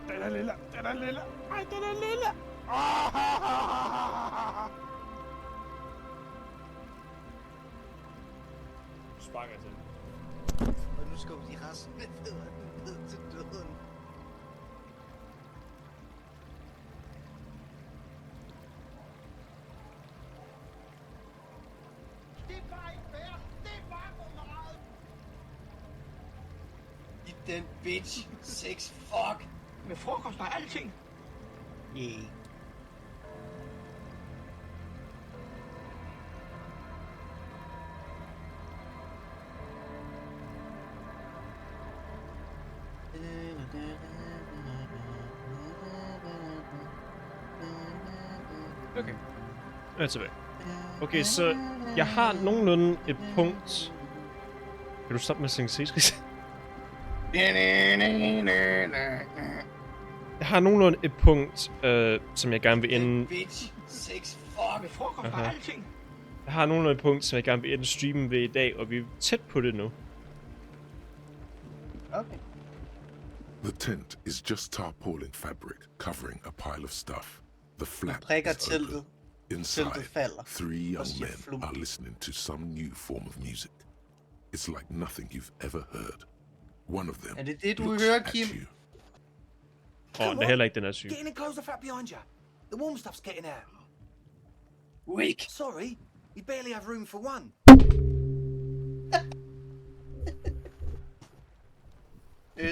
Den er lille. Den er lille. Ej, den er lille. Sparker jeg til. Og nu skubber de resten med fødderne ned til døden. Det er bare ikke fair. Det er bare for meget. I den bitch. Sex fuck. Med frokost og alting. Yeah. Okay. Jeg er tilbage. Okay, så jeg har nogenlunde et punkt. Kan du stoppe med at synge C-skris? Jeg har nogenlunde et punkt, som jeg gerne vil ende... Bitch, sex, fuck, med frokost og alting. Jeg har nogenlunde et punkt, som jeg gerne vil ende streamen ved i dag, og vi er tæt på det nu. Okay. The tent is just tarpaulin fabric covering a pile of stuff. The flap prikker is teltet. open. Inside, Teltet falder. 3 young siger men flum. are listening to some new form of music. It's like nothing you've ever heard. One of them Er det det, du looks hører, at Kim? you. Det er heller ikke den her syg. Get in and close the flap behind you. The warm stuff's getting out. Weak. Sorry, we barely have room for one.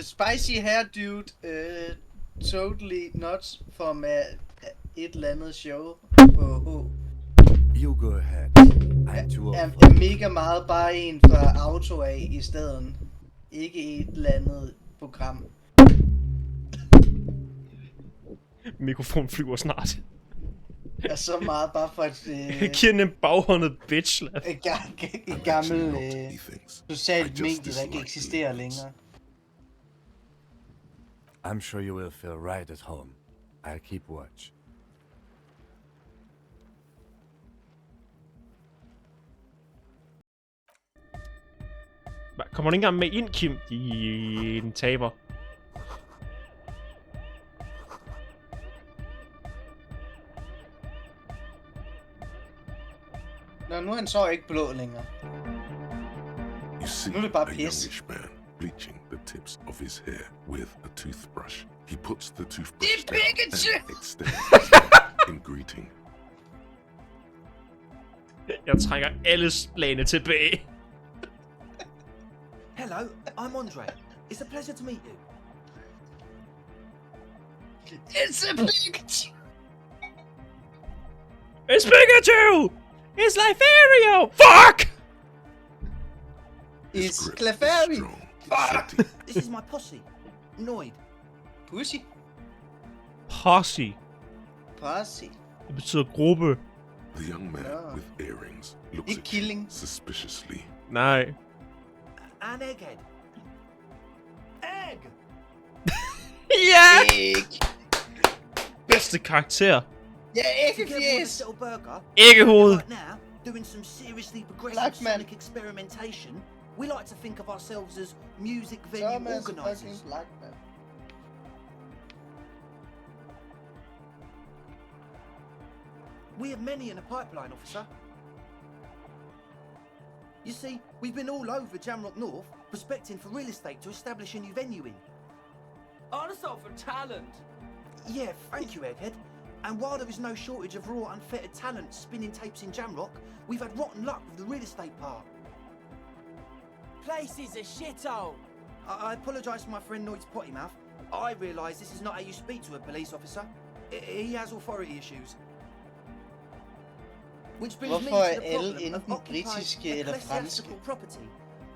Spicy hair dude, totally not from et eller andet show på H. You go ahead. I'm too old. Er mega meget bare en fra Auto af i stedet. Ikke et eller andet program. Mikrofon flyver snart. Er så meget bare for et... Giv den en baghåndet bitch. Et gammel socialt medie, der ikke eksisterer længere. I'm sure you will feel right at home. I'll keep watch. Kommer du ikke engang med ind, Kim? Din taber. Nå, nu er han så ikke blå længere. You see Nu er det bare a pis. youngish man bleaching the tips of his hair with a toothbrush. He puts the toothbrush down and extends his hand in greeting. Jeg trækker alle lagene tilbage. Hello, I'm Andre. It's a pleasure to meet you. It's a pleasure. It's Pikachu! It's Liferio! Fuck! It's Clefairy! Fuck! This is my posse. Noid. Pussy? Posse. Pussy. Det betyder gruppe. The young man with earrings looks Ikke at killing. you suspiciously. Nej. And Egghead. Egg! Ja! Egg. Bedste karakter. Ja, Together with a æggefjes! little burger. Æggehoved. Right now, doing some seriously progressive Black man. sonic experimentation. We like to think of ourselves as music venue Thomas organisers. fucking black man. We have many in the pipeline, officer. You see, we've been all over Jamrock North, prospecting for real estate to establish a new venue in. Also for talent. Yeah, thank you, Egghead. And while there is no shortage of raw, unfettered talent spinning tapes in Jamrock, we've had rotten luck with the real estate part. Place is a shithole. I apologise for my friend Noid's potty mouth. I realise this is not how you speak to a police officer. He has authority issues. Which brings me to Hvorfor er the alle problem of enten occupied britiske eller franske? ecclesiastical property.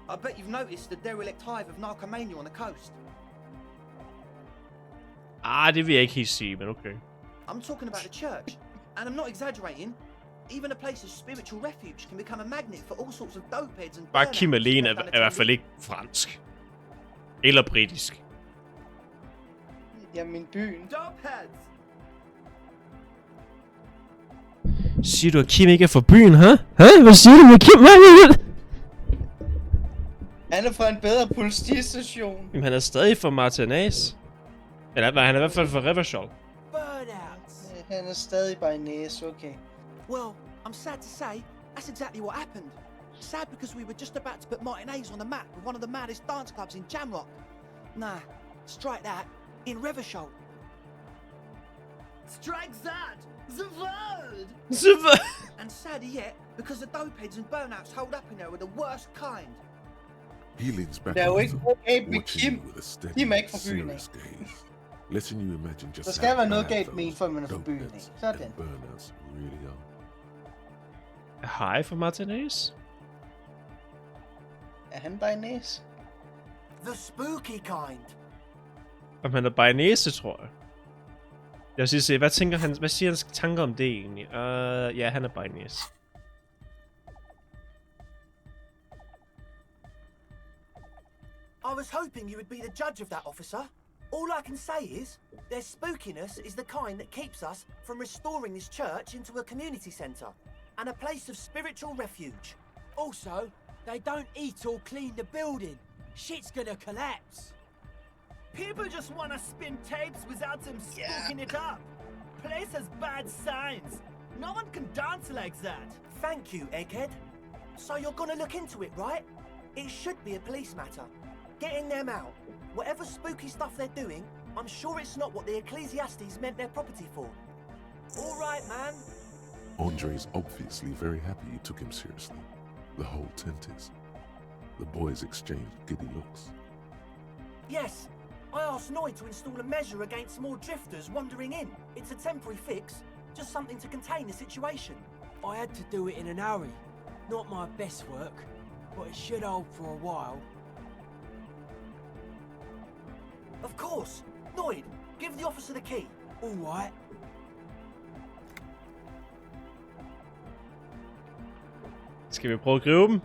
I bet you've noticed the derelict hive of narcomania on the coast. Det vil jeg ikke helt sige, men okay. I'm talking about the church, and I'm not exaggerating. Even a place of spiritual refuge can become a magnet for all sorts of dopeheads and Bare Kim burnouts alene if er left i hvert fald unattended. ikke fransk. Eller britisk. Jamen, byen. Dopeheads! Siger du, at Kim ikke er fra byen, hæ? Hvad siger du med Kim? Han er fra en bedre politistation. Jamen, han er stadig fra Martinez. Eller han er i hvert fald fra Rivershaw. Han er stadig bare en næse, okay. Well, I'm sad to say, that's exactly what happened. Sad because we were just about to put Martinez on the map with one of the maddest dance clubs in Jamrock. Nah, strike that, in Rivershaw. Strike that! The word! And sadder yet, because the dopeheads and burnouts hold up in there were the worst kind. He leans back Det er jo over ikke them, okay med watching Kim. you with a steady, Kim er ikke fra byen, serious gaze, letting you imagine just Der skal how være noget bad galt med en, those før man er fra byen, dopeheads ikke? Sådan. and burnouts really are. Hej fra Martinez. Er han bare en næse? The spooky kind. Om han er Bajanese, tror jeg. Jeg vil sige, hvad siger hans tanker om det egentlig? Ja, han er Bajanese. I was hoping you would be the judge of that, officer. All I can say is, their spookiness is the kind that keeps us from restoring this church into a community centre and a place of spiritual refuge. Also, they don't eat or clean the building. Shit's gonna collapse. People just wanna spin tapes without them spooking it up. Place has bad signs. No one can dance like that. Thank you, Egghead. So you're gonna look into it, right? It should be a police matter. Getting them out. Whatever spooky stuff they're doing, I'm sure it's not what the Ecclesiastes meant their property for. All right, man. Andre's obviously very happy you took him seriously. The whole tent is. The boys exchanged giddy looks. Yes, I asked Noid to install a measure against more drifters wandering in. It's a temporary fix, just something to contain the situation. I had to do it in a hurry. Not my best work, but it should hold for a while. Of course. Noid, give the officer the key. All right. Skal vi prøve at gribe dem?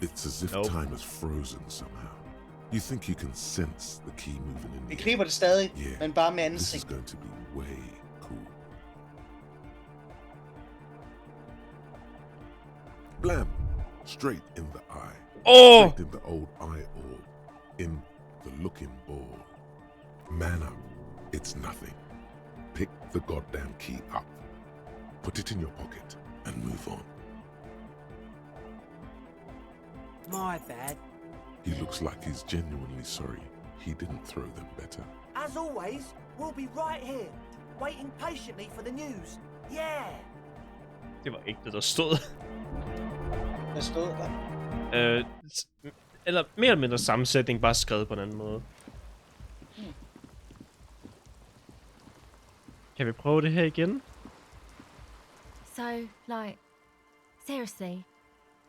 It's as if time is frozen somehow. You think you can sense the key moving in Vi the griber det stadig, Yeah, men bare med this is ansigt. going to be way cool. Blam! Straight in the eye. Oh! Straight in the old eye orb. In the looking ball. Man up. It's nothing. Pick the goddamn key up. Put it in your pocket and move on. My bad. He looks like he's genuinely sorry. He didn't throw them better. As always, we'll be right here, waiting patiently for the news. Yeah! Det var ikke det, der stod. Hvad stod der? Eller mere eller mindre sammensætning, bare skrevet på en anden måde. Kan vi prøve det her igen? So, like, seriously,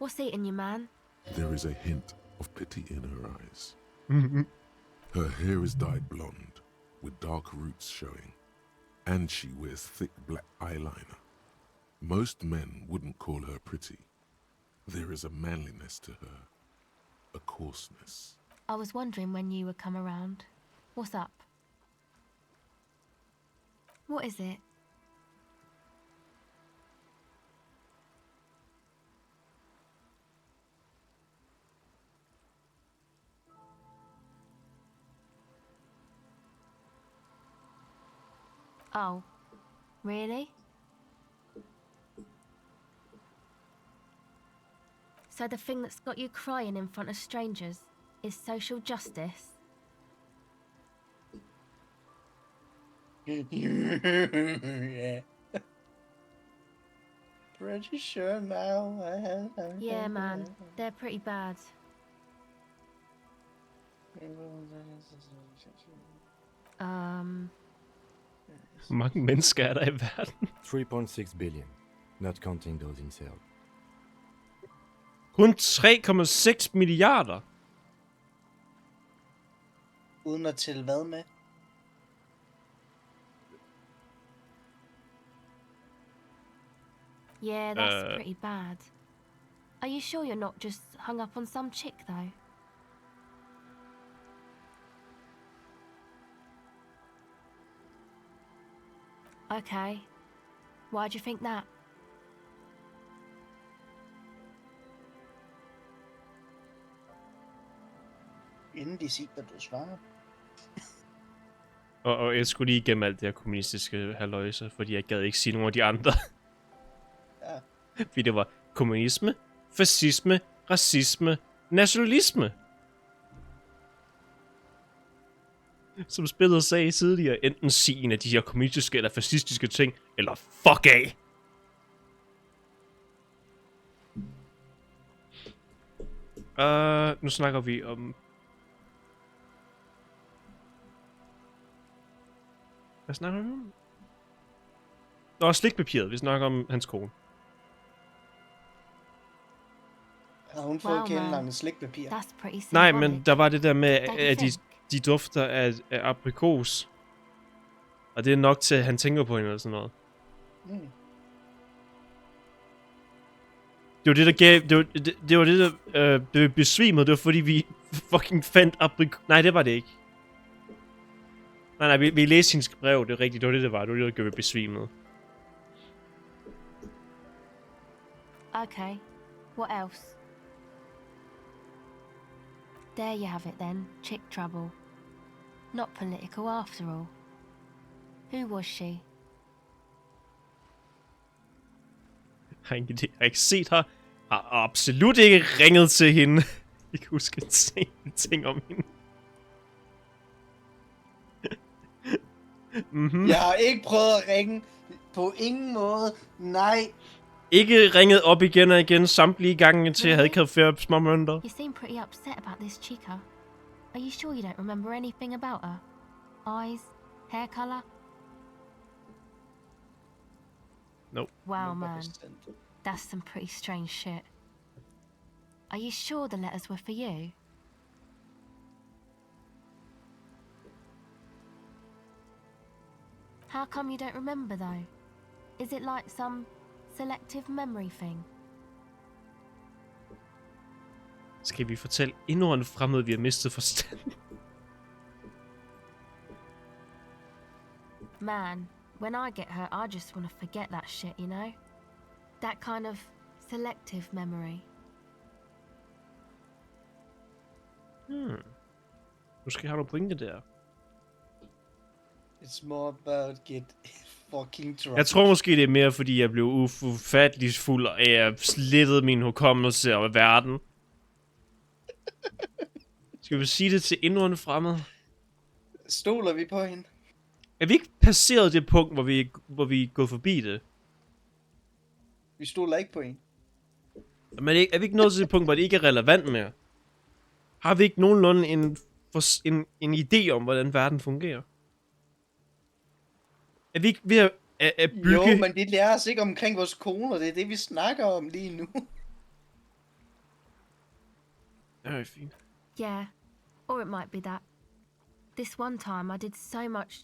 what's eating you, man? There is a hint of pity in her eyes. Her hair is dyed blonde, with dark roots showing, and she wears thick black eyeliner. Most men wouldn't call her pretty. There is a manliness to her, a coarseness. I was wondering when you would come around. What's up? What is it? Oh, really? So the thing that's got you crying in front of strangers is social justice? Yeah. Pretty sure now. Yeah, man, they're pretty bad. Hvor mange mennesker er der i verden? 3.6 billion, not counting those in sale. Kun 3,6 milliarder. Uden at tælle hvad med? Yeah, that's pretty bad. Are you sure you're not just hung up on some chick, though? Okay. Why'd you think that? Inden de siger, hvad du svarer. Og jeg skulle lige igennem alt det her kommunistiske halløjse, fordi jeg gad ikke sige nogen af de andre. Ja. Fordi det var kommunisme, fascisme, racisme, nationalisme. Som spillet sagde tidligere, enten sige en af de her kommunistiske eller fascistiske ting, eller fuck af. Nu snakker vi om... Hvad snakker vi om? Nå, slikpapiret. Vi snakker om hans kone. Har hun fået kælenavnet slikpapir? Nej, men der var det der med, at de dufter af aprikos. Og det er nok til, at han tænker på hende eller sådan noget. Mm. Det var det, der gav... Det var det, der blev besvimet. Det var fordi, vi fucking fandt aprikos... Nej, det var det ikke. Nej, vi læste hendes brev. Det er rigtigt. Det var det, det var. Det var det, der gjorde vi besvimet. Okay. What else? There you have it then. Chick trouble. Not political after all. Who was she? Jeg har ikke set her. Har absolut ikke ringet til hende. Jeg kan huske at se ting om hende. Jeg har ikke prøvet at ringe. På ingen måde. Nej. Ikke ringet op igen og igen samtlige gange, til jeg havde ikke havde flere små mønter. You seem pretty upset about this chica. Are you sure you don't remember anything about her? Eyes? Hair color? Nope. Wow, man. That's some pretty strange shit. Are you sure the letters were for you? How come you don't remember, though? Is it like some selective memory thing? Skal vi fortælle endnu en fremmed, vi har mistet forstand? Man, when I get hurt, I just want to forget that shit, you know? That kind of selective memory. Måske har du pointe der. It's more about get fucking drunk. Jeg tror måske, det er mere, fordi jeg blev ufatteligt fuld, og jeg slettede min hukommelse af verden. Skal vi sige det til endnu en fremmed? Stoler vi på hende? Er vi ikke passeret det punkt, hvor vi er gået forbi det? Vi stoler ikke på hende. Men er vi ikke nået til det punkt, hvor det ikke er relevant mere? Har vi ikke nogenlunde en idé om, hvordan verden fungerer? Er vi ikke ved at bygge... Jo, men det lærer os ikke omkring vores koner. Det er det, vi snakker om lige nu. Det er fint. Yeah, or it might be that. This one time I did so much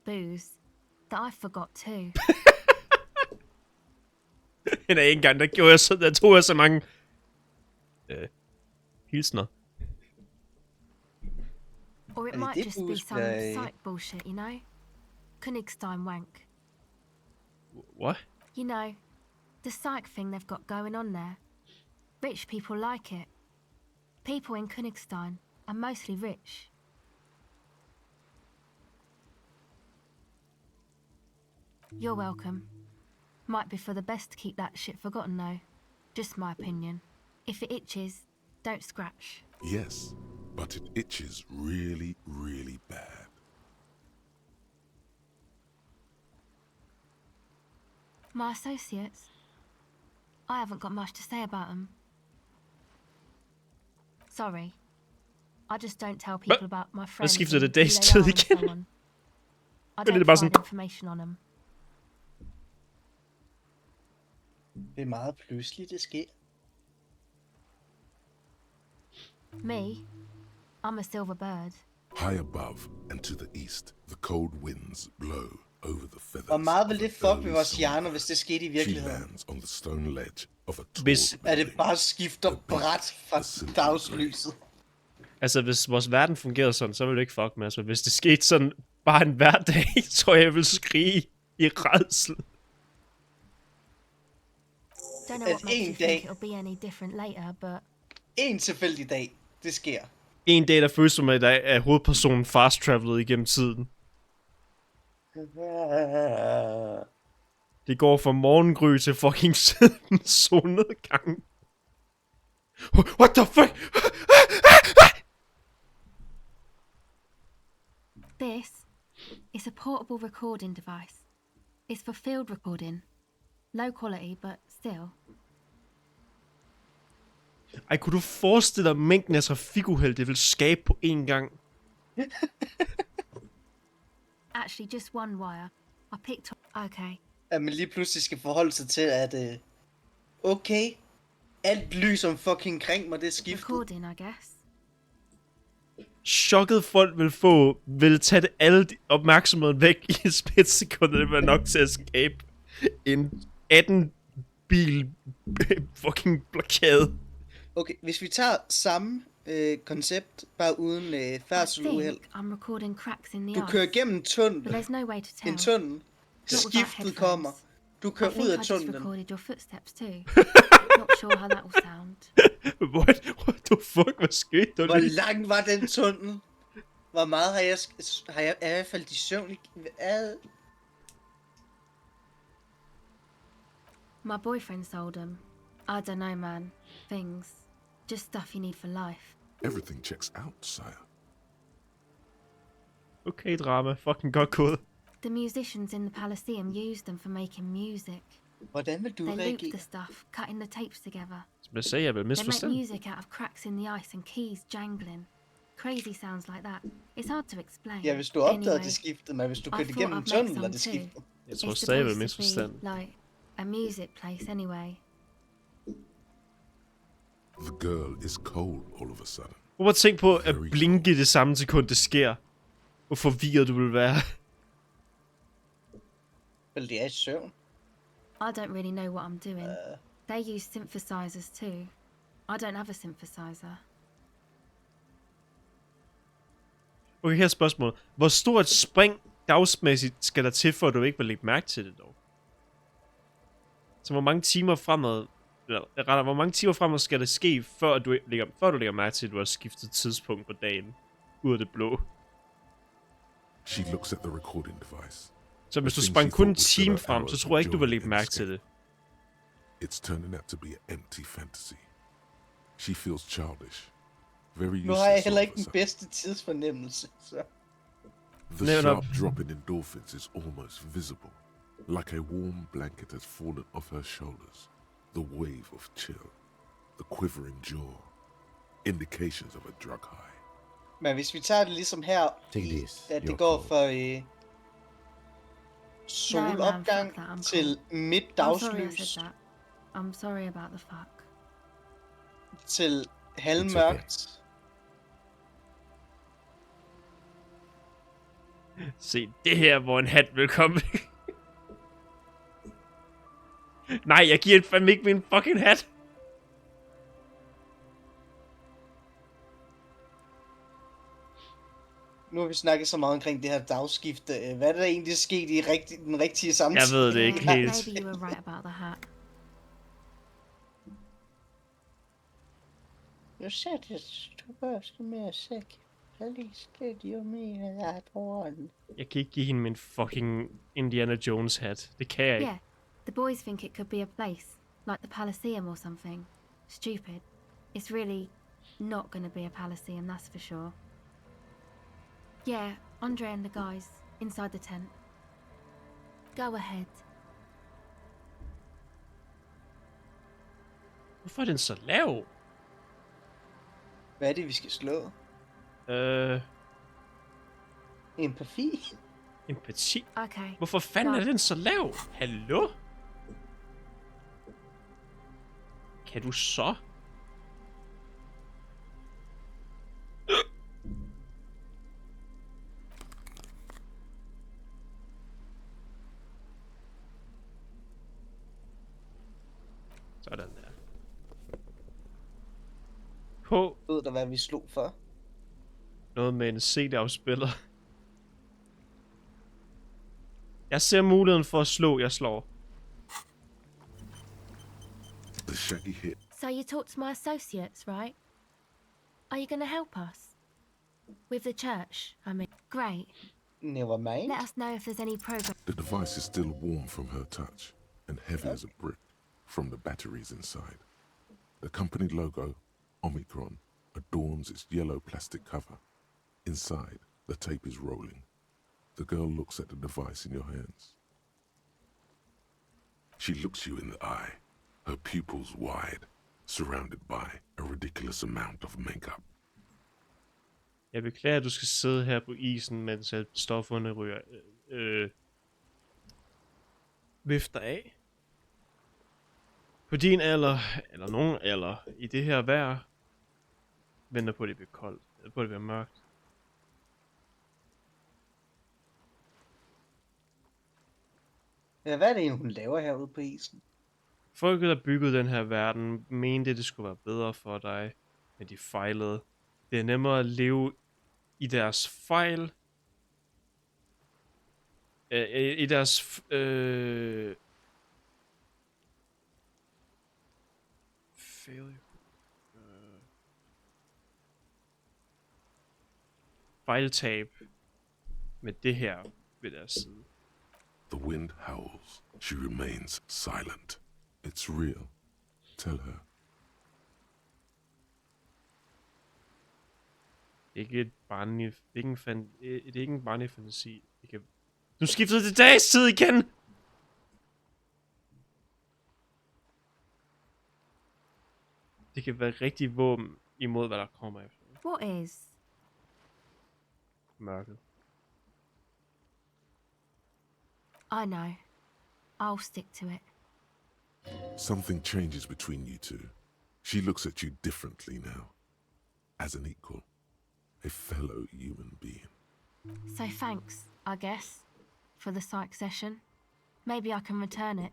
booze that I forgot too. Den er ikke engang, der tog jeg så mange hilsner. Or it might just be some psych bullshit, you know? Königstein wank. What? You know, the psych thing they've got going on there. Rich people like it. People in Königstein are mostly rich. You're welcome. Might be for the best to keep that shit forgotten though. Just my opinion. If it itches, don't scratch. Yes, but it itches really, really bad. My associates? I haven't got much to say about them. Sorry. I just don't tell people about my friends. Skifter det who days they tid are and igen. so on. I Det er don't bare provide sådan... information on them. Det er meget pludseligt, det sker. Me? I'm a silver bird. High above and to the east, the cold winds blow over the feathers. Hvor meget vil det fuck ved vores hjerner, hvis det skete i virkeligheden? She lands on the stone ledge of a Hvis... Er det bare skifter bræt fra dagslyset? Altså, hvis vores verden fungerede sådan, så ville det ikke fuck med os. Men hvis det skete sådan bare en hverdag, tror jeg vil skrige i rædsel. Don't know what makes you think it'll be any different later, but... En tilfældig dag, det sker. En dag, der føles som, at der er hovedpersonen fast-travelet igennem tiden. Det går fra morgengry til fucking solnedgang. What the fuck? This is a portable recording device. It's for field recording. Low quality, but still. Ej, kunne du forestille dig mængden af trafikuheld, det vil skabe på én gang? Actually, just one wire. I picked up... Okay. At man lige pludselig skal forholde sig til, at... Okay. Alt lys om fucking kring mig, det er skiftet. Recording, I guess. Chokket folk vil tage det alle opmærksomheden væk i et splitsekund, det var nok til at skabe en 18-bil fucking blokade. Okay, hvis vi tager samme koncept, bare uden færdseluheld. Du kører gennem tunnel. En tunnel. Skiftet kommer. Du kører ud af tunnelen. What the fuck, hvad skete der? Hvor lang var den tunnel? Hvor meget har jeg i hvert fald i søvn? My boyfriend sold them. I don't know, man. Things. Just stuff you need for life. Everything checks out, sire. Okay, drama. Fucking godt gået. The musicians in the Elysium used them for making music. Hvordan vil du They reagere? looped the stuff, cutting the tapes together. Som jeg sagde, jeg vil They misforstå. make music out of cracks in the ice and keys jangling. Crazy sounds like that. It's hard to explain. Ja, hvis du opdagede Anyway, det skiftede, men hvis du I kørte thought igennem I'd make tunnel, some og det too. skiftede. Jeg tror It's stadig, jeg vil supposed to misforstå. be like a music place anyway. The girl is cold all of a sudden. Prøv at tænke på at blinke det samme sekund, det sker. Hvor forvirret du vil være. Vel, det er i søvn. I don't really know what I'm doing. They use synthesizers too. I don't have a synthesizer. Okay, her er spørgsmålet. Hvor stort et spring dagsmæssigt skal der til, for at du ikke vil lægge mærke til det dog? Så hvor mange timer fremad... Eller hvor mange timer fremad skal det ske, før du lægger mærke til, at du har skiftet tidspunkt på dagen? Ud af det blå. She looks at the recording device. Så hvis du sprang kun en time frem, så tror jeg ikke, du vil lægge mærke til det. It's turning out to be an empty fantasy. She feels childish. Very Nu har jeg useless heller all ikke of a den bedste tidsfornemmelse, så... The sharp drop in endorphins is almost visible, like a warm blanket has fallen off her shoulders. The wave of chill, the quivering jaw, indications of a drug high. Men hvis vi tager det ligesom her, Take this. at det Your går call. for... solopgang til midt dagslys I'm sorry about the fuck. Til halvmørkt. Se, det her, hvor en hat vil komme. Nej, jeg giver fandme ikke min fucking hat. Nu har vi snakket så meget omkring det her dagskifte. Hvad er der egentlig sket i den rigtige samtid? Jeg ved det ikke helt. Maybe you were right about the hat. You said it's too much to me, sick. Please get you me that one. Jeg kan ikke give hende min fucking Indiana Jones hat. Det kan jeg ikke. Yeah, the boys think it could be a place, like the Elysium or something. Stupid. It's really not gonna be a Elysium, that's for sure. Yeah, Andre and the guys, inside the tent. Go ahead. Hvorfor er den så lav? Hvad er det, vi skal slå? Empati? Empati? Okay. Hvorfor fanden er den så lav? Hallo? Kan du så? Sådan der. På. Ved du, hvad vi slog for? Noget med en CD-afspiller. Jeg ser muligheden for at slå, jeg slår. The shaggy hit. So you talked to my associates, right? Are you gonna help us? With the church, I mean. Great. Never mind. Let us know if there's any progress. The device is still warm from her touch and heavy as a brick from the batteries inside. The company logo, Omicron, adorns its yellow plastic cover. Inside, the tape is rolling. The girl looks at the device in your hands. She looks you in the eye, her pupils wide, surrounded by a ridiculous amount of makeup. Jeg beklager, at du skal sidde her på isen, mens stofferne ryger vifter af. På din alder, eller nogen alder, i det her vejr, venter på, at det bliver koldt, eller på, at det bliver mørkt. Ja, hvad er det egentlig, hun laver herude på isen? Folket, der byggede den her verden, mente, det skulle være bedre for dig, men de fejlede. Det er nemmere at leve i deres fejl. I deres failure. Fejltab med det her ved deres side. The wind howls. She remains silent. It's real. Tell her. Det er ikke et barnlig, det er ikke en barnlig fantasi. Nu skiftede det dagstid igen! Det kan være rigtig våben imod, hvad der kommer efter. What is? Mørket. I know. I'll stick to it. Something changes between you two. She looks at you differently now. As an equal. A fellow human being. So thanks, I guess, for the psych session. Maybe I can return it.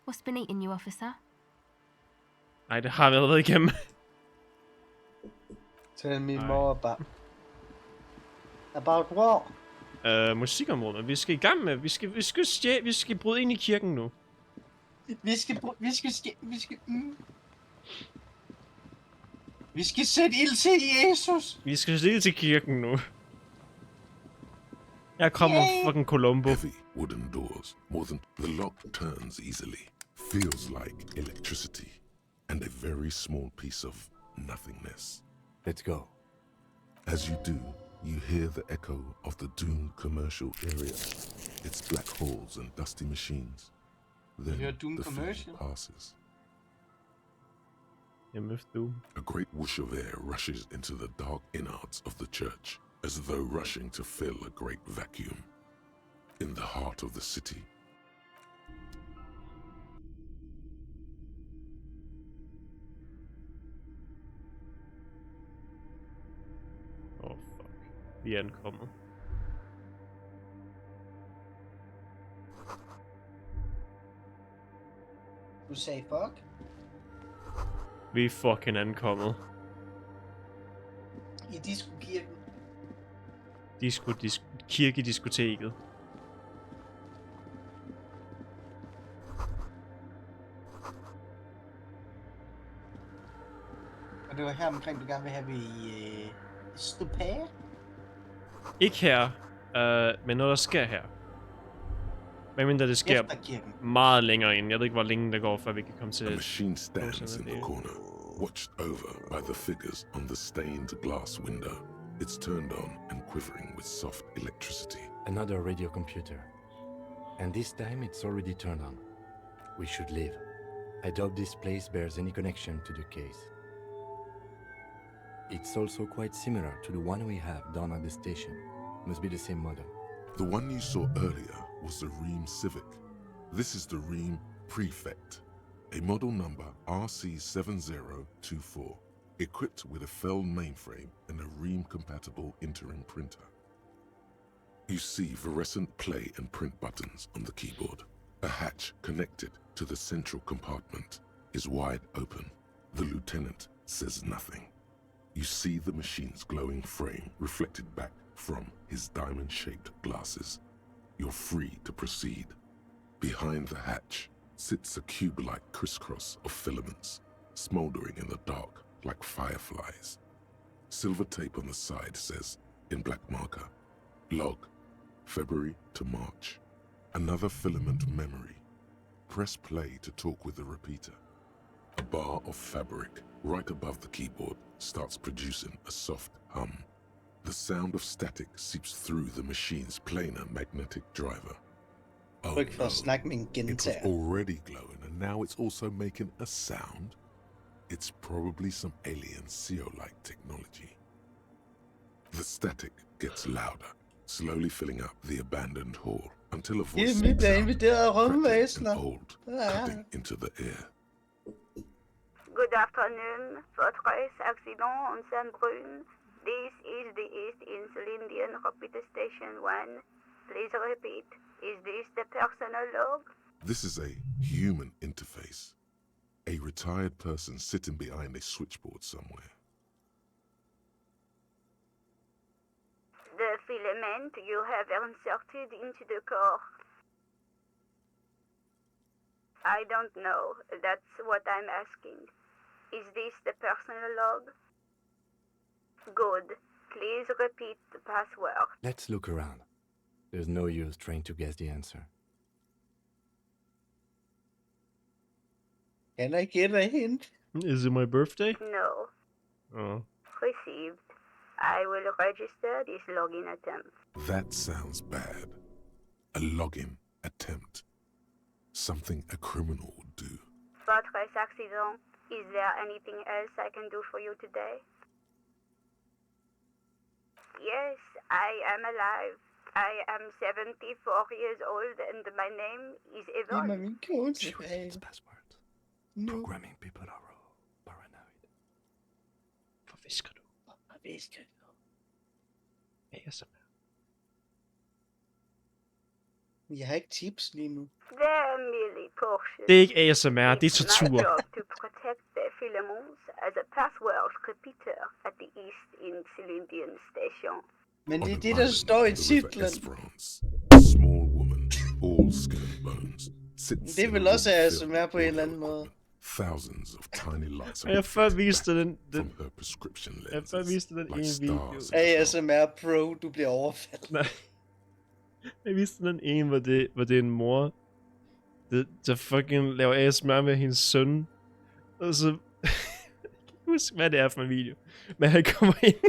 What's been eating you, officer? Nej, det har vi allerede igennem. Tell me more about what? Musikområdet. Vi skal i gang med. Vi skal bryde ind i kirken nu. Vi skal sætte ild til Jesus. Vi skal sætte ild til kirken nu. Jeg kommer fucking Columbo. Heavy wooden doors, more than the lock turns easily. Feels like electricity. And a very small piece of nothingness. Let's go. As you do, you hear the echo of the doomed commercial area. Its black halls and dusty machines. Then the feeling passes. A great whoosh of air rushes into the dark innards of the church, as though rushing to fill a great vacuum. In the heart of the city, Vi er ankommet. Du sagde fuck? Vi er fucking ankommet. I diskokirken. Kirke-diskoteket. Og det var her omkring, du gerne vil have, vi stupære? Ikke her, men noget der sker her. Hvad mindre det sker meget længere ind. Jeg ved ikke, hvor længe det går, før vi kan komme til... A machine stands in the corner, watched over by the figures on the stained glass window. It's turned on and quivering with soft electricity. Another radio computer. And this time it's already turned on. We should leave. I doubt this place bears any connection to the case. It's also quite similar to the one we have down at the station. Must be the same model. The one you saw earlier was the Ream Civic. This is the Ream Prefect, a model number RC7024, equipped with a Fell mainframe and a Ream-compatible interim printer. You see fluorescent play and print buttons on the keyboard. A hatch connected to the central compartment is wide open. The lieutenant says nothing. You see the machine's glowing frame reflected back from his diamond-shaped glasses. You're free to proceed. Behind the hatch sits a cube-like crisscross of filaments, smoldering in the dark like fireflies. Silver tape on the side says, in black marker, log, February to March. Another filament memory. Press play to talk with the repeater. A bar of fabric right above the keyboard starts producing a soft hum. The sound of static seeps through the machine's planar magnetic driver. Oh no, it was already glowing and now it's also making a sound? It's probably some alien CO-like technology. The static gets louder, slowly filling up the abandoned hall until a voice speaks out, crackling and old, cutting into the ear. Good afternoon. First race accident on Saint-Brune. This is the East Insulindian Repeater Station 1. Please repeat. Is this the personal log? This is a human interface. A retired person sitting behind a switchboard somewhere. The filament you have inserted into the core. I don't know. That's what I'm asking. Is this the personal log? Good. Please repeat the password. Let's look around. There's no use trying to guess the answer. Can I get a hint? Is it my birthday? No. Oh. Received. I will register this login attempt. That sounds bad. A login attempt. Something a criminal would do. First race accident. Is there anything else I can do for you today? Yes, I am alive. I am 74 years old and my name is Yvonne. It's password. Programming people are paranoid. Hvad visker du? Hvad visker du? ASMR. Jeg har ikke tips lige nu. Det er ikke ASMR, det er tortur. My job to protect the filaments as a password repeater at the East Insulindian Station. Men det er det, der står i titlen. Small woman, all skin and bones. Det vil også ASMR på en eller anden måde. Thousands of tiny lights. Jeg før viste den ene video. ASMR Pro, du bliver overfaldet. Nej. Jeg viste den ene, hvor det er en mor, der fucking laver ASMR med hendes søn. Og så... jeg kan ikke huske, hvad det er for en video. Men han kommer ind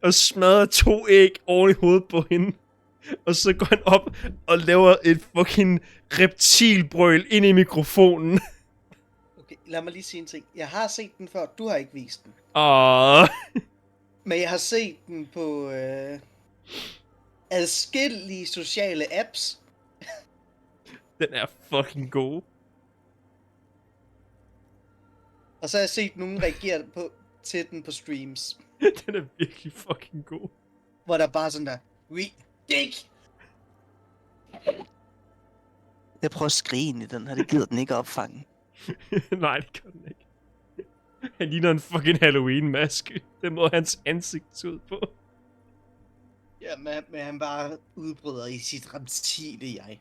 og smadrer 2 æg oven i hovedet på hende. Og så går han op og laver et fucking reptilbrøl ind i mikrofonen. Okay, lad mig lige sige en ting. Jeg har set den før, du har ikke vist den. Men jeg har set den på adskillige sociale apps. Den er fucking god. Og så har jeg set nogen reagere til den på streams. Den er virkelig fucking god. hvor der bare sådan der, we dig. Jeg prøver at skrige ind i den her, det gider den ikke opfange. Nej, det gør den ikke. Han ligner en fucking Halloween-maske. Den måde hans ansigt ser ud på. Ja, men han bare udbryder i sit reptile jeg.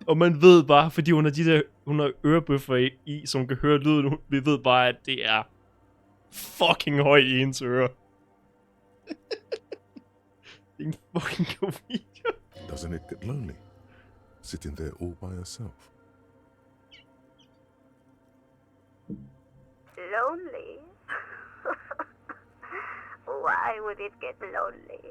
Og man ved bare, fordi hun har ørebøffer i, som kan høre lyden, vi ved bare, at det er fucking høj i ens ører. Det er en fucking god video. Doesn't it get lonely? Sitting there all by yourself. Lonely? Why would it get lonely?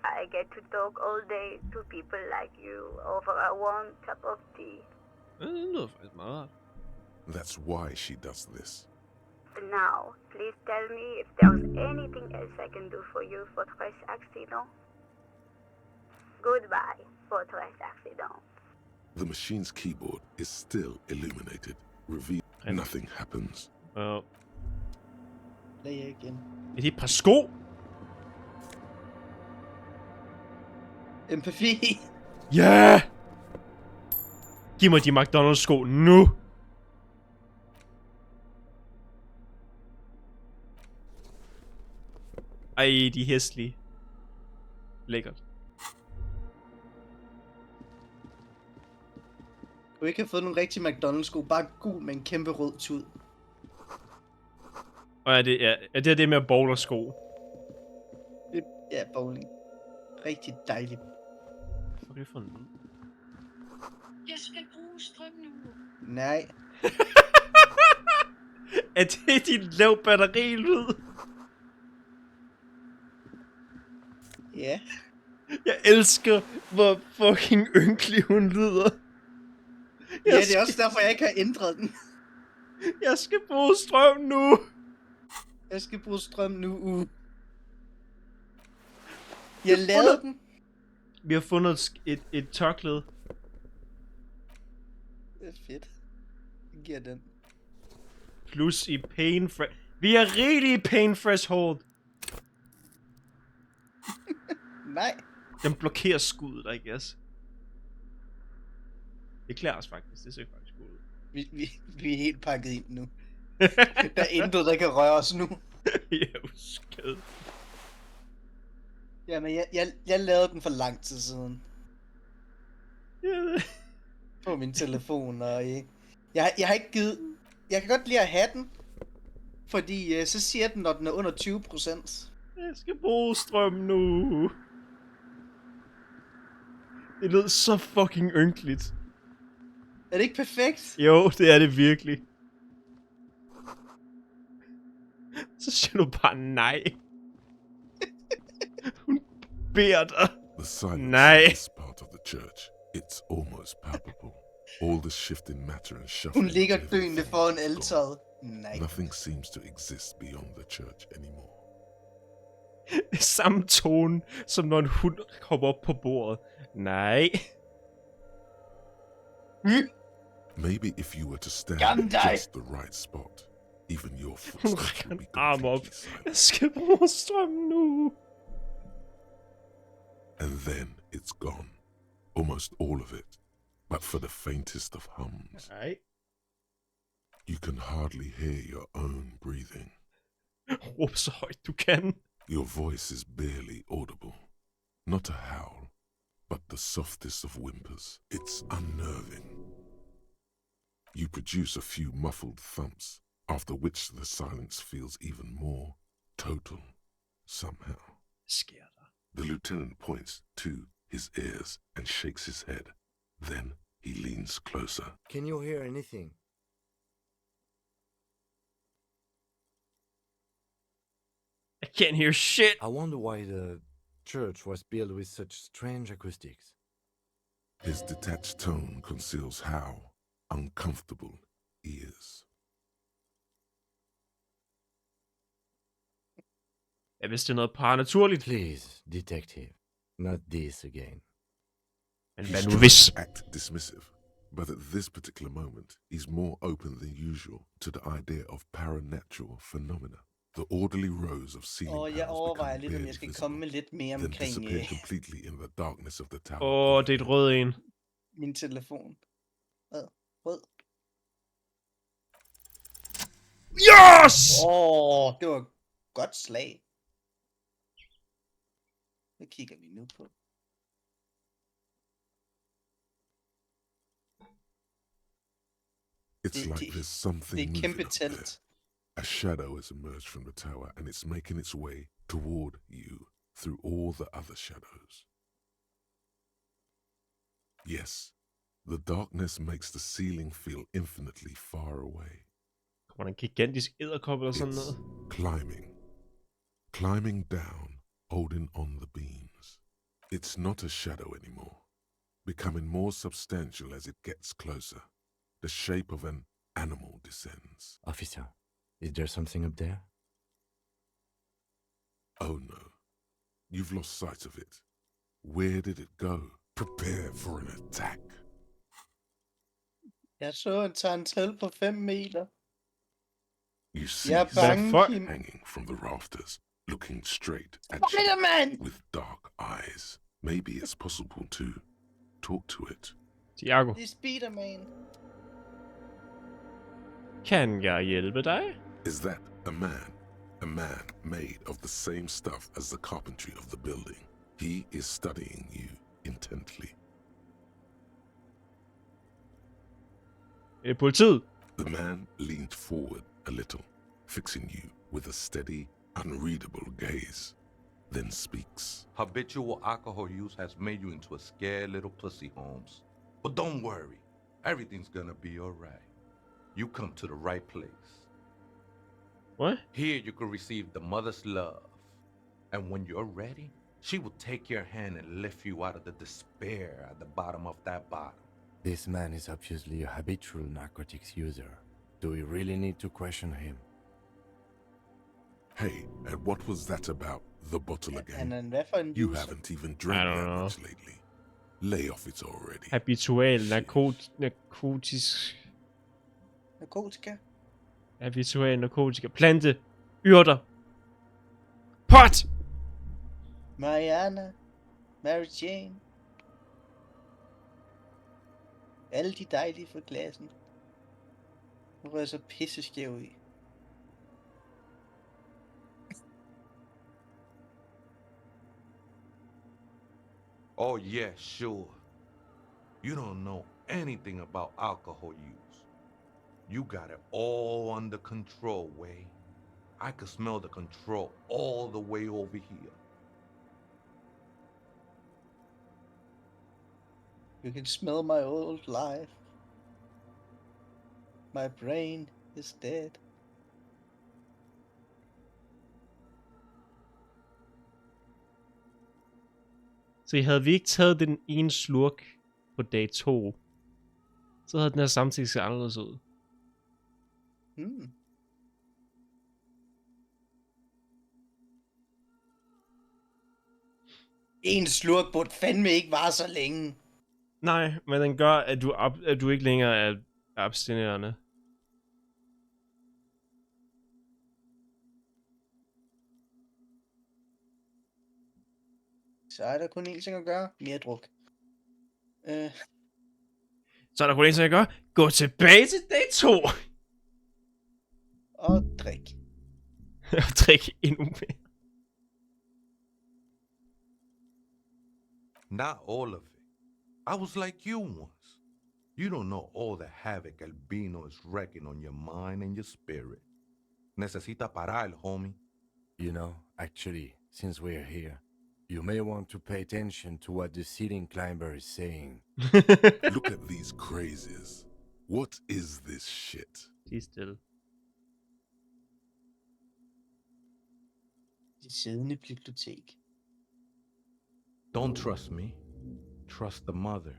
I get to talk all day to people like you over a warm cup of tea. Det lyder faktisk meget rart. That's why she does this. Now, please tell me if there's anything else I can do for you, Fortress Accident. Goodbye, Fortress Accident. The machine's keyboard is still illuminated. Reveal. Nothing happens. Lad jeg igen. Er det et par sko? Empati. Ja! Yeah! Giv mig de McDonald's sko nu! Ej, de er hæslige. Lækkert. Du ikke have fået nogle rigtige McDonald's sko, bare gul med en kæmpe rød tud. Og er det det med bowlersko? Ja, bowling. Rigtig dejligt. Hvad er det for en lyd? Jeg skal bruge strøm nu. Nej. Er det din lav batterilyd? Ja. Jeg elsker, hvor fucking ynkelig hun lyder. Ja, det er også derfor, jeg ikke har ændret den. Jeg skal bruge strøm nu. Jeg skal bruge strøm nu. Jeg lavede den. Vi har fundet et tørklæde. Det er fedt. Jeg giver den. Plus i pain fresh. Vi er rigtig pain fresh hold. Nej. Den blokerer skuddet, I guess. Det klæder os faktisk. Det ser faktisk godt ud. Vi er helt pakket ind nu. Der er intet, der kan røre os nu. Jo, skade. Jamen, jeg lavede den for lang tid siden. På min telefon, og jeg har ikke givet. Jeg kan godt lide at have den, fordi så siger den, når den er under 20%. Jeg skal bruge strøm nu. Det lød så fucking ynkeligt. Er det ikke perfekt? Jo, det er det virkelig. Så siger du bare nej. Hun beder dig. The silence nej. in this part of the church, it's almost palpable. All the shift in matter and shuffling. Hun ligger døende foran alteret. Nej. Nothing seems to exist beyond the church anymore. Det er samme tone, som når en hund hopper op på bordet. Nej. Maybe if you were to stand in just the right spot, even your footsteps would be completely silent. Jeg skal bruge strøm nu. And then it's gone. Almost all of it. But for the faintest of hums. Nej. You can hardly hear your own breathing. Råb så højt du kan. Your voice is barely audible. Not a howl, but the softest of whimpers. It's unnerving. You produce a few muffled thumps, after which the silence feels even more total, somehow. The lieutenant points to his ears and shakes his head. Then he leans closer. Can you hear anything? I can't hear shit. I wonder why the church was built with such strange acoustics. His detached tone conceals how uncomfortable he is. Jeg vidste, det er noget paranormalt. Please, detective, not this again. Men He's hvad nu trying hvis? to act dismissive, but at this particular moment, he's more open than usual to the idea of paranatural phenomena. The orderly rows of ceiling jeg panels overvejer become lidt, om barely jeg skal visible, komme med lidt mere then omkring disappear completely in the darkness of the tower. Det er et rød en. min telefon. Rød. Yes! Det var godt slag. Hvad kigger vi nu på? It's like there's something det er kæmpe moving up there. telt. A shadow has emerged from the tower and it's making its way toward you through all the other shadows. Yes, the darkness makes the ceiling feel infinitely far away. Kommer der en gigantisk edderkop eller sådan noget? Climbing down, holding on the beams. It's not a shadow anymore, becoming more substantial as it gets closer. The shape of an animal descends. Officer, is there something up there? Oh no, you've lost sight of it. Where did it go? Prepare for an attack. Jeg så en tarantel på 5 meter. You see Jeg er bange, Kim. hanging from the rafters, looking straight at Spider-Man! you with dark eyes. Maybe it's possible to talk to it. Tiago. Det er Spider-Man. Kan jeg hjælpe dig? Is that a man? A man made of the same stuff as the carpentry of the building. He is studying you intently. Det er politiet. The man leaned forward a little, fixing you with a steady, unreadable gaze, then speaks. Habitual alcohol use has made you into a scared little pussy, Holmes. But don't worry, everything's gonna be alright. You come to the right place. What? Here you can receive the mother's love. And when you're ready, she will take your hand and lift you out of the despair at the bottom of that bottle. This man is obviously a habitual narcotics user. Do we really need to question him? Hey, and what was that about the bottle again? And hvad for en You user? haven't even drank that much lately. Lay off it already. Habitual narkotika. Plante. Urter. Pot! Mariana. Mary Jane. Alle de dejlige fra klassen. Nu var jeg så pisseskæv i. Oh yeah, sure. You don't know anything about alcohol use. You got it all under control, Way. I could smell the control all the way over here. You can smell my old life. My brain is dead. Så havde vi ikke taget den ene slurk på dag 2, så havde den her samtidig set anderledes ud. En slurk burde fandme ikke vare så længe. Nej, men den gør, at du ikke længere er abstinerende. Så er der kun én ting at gøre. Mere druk. Så er der kun en ting at gøre. Gå tilbage til dag 2. Og drik. Og drik endnu mere. Not all of it. I was like you once. You don't know all the havoc Albino is wrecking on your mind and your spirit. Necesita parar, homie. You know, actually, since we're here, you may want to pay attention to what the ceiling climber is saying. Look at these crazies. What is this shit? Be still. Det siddende bibliotek. Don't trust me. Trust the mother.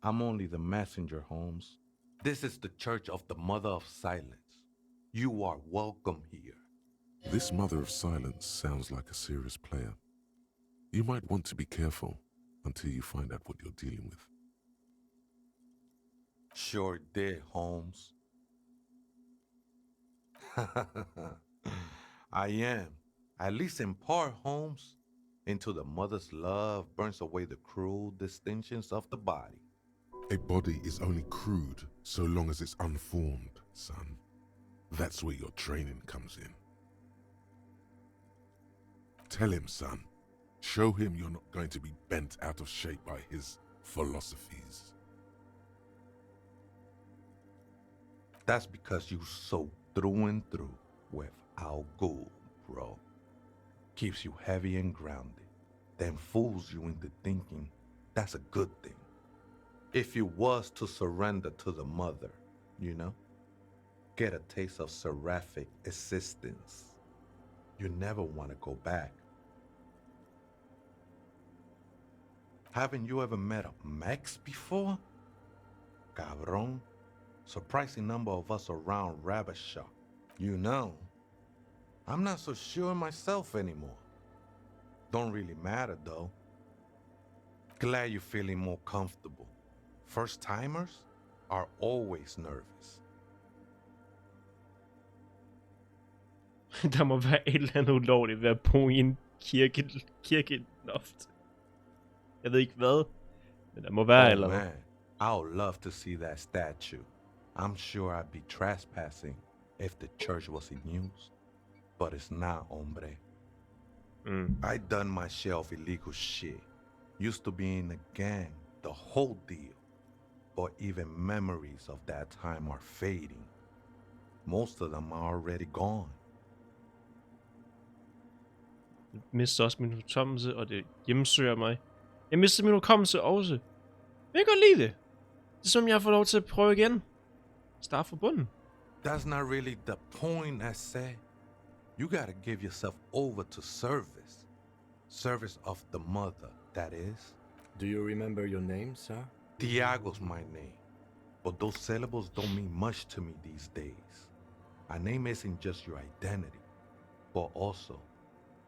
I'm only the messenger, Holmes. This is the Church of the Mother of Silence. You are welcome here. This Mother of Silence sounds like a serious player. You might want to be careful until you find out what you're dealing with. Sure did, Holmes. I am. At least in part, Holmes. Into the mother's love burns away the cruel distinctions of the body. A body is only crude so long as it's unformed, son. That's where your training comes in. Tell him, son. Show him you're not going to be bent out of shape by his philosophies. That's because you so through and through with Al Ghul, bro. Keeps you heavy and grounded, then fools you into thinking that's a good thing. If you was to surrender to the mother, you know, get a taste of seraphic assistance, you never want to go back. Haven't you ever met a Mex before? Cabron. Surprising number of us around Rabasha. You know, I'm not so sure myself anymore. Don't really matter though. Glad you're feeling more comfortable. First timers are always nervous. Der må være et eller andet ulovligt ved at bo i en kirkeloft. Jeg ved ikke hvad, men der må være eller noget. Man, I would love to see that statue. I'm sure I'd be trespassing if the church was in use. But it's not, hombre. I done my share of illegal shit. Used to be in a gang, the whole deal. But even memories of that time are fading. Most of them are already gone. Jeg mister også min hukommelse, og det hjemsøger mig. Jeg mister min hukommelse også. Men jeg kan godt lide det. Det er som jeg får lov til at prøve igen. Start fra bunden. That's not really the point, I say. You gotta give yourself over to service. Service of the mother, that is. Do you remember your name, sir? Tiago's my name. But those syllables don't mean much to me these days. A name isn't just your identity, but also,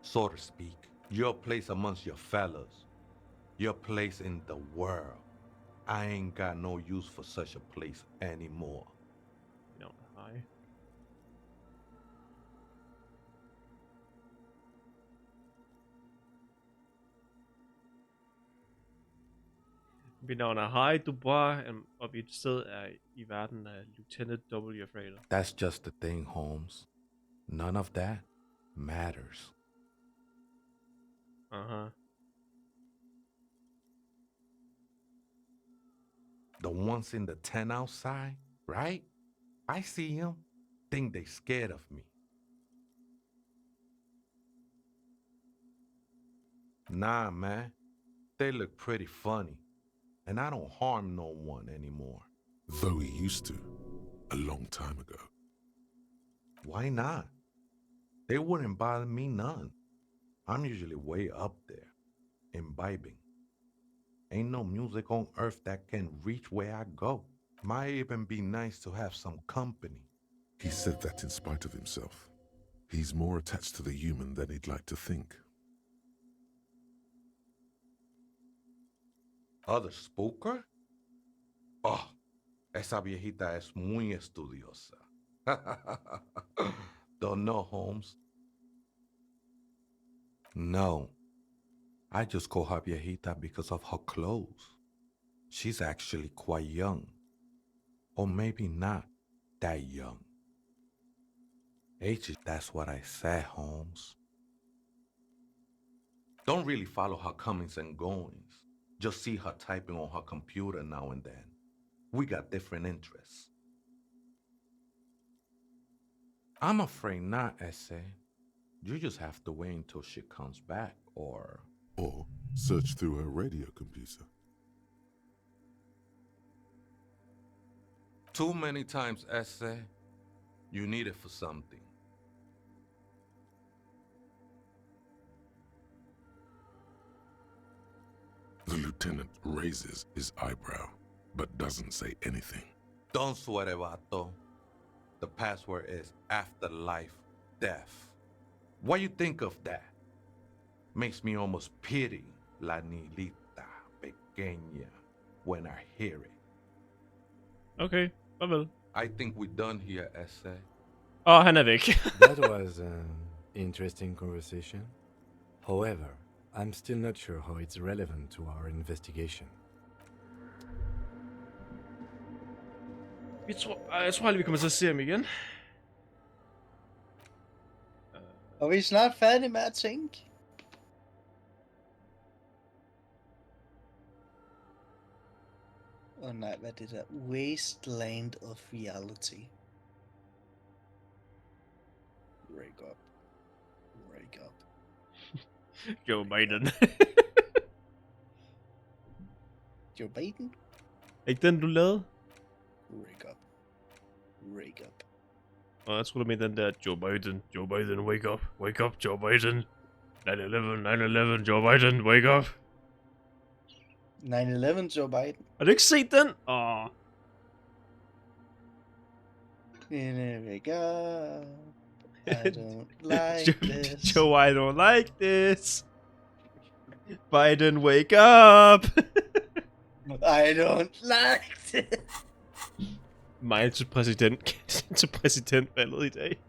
so to speak, your place amongst your fellows. Your place in the world. I ain't got no use for such a place anymore. No, hi. Mit navn er Harry Dubois, og mit sted er i verden af Lieutenant W. Fraser. That's just the thing, Holmes. None of that matters. Uh-huh. The ones in the tent outside, right? I see them, think they scared of me. Nah, man. They look pretty funny. And I don't harm no one anymore. Though he used to, a long time ago. Why not? They wouldn't bother me none. I'm usually way up there, imbibing. Ain't no music on earth that can reach where I go. Might even be nice to have some company. He said that in spite of himself. He's more attached to the human than he'd like to think. Other spooker? Oh, esa viejita es muy estudiosa. Don't know, Holmes. No. I just call her viejita because of her clothes. She's actually quite young. Or maybe not that young. Age, that's what I said, Holmes. Don't really follow her comings and goings. Just see her typing on her computer now and then. We got different interests. I'm afraid not, Ese. You just have to wait until she comes back, or search through her radio computer. Too many times, Ese. You need it for something. The lieutenant raises his eyebrow, but doesn't say anything. Don't sweat it, vato. The password is afterlife death. What you think of that? Makes me almost pity la niñita pequeña when I hear it. Okay, farvel. I think we're done here, Ese. Han er væk. That was Interesting conversation. However, I'm still not sure how it's relevant to our investigation. Jeg tror aldrig, vi kommer til at se ham igen. Og vi er snart færdige med at tænke. Nej, hvad er det der? Wasteland of Reality. Wake up. Wake up. Joe Biden. Joe Biden? Ikke den, du lavede? Wake up. Wake up. Jeg tror, du mener den der Joe Biden. Joe Biden, wake up. Wake up, Joe Biden. 9/11, 9/11, Joe Biden, wake up. 9/11, Joe Biden. Har du ikke set den? Wake up. I don't like this. Joe, I don't like this. Biden, wake up. I don't like this. Mig til præsidentvalget i dag.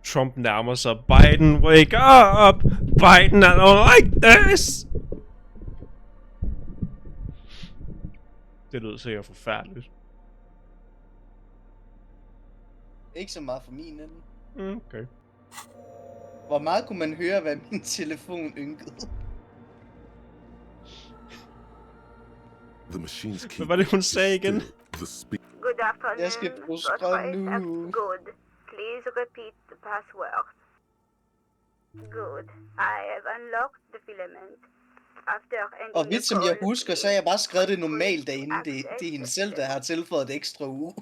Trump nærmer sig. Biden, wake up! Biden, I don't like this! Det lyder sikkert forfærdeligt. Ikke så meget for min ende. Okay. Hvor meget kunne man høre, hvad min telefon ynkede? The machines keep. Hvad var det, hun sagde igen? Good afternoon. Jeg skal bruge strøm nu. Good. Please repeat the password. Good. I have unlocked the filament. After Og vidt som jeg husker, så har jeg bare skrevet det normalt derinde. Det er hende selv, der har tilføjet et ekstra uge.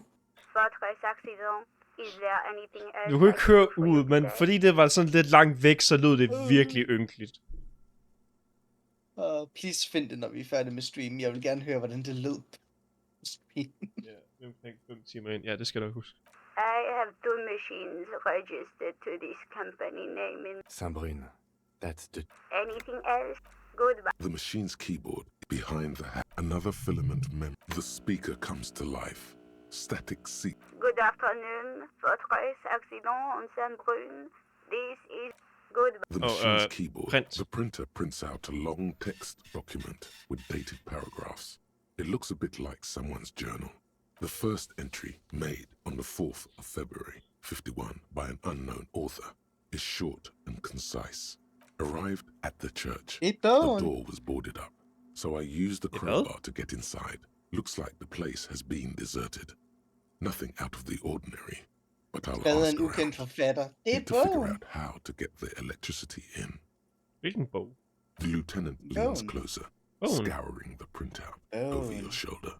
Du kunne ikke høre ud, men fordi det var sådan lidt langt væk, så lød det virkelig ynkeligt. Please find det, når vi er færdige med streamen. Jeg vil gerne høre, hvordan det lød på streamen. Ja, 5 timer ind. Ja, det skal du huske. I have 2 machines registered to this company name in Sabrina, that's the... Anything else? Goodbye. The machine's keyboard behind the hat. Another filament mem. The speaker comes to life. Static seat. Good afternoon. Fortress accident on Saint-Brun. This is goodbye. The machine's keyboard. The printer prints out a long text document with dated paragraphs. It looks a bit like someone's journal. The first entry, made on the 4th of February, 51, by an unknown author, is short and concise. Arrived at the church. The door was boarded up, so I used a crowbar to get inside. Looks like the place has been deserted. Nothing out of the ordinary, but I'll ask around. Need to figure out how to get the electricity in. The lieutenant leans closer, scouring the printout over your shoulder.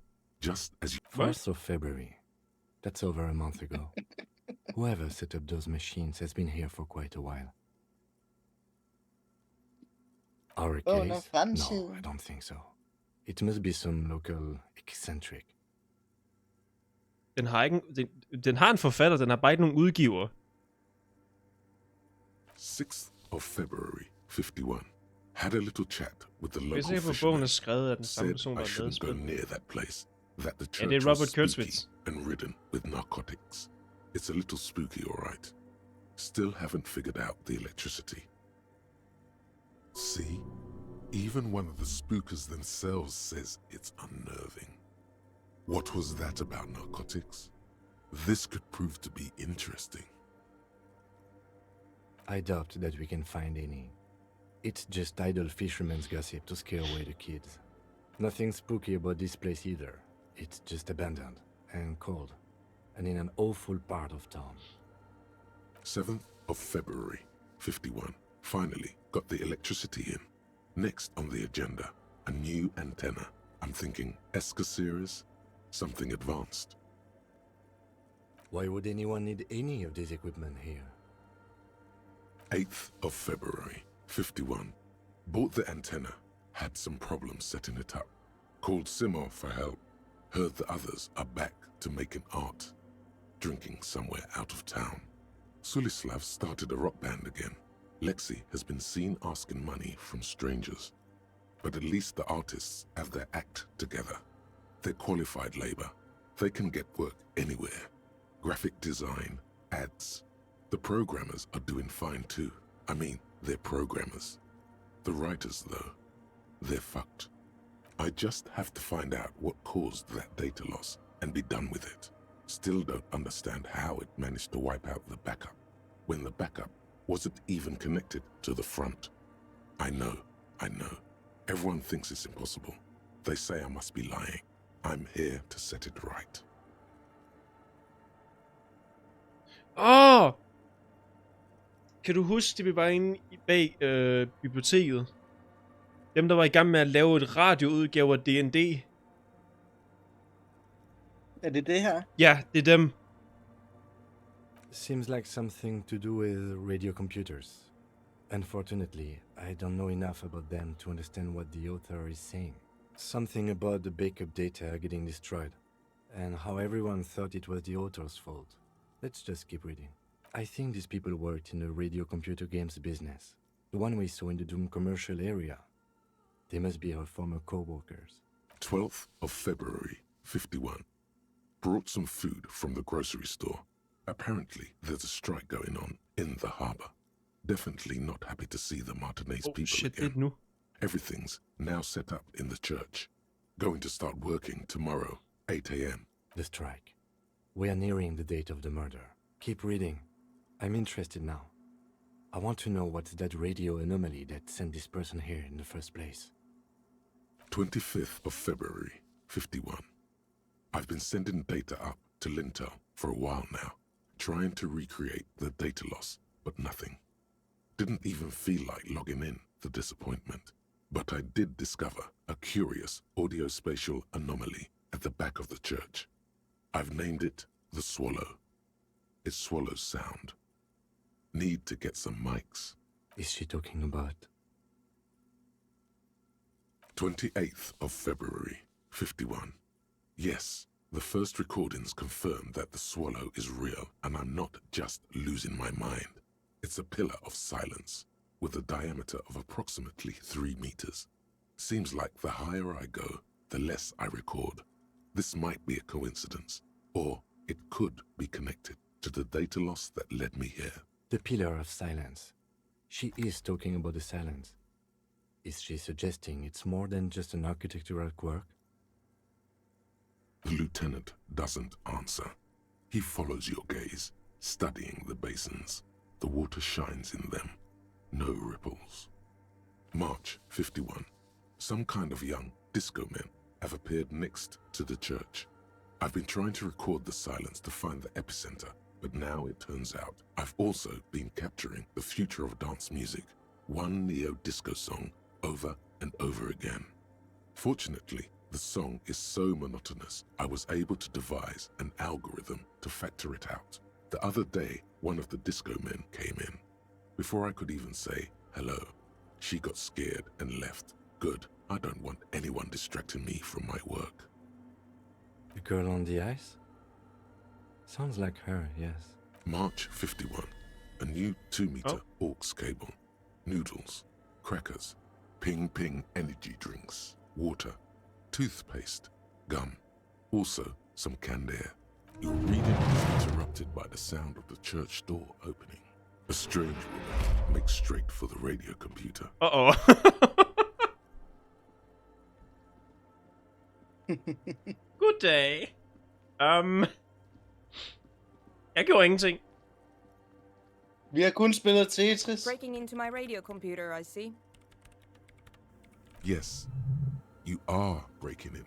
Just as you... 1st of February. That's over a month ago. Whoever set up those machines has been here for quite a while. Our case? No, I don't think so. It must be some local eccentric. Den har en forfatter, den har bare ikke nogen udgiver. 6th of February, 51. Had a little chat with the local fisherman. Said I shouldn't go near that place. That the church was was spooky spooky and ridden with narcotics. It's a little spooky, all right. Still haven't figured out the electricity. See? Even one of the spookers themselves says it's unnerving. What was that about narcotics? This could prove to be interesting. I doubt that we can find any. It's just idle fishermen's gossip to scare away the kids. Nothing spooky about this place either. It's just abandoned and cold, and in an awful part of town. 7th of February, 51. Finally got the electricity in. Next on the agenda, a new antenna. I'm thinking Esker series, something advanced. Why would anyone need any of this equipment here? 8th of February, 51. Bought the antenna, had some problems setting it up. Called Simo for help. Heard the others are back to making art. Drinking somewhere out of town. Sulislav started a rock band again. Lexi has been seen asking money from strangers. But at least the artists have their act together. They're qualified labor. They can get work anywhere. Graphic design, ads. The programmers are doing fine too. I mean, they're programmers. The writers, though, they're fucked. I just have to find out what caused that data loss and be done with it. Still don't understand how it managed to wipe out the backup, when the backup wasn't even connected to the front. I know. Everyone thinks it's impossible. They say I must be lying. I'm here to set it right. Kan du huske, det vi var inde bag biblioteket? Dem, der var i gang med at lave et radioudgave af D&D. Er det her? Ja, det er dem. Seems like something to do with radio computers. Unfortunately, I don't know enough about them to understand what the author is saying. Something about the backup data getting destroyed, and how everyone thought it was the author's fault. Let's just keep reading. I think these people worked in the radio computer games business. The one we saw in the Doom commercial area. They must be our former co-workers. 12th of February, 51. Brought some food from the grocery store. Apparently, there's a strike going on in the harbor. Definitely not happy to see the Martinez people again. Everything's now set up in the church. Going to start working tomorrow, 8 a.m. The strike. We are nearing the date of the murder. Keep reading. I'm interested now. I want to know what's that radio anomaly that sent this person here in the first place. 25th of February, 51. I've been sending data up to Lintel for a while now, trying to recreate the data loss, but nothing. Didn't even feel like logging in, the disappointment. But I did discover a curious audio-spatial anomaly at the back of the church. I've named it the Swallow. It swallows sound. Need to get some mics. Is she talking about? 28th of February, 51. Yes, the first recordings confirm that the Swallow is real and I'm not just losing my mind. It's a pillar of silence with a diameter of approximately 3 meters. Seems like the higher I go, the less I record. This might be a coincidence, or it could be connected to the data loss that led me here. The pillar of silence. She is talking about the silence. Is she suggesting it's more than just an architectural quirk? The lieutenant doesn't answer. He follows your gaze, studying the basins. The water shines in them. No ripples. March 51. Some kind of young disco men have appeared next to the church. I've been trying to record the silence to find the epicenter, but now it turns out I've also been capturing the future of dance music, one neo-disco song over and over again. Fortunately, the song is so monotonous, I was able to devise an algorithm to factor it out. The other day, one of the disco men came in. Before I could even say hello, she got scared and left. Good, I don't want anyone distracting me from my work. The girl on the ice? Sounds like her, yes. March 51. A new 2-meter aux cable. Noodles, crackers, ping-ping energy drinks, water, toothpaste, gum. Also, some canned air. Your reading is interrupted by the sound of the church door opening. A strange woman makes straight for the radio computer. Uh-oh. Good day. Jeg gjorde ingenting. Vi har kun spillet Tetris. Breaking into my radio computer, I see. Yes, you are breaking in,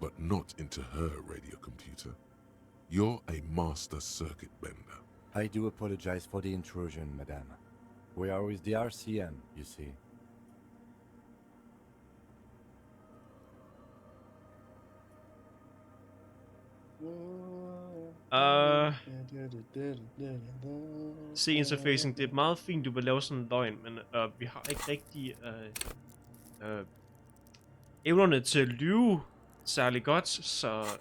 but not into her radio computer. You're a master circuit bender. I do apologize for the intrusion, madame. We are with the RCM, you see. C-interfacing, det er meget fint, du vil lave sådan en løgn, men vi har ikke rigtig evnerne til at lyve særlig godt, så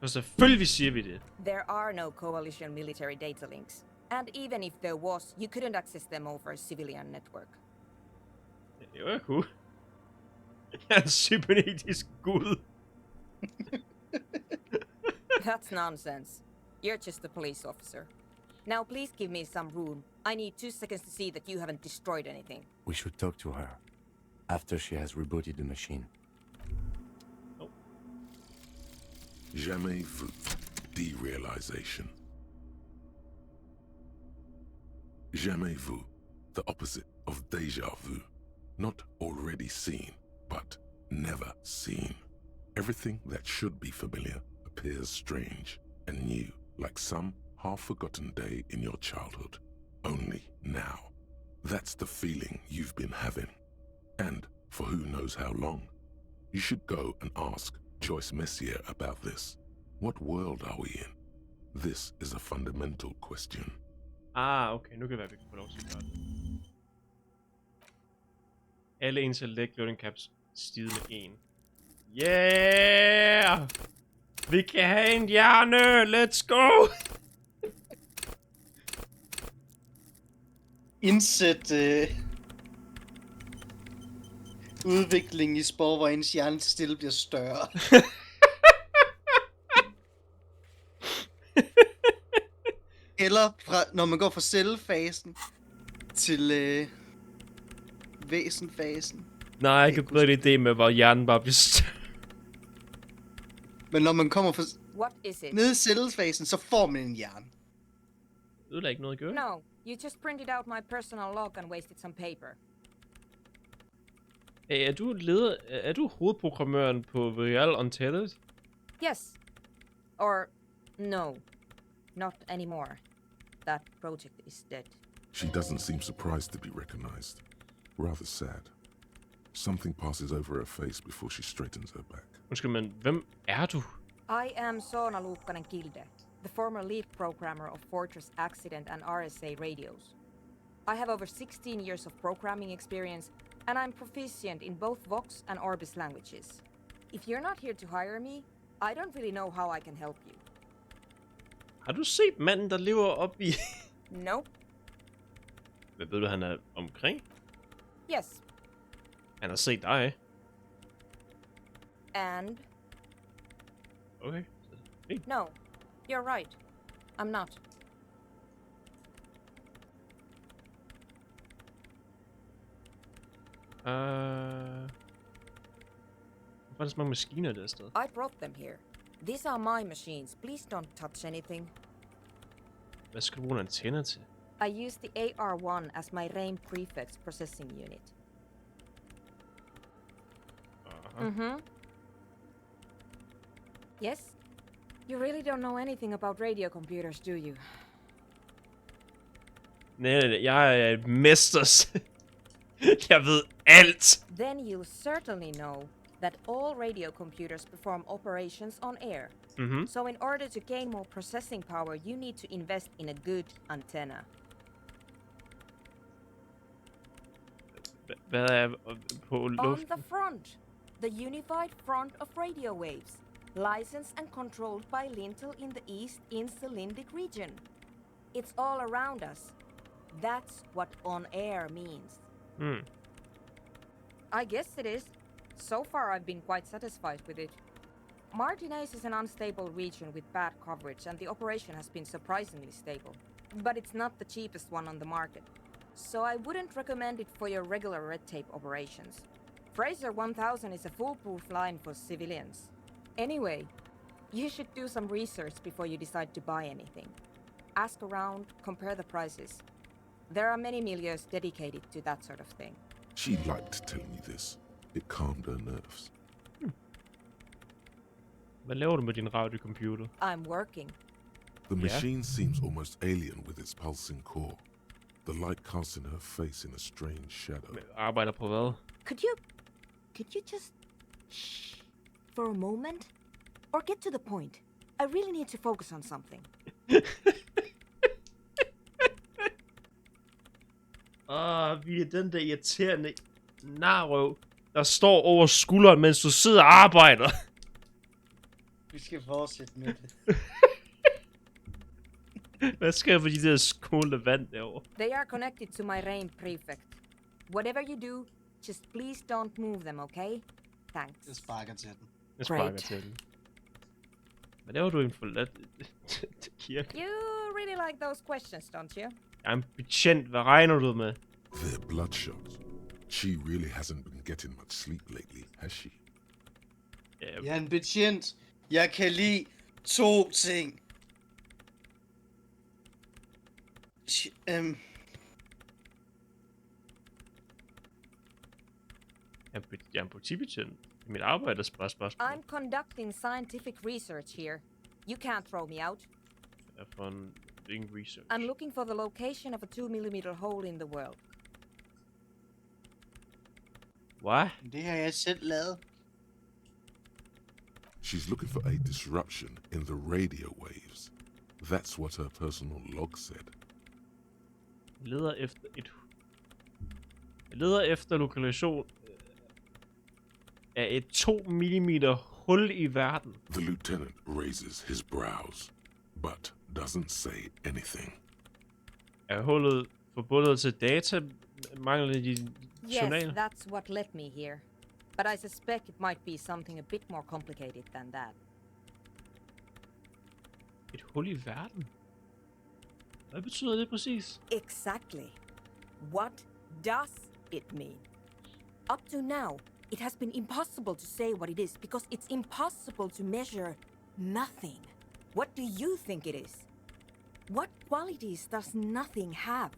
så selvfølgelig siger vi det. There are no coalition military data links, and even if there was, you couldn't access them over a civilian network. Det var cool. Jeg er en cybernetisk gud. That's nonsense. You're just a police officer. Now please give me some room. I need 2 seconds to see that you haven't destroyed anything. We should talk to her after she has rebooted the machine. Jamais vu derealization. Jamais vu, the opposite of déjà vu. Not already seen, but never seen. Everything that should be familiar appears strange and new, like some half-forgotten day in your childhood. Only now. That's the feeling you've been having. And for who knows how long. You should go and ask Joyce Messier about this. What world are we in? This is a fundamental question. Okay, nu kan det være, vi kan få lov til at gøre det. Alle ens select loading caps stige med 1. Yeah! Vi kan have en hjerne! Let's go! Indsæt udvikling i spor, hvor ens hjerne stille bliver større. Eller fra, når man går fra cellefasen til væsenfasen. Nej, jeg kan bedre idé med, hvor hjernen bare bliver større. Men når man kommer fra ned i cellefasen, så får man en hjerne. Det er ikke noget at gøre. No, you just printed out my personal log and wasted some paper. Hey, er du hovedprogrammøren på Real Untethered? Yes. Or no, not anymore. That project is dead. She doesn't seem surprised to be recognized. Rather sad. Something passes over her face before she straightens her back. Undskyld, men hvem er du? I am Soona Luukkanen Kilde, the former lead programmer of Fortress Accident and RSA radios. I have over 16 years of programming experience, and I'm proficient in both Vox and Orbis languages. If you're not here to hire me, I don't really know how I can help you. Har du set manden, der lever op i... Nope. Hvad ved du, han er omkring? Yes. Han har set dig. And? Okay. No, you're right. I'm not. Hvorfor er der så mange maskiner der sted? I brought them here. These are my machines. Please don't touch anything. Hvad skal du bruge antenner til? I use the AR1 as my RAIN prefix processing unit. Yes? You really don't know anything about radio computers, do you? Nej, jeg er et mesters. Jeg ved alt. Then you'll certainly know that all radio computers perform operations on air. So in order to gain more processing power, you need to invest in a good antenna. Hvad er på luften? On the front, the unified front of radio waves, licensed and controlled by Lintel in the East Insulindic region. It's all around us. That's what on air means. I guess it is. So far I've been quite satisfied with it. Martinez is an unstable region with bad coverage, and the operation has been surprisingly stable. But it's not the cheapest one on the market, so I wouldn't recommend it for your regular red tape operations. Fraser 1000 is a foolproof line for civilians. Anyway, you should do some research before you decide to buy anything. Ask around, compare the prices. There are many milieus dedicated to that sort of thing. She liked telling me this. It calmed her nerves. Hvad laver du med din radiocomputer? I'm working. The machine seems almost alien with its pulsing core. The light casting her face in a strange shadow. Arbejder på hvad? Could you just shh for a moment? Or get to the point. I really need to focus on something. Vi er den der irriterende narrøv, der står over skulderen, mens du sidder og arbejder. Vi skal fortsætte med det. Hvad sker for de der skåle vand derovre? They are connected to my RAIN prefect. Whatever you do, just please don't move them, okay? Thanks. Jeg sparker til den. Jeg sparker til den. Hvad laver du en forladt til kirke? You really like those questions, don't you? Jeg er en betjent. Hvad regner du med? They're bloodshot. She really hasn't been getting much sleep lately, has she? Jeg er en betjent. Jeg kan lide 2 ting. Jeg er en politibetjent. Mit arbejde er spørgsmål. I'm conducting scientific research here. You can't throw me out. Jeg er for en research. I'm looking for the location of a 2mm hole in the world. Hvad? Det har jeg selv lavet. She's looking for a disruption in the radio waves. That's what her personal log said. Jeg leder efter lokation af et 2mm hul i verden. The lieutenant raises his brows, but doesn't say anything. Er hullet forbundet til data? Mangler de journaler? Yes, that's what led me here. But I suspect it might be something a bit more complicated than that. Et hul i verden? Hvad betyder det præcis? Exactly. What does it mean? Up to now, it has been impossible to say what it is because it's impossible to measure nothing. What do you think it is? What qualities does nothing have?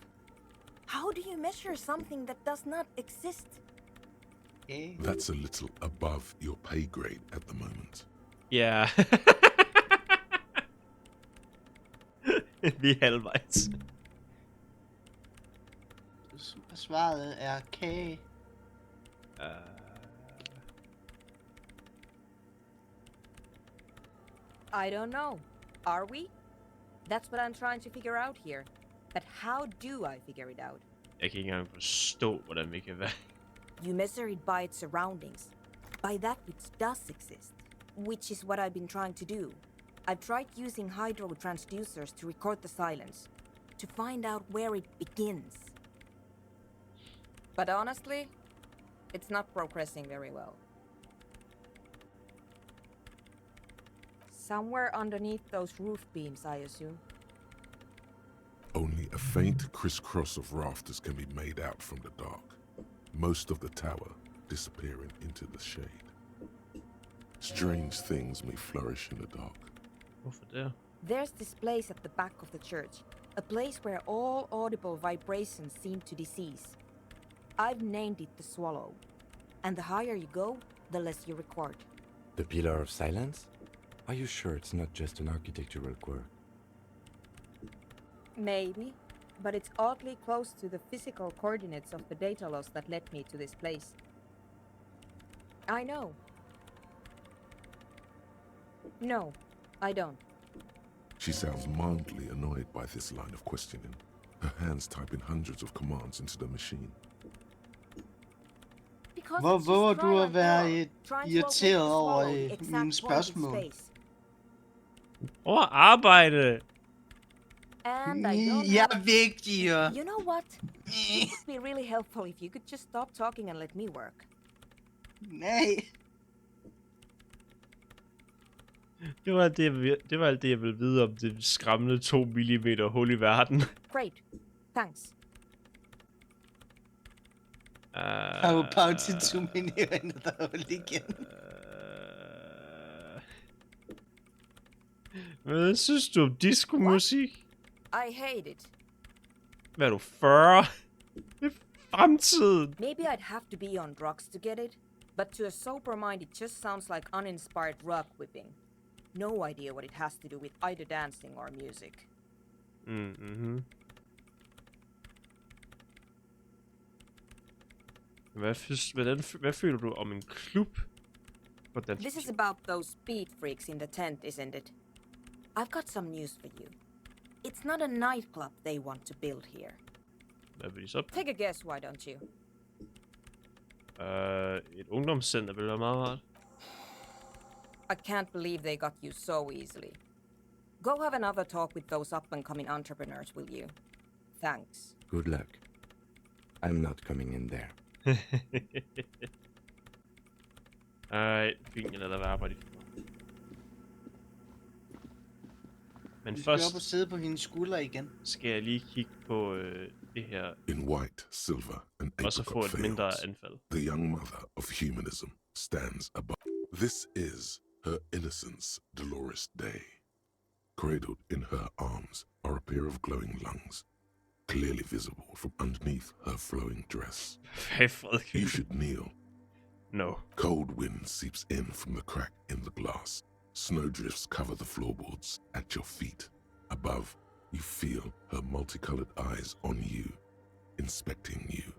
How do you measure something that does not exist? That's a little above your pay grade at the moment. Ja. Vi er halvvejs. Svaret er kage. I don't know. Are we? That's what I'm trying to figure out here. But how do I figure it out? Jeg kan ikke engang forstå, hvordan vi kan være. You measure it by its surroundings, by that which does exist, which is what I've been trying to do. I've tried using hydro transducers to record the silence, to find out where it begins. But honestly, it's not progressing very well. Somewhere underneath those roof beams, I assume. Only a faint crisscross of rafters can be made out from the dark. Most of the tower disappearing into the shade. Strange things may flourish in the dark. Hvorfor der? There's this place at the back of the church, a place where all audible vibrations seem to decease. I've named it the Swallow, and the higher you go, the less you record. The Pillar of Silence? Are you sure it's not just an architectural quirk? Maybe, but it's oddly close to the physical coordinates of the data loss that led me to this place. I know. No, I don't. She sounds mildly annoyed by this line of questioning, her hands typing hundreds of commands into the machine. Hvor våger du at være irriteret over mine spørgsmål? Over arbejde! And I don't Jeg have er vigtigere. You know what? It would be really helpful if you could just stop talking and let me work. Nej. Det var alt det, jeg ville vide om det skræmmende 2mm hul i verden. Great. Thanks. How about it 2 millioner hul igen? Hvad synes du om disco-musik? I hate it. Hvad er du, 40? Det er fremtiden. Maybe I'd have to be on drugs to get it, but to a sober mind it just sounds like uninspired rug whipping. No idea what it has to do with either dancing or music. Mm-hmm. Hvad føler du om en klub? This is about those speed freaks in the tent, isn't it? I've got some news for you. It's not a nightclub they want to build here. Hvad vil de så? Take a guess, why don't you? Et ungdomscenter ville være meget rart. I can't believe they got you so easily. Go have another talk with those up-and-coming entrepreneurs, will you? Thanks. Good luck. I'm not coming in there. Fint, jeg lader der være arbejde i for. Men vi skal op og sidde på hendes skulder igen. Skal jeg lige kigge på det her. In white, silver, and apricot fails, the young mother of humanism stands above. This is her innocence, Dolores Day. Cradled in her arms are a pair of glowing lungs, clearly visible from underneath her flowing dress. You should kneel. No. Cold wind seeps in from the crack in the glass. Snowdrifts cover the floorboards at your feet. Above, you feel her multicolored eyes on you, inspecting you,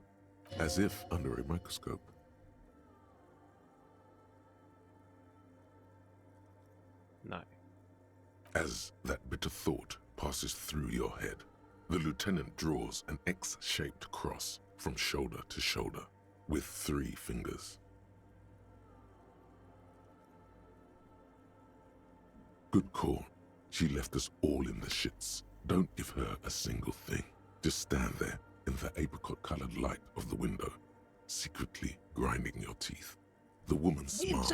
as if under a microscope. No. As that bitter thought passes through your head, the lieutenant draws an X-shaped cross from shoulder to shoulder with 3 fingers. Good call. She left us all in the shits. Don't give her a single thing. Just stand there in the apricot-colored light of the window, secretly grinding your teeth. The woman smiles,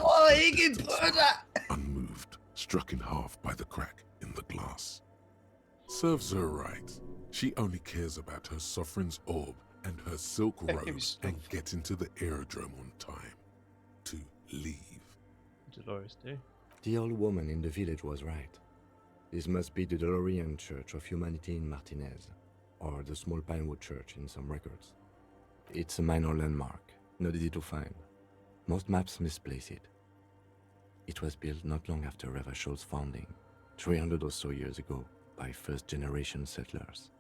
unmoved, struck in half by the crack in the glass. Serves her right. She only cares about her sovereign's orb and her silk robe and get into the aerodrome on time. To leave. Dolores Day. The old woman in the village was right. This must be the Delorean Church of Humanity in Martinez, or the small Pinewood Church in some records. It's a minor landmark, not easy to find. Most maps misplace it. It was built not long after Revachol's founding, 300 or so years ago, by first-generation settlers.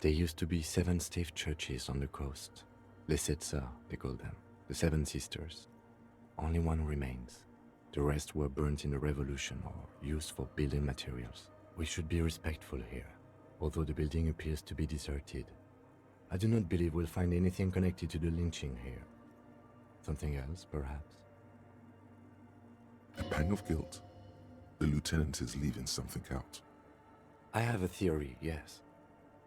There used to be 7 stave churches on the coast. Les Sept Sœurs, they call them, the 7 sisters. Only one remains. The rest were burnt in the revolution or used for building materials. We should be respectful here, although the building appears to be deserted. I do not believe we'll find anything connected to the lynching here. Something else, perhaps? A pang of guilt. The lieutenant is leaving something out. I have a theory, yes.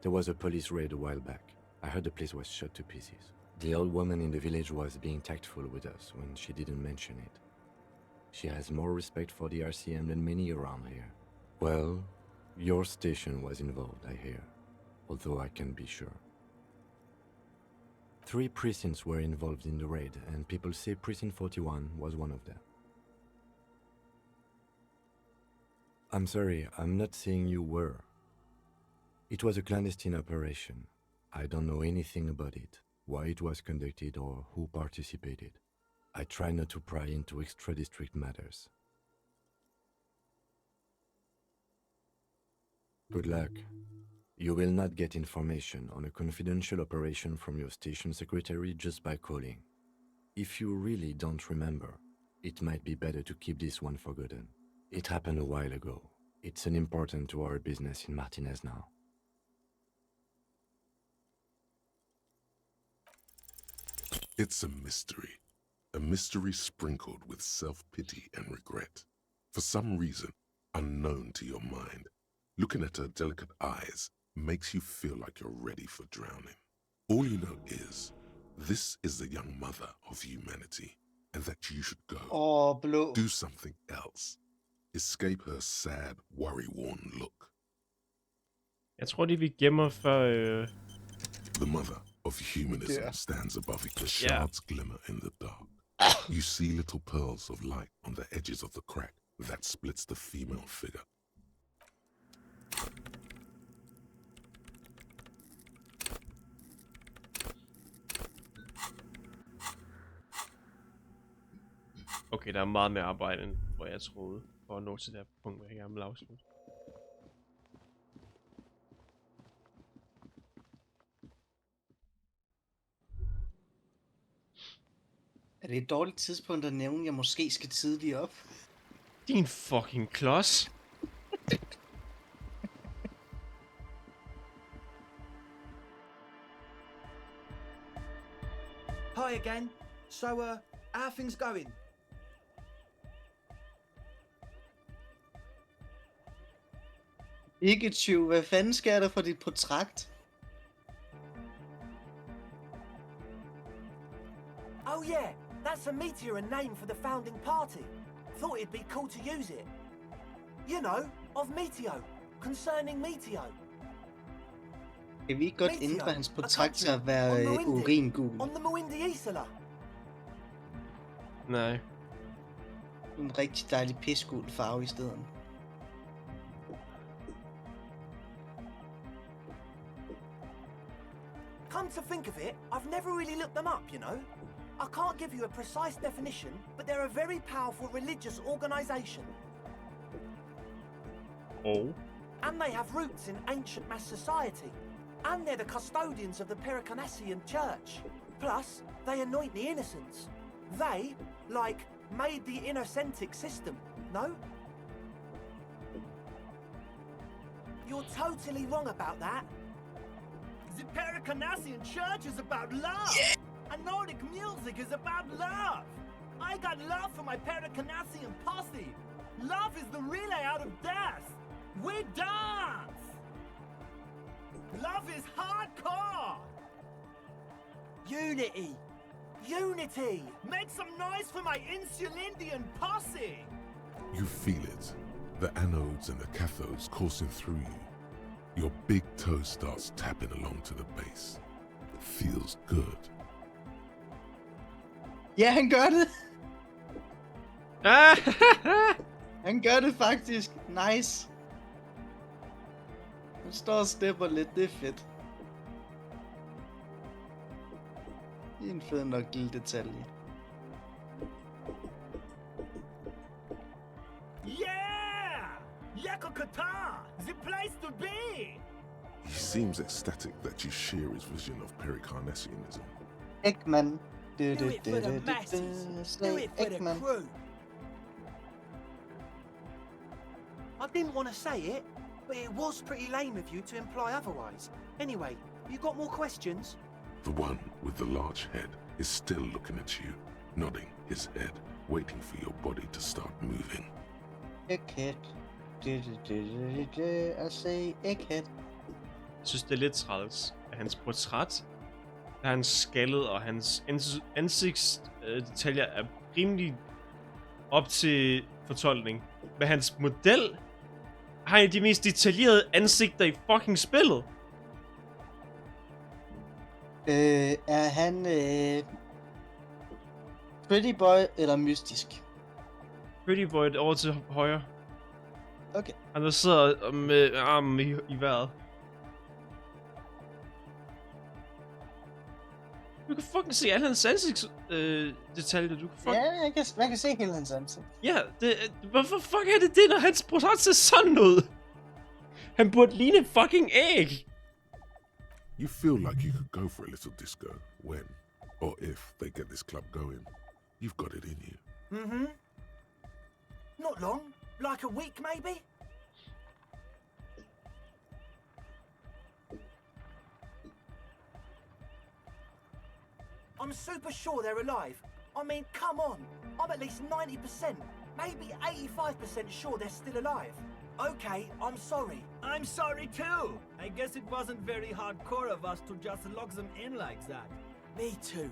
There was a police raid a while back. I heard the place was shot to pieces. The old woman in the village was being tactful with us when she didn't mention it. She has more respect for the RCM than many around here. Well, your station was involved, I hear, although I can't be sure. 3 precincts were involved in the raid, and people say Precinct 41 was one of them. I'm sorry, I'm not saying you were. It was a clandestine operation. I don't know anything about it, why it was conducted, or who participated. I try not to pry into extra-district matters. Good luck. You will not get information on a confidential operation from your station secretary just by calling. If you really don't remember, it might be better to keep this one forgotten. It happened a while ago. It's unimportant to our business in Martinez now. It's a mystery. A mystery sprinkled with self-pity and regret. For some reason, unknown to your mind, looking at her delicate eyes makes you feel like you're ready for drowning. All you know is, this is the young mother of humanity, and that you should go. Do something else. Escape her sad, worry-worn look. Jeg tror, vi gemmer før... The mother of humanism stands above it. The shards glimmer in the dark. You see little pearls of light on the edges of the crack that splits the female figure. Okay, der er meget mere arbejde, end hvor jeg troede, for at nå til det her punkt, hvor jeg gerne vil afslutte. Er det et dårligt tidspunkt at nævne, at jeg måske skal tidligt op? Din fucking klods! Hi again. So, how are things going? Ikke 20. Hvad fanden sker der for dit portræt? Oh yeah, That's a Meteor name for the founding party. Thought it'd be cool to use it. You know, of Meteo, concerning Meteo. Kan vi ikke godt ændre hans portræt til at være uringul? On the Muindi Isola. Nej. En rigtig dejlig pisgul farve i stedet. Come to think of it, I've never really looked them up, you know. I can't give you a precise definition, but they're a very powerful religious organization. Oh. And they have roots in ancient mass society. And they're the custodians of the Pericarnassian church. Plus, they anoint the innocents. They, like, made the Innocentic system, no? You're totally wrong about that. The Pericarnassian church is about love. Yeah. And Nordic music is about love. I got love for my Pericarnassian posse. Love is the relay out of death. We dance. Love is hardcore. Unity. Unity. Make some noise for my Insulindian posse. You feel it. The anodes and the cathodes coursing through you. Your big toe starts tapping along to the base. It feels good. Ja, han gør det! Han gør det faktisk. Nice. Han står og stepper lidt, det er fedt. Det er en fed nok lille detalje. Yeah! Yako Qatar! The place to be! He seems ecstatic that you share his vision of Pericarnassianism. Ekman. Do it for the masses. Do it for the crew. I didn't want to say it, but it was pretty lame of you to imply otherwise. Anyway, you got more questions? The one with the large head is still looking at you, nodding his head, waiting for your body to start moving. Egghead. I say egghead. Jeg synes, det er lidt træls, at hans portræt, der er hans skaldet, og hans ansigtsdetaljer er rimelig op til fortolkning. Men hans model har de mest detaljerede ansigter i fucking spillet. Er han Pretty Boy eller mystisk? Pretty Boy over til højre. Okay. Han der sidder med armen i vejret. Du kan fucking se alle hans ansigtsdetaljer. Du kan fucking... Ja, man kan se hele hans ansigt. Ja, hvorfor fuck er det det, når hans portræt ser sådan ud? Han burde ligne fucking æg. You feel like you could go for a little disco when, or if, they get this club going. You've got it in you. Mm-hmm. Not long. Like a week, maybe? I'm super sure they're alive. I mean, come on. I'm at least 90%, maybe 85% sure they're still alive. Okay, I'm sorry. I'm sorry too. I guess it wasn't very hardcore of us to just lock them in like that. Me too.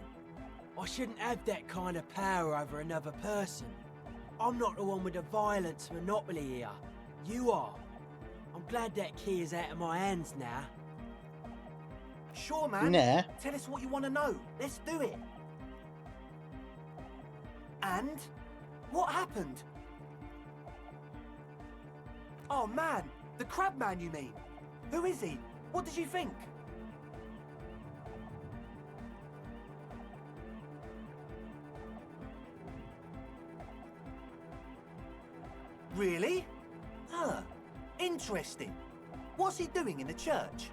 I shouldn't have that kind of power over another person. I'm not the one with the violence monopoly here. You are. I'm glad that key is out of my hands now. Sure, man. Nah. Tell us what you want to know. Let's do it. And? What happened? Oh, man. The crab man, you mean? Who is he? What did you think? Really? Huh. Interesting. What's he doing in the church?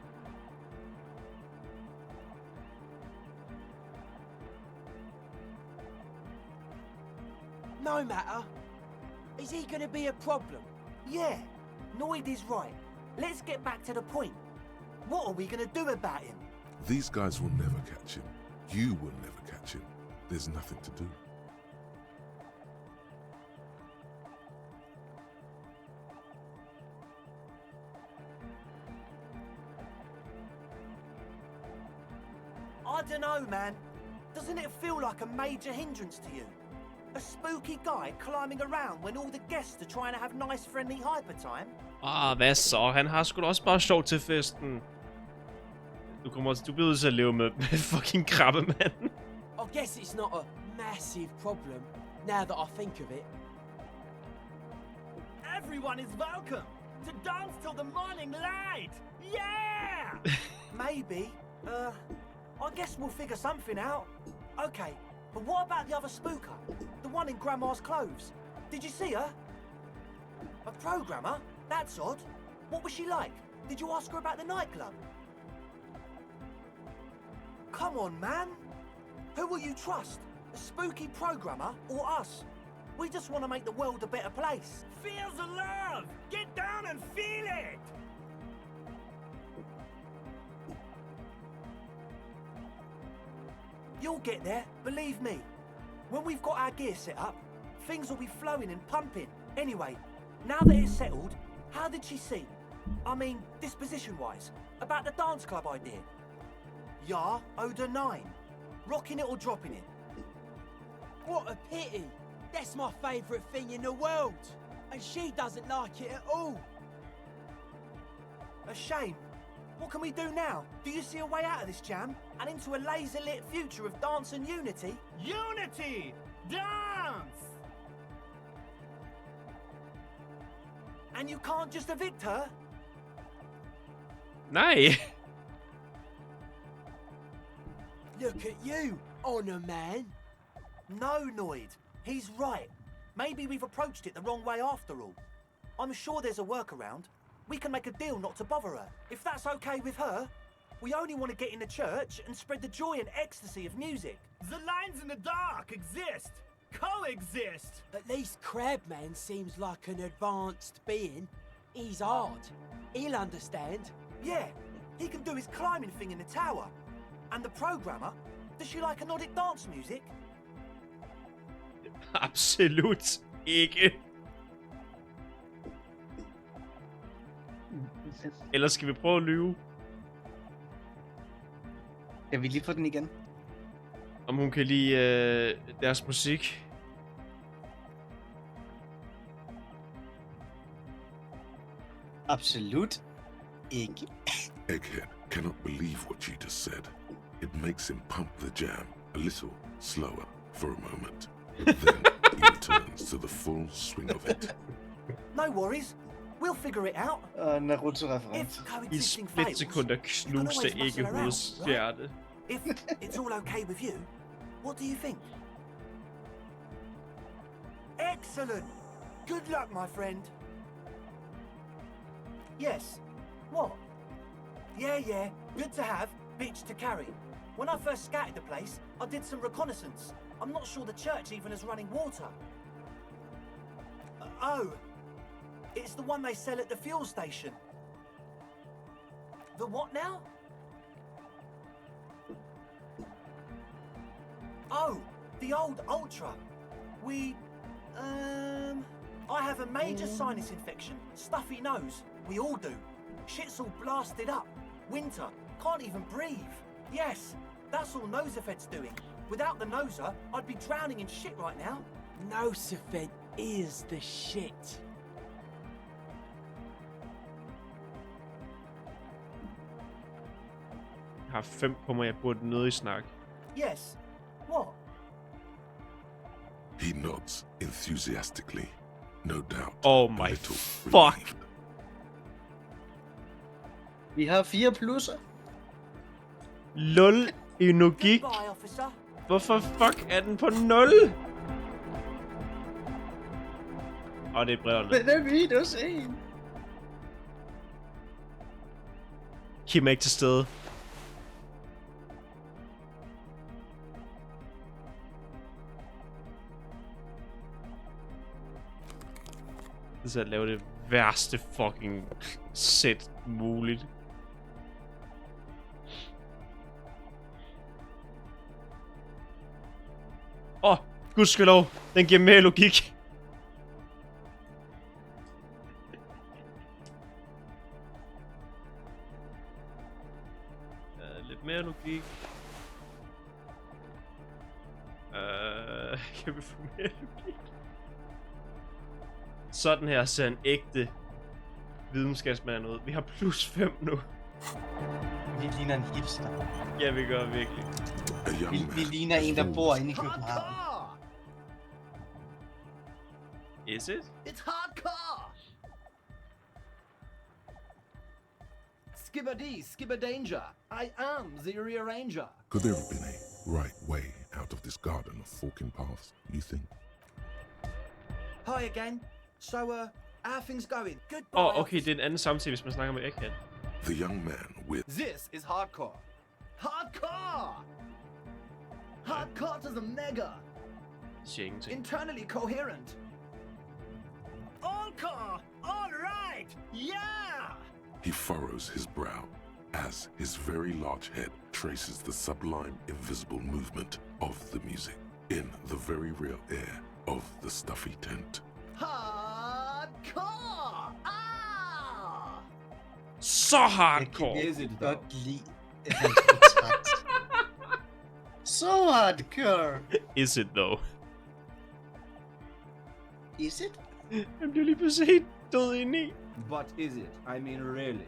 No matter. Is he gonna be a problem? Yeah. Noid is right. Let's get back to the point. What are we gonna do about him? These guys will never catch him. You will never catch him. There's nothing to do. I dunno, man. Doesn't it feel like a major hindrance to you? A spooky guy climbing around when all the guests are trying to have nice, friendly hyper time? Hvad så? Han har sgu da også bare sjov til festen. Du bliver nødt til at leve med fucking krabbemand. I guess it's not a massive problem, now that I think of it. Everyone is welcome to dance till the morning light! Yeah! Maybe. I guess we'll figure something out. Okay, but what about the other spooker? The one in Grandma's clothes? Did you see her? A programmer? That's odd. What was she like? Did you ask her about the nightclub? Come on, man. Who will you trust? A spooky programmer or us? We just want to make the world a better place. Feel the love! Get down and feel it! You'll get there, believe me. When we've got our gear set up, things will be flowing and pumping. Anyway, now that it's settled, how did she seem? I mean, disposition-wise, about the dance club idea. Ja, oder nein? Rocking it or dropping it? What a pity! That's my favourite thing in the world! And she doesn't like it at all! A shame. What can we do now? Do you see a way out of this jam? And into a laser-lit future of dance and unity? Unity! Dance! And you can't just evict her? Nej! Look at you, Honor Man! No, Noid. He's right. Maybe we've approached it the wrong way after all. I'm sure there's a workaround. We can make a deal not to bother her. If that's okay with her, we only want to get in the church and spread the joy and ecstasy of music. The lines in the dark exist. Coexist. At least Crabman seems like an advanced being. He's hard. He'll understand. Yeah, he can do his climbing thing in the tower. And the programmer, does she like Nordic dance music? Absolut ikke. Ellers skal vi prøve at lyve. Skal vi lige få den igen? Om hun kan lide deres musik. Absolut ikke. Egghead cannot believe what she just said. It makes him pump the jam a little slower for a moment. But then he returns to the full swing of it. No worries. We'll figure it out. Naruto-reference. I splitsekunder knuste ikke hovedets hjerte. If it's all okay with you, what do you think? Excellent. Good luck, my friend. Yes. What? Yeah. Good to have, bitch to carry. When I first scouted the place, I did some reconnaissance. I'm not sure the church even is running water. Oh. It's the one they sell at the fuel station. The what now? Oh, the old Ultra. I have a major sinus infection, stuffy nose. We all do. Shit's all blasted up. Winter, can't even breathe. Yes, that's all Nosefed's doing. Without the noser, I'd be drowning in shit right now. Nosefed is the shit. Jeg har 5 kommer jeg burde nødig snakke. Yes. What? He nods enthusiastically, no doubt. Oh my fuck. Vi har 4 plusser. Lol i logik. Hvorfor fuck er den på 0? Og det er brillerne. Men det er minus 1. Kim er ikke til stede. Det er at lave det værste fucking sæt muligt. Gudskelov, den giver mere logik. Lidt mere logik. Jeg vil få mere logik. Sådan her ser en ægte videnskabsmand ud. Vi har +5 nu. Vi ligner en hipster. Ja, vi gør virkelig. Vi ligner en, der bor inde i København. Is it? It's hardcore! Skibber danger. I am the rearranger. Could there have been a right way out of this garden of forking paths, you think? Hi again. So, how are things going? Goodbye. Okay, det er en anden samtale, hvis man snakker med Egghead. The young man with... This is hardcore. Hardcore! Hardcore to the mega. Siger ingenting. Internally coherent. Allcore! All right! Yeah! He furrows his brow as his very large head traces the sublime, invisible movement of the music in the very real air of the stuffy tent. Hardcore! Ah! Så hardcore! Jeg kan godt lide hans portræt. Så hardcore! Is it though? Is it? Jeg bliver lige pludselig helt død indeni. But is it? I mean, really?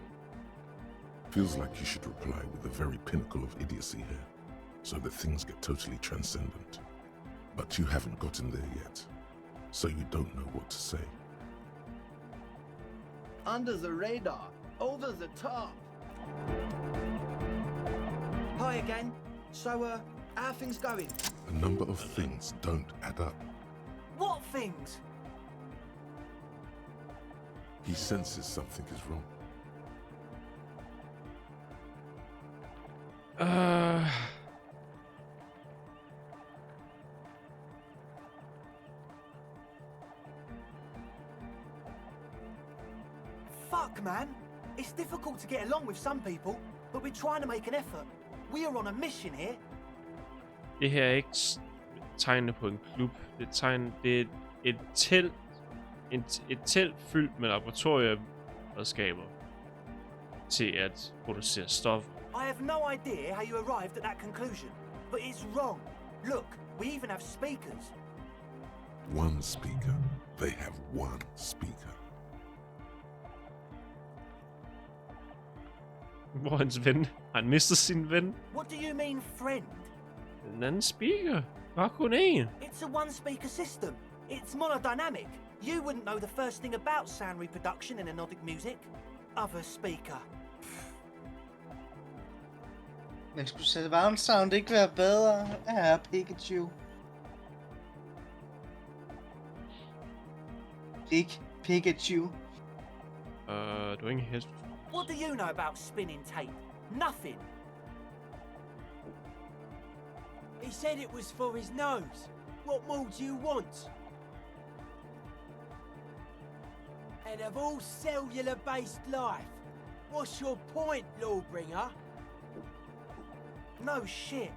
Feels like you should reply with the very pinnacle of idiocy here, so that things get totally transcendent. But you haven't gotten there yet, so you don't know what to say. Under the radar, over the top. Hi again. So, how are things going? A number of things don't add up. What things? He senses something is wrong. Fuck, man. It's difficult to get along with some people, but we're trying to make an effort. We are on a mission here. Det her er ikke tegnene på en klub. Det er et telt. Et telt fyldt med laboratorieredskaber til at producere stoffer. I have no idea how you arrived at that conclusion, but it's wrong. Look, we even have speakers. One speaker. They have one speaker. Hvor er hans ven? Han mister sin ven. What do you mean, friend? En anden speaker. Bare kun én. It's a one-speaker system. It's monodynamic. You wouldn't know the first thing about sound reproduction in anodic music. Other speaker. Men skulle surround sound ikke være bedre? Ja, Pikachu. Pikachu. Du er ingen hest. What do you know about spinning tape? Nothing. He said it was for his nose. What more do you want? And of all cellular-based life, what's your point, Lawbringer? No shit.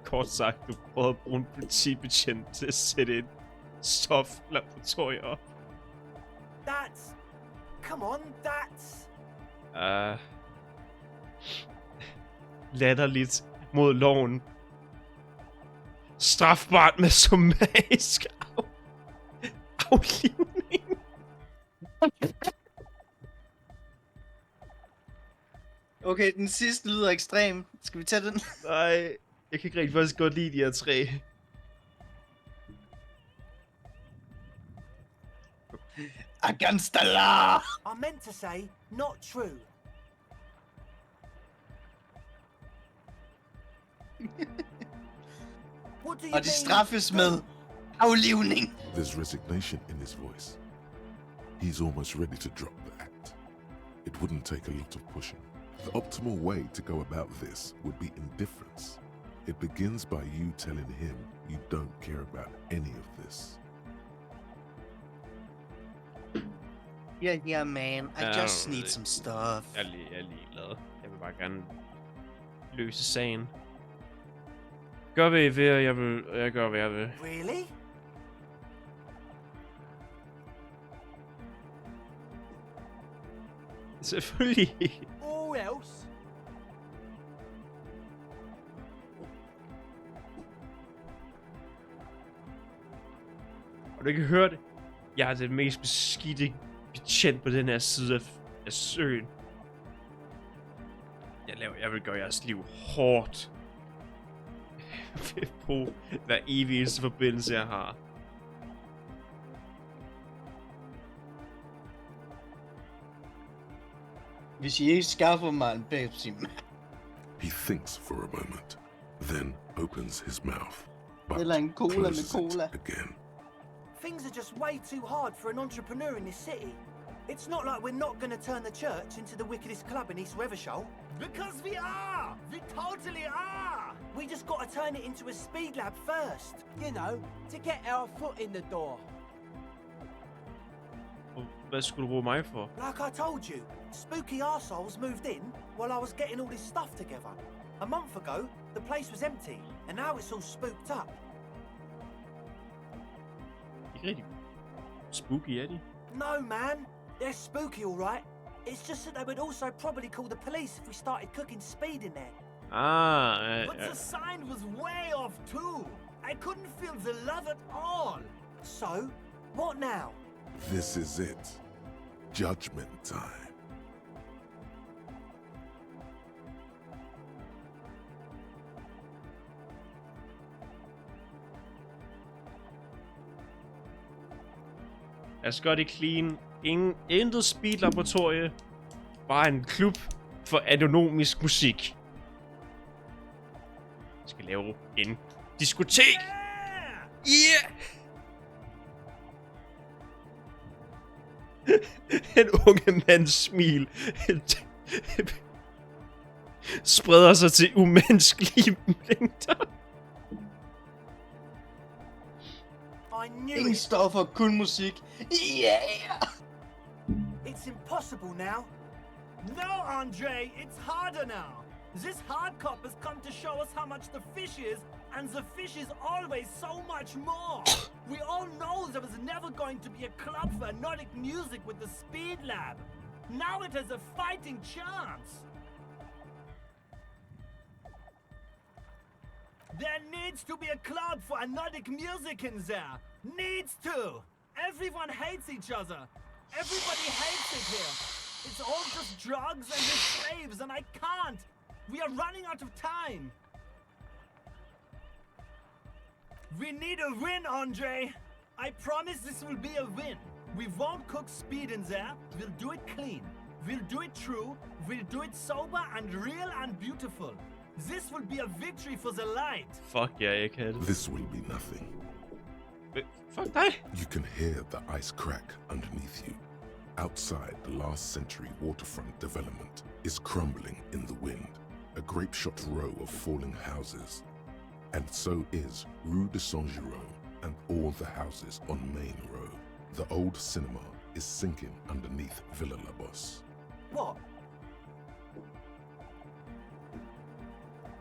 Kort sagt, du prøver at bruge en politibetjent til at sætte et stoflaboratorium op. That's... Come on, that's... Latterligt mod loven. Strafbart med somatisk aflivning. Okay, den sidste lyder ekstrem. Skal vi tage den? Nej, jeg kan ikke rigtig faktisk godt lide de her tre. Against the law! I meant to say, not true. Og det straffes med aflivning. There's resignation in his voice. He's almost ready to drop the act. It wouldn't take a lot of pushing. The optimal way to go about this would be indifference. It begins by you telling him you don't care about any of this. Yeah, man. I just need some stuff. Jeg er ligeglad. Jeg vil bare gerne løse sagen. Gør hvad I vil, og jeg gør hvad jeg vil. Really? Selvfølgelig. Or else? Og du kan høre det. Jeg er den mest beskidte betjent på den her side af søen. Jeg vil gøre jeres liv hårdt. På hver evig eneste forbindelse, jeg har. Hvis I ikke skaffer mig en Pepsi. He thinks for a moment, then opens his mouth, but Eller en cola closes med cola. it again. Things are just way too hard for an entrepreneur in this city. It's not like we're not gonna turn the church into the wickedest club in East Revershoal. Because we are! We totally are! We just gotta turn it into a speed lab first. You know, to get our foot in the door. Hvad skulle du bruge mig for? Like I told you, spooky arseholes moved in while I was getting all this stuff together. A month ago, the place was empty, and now it's all spooked up. Ikke rigtig spooky, er de? No, man. They're spooky, all right. It's just that they would also probably call the police if we started cooking speed in there. But the sign was way off too. I couldn't feel the love at all. So, what now? This is it. Judgment time. Jeg skal gøre det clean. Intet speedlaboratorie. Bare en klub for autonomisk musik. Jeg skal lave en diskotek. Yeah! En unge mands smil spreder sig til umenneskelige mængder. Ingen stoffer, kun musik. Yeah! It's impossible now. No, Andre, it's harder now. This hard cop has come to show us how much the fish is, and the fish is always so much more. We all know there was never going to be a club for Nordic music with the Speed Lab. Now it has a fighting chance. There needs to be a club for Nordic music in there. Needs to. Everyone hates each other. Everybody hates it here. It's all just drugs and the slaves, and I can't. We are running out of time. We need a win, Andre. I promise this will be a win. We won't cook speed in there. We'll do it clean. We'll do it true. We'll do it sober and real and beautiful. This will be a victory for the light. Fuck yeah, egghead. This will be nothing. Fuck dig. You can hear the ice crack underneath you. Outside, the last century waterfront development is crumbling in the wind. A grape-shot row of falling houses. And so is Rue de Saint-Jérôme and all the houses on Main Row. The old cinema is sinking underneath Villa La Bosse. What?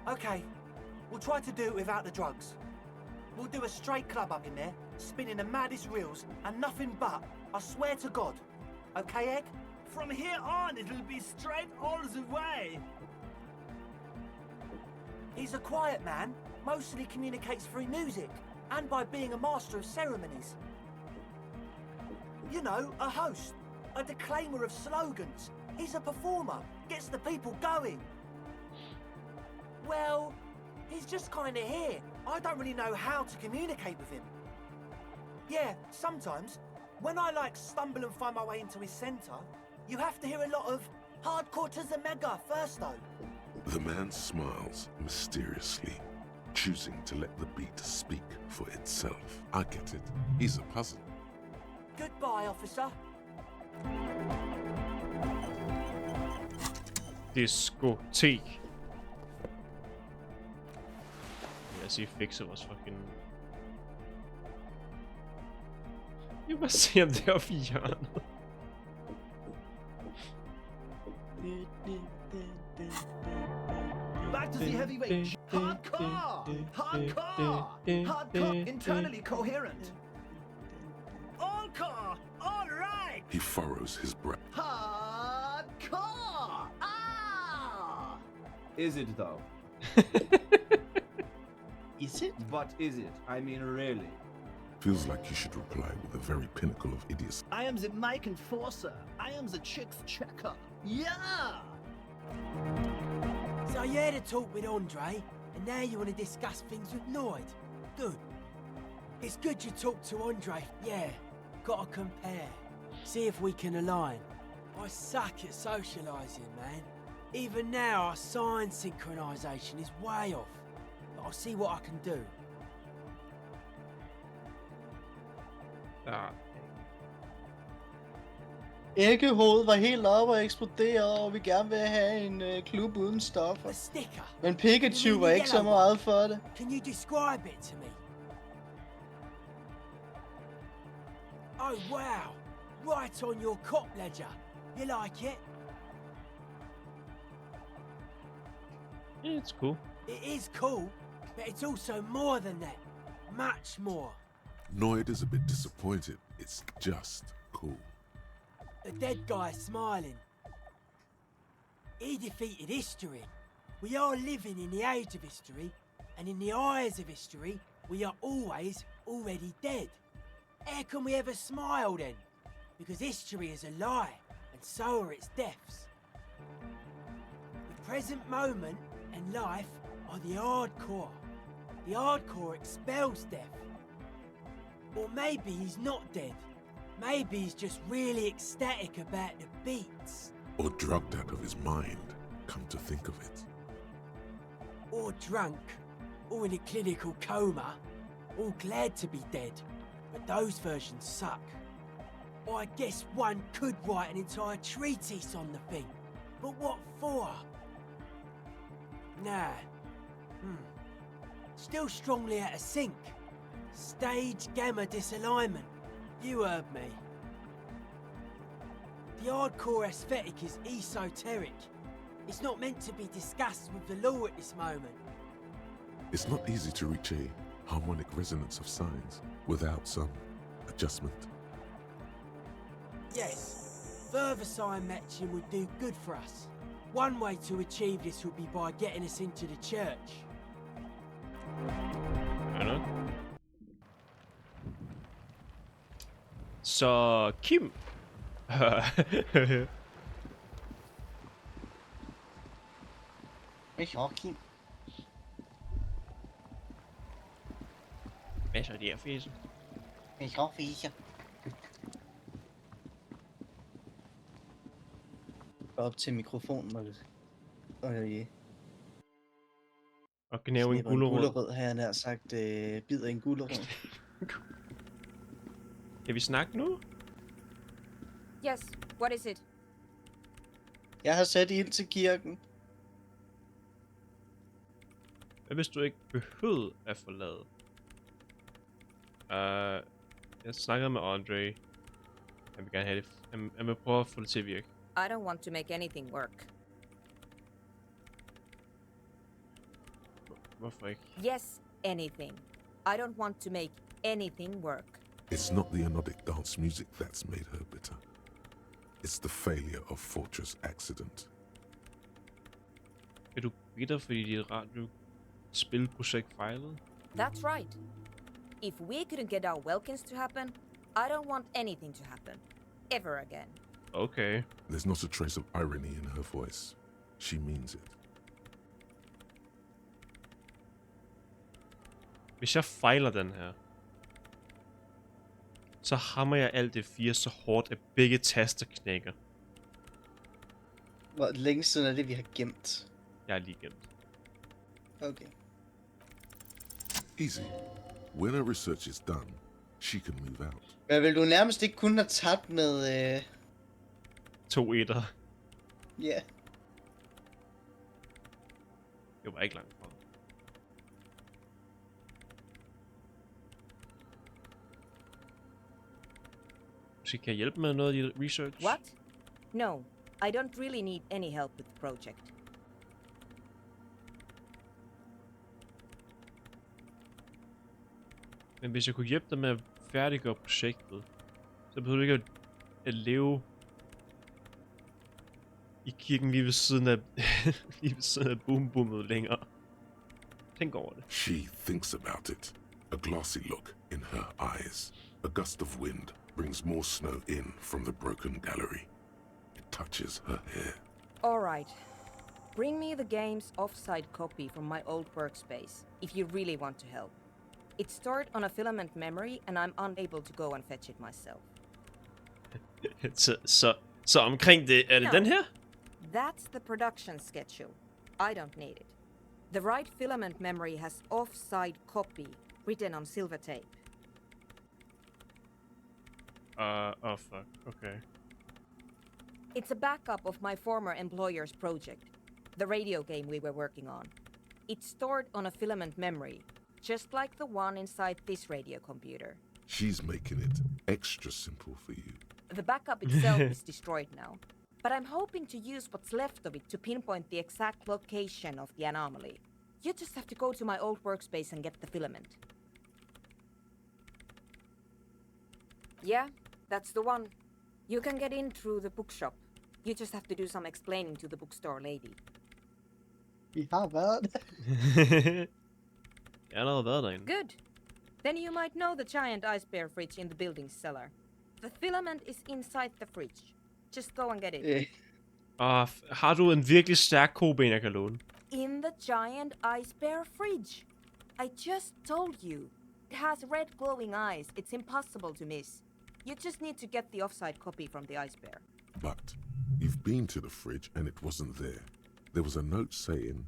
Okay, we'll try to do it without the drugs. We'll do a straight club up in there, spinning the maddest reels, and nothing but, I swear to God. Okay, Egg? From here on, it'll be straight all the way. He's a quiet man, mostly communicates through music, and by being a master of ceremonies. You know, a host, a declaimer of slogans. He's a performer, gets the people going. Well, he's just kinda here. I don't really know how to communicate with him. Yeah, sometimes, when I stumble and find my way into his center, you have to hear a lot of hardcore to the mega first though. The man smiles mysteriously, choosing to let the beat speak for itself. I get it. He's a puzzle. Goodbye, officer. Diskotek. Lad os lige fikse vores fucking... Jeg vil bare se, om det er oppe i hjørnet. Back to the heavyweight. Hardcore! Hardcore! Hardcore! Internally coherent. All-core! All right! He furrows his brow. Hardcore! Ah! Is it though? Is it? But is it? I mean, really? Feels like you should reply with the very pinnacle of idiocy. I am the mic enforcer. I am the chicks checker. Yeah! So you had a talk with Andre, and now you want to discuss things with Noid. Good. It's good you talked to Andre. Yeah, gotta compare. See if we can align. I suck at socialising, man. Even now, our sign synchronisation is way off. But I'll see what I can do. Æggehovedet var helt oppe og eksploderede, og vi gerne vil have en klub uden stoffer. Men Pikachu var ikke så meget for det. Can you describe it to me? Oh wow! Right on your cop ledger. You like it? Yeah, it's cool. It is cool, but it's also more than that. Much more. Noid is a bit disappointed. It's just cool. The dead guy smiling. He defeated history. We are living in the age of history, and in the eyes of history, we are always already dead. How can we ever smile then? Because history is a lie, and so are its deaths. The present moment and life are the hardcore. The hardcore expels death. Or maybe he's not dead. Maybe he's just really ecstatic about the beats. Or drugged out of his mind, come to think of it. Or drunk, or in a clinical coma, or glad to be dead. But those versions suck. I guess one could write an entire treatise on the thing. But what for? Nah. Still strongly out of sync. Stage gamma disalignment. You heard me. The hardcore aesthetic is esoteric. It's not meant to be discussed with the law at this moment. It's not easy to reach a harmonic resonance of signs without some adjustment. Yes, further sign matching would do good for us. One way to achieve this would be by getting us into the church. I know. Så Kim. Ja, Kim. Hvad så der, fæse? Ja, fæse. Op til mikrofonen og gnæve en gulerod. Har jeg nær sagt, bider en gulerod. Kan vi snakke nu? Yes, what is it? Jeg har sat ild til kirken. Hvad hvis du ikke behøvede at forlade? Jeg snakkede med Andre. Han vil gerne have det. Han vil prøve at få det til at virke. I don't want to make anything work. Hvorfor ikke? Yes, anything. I don't want to make anything work. It's not the anodic dance music that's made her bitter. It's the failure of Fortress Accident. Er du bitter, fordi dit radiospilprojekt fejlede? That's right. If we couldn't get our Welkins to happen, I don't want anything to happen. Ever again. Okay. There's not a trace of irony in her voice. She means it. Hvis jeg fejler den her, så hammer jeg alt det 4 så hårdt, at begge taster knækker. Hvor længe siden er det, vi har gemt? Jeg har lige gemt. Okay. Easy. When her research is done, she can move out. Men vil du nærmest ikke kun have tabt med... 2 etter. Ja. Yeah. Det var ikke langt fra. Så kan jeg hjælpe med noget af dit research? What? No, I don't really need any help with the project. Men hvis jeg kunne hjælpe dig med at færdiggøre projektet, så behøver du ikke at leve i kirken lige ved siden af lige ved siden af boom-boomet længere. Tænk over det. She thinks about it. a glassy look in her eyes. A gust of wind brings more snow in from the broken gallery. It touches her hair. All right. Bring me the game's offside copy from my old workspace, if you really want to help. It's stored on a filament memory, and I'm unable to go and fetch it myself. Så omkring det, er det den her? That's the production schedule. I don't need it. The right filament memory has offside copy written on silver tape. Oh fuck, okay. It's a backup of my former employer's project, the radio game we were working on. It's stored on a filament memory, just like the one inside this radio computer. She's making it extra simple for you. The backup itself is destroyed now, but I'm hoping to use what's left of it to pinpoint the exact location of the anomaly. You just have to go to my old workspace and get the filament. Yeah, that's the one. You can get in through the bookshop. You just have to do some explaining to the bookstore lady. Vi har været der. Jeg har allerede været derinde. Good. Then you might know the giant ice bear fridge in the building's cellar. The filament is inside the fridge. Just go and get it. Har du en virkelig stærk koben, jeg kan låne? In the giant ice bear fridge. I just told you. It has red glowing eyes. It's impossible to miss. You just need to get the offside copy from the ice bear. But you've been to the fridge and it wasn't there. There was a note saying...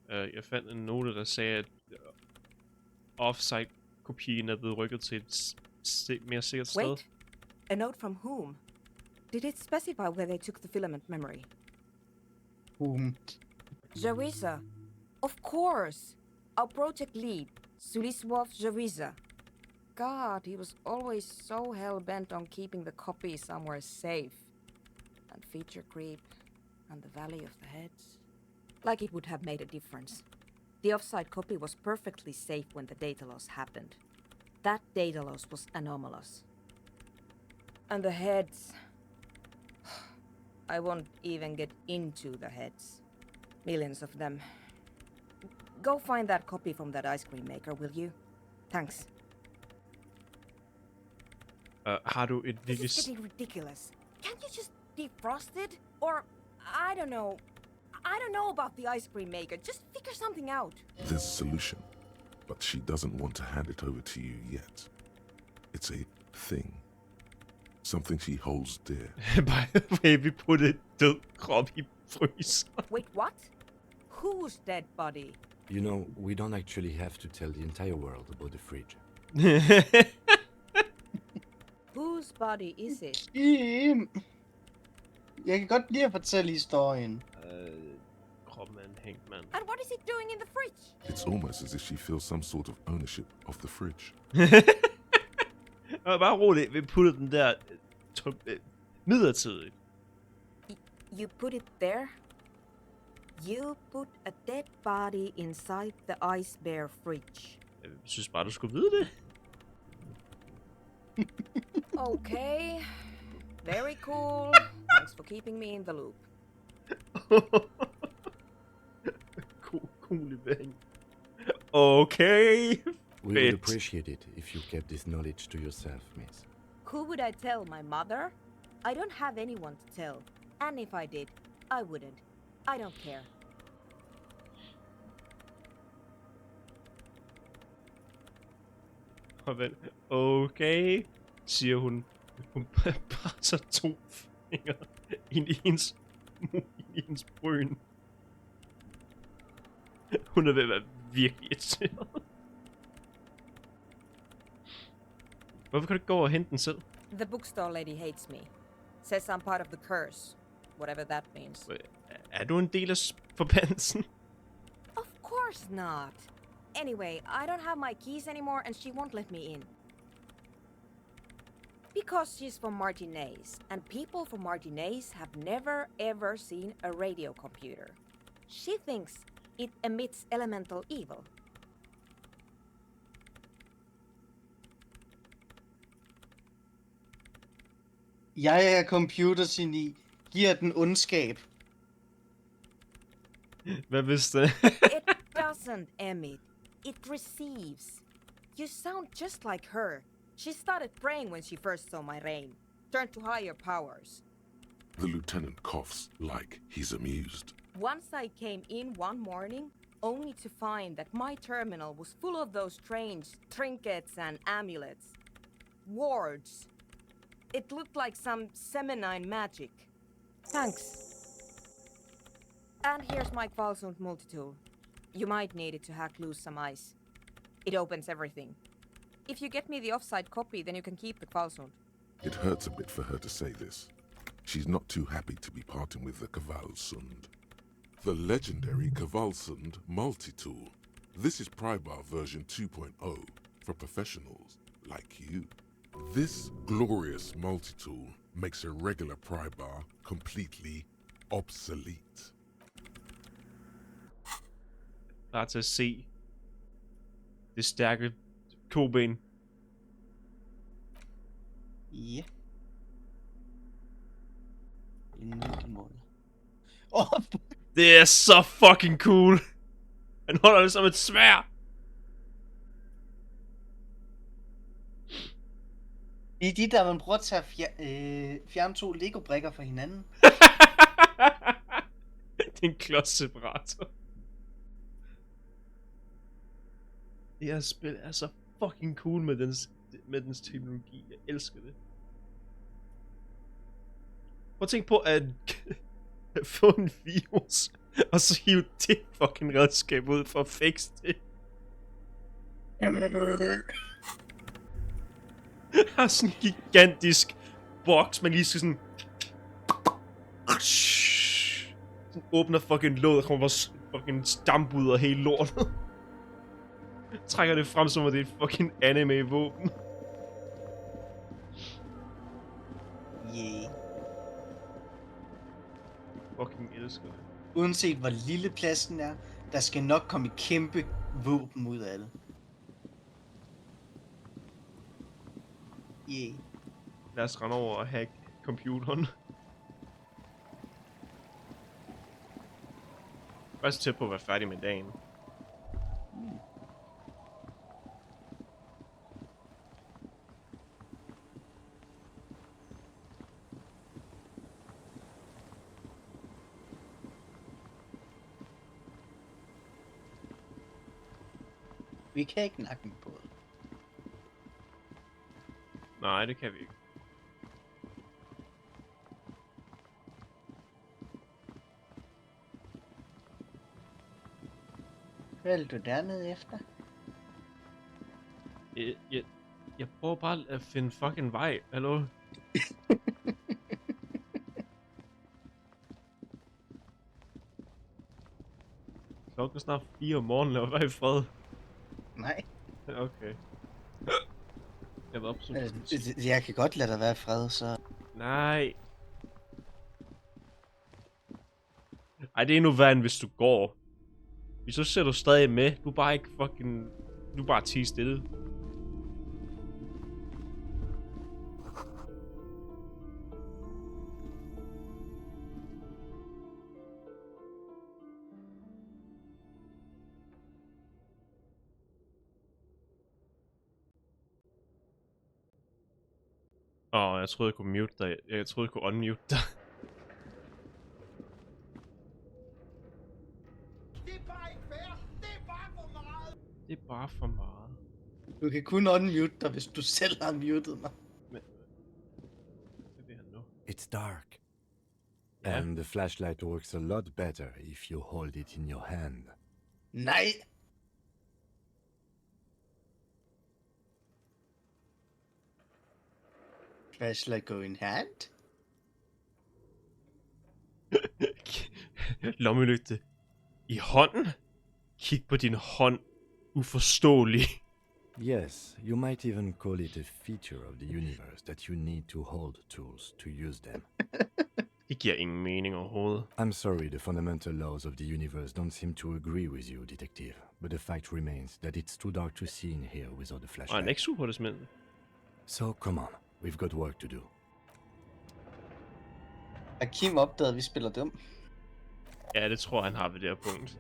Jeg fandt en note, der sagde, at offsite-kopien er blevet rykket til et mere sikkert sted. Wait, a note from whom? Did it specify where they took the filament memory? Whom? Jawiza. Of course. Our project lead, Suliswov Jawiza. God, he was always so hell-bent on keeping the copy somewhere safe. And feature creep, and the Valley of the Heads. Like it would have made a difference. The offside copy was perfectly safe when the data loss happened. That data loss was anomalous. And the heads... I won't even get into the heads. Millions of them. Go find that copy from that ice cream maker, will you? Thanks. Har du et virkelig... This is getting ridiculous. Can't you just defrost it? Or, I don't know about the ice cream maker. Just figure something out. There's a solution, but she doesn't want to hand it over to you yet. It's a thing. Something she holds dear. By the way, vi putte et død krop i fryser. Wait, what? Whose dead body? You know, we don't actually have to tell the entire world about the fridge. Whose body is it? Jeg kan godt lide at fortælle historien. Kroppen er en hængt mand. And what is it doing in the fridge? It's almost as if she feels some sort of ownership of the fridge. Bare roligt, vi putter den der midlertidigt. You put it there? You put a dead body inside the ice bear fridge. Jeg synes bare, du skulle vide det. Okay. Very cool. Thanks for keeping me in the loop. Cool event. Okay. We would appreciate it if you kept this knowledge to yourself, miss. Who would I tell? My mother? I don't have anyone to tell. And if I did, I wouldn't. I don't care. Okay, siger hun. Hun presser 2 fingre ind i hendes bryn. Hun er ved at være virkelig irriteret. Hvorfor kan du ikke gå og hente den selv? The bookstore lady hates me. Says I'm part of the curse. Whatever that means. Er du en del af forbandelsen? Of course not. Anyway, I don't have my keys anymore and she won't let me in. Because she's from Martinez, and people from Martinez have never ever seen a radio computer. She thinks it emits elemental evil. Jeg er computergeni. Giver den ondskab. Hvad vidste det? It doesn't emit. It receives. You sound just like her. She started praying when she first saw my rain. Turned to higher powers. The lieutenant coughs like he's amused. Once I came in one morning, only to find that my terminal was full of those strange trinkets and amulets. Wards. It looked like some feminine magic. Thanks. And here's my Kvalsund multitool. You might need it to hack loose some ice. It opens everything. If you get me the offside copy, then you can keep the Kvalsund. It hurts a bit for her to say this. She's not too happy to be parting with the Kvalsund. The legendary Kvalsund multi-tool. This is Prybar version 2.0 for professionals like you. This glorious multi-tool makes a regular Prybar completely obsolete. Bare til at se det stærke koben. Ja. Det er så fucking cool. Han holder det som et sværd. Det er de der, man bruger til at fjerne 2 Lego-brikker fra hinanden. Det er en klods-separator. Det her spil er så fucking cool med dens teknologi. Jeg elsker det. Prøv at tænke på at få en virus, og så hive det fucking redskab ud for at fikse det. Har sådan en gigantisk boks, man lige skal sådan åbner fucking låget, og kommer vores fucking stamp ud og hele lortet. Trækker det frem som at det er et fucking anime-våben. Yeah. Fucking elsker det. Uanset hvor lille pladsen er, der skal nok komme et kæmpe våben ud af det. Yeah. Lad os rende over og hack computeren. Jeg er så tæt på at være færdig med dagen. Vi kan ikke nakke en båd. Nej, det kan vi ikke. Hvad er du dernede efter? Jeg prøver bare at finde fucking vej. Hallo? Klokken er snart 4 om morgenen, og være i fred. Nej. Okay. Jeg var op så... Jeg kan godt lade dig være i fred, så... Nej. Ej, det er endnu værre, end hvis du går. Hvis så ser du stadig med. Du er bare ikke fucking... Du er bare tige stille. Jeg troede, jeg kunne mute dig. Jeg troede, jeg kunne unmute dig. Det er bare ikke fair. Det er bare for meget. Det er bare for meget. Du kan kun unmute dig, hvis du selv har muted mig. Hvad vil han nu? It's dark. Yeah. And the flashlight works a lot better if you hold it in your hand. Nej! Flashlight go in hand? Lommelygte. I hånden? Kig på din hånd. Uforståelig. Yes, you might even call it a feature of the universe that you need to hold tools to use them. Det giver ingen mening overhovedet. I'm sorry, the fundamental laws of the universe don't seem to agree with you, detective. But the fact remains that it's too dark to see in here without the flashlight. Han er ikke super, det smidt. So, come on. We've got work to do. Har Kim opdaget, at vi spiller dum? Ja, det tror han har ved det her punkt.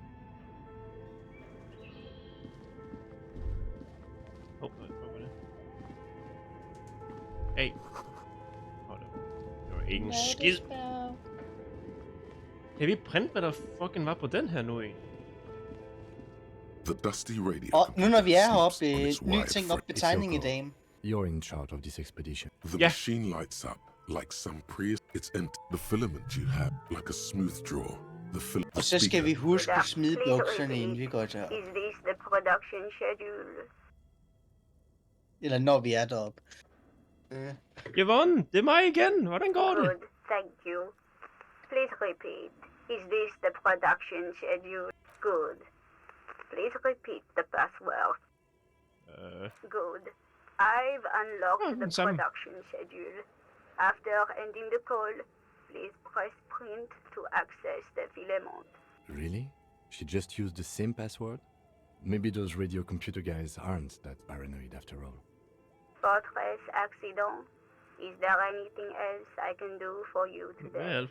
Hvad var det? Hey. Det var ingen skid. Kan vi printe, hvad der fucking var på den her nu egentlig? The dusty radio. Og nu når vi er heroppe, ny ting op ved tegning i dag. You're in charge of this expedition. The machine lights up like some it's the filament you have like a smooth draw. Og så skal vi huske at smide bukserne, inden vi går der. Is this the production schedule? Eller når vi er deroppe. Yvonne, det er mig igen. Hvordan går det? Good, thank you. Please repeat. Is this the production schedule? Good. Please repeat the password. Good. I've unlocked the production schedule. After ending the call, please press print to access the filament. Really? She just used the same password? Maybe those radio computer guys aren't that paranoid after all. Fortress accident. Is there anything else I can do for you today?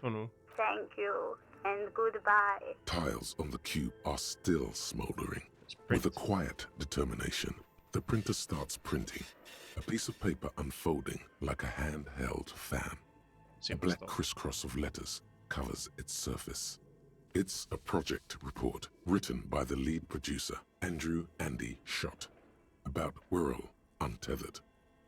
Thank you, and goodbye. Tiles on the cube are still smoldering. With a quiet determination, the printer starts printing. A piece of paper unfolding like a handheld fan. A black crisscross of letters covers its surface. It's a project report written by the lead producer, Andrew Andy Schott, about Wirral Untethered,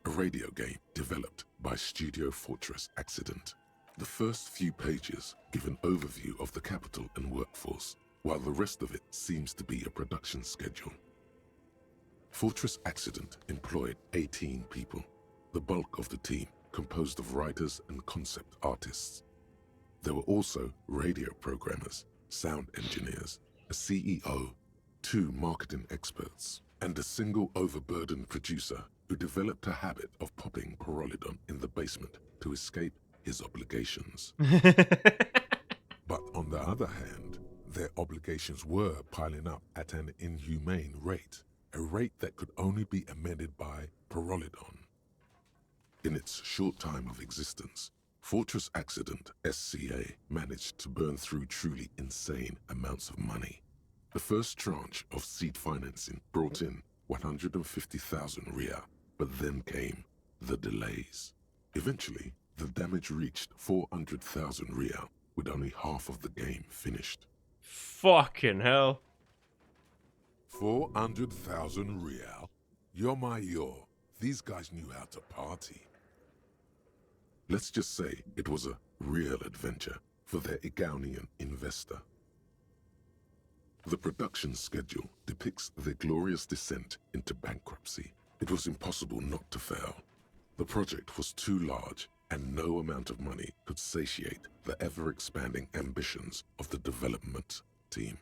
a radio game developed by Studio Fortress Accident. The first few pages give an overview of the capital and workforce, while the rest of it seems to be a production schedule. Fortress Accident employed 18 people, the bulk of the team composed of writers and concept artists. There were also radio programmers, sound engineers, a CEO, 2 marketing experts, and a single overburdened producer who developed a habit of popping Pyrrolidon in the basement to escape his obligations. But on the other hand, their obligations were piling up at an inhumane rate, a rate that could only be amended by Pyrrolidon. In its short time of existence, Fortress Accident SCA managed to burn through truly insane amounts of money. The first tranche of seed financing brought in 150,000 Ria, but then came the delays. Eventually, the damage reached 400,000 Ria, with only half of the game finished. Fucking hell. 400,000 Ria? You're my yo. These guys knew how to party. Let's just say it was a real adventure for their Igaunian investor. The production schedule depicts their glorious descent into bankruptcy. It was impossible not to fail. The project was too large, and no amount of money could satiate the ever-expanding ambitions of the development team.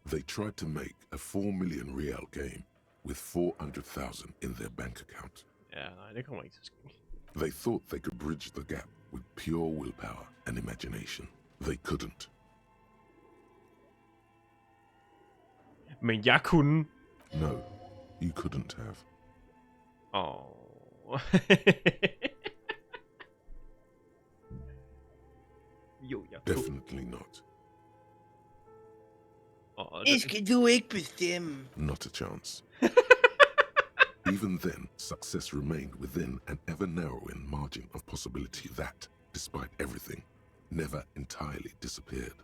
They tried to make a 4 million Real game with 400,000 in their bank account. Ja, nej, det kommer ikke til at ske. They thought they could bridge the gap with pure willpower and imagination. They couldn't. Men jeg kunne. No, you couldn't have. Jo, jeg kunne. Definitely not. Det skal du ikke bestemme. Not a chance. Even then, success remained within an ever-narrowing margin of possibility that, despite everything, never entirely disappeared.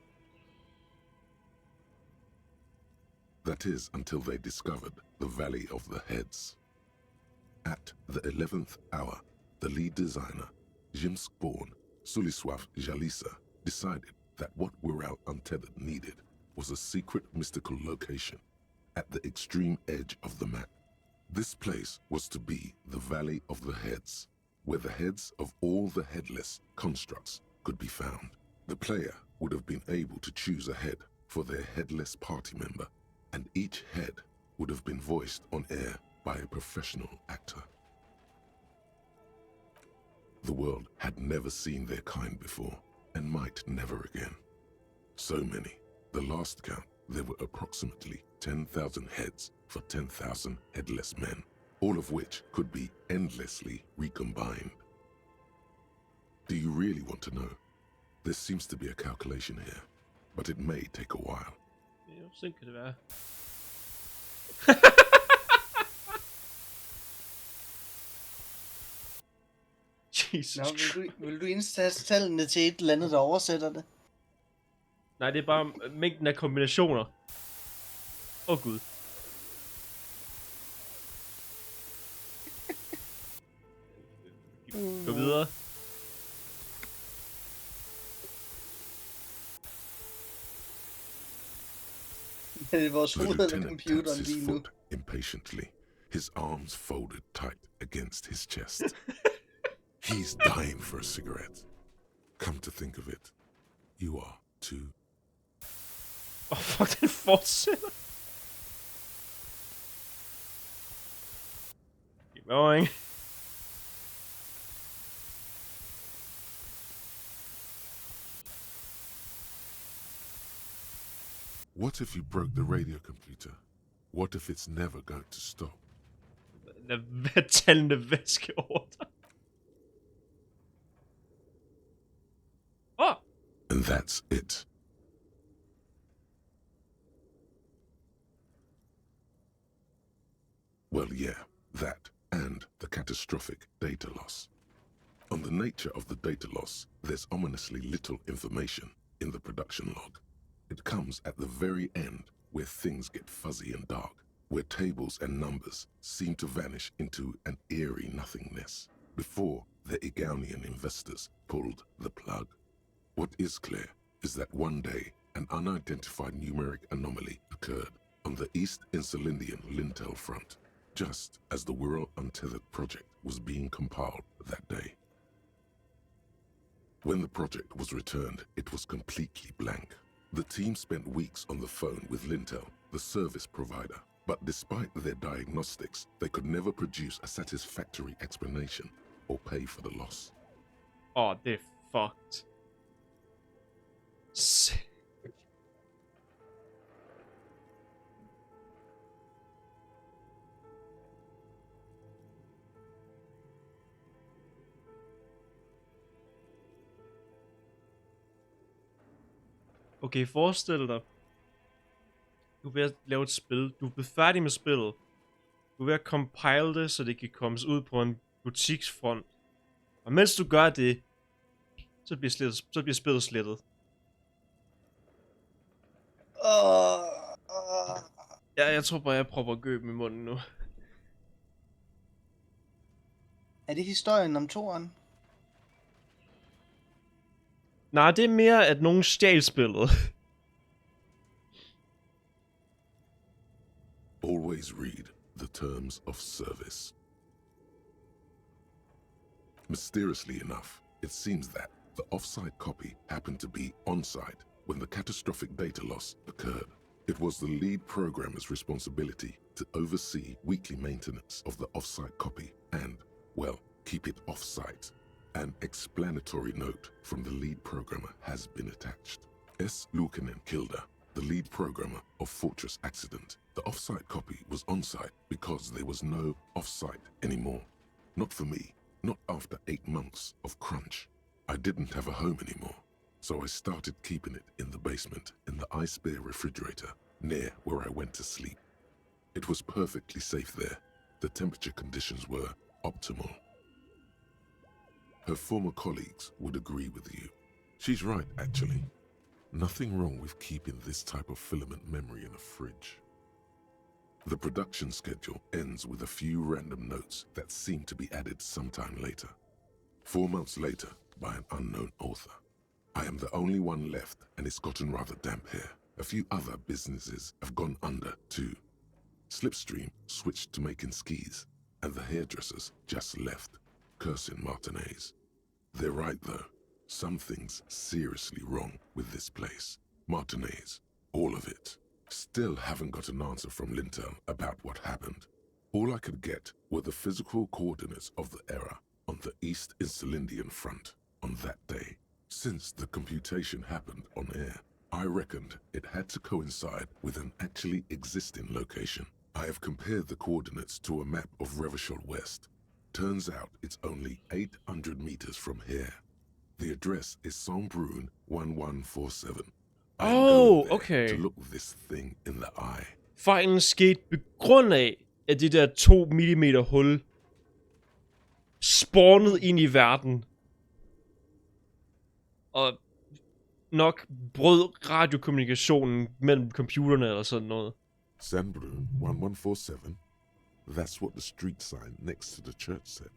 That is until they discovered the Valley of the Heads. At the 11th hour, the lead designer, Jimsk-born Suliswaf Jalisa, decided that what Wirral Untethered needed was a secret mystical location at the extreme edge of the map. This place was to be the Valley of the Heads, where the heads of all the headless constructs could be found. The player would have been able to choose a head for their headless party member, and each head would have been voiced on air by a professional actor. The world had never seen their kind before, and might never again. So many. The last count, there were approximately 10,000 heads for 10,000 headless men, all of which could be endlessly recombined. Do you really want to know? There seems to be a calculation here. but it may take a while. Jo, sådan kan det være. Jesus. Nå, vil du indstaste tallene til et eller andet, der oversætter det? Nej, det er bare mængden af kombinationer. Gud. Gå videre. Det er vores hoved af computeren taps his lige nu. foot impatiently, his arms folded tight against his chest. He's dying for a cigarette. Come to think of it, you are too. Fuck, den fortsætter. Keep going. What if you broke the radio computer? What if it's never going to stop? Hvad tallene væske over dig? And that's it. Well, yeah, that and the catastrophic data loss. On the nature of the data loss, there's ominously little information in the production log. It comes at the very end, where things get fuzzy and dark, where tables and numbers seem to vanish into an eerie nothingness, before the Egonian investors pulled the plug. What is clear is that one day, an unidentified numeric anomaly occurred on the East Insulindian Lintel front, just as the Wirral Untethered project was being compiled that day. When the project was returned, it was completely blank. The team spent weeks on the phone with Lintel, the service provider, but despite their diagnostics, they could never produce a satisfactory explanation or pay for the loss. Oh, they're fucked. Okay, forestil dig. Du er ved at lave et spil. Du er blevet færdig med spillet. Du er ved at compile det, så det kan kommes ud på en butiksfront. Og mens du gør det, så bliver spillet slettet. Ja, jeg tror bare, jeg propper gøb i munden nu. Er det historien om toren? Nej, det er mere, at nogen stjal spillet. Always read the terms of service. Mysteriously enough, it seems that the offsite copy happened to be onsite when the catastrophic data loss occurred. It was the lead programmer's responsibility to oversee weekly maintenance of the offsite copy and, well, keep it offsite. An explanatory note from the lead programmer has been attached. S. Luukinen Kilda, the lead programmer of Fortress Accident. The offsite copy was onsite because there was no offsite anymore. Not for me, not after 8 months of crunch. I didn't have a home anymore, so I started keeping it in the basement in the ice bear refrigerator near where I went to sleep. It was perfectly safe there. The temperature conditions were optimal. Her former colleagues would agree with you. She's right, actually. Nothing wrong with keeping this type of filament memory in a fridge. The production schedule ends with a few random notes that seem to be added sometime later. 4 months later, by an unknown author. I am the only one left, and it's gotten rather damp here. A few other businesses have gone under, too. Slipstream switched to making skis, and the hairdressers just left, cursing Martinez. They're right, though. Something's seriously wrong with this place. Martinez, all of it. Still haven't got an answer from Lintel about what happened. All I could get were the physical coordinates of the error on the East Insulindian front on that day. Since the computation happened on air, I reckoned it had to coincide with an actually existing location. I have compared the coordinates to a map of Revachol West. Turns out it's only 800 meters from here. The address is Saint-Brun 1147. Okay. To look this thing in the eye. Fejlen skete på grund af, at det der 2 mm hul spawnede ind i verden. Og nok brød radiokommunikationen mellem computerne eller sådan noget. Sandbrun 1147. That's what the street sign next to the church said.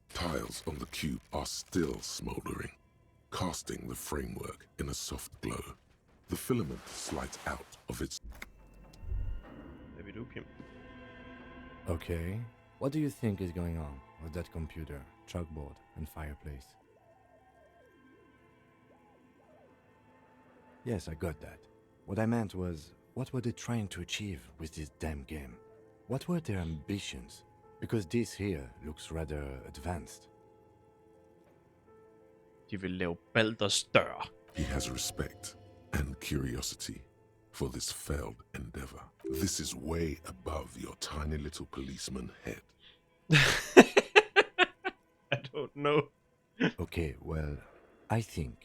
Tiles on the cube are still smoldering, casting the framework in a soft glow. The filament slides out of its... Maybe do, Kim. Okay. What do you think is going on with that computer, chalkboard, and fireplace? Yes, I got that. What I meant was, what were they trying to achieve with this damn game? What were their ambitions? Because this here looks rather advanced. De vil lave Baldur's dør. He has respect and curiosity for this failed endeavor. This is way above your tiny little policeman head. I don't know. Okay, well, I think...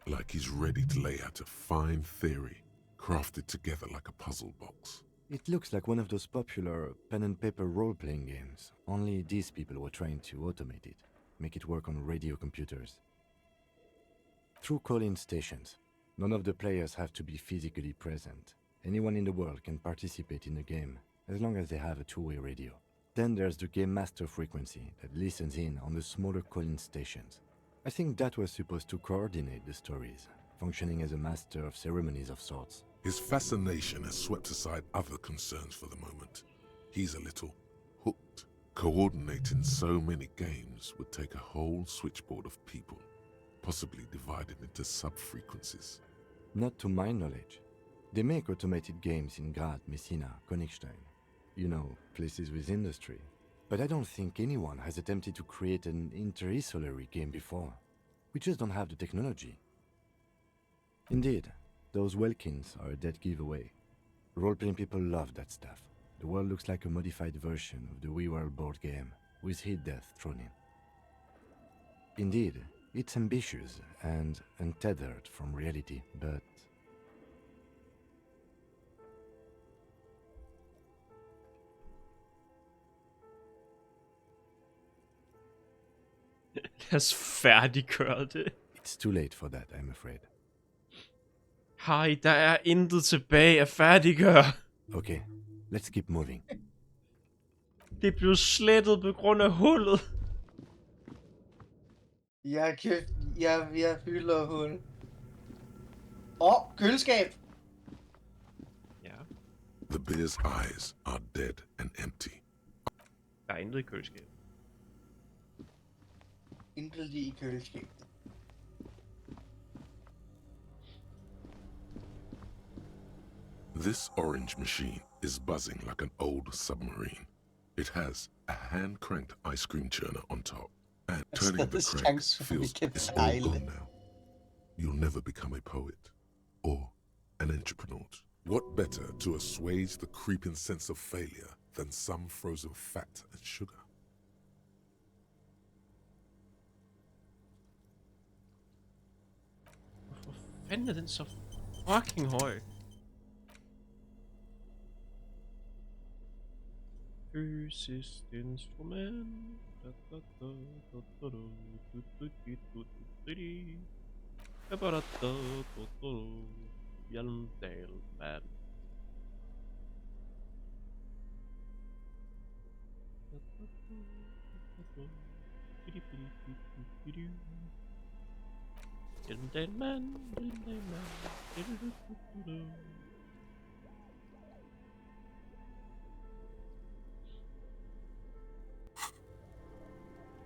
Like he's ready to lay out a fine theory, crafted together like a puzzle box. It looks like one of those popular pen and paper role-playing games, only these people were trying to automate it, make it work on radio computers. Through call-in stations, none of the players have to be physically present. Anyone in the world can participate in the game, as long as they have a two-way radio. Then there's the game master frequency that listens in on the smaller call-in stations. I think that was supposed to coordinate the stories, functioning as a master of ceremonies of sorts. His fascination has swept aside other concerns for the moment. He's a little hooked. Coordinating so many games would take a whole switchboard of people, possibly divided into sub-frequencies. Not to my knowledge. They make automated games in Grad, Messina, Königstein. You know, places with industry. But I don't think anyone has attempted to create an inter-isolary game before. We just don't have the technology. Indeed, those Welkins are a dead giveaway. Role-playing people love that stuff. The world looks like a modified version of the WeWorld board game, with hit death thrown in. Indeed, it's ambitious and untethered from reality, but... Lad os færdiggøre det. It's too late for that, I'm afraid. Hej, der er intet tilbage at færdiggøre. Okay, let's keep moving. Det blev slettet på grund af hullet. Jeg fylder hul. Køleskab! Ja. The bear's eyes are dead and empty. Der er intet i køleskabet. Intet lige i køleskabet. This orange machine is buzzing like an old submarine. It has a hand-cranked ice cream churner on top, and turning the crank feels it's all gone now. You'll never become a poet or an entrepreneur. What better to assuage the creeping sense of failure than some frozen fat and sugar? Hvorfor fanden er den så fucking høj? Fysisk instrument. Hjelmdal band. Hjelmdal man, Hjelmdal man.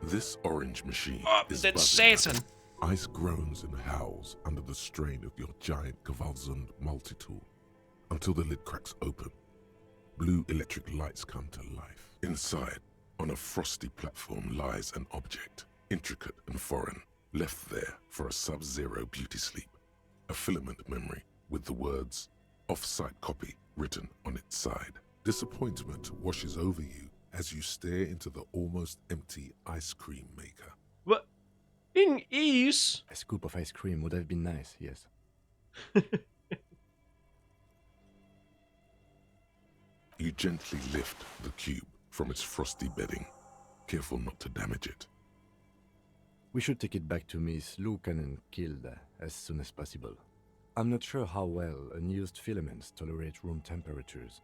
This orange machine is den buzzing. satan! Ice groans and howls under the strain of your giant Kvalsund multi-tool until the lid cracks open. Blue electric lights come to life. Inside, on a frosty platform, lies an object, intricate and foreign, left there for a sub-zero beauty sleep. A filament memory with the words "off-site copy" written on its side. Disappointment washes over you as you stare into the almost empty ice cream maker. What? Ingen is! A scoop of ice cream would have been nice, yes. You gently lift the cube from its frosty bedding, careful not to damage it. We should take it back to Miss Lukanen killed as soon as possible. I'm not sure how well unused filaments tolerate room temperatures.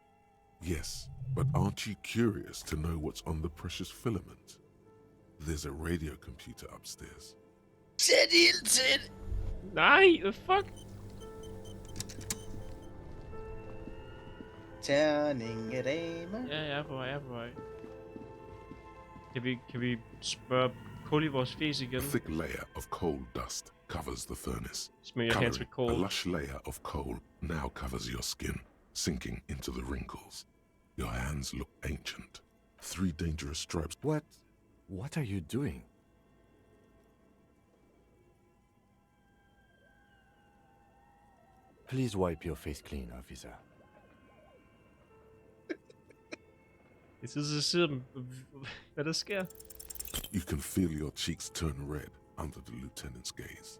Yes, but aren't you curious to know what's on the precious filament? There's a radio computer upstairs. Sæt ild til det! Nej, the fuck? Terninge damer. Ja, jeg er på vej. Kan vi smøre kul i vores fjes igen? A thick layer of coal dust covers the furnace. Smear your hands with coal. A lush layer of coal now covers your skin, sinking into the wrinkles. Your hands look ancient. 3 dangerous stripes. What are you doing? Please wipe your face clean, officer. Jeg synes, jeg ser hvad der sker. You can feel your cheeks turn red under the lieutenant's gaze.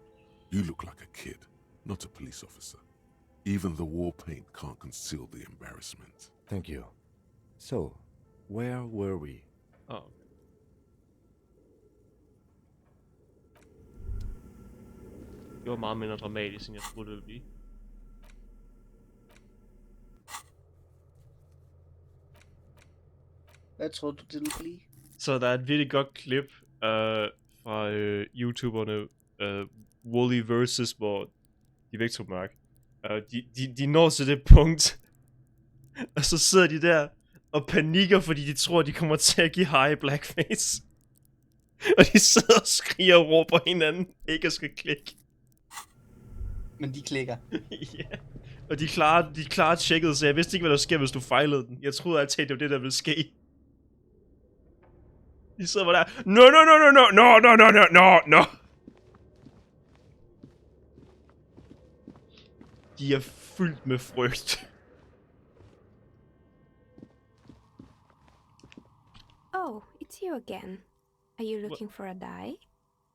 You look like a kid, not a police officer. Even the war paint can't conceal the embarrassment. Thank you. So, where were we? Oh. Det var meget mindre dramatisk, end jeg troede, det ville blive. Hvad tror du, det vil blive? Så der er et virkelig godt klip fra YouTuberne Wooly versus, hvor de væk to mørk. De når til det punkt, og så sidder de der og panikker, fordi de tror, de kommer til at give high blackface. Og de sidder og skriger og råber hinanden, ikke at skal klikke. Men de klikker. Ja. Og de klarer tjekket, så jeg vidste ikke, hvad der sker, hvis du fejlede den. Jeg troede altid, det var det, der ville ske. De sidder bare der. No. De er fyldt med frygt. Oh, it's you again. Are you looking for a die?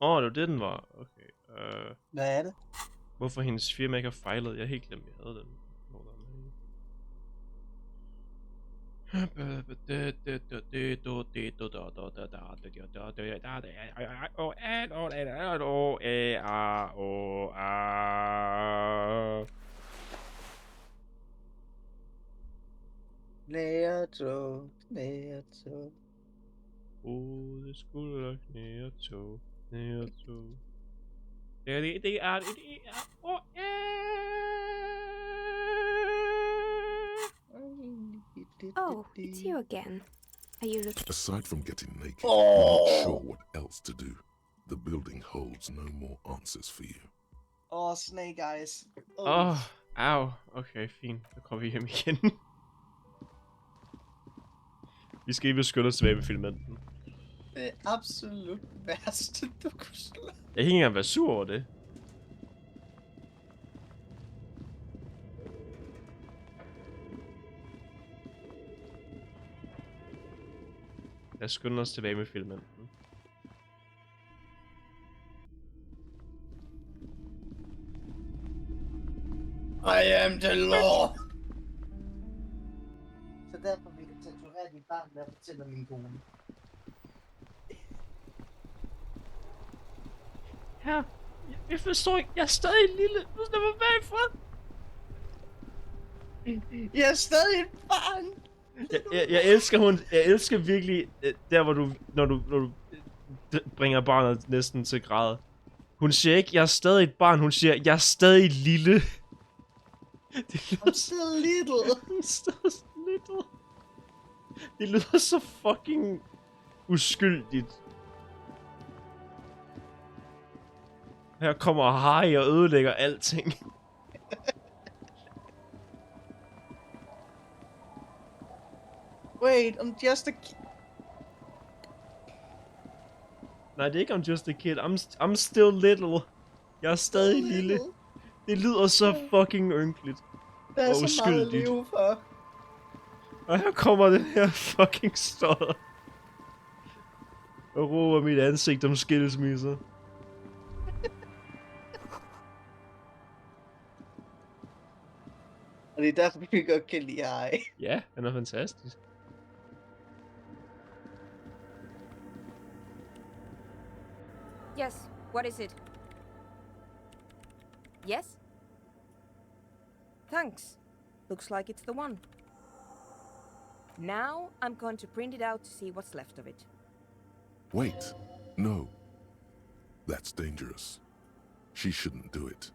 Det var det, den var. Okay. Hvad er det? Hvorfor hendes firma ikke har fejlet? Jeg har helt glemt, jeg havde den. Knæretog. Det skulle være knæretog. Det er Oh, it's you again. Are you looking? Aside from getting naked, you're not sure what else to do. The building holds no more answers for you. Snake eyes. Au. Okay, fint. Så kommer vi hjem igen. Vi skal lige skynde os tilbage med filmenten. Det er absolut værste, du kunne slå. Jeg kan ikke engang være sur over det. Lad os skynde os tilbage med filmenten. I am the law. Så derfor vil jeg tatovere dit barn, der fortæller min kone. Her. Jeg forstår ikke. Jeg er stadig lille. Du skal være bagfra. Jeg er stadig et barn. Jeg elsker virkelig der, hvor du, når du bringer barnet næsten til græd. Hun siger ikke, jeg er stadig et barn. Hun siger, jeg er stadig lille. I'm still little. Det lyder så fucking uskyldigt. Her kommer Harry og ødelægger alting. Wait, I'm just a kid. Nej, det er ikke I'm just a kid. I'm still little. Jeg er stadig lille. Det lyder så fucking ynkeligt. Der er så meget at leve for. Og her kommer den her fucking stodder. Og råber mit ansigt om skilsmisser. Og det er derfor, vi godt kan lide Harry. Ja, han er fantastisk. Yes, what is it? Yes? Thanks. Looks like it's the one. Now I'm going to print it out to see what's left of it. Wait. No. That's dangerous. She shouldn't do it.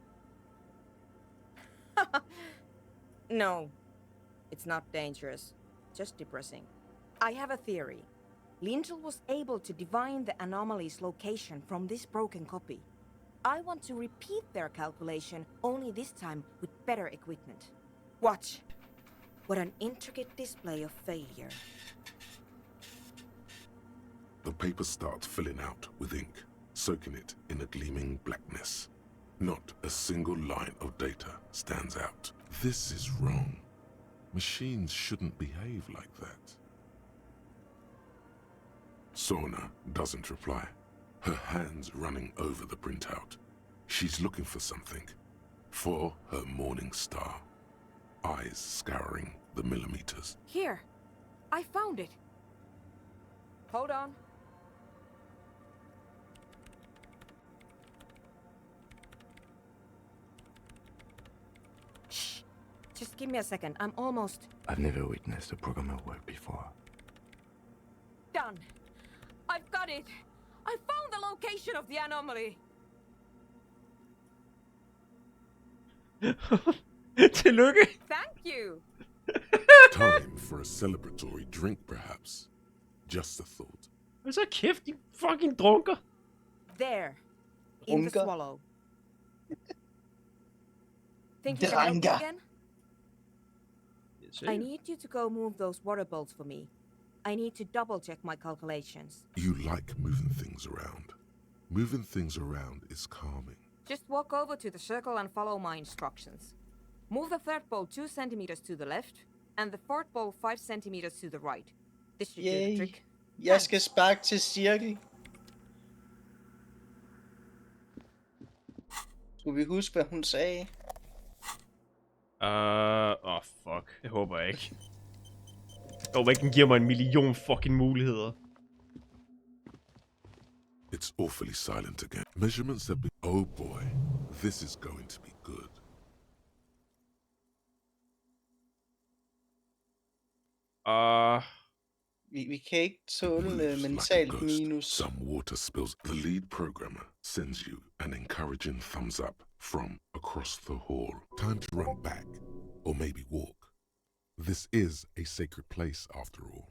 No, it's not dangerous. Just depressing. I have a theory. Lintel was able to divine the anomaly's location from this broken copy. I want to repeat their calculation, only this time with better equipment. Watch. What an intricate display of failure. The paper starts filling out with ink, soaking it in a gleaming blackness. Not a single line of data stands out. This is wrong. Machines shouldn't behave like that. Sona doesn't reply, her hands running over the printout. She's looking for something. For her morning star. Eyes scouring the millimeters. Here. I found it. Hold on. Shh. Just give me a second. I'm almost... I've never witnessed a programmer work before. Done. I've got it. I found the location of the anomaly. Tillykke. Thank you. Time for a celebratory drink, perhaps. Just a thought. Hold så kæft, de fucking drunker. There. In the swallow. Think you can help me again? I need you to go move those water bolts for me. I need to double check my calculations. You like moving things around. Moving things around is calming. Just walk over to the circle and follow my instructions. Move the third bolt 2 centimeters to the left, and the fourth bolt 5 centimeters to the right. This should do the trick. Jeg skal sparke til cirkel. Skulle vi huske, hvad hun sagde? Fuck. Det håber jeg ikke. Jeg håber ikke, den giver mig en million fucking muligheder. It's awfully silent again. Measurements have been... Oh boy, this is going to be good. Vi kan ikke tåle mentalt minus. Some water spills. The lead programmer sends you an encouraging thumbs up from across the hall. Time to run back, or maybe walk. This is a sacred place after all.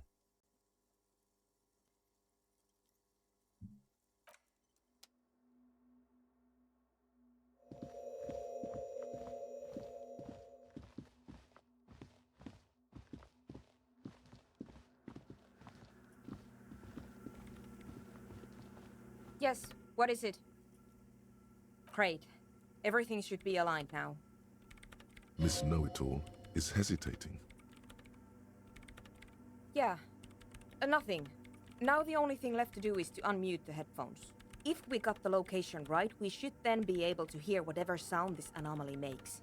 Yes, what is it? Great. Everything should be aligned now. Miss Know-It-All is hesitating. Yeah, nothing. Now the only thing left to do is to unmute the headphones. If we got the location right, we should then be able to hear whatever sound this anomaly makes.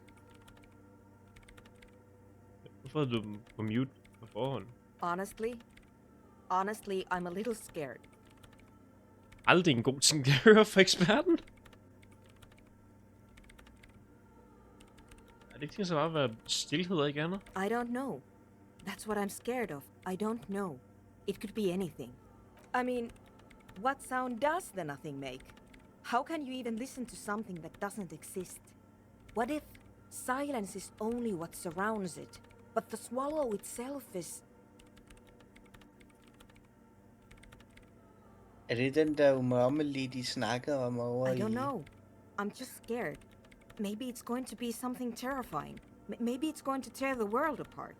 Hvorfor havde du dem på mute på forhånd? Honestly, I'm a little scared. Aldrig en god ting, det hører fra eksperten. Er det ikke ting, så bare at være stilhed og ikke andet? I don't know. That's what I'm scared of. I don't know. It could be anything. I mean, what sound does the nothing make? How can you even listen to something that doesn't exist? What if silence is only what surrounds it, but the swallow itself is... Er det den der umørmelige, de snakker om over I don't know. I'm just scared. Maybe it's going to be something terrifying. Maybe it's going to tear the world apart.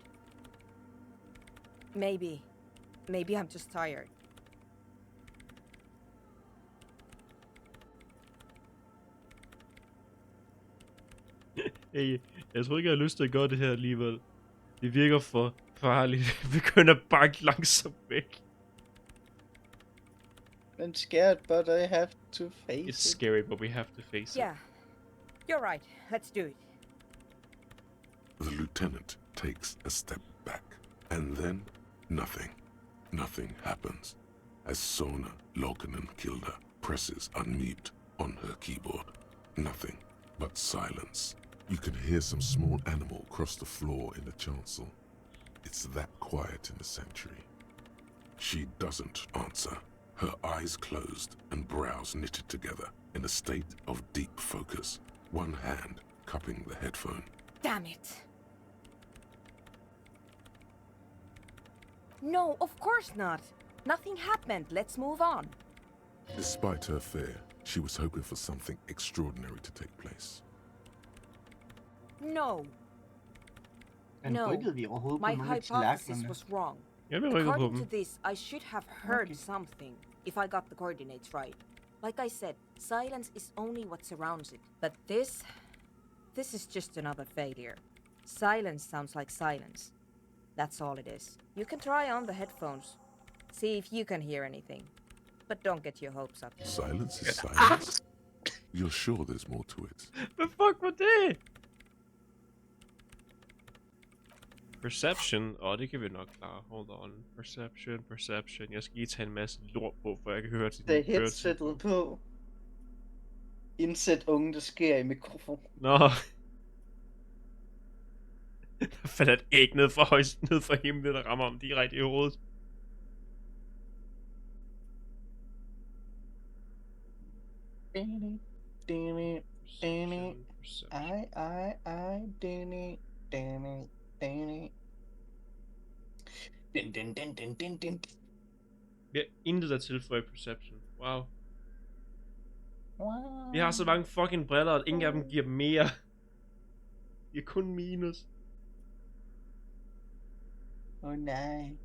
Maybe I'm just tired. Hey, jeg tror ikke, jeg har lyst til at gøre det her alligevel. Det virker for farligt. Vi begynder at bakke langsomt væk. I'm scared, but I have to face It's scary, but we have to face it. Yeah, you're right. Let's do it. The lieutenant takes a step back, and then nothing. Nothing happens as Sona Lokanen-Kilda presses unmute on her keyboard. Nothing but silence. You can hear some small animal cross the floor in the chancel. It's that quiet in the sanctuary. She doesn't answer, her eyes closed and brows knitted together in a state of deep focus, one hand cupping the headphone. Damn it. No, of course not. Nothing happened. Let's move on. Despite her fear, she was hoping for something extraordinary to take place. No. Men No, rykkede vi overhovedet my på nogle af hypothesis tallerkenerne? was wrong. Jeg bliver rykket på According dem. to this, I should have heard something, if I got the coordinates right. Like I said, silence is only what surrounds it. But this is just another failure. Silence sounds like silence. That's all it is. You can try on the headphones. See if you can hear anything. But don't get your hopes up. Silence is silence? You're sure there's more to it? Hvad fuck var det? Perception? Det kan vi nok klare. Hold on. Perception. Jeg skal lige tage en masse lort på, for jeg kan høre til Det er headsettet på. Indsæt unge, der sker i mikrofon. Nå. Der falder et æg ned fra himlen, der rammer ham direkte i hovedet. Vi har intet at tilføje perception. Wow. Vi har så mange fucking briller, at ingen af dem giver mere. Vi er kun minus. Nej.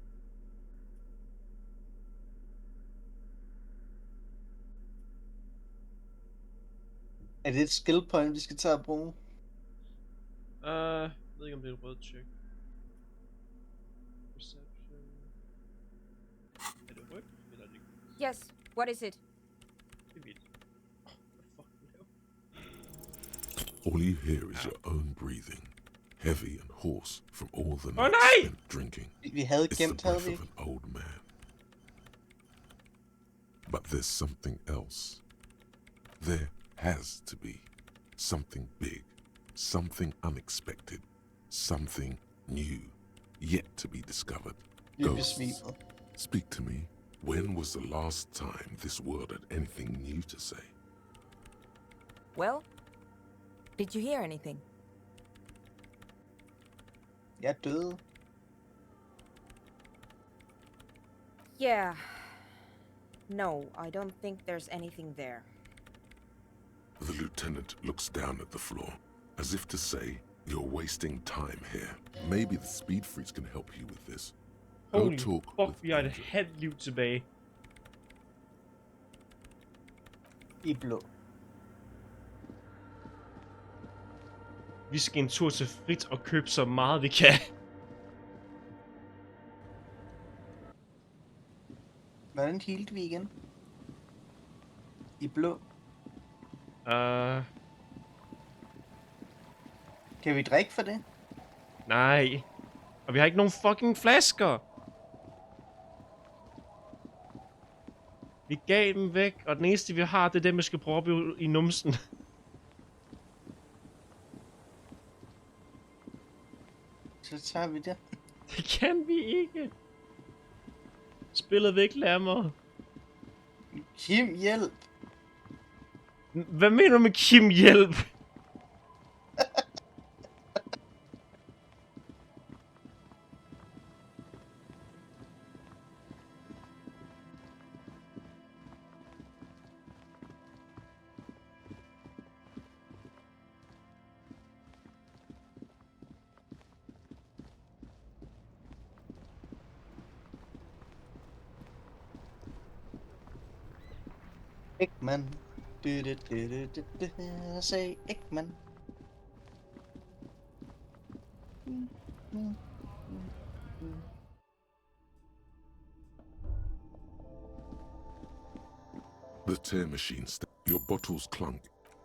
Er det et skill point, vi skal tage at bruge? Jeg ved ikke, om det er et rødt check. Perception. Er det rødt? Eller er det ikke? Yes, what is it? Det er hvidt. All you hear is your own breathing, heavy and hoarse from all the nej! nights spent drinking. Vi havde It's the gemt, havde breath vi? of an old man. But there's something else. There has to be something big, something unexpected, something new, yet to be discovered. Ghosts. Speak to me. When was the last time this world had anything new to say? Well, did you hear anything? Jeg er død. Yeah. No, I don't think there's anything there. The lieutenant looks down at the floor, as if to say, you're wasting time here. Maybe the speed freaks can help you with this. Holy fuck, vi har et halvt liv tilbage. I blå. Vi skal en tur til Frit og købe så meget vi kan. Hvordan healede vi igen? I blå. Kan vi drikke for det? Nej. Og vi har ikke nogen fucking flasker. Vi gav dem væk, og den eneste vi har, det er dem, vi skal prøve op i numsen. Så tager vi det. Det kan vi ikke. Spillet vil ikke lære mig. Kim, hjælp. Hvad mener du med Kim, hjælp? Ekman. Say Ekman. The tear machine your bottles clunk.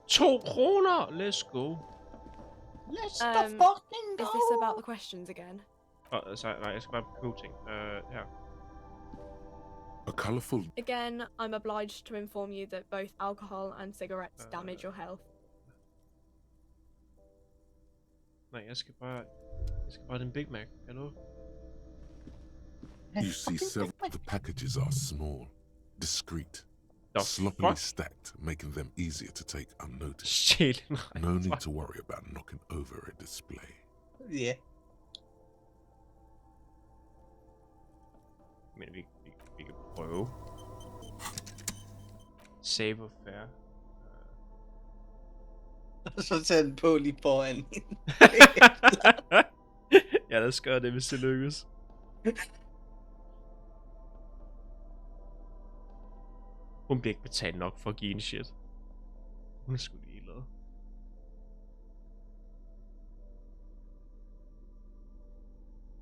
2 kroner! Let's go. Let's the fucking go! Is this about the questions again? Sorry, nej, jeg skal bare købe ting. Her. A colourful... Again, I'm obliged to inform you that both alcohol and cigarettes damage your health. Nej, jeg skal bare den Big Mac. Hallo? You see several of the packages are small, discreet, sloppily fuck? stacked, making them easier to take unnoticed. Shit. No need to worry about knocking over a display. Yeah. Men vi kan prøve. Save og fair. Og så tager den på lige foran hende. Ja, lad os gøre det, hvis det lykkes. Hun bliver ikke betalt nok for at give en shit. Hun er sgu ligeglad.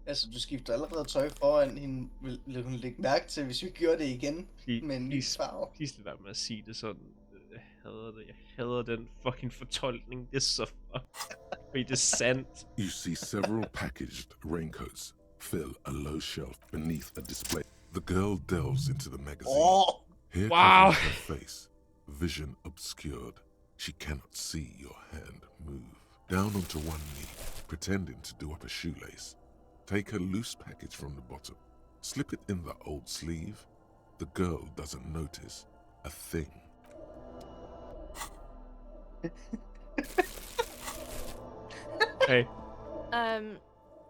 Altså, du skifter allerede tøj foran hende. Vil hun lægge mærke til, hvis vi gjorde det igen med en ny farve? Please lad være med at sige det sådan. Jeg hader det. Jeg hader den fucking fortolkning. Det er så fordi det er sandt. You see several packaged raincoats fill a low shelf beneath a display. The girl delves into the magazine. Oh, Hair wow. covering her face, vision obscured. She cannot see your hand move. Down onto one knee, pretending to do up a shoelace. Take a loose package from the bottom. Slip it in the old sleeve. The girl doesn't notice a thing. Hey.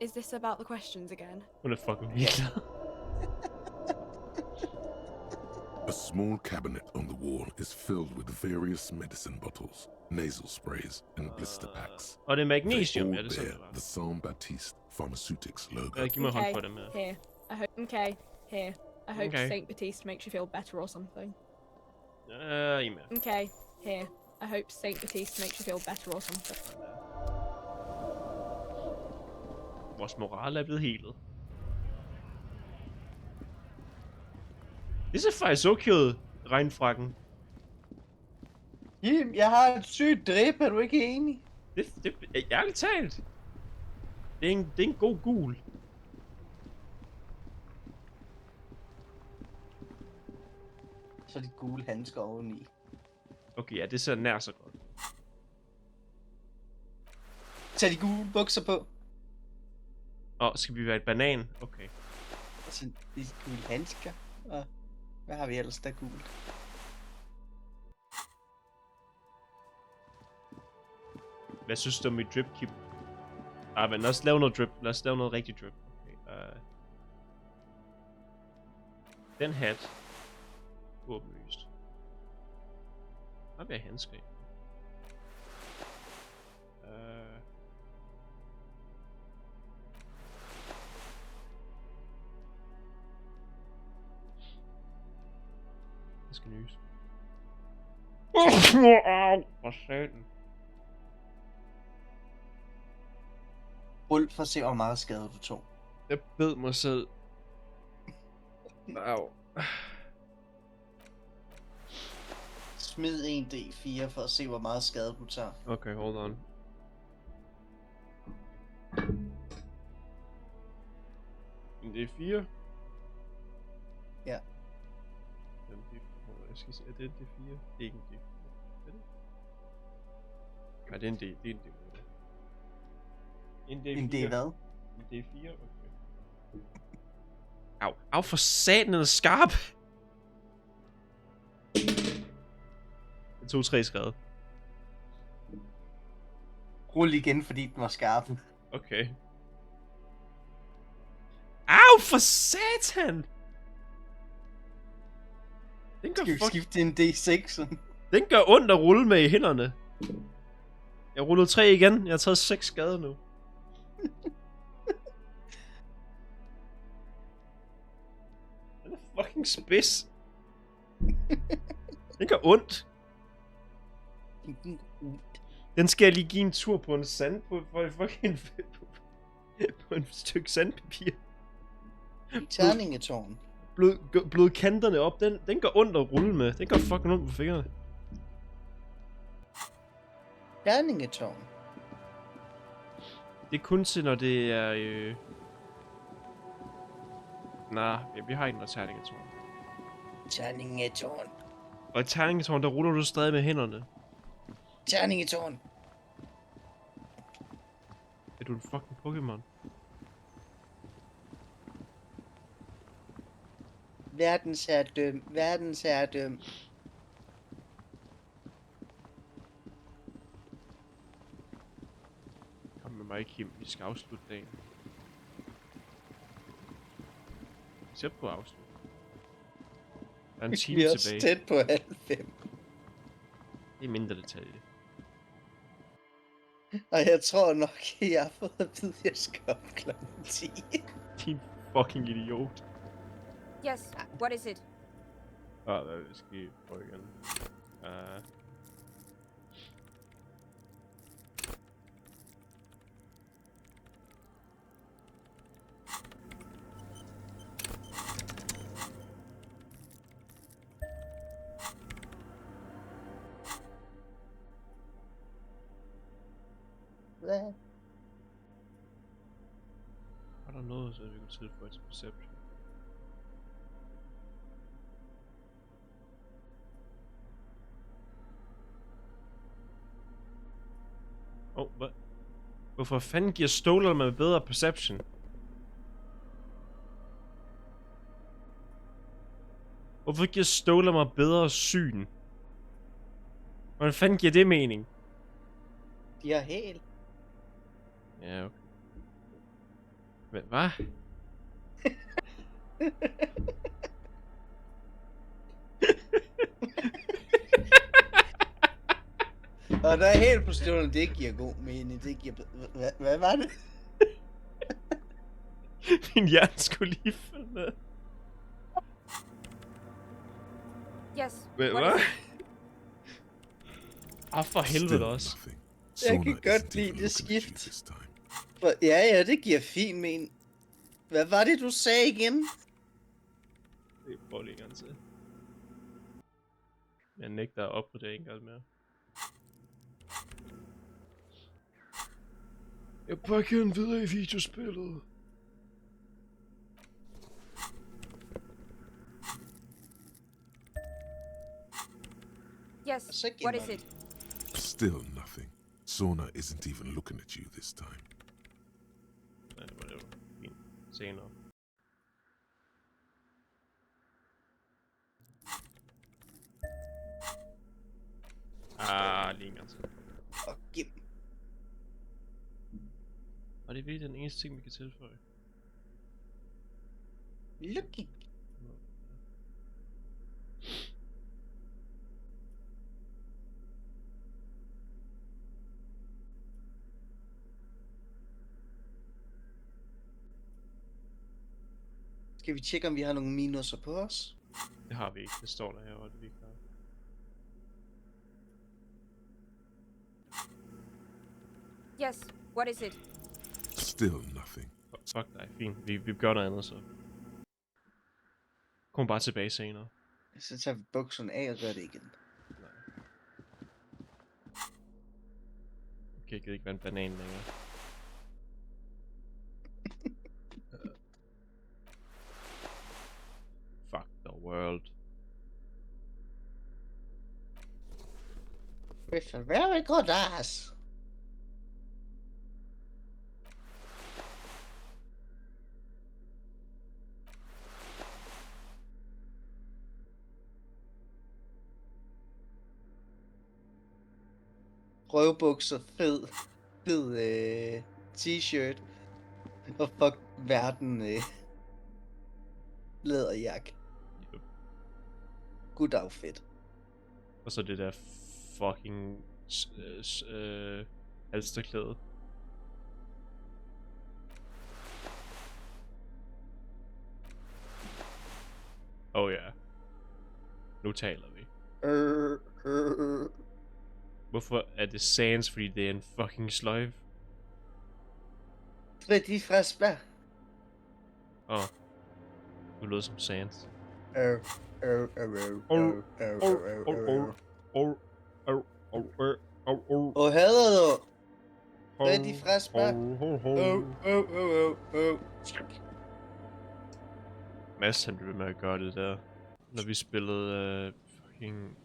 Is this about the questions again? Hun er fucking ligeglad. A small cabinet on the wall is filled with various medicine bottles, nasal sprays, and blister packs. Og det er magnesium, They ja, det er all sådan, bear det var. the Saint Baptiste Pharmaceutics logo. Giv mig hånd på det med. Here. Okay. Here. I hope Okay. Saint Baptiste makes you feel better or something. I med. Okay. Here. I hope Saint Baptiste makes you feel better or something. Vores moral er blevet helet. Det ser faktisk okay ud, regnfrakken. Jim, jeg har et sygt drip, er du ikke enig? Det er ærligt talt. Det er en god gul. Så er de gule handsker oveni. Okay, ja, det ser nær så godt. Tag de gule bukser på. Skal vi være et banan? Okay. Så de gule handsker. Og hvad har vi ellers, der er gult? Hvad synes du om mit drip, Kim? Men lad os lave noget drip. Lad os lave noget rigtig drip. Okay. Den hat. Åbenlyst. Hvad vil jeg handsker i? Jeg skal nys. For satan. Rul for at se, hvor meget skade du tog. Jeg bed mig selv. Au. Smid en D4 for at se, hvor meget skade du tager. Okay, hold on. En D4? Ja. Jeg skal se, er det en D4? Det er ikke en D4. Er det? Nej, det er en D. Det er en D4. En D hvad? En D4, okay. Au, for satan, den er skarp! Jeg tog 3 skade. Rul igen, fordi den var skarp. Okay. Au, for satan! Den gør skal vi skifte til en D6? Den gør ondt at rulle med i hænderne. Jeg rullede 3 igen. Jeg har taget 6 skade nu. Den er fucking spids. Den gør ondt. Den skal jeg lige give en tur på en sand på en stykke sandpapir. Terningetårn. Blød kanterne op. Den gør ondt at rulle med. Den gør fucking ondt på fingrene. Terningetårn. Det er kun til, når det er... Nej, vi har ikke noget terningetårn. Terningetårn. Og i terningetårn, der ruller du stadig med hænderne. Terningetårn. Er du en fucking Pokémon? Verdensherredøm. Verdensherredøm. Kom med mig, Kim. Vi skal afslutte dagen. Sæt på afslut. Der er en time Vi er tilbage. også tæt på 90. Det er mindre detalje. Og jeg tror nok, jeg har fået at vide, at jeg skal op kl. 10. Din fucking idiot. Yes, what is it? Hvad skal vi prøve igen? Hvad? Er der noget, så vi kan tilføje til perception? Hvad? Hvorfor fanden giver Stoler mig bedre perception? Hvorfor giver Stoler mig bedre syn? Hvordan fanden giver det mening? De har hæl. Ja, okay. Hvad? Og der er helt på stålen, det giver god mening. Det giver... Hvad var det? Min hjerne skulle lige falde med. Yes. Hvad? For helvede også. Jeg kan godt lide det skift. Ja, det giver fin mening. Hvad var det, du sagde igen? Det prøver lige en gang til. Jeg nægter at opgradere en gang mere. Jeg bare gerne videre i videospillet. Yes, what is it? Still nothing. Sona isn't even looking at you this time. Whatever. Senere. Lige en gang til. Og det er virkelig den eneste ting, vi kan tilføje. Lucky. Skal vi tjekke, om vi har nogle minuser på os? Det har vi ikke. Det står der herovre, det vi klar. Yes, what is it? Still nothing. Fuck dig, fint. Vi gør noget andet så. Kom bare tilbage senere. Så tager vi bukserne af og gør det igen. Okay, jeg gider ikke være en banan længere. Fuck the world. With a very good ass. Røvbukser, fed t-shirt. Og fuck verden, læderjakke. Yep. Good outfit. Og så det der fucking halsterklæde. Oh ja. Nu taler vi. Hvorfor er det sans, fordi det er en fucking sløjf? Freddy Frasberg. Du lød som sans. Og hader du? Ready, frisk, Mads, han blev med at gøre det der. Når vi spillede fucking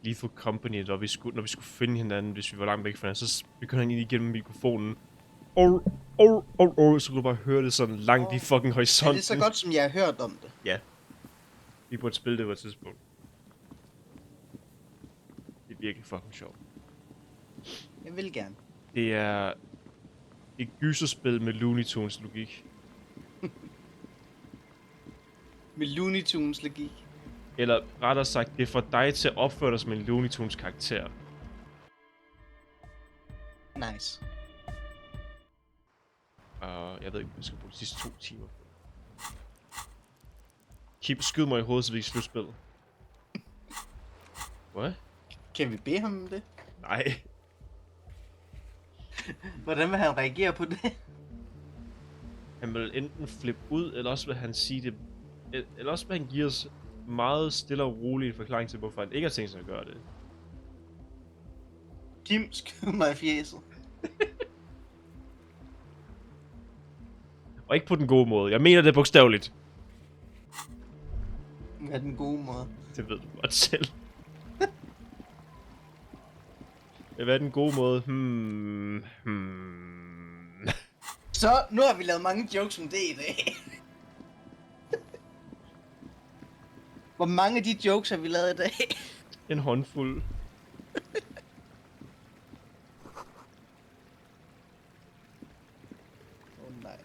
Lethal Company, når vi skulle finde hinanden, hvis vi var langt væk fra hinanden, så begyndte han ind igennem mikrofonen. Så kunne du bare høre det sådan langt i fucking horisonten. Er det så godt, som jeg har hørt om det? Ja. Vi burde spille det på et tidspunkt. Det er virkelig fucking sjovt. Jeg vil gerne. Det er et gyserspil med Looney Tunes logik. Med Looney Tunes logik? Eller rettere sagt, det får dig til at opføre dig som en Looney Tunes karakter. Nice. Og jeg ved ikke, om jeg skal bruge de sidste 2 timer på. Keep, skyd mig i hovedet, så vi kan slutte spillet. Hvad? Kan vi bede ham om det? Nej. Hvordan vil han reagere på det? Han vil enten flippe ud, eller også vil han sige det... Eller også vil han give os meget stille og roligt en forklaring til, hvorfor han ikke har tænkt sig at gøre det. Kim, skyd mig i fjeset. Og ikke på den gode måde. Jeg mener det bogstaveligt. Hvad er den gode måde? Det ved du godt selv. Hvad er den gode måde? Så, nu har vi lavet mange jokes om det i dag. Hvor mange af de jokes har vi lavet i dag? En håndfuld. Nej.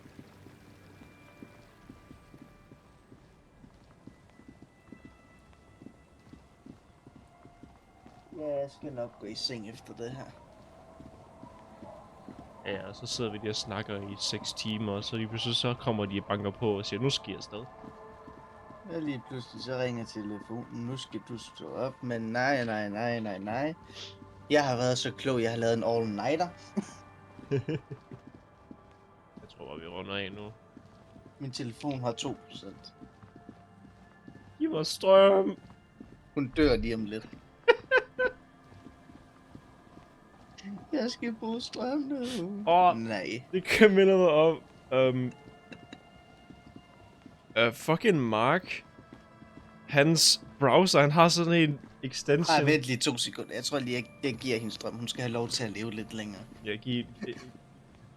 Ja, jeg skal nok gå i seng efter det her. Ja, og så sidder vi der og snakker i 6 timer, og så lige pludselig så kommer de og banker på og siger, nu skal jeg afsted. Ja, lige pludselig så ringer telefonen, nu skal du stå op, men nej. Jeg har været så klog, jeg har lavet en all-nighter. Jeg tror bare, vi runder af nu. Min telefon har 2%. Giv mig strøm! Hun dør lige om lidt. Jeg skal bruge strøm nu. Nej. Det kan minde mig om... fucking Mark. Hans browser, han har sådan en extension. Vent lige 2 sekunder. Jeg tror lige, jeg giver hende strøm. Hun skal have lov til at leve lidt længere. Jeg giver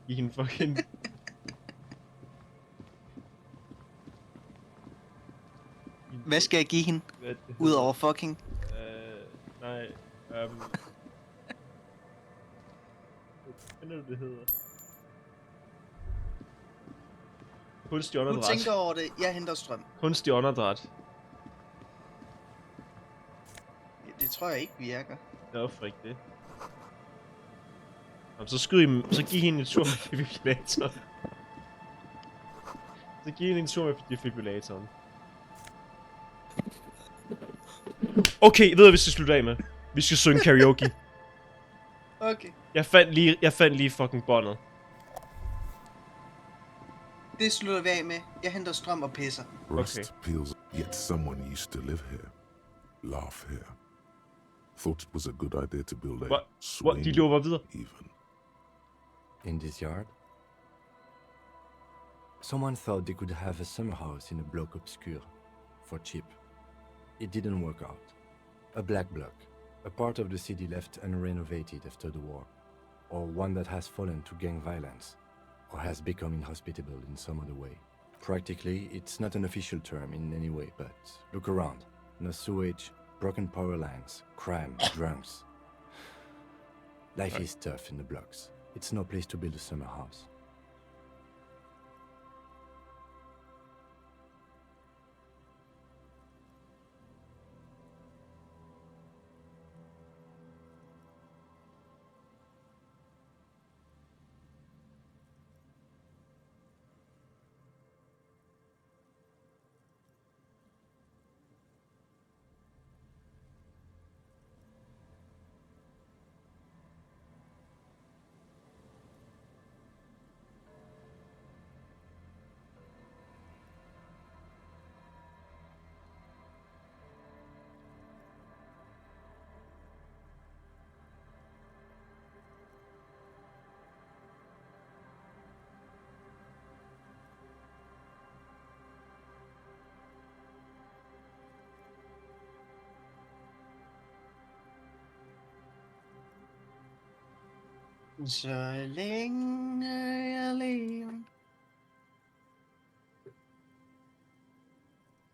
hende fucking... Hvad skal jeg give hende? Udover fucking? Nej, hvad er det hedder? Kunstig åndedræt. Du tænker over det, jeg henter strøm. Kunstig åndedræt. Ja, det tror jeg ikke virker. Hvorfor ikke det? Nå, så giv hende en tur med defibrillatoren. Så giv hende en tur med defibrillatoren. Okay, ved du, vi skal slutte af med? Vi skal synge karaoke. Okay. Jeg fandt lige fucking båndet. Det slutter vi af med. Jeg henter strøm og pisser. Rust feels yet someone used to live here. Laugh here. Thought it was a good idea to build a swing de løber videre. even. In this yard? Someone thought they could have a summer house in a block obscure. For cheap. It didn't work out. A black block. A part of the city left unrenovated after the war. Or one that has fallen to gang violence. Or has become inhospitable in some other way. Practically, it's not an official term in any way, but look around. No sewage, broken power lines, crime, drunks. Life is tough in the blocks. It's no place to build a summer house. Så længe jeg lever.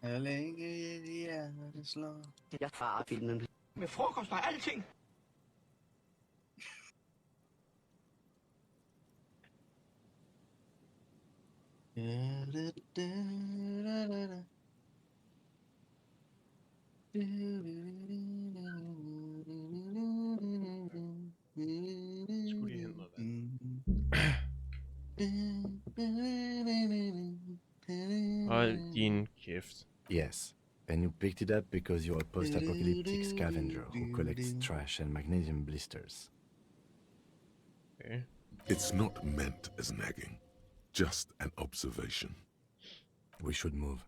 Så længe hjertet slår. Jeg farer filmen. Med frokost og alting. Skulle lige hente noget vand. Hold din kæft. Yes, and you picked it up because you're a post-apocalyptic scavenger who collects trash and magnesium blisters. Okay. It's not meant as nagging, just an observation. We should move.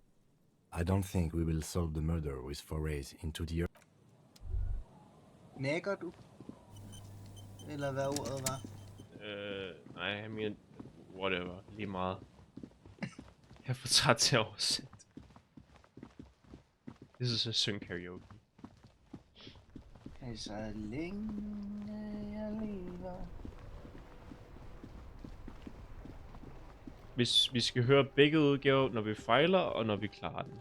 I don't think we will solve the murder with forays into the earth. Nækker du? Eller hvad ordet var? Nej, jeg mener, whatever, lige meget. Jeg er for træt til at oversætte. This is a synge karaoke. Så længe jeg lever. Hvis vi skal høre begge udgaver, når vi fejler og når vi klarer den.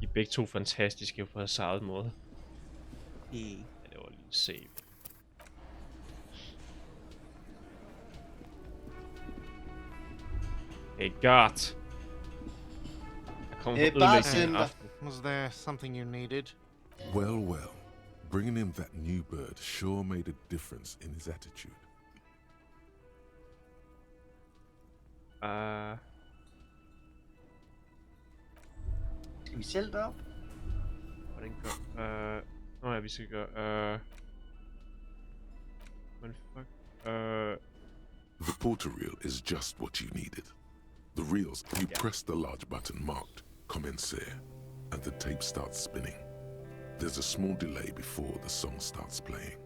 De er begge to fantastiske på deres eget måde. Ja, det var lige save. Hey God. Jeg kommer fra ødelæggende aften. Was there something you needed? Well. Bringing him that new bird sure made a difference in his attitude. Skal vi selv derop? Hvordan gør... Nå ja, vi skal gøre... Men fuck... The portal reel is just what you needed. The reels, you press the large button marked Commencer, and the tape starts spinning. There's a small delay before the song starts playing.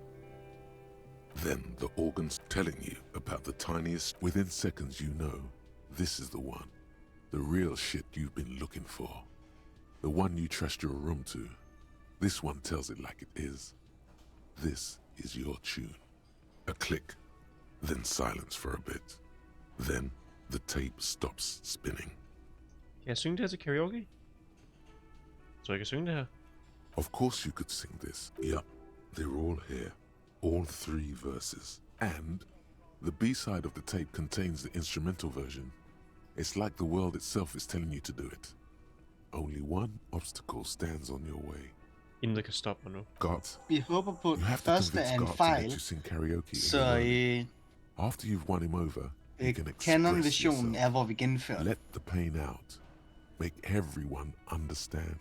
Then the organ's telling you about the tiniest. Within seconds you know, this is the one. The real shit you've been looking for. The one you trust your room to. This one tells it like it is. This is your tune. A click, then silence for a bit. Then the tape stops spinning. Kan jeg synge det her til karaoke? Så jeg kan synge det her? Of course you could sing this. Yup, they're all here. All 3 verses. And the B-side of the tape contains the instrumental version. It's like the world itself is telling you to do it. Only one obstacle stands on your way. Inden det kan stoppe mig nu. God. Vi håber på, at det første er en fejl. Så after you've won him over, canon-versionen er, hvor vi gennemfører. Let the pain out. Make everyone understand.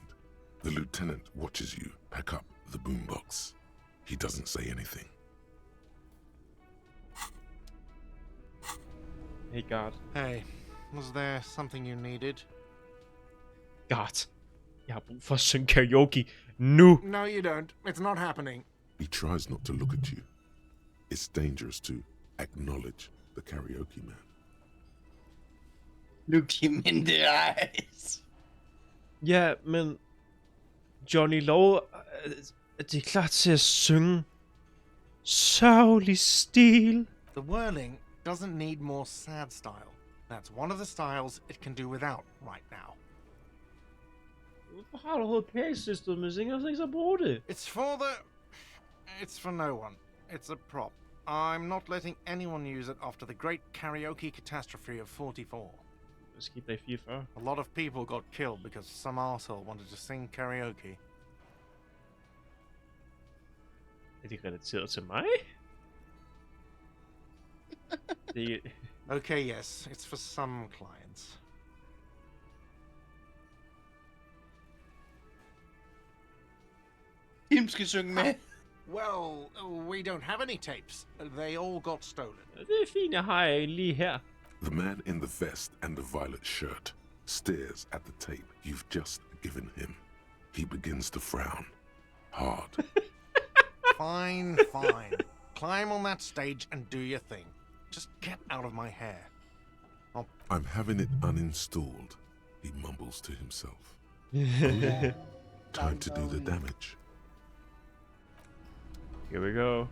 The lieutenant watches you pack up the boombox. He doesn't say anything. Hey, God. Hey, was there something you needed? God. Jeg har brug for at synge karaoke nu. No, you don't. It's not happening. He tries not to look at you. It's dangerous to acknowledge the karaoke man. Look him in the eyes. Ja, men Johnny Law, det er klar til at synge sørgelig stil. The whirling doesn't need more sad style. That's one of the styles it can do without right now. Hvorfor har du overhovedet PA-systemet, hvis ingen så bruger det? It's for no one. It's a prop. I'm not letting anyone use it after the great karaoke catastrophe of 44. Hvad skete der i 44? A lot of people got killed because some arsehole wanted to sing karaoke. Er det relateret til mig? Okay, yes, it's for some clients. Hvem skal synge med? Well, we don't have any tapes. They all got stolen. Det er fint, jeg har lige her. The man in the vest and the violet shirt stares at the tape you've just given him. He begins to frown. Hard. Fine. Climb on that stage and do your thing. Just get out of my hair. I'm having it uninstalled, he mumbles to himself. Time to do the damage. Here we go.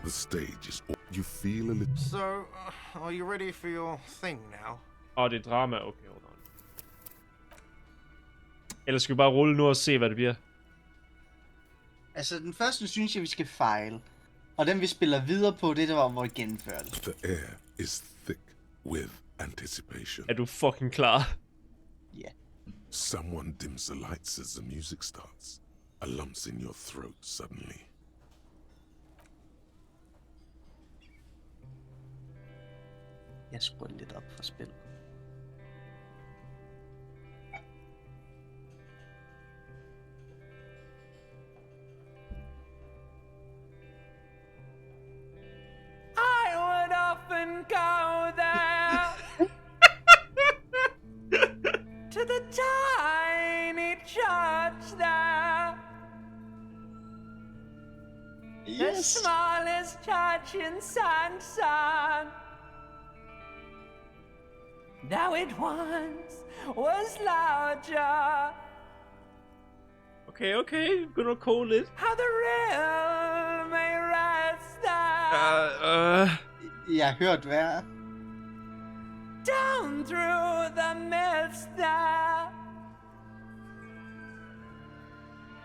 The stage is all you feel a little. So, are you ready for your thing now? Det er drama. Okay, hold on. Eller skal vi bare rulle nu og se, hvad det bliver? Altså, den første synes jeg, vi skal fejle. Og den vi spiller videre på, det der var vores gennemførelse. The air is thick with anticipation. Er du fucking klar? Ja. Someone dims the lights as the music starts. A lump's in your throat suddenly. Jeg skruer lidt op for spil. I would often go there to the tiny church there. The smallest church in Sansan. Though it once was larger. Okay, begynder at koge lidt. How the real may rest there. Jeg har hørt hvad? Down through the mist there.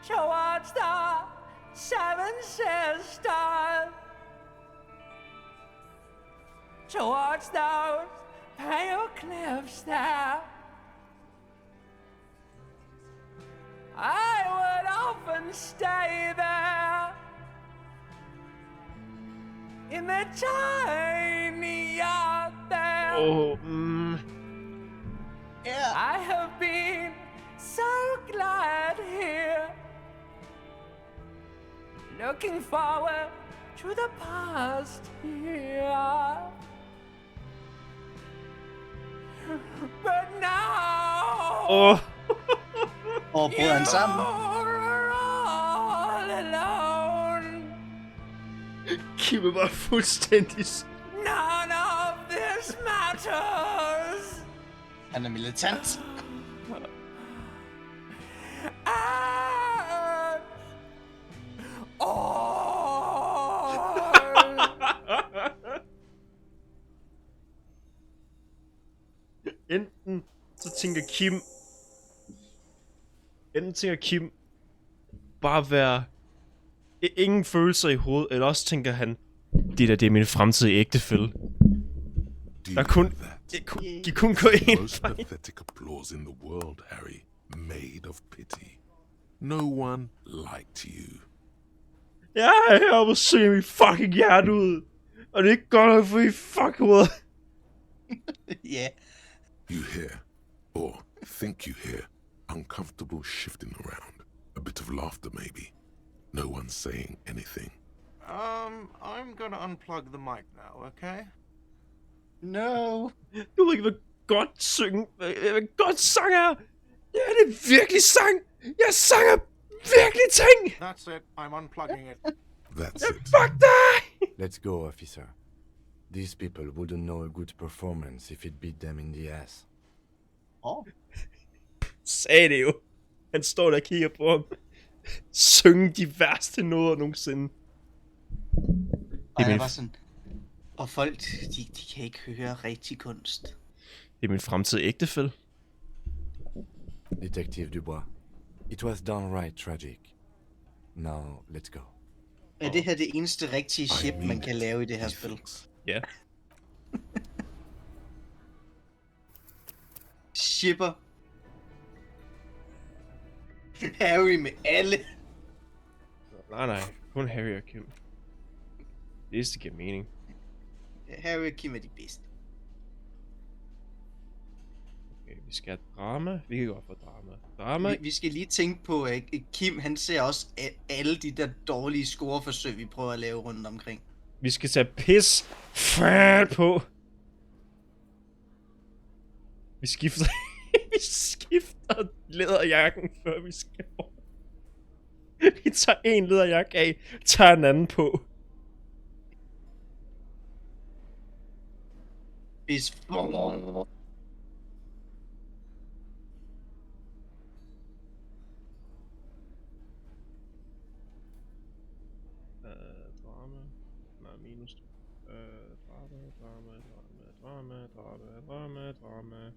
Towards the seven sisters. Towards those pale cliffs there. I would often stay there in the tiny yard there. Yeah. I have been so glad here, looking forward to the past here. But now Og brød han sammen. you're all alone. Kim er bare fuldstændig... None of this matters. Han er militant. Enten tænker Kim bare være ingen følelser i hovedet, eller også tænker han, det er min fremtidige ægtefælle. Der kun gå en Most pathetic applause in the world, Harry, made of pity. No one liked you. Jeg er heroppe og synger mit fucking hjerte ud. Og det er ikke godt nok for I fuck ud. Ja. You hear, or think you hear, uncomfortable shifting around. A bit of laughter maybe. No one saying anything. I'm gonna unplug the mic now, okay? No. Du ved ikke, hvad godt synge, hvad godt sang er. Ja, det er virkelig sang. Jeg sanger virkelig ting. That's it. I'm unplugging it. That's it. Fuck dig! Let's go, officer. These people wouldn't know a good performance if it beat them in the ass. Sagde det jo. Han står der og kigger på ham. Synge de værste noder nogensinde. Og jeg var sådan... Og folk, de kan ikke høre rigtig kunst. Det er min fremtidige ægtefælle. Detective Dubois, it was downright tragic. Now, let's go. Er det her det eneste rigtige ship, man kan lave i det her spil? Ja. Shipper. Harry med alle. Nej. Kun Harry og Kim. Det eneste giver mening. Harry og Kim er de bedste. Okay, vi skal have drama. Vi kan godt få drama. Vi skal lige tænke på, at Kim han ser også alle de der dårlige scoreforsøg, vi prøver at lave rundt omkring. Vi skal tage pis fat på. Vi skifter læderjakken, før vi skal. Vi tager en læderjakke af, tager en anden på. Pis. Drama. Nej, Drama.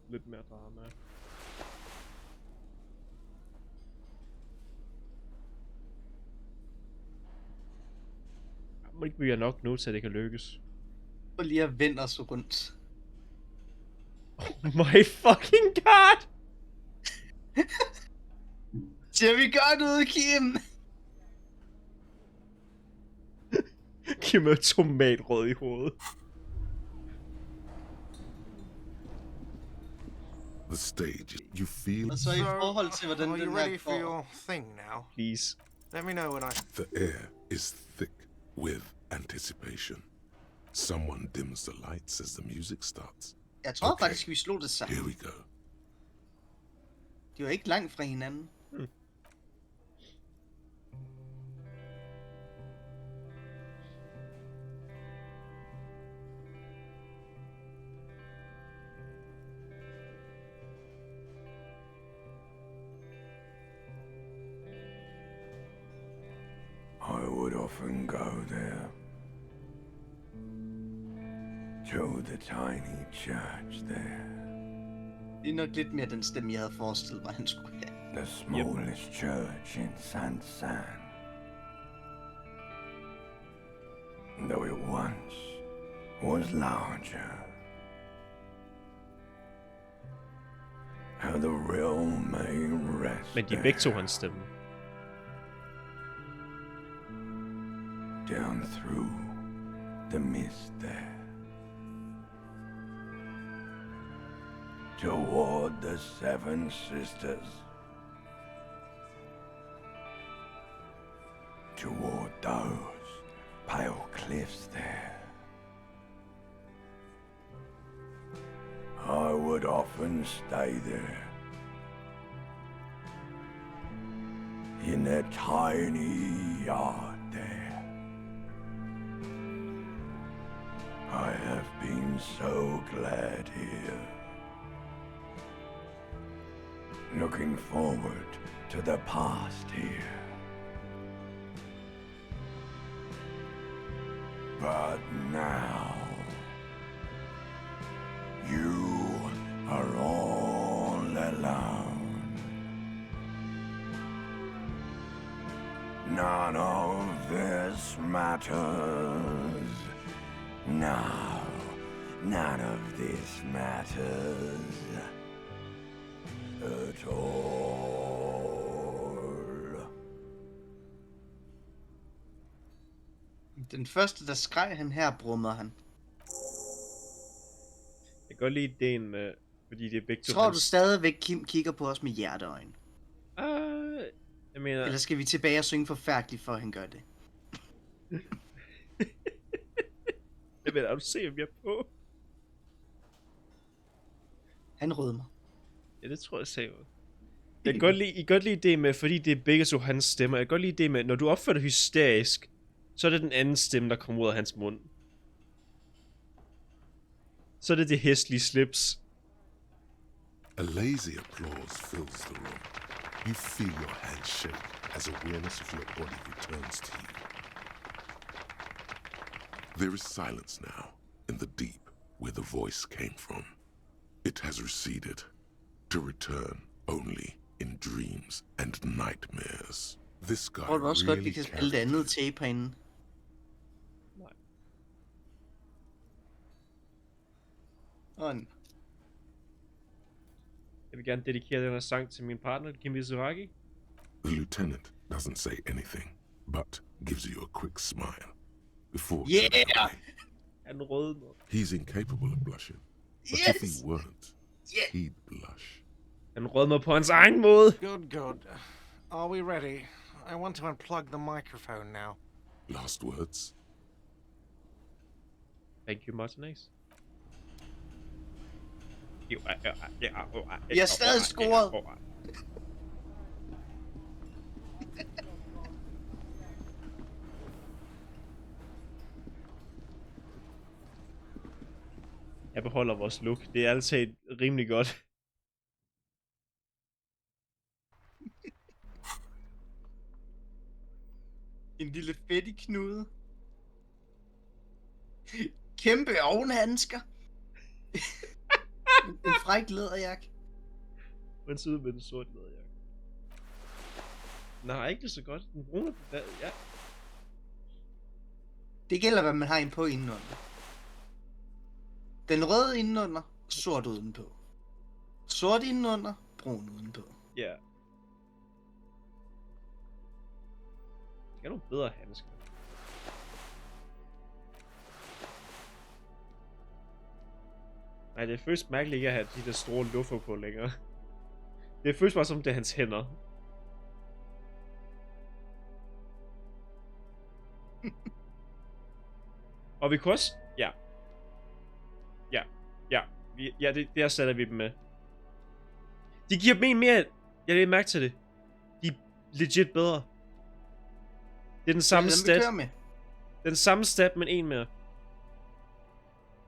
Lidt mere drama. Må ikke blive nok nu til at det kan lykkes. Og lige at vende os rundt. Oh my fucking god! Ser vi godt ud, Kim? Kim er tomatrød i hovedet. The stage, you feel. Og så i forhold til hvordan den you her ready for går. your thing now? Please. Let me know when I. The air is thick with anticipation. Someone dims the lights as the music starts. Jeg tror faktisk, vi slog det sammen. Here we go. De var ikke langt fra hinanden. I would often go there, to the tiny church there. Det er nok lidt mere den stemme, jeg havde forestillet mig, han skulle have. The smallest church in San. Though it once was larger. How the real may rest. Men de begge to hans stemme. Down through the mist there. Toward the Seven Sisters. Toward those pale cliffs there. I would often stay there. In that tiny yard there. I have been so glad here. Looking forward to the past here. But now, you are all alone. None of this matters. No, none of this matters at all. Den første, der skreg han her, brummede han. Jeg kan godt lide ideen med, fordi det er begge to. Tror du stadigvæk, Kim kigger på os med hjerteøjne? Jeg mener... Eller skal vi tilbage og synge forfærdeligt, for at han gør det? Jeg mener, du se, om jeg er på. Han rødmer. Ja, det tror jeg sagde. Jeg kan godt lide det med, fordi det er begge to hans stemmer. Jeg kan godt lide det med, når du opfører dig hysterisk, så er det den anden stemme, der kommer ud af hans mund. Så er det hæslige slips. A lazy applause fills the room. You feel your hand shake as awareness of your body returns to you. There is silence now in the deep where the voice came from. It has receded to return only in dreams and nightmares. This guy Tror du også godt, vi really kan spille det andet tape herinde? Nej. Jeg vil gerne dedikere den her sang til min partner, Kim Mizuraki. The lieutenant doesn't say anything, but gives you a quick smile before Yeah! Han rødmer. He's incapable of blushing, but if he weren't, he'd blush. Han rødmer på hans egen måde. Good. Are we ready? I want to unplug the microphone now. Last words? Thank you, Martinez. Vi har stadig scoret. Jeg beholder vores look. Det er altid rimelig godt. En lille fedtiknude. Kæmpe ovenhandsker. En fræk læderjakke. Den sidder med den sorte læderjakke. Nej, ikke så godt. Den brune, ja. Det gælder, hvad man har en på indenunder. Den røde indenunder, sort udenpå. Sort indenunder, brun udenpå. Ja. Det er nogle bedre handsker. Nej, det er først mærkeligt ikke at have de der store luffer på længere. Det er først bare som det er hans hænder. Og vi kunne også... Ja. Det erstatter vi dem med. De giver dem en mere... Jeg vil mærke til det. De er legit bedre. Det er den samme stat. Den samme stat, men en mere.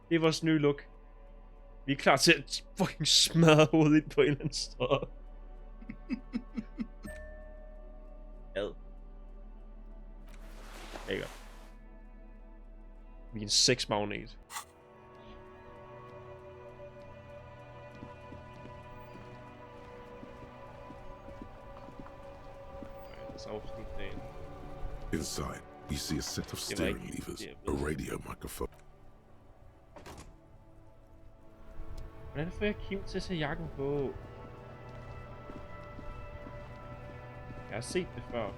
Det er vores nye look. Vi er klar til at fucking smadre hovedet ind på en eller anden sted. Ad. Lækker. Vi er en sexmagnet. Inside, you see a set of steering levers, a radio microphone. Hvordan får jeg Kim til at tage jakken på? Jeg har set det før.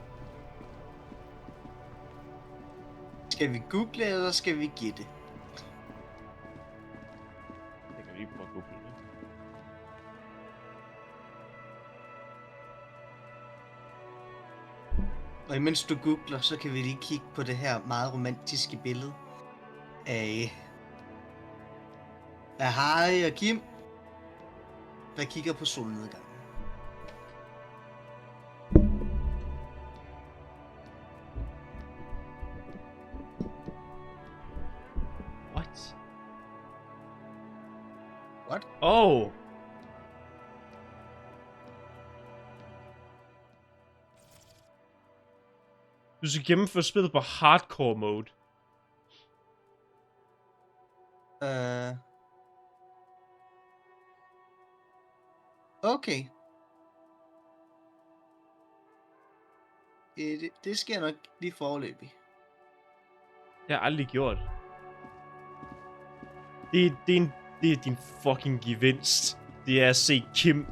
Skal vi google, eller skal vi gætte? Jeg kan lige prøve at google det. Og imens du googler, så kan vi lige kigge på det her meget romantiske billede af Harry og Kim, der kigger på solnedgangen. What? What? Oh! Du skal gennemføre spillet på hardcore mode. Okay. Det sker nok lige foreløbig. Jeg har aldrig gjort. Det er din fucking gevinst. Det er at se Kim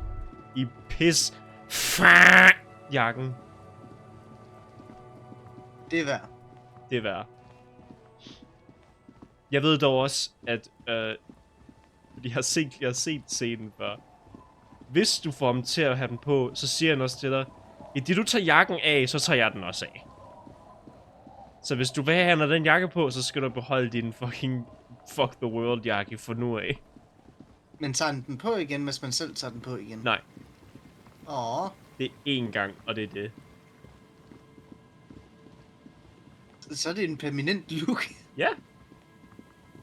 i pis jakken. Det er værd. Det er værd. Jeg ved dog også, at jeg har set scenen før. Hvis du får ham til at have den på, så siger han også til dig, i det du tager jakken af, så tager jeg den også af. Så hvis du vil have den jakke på, så skal du beholde din fucking fuck the world jakke for nu af. Men tager den på igen, hvis man selv tager den på igen? Nej. Åh. Det er én gang, og det er det. Så er det en permanent look. Ja.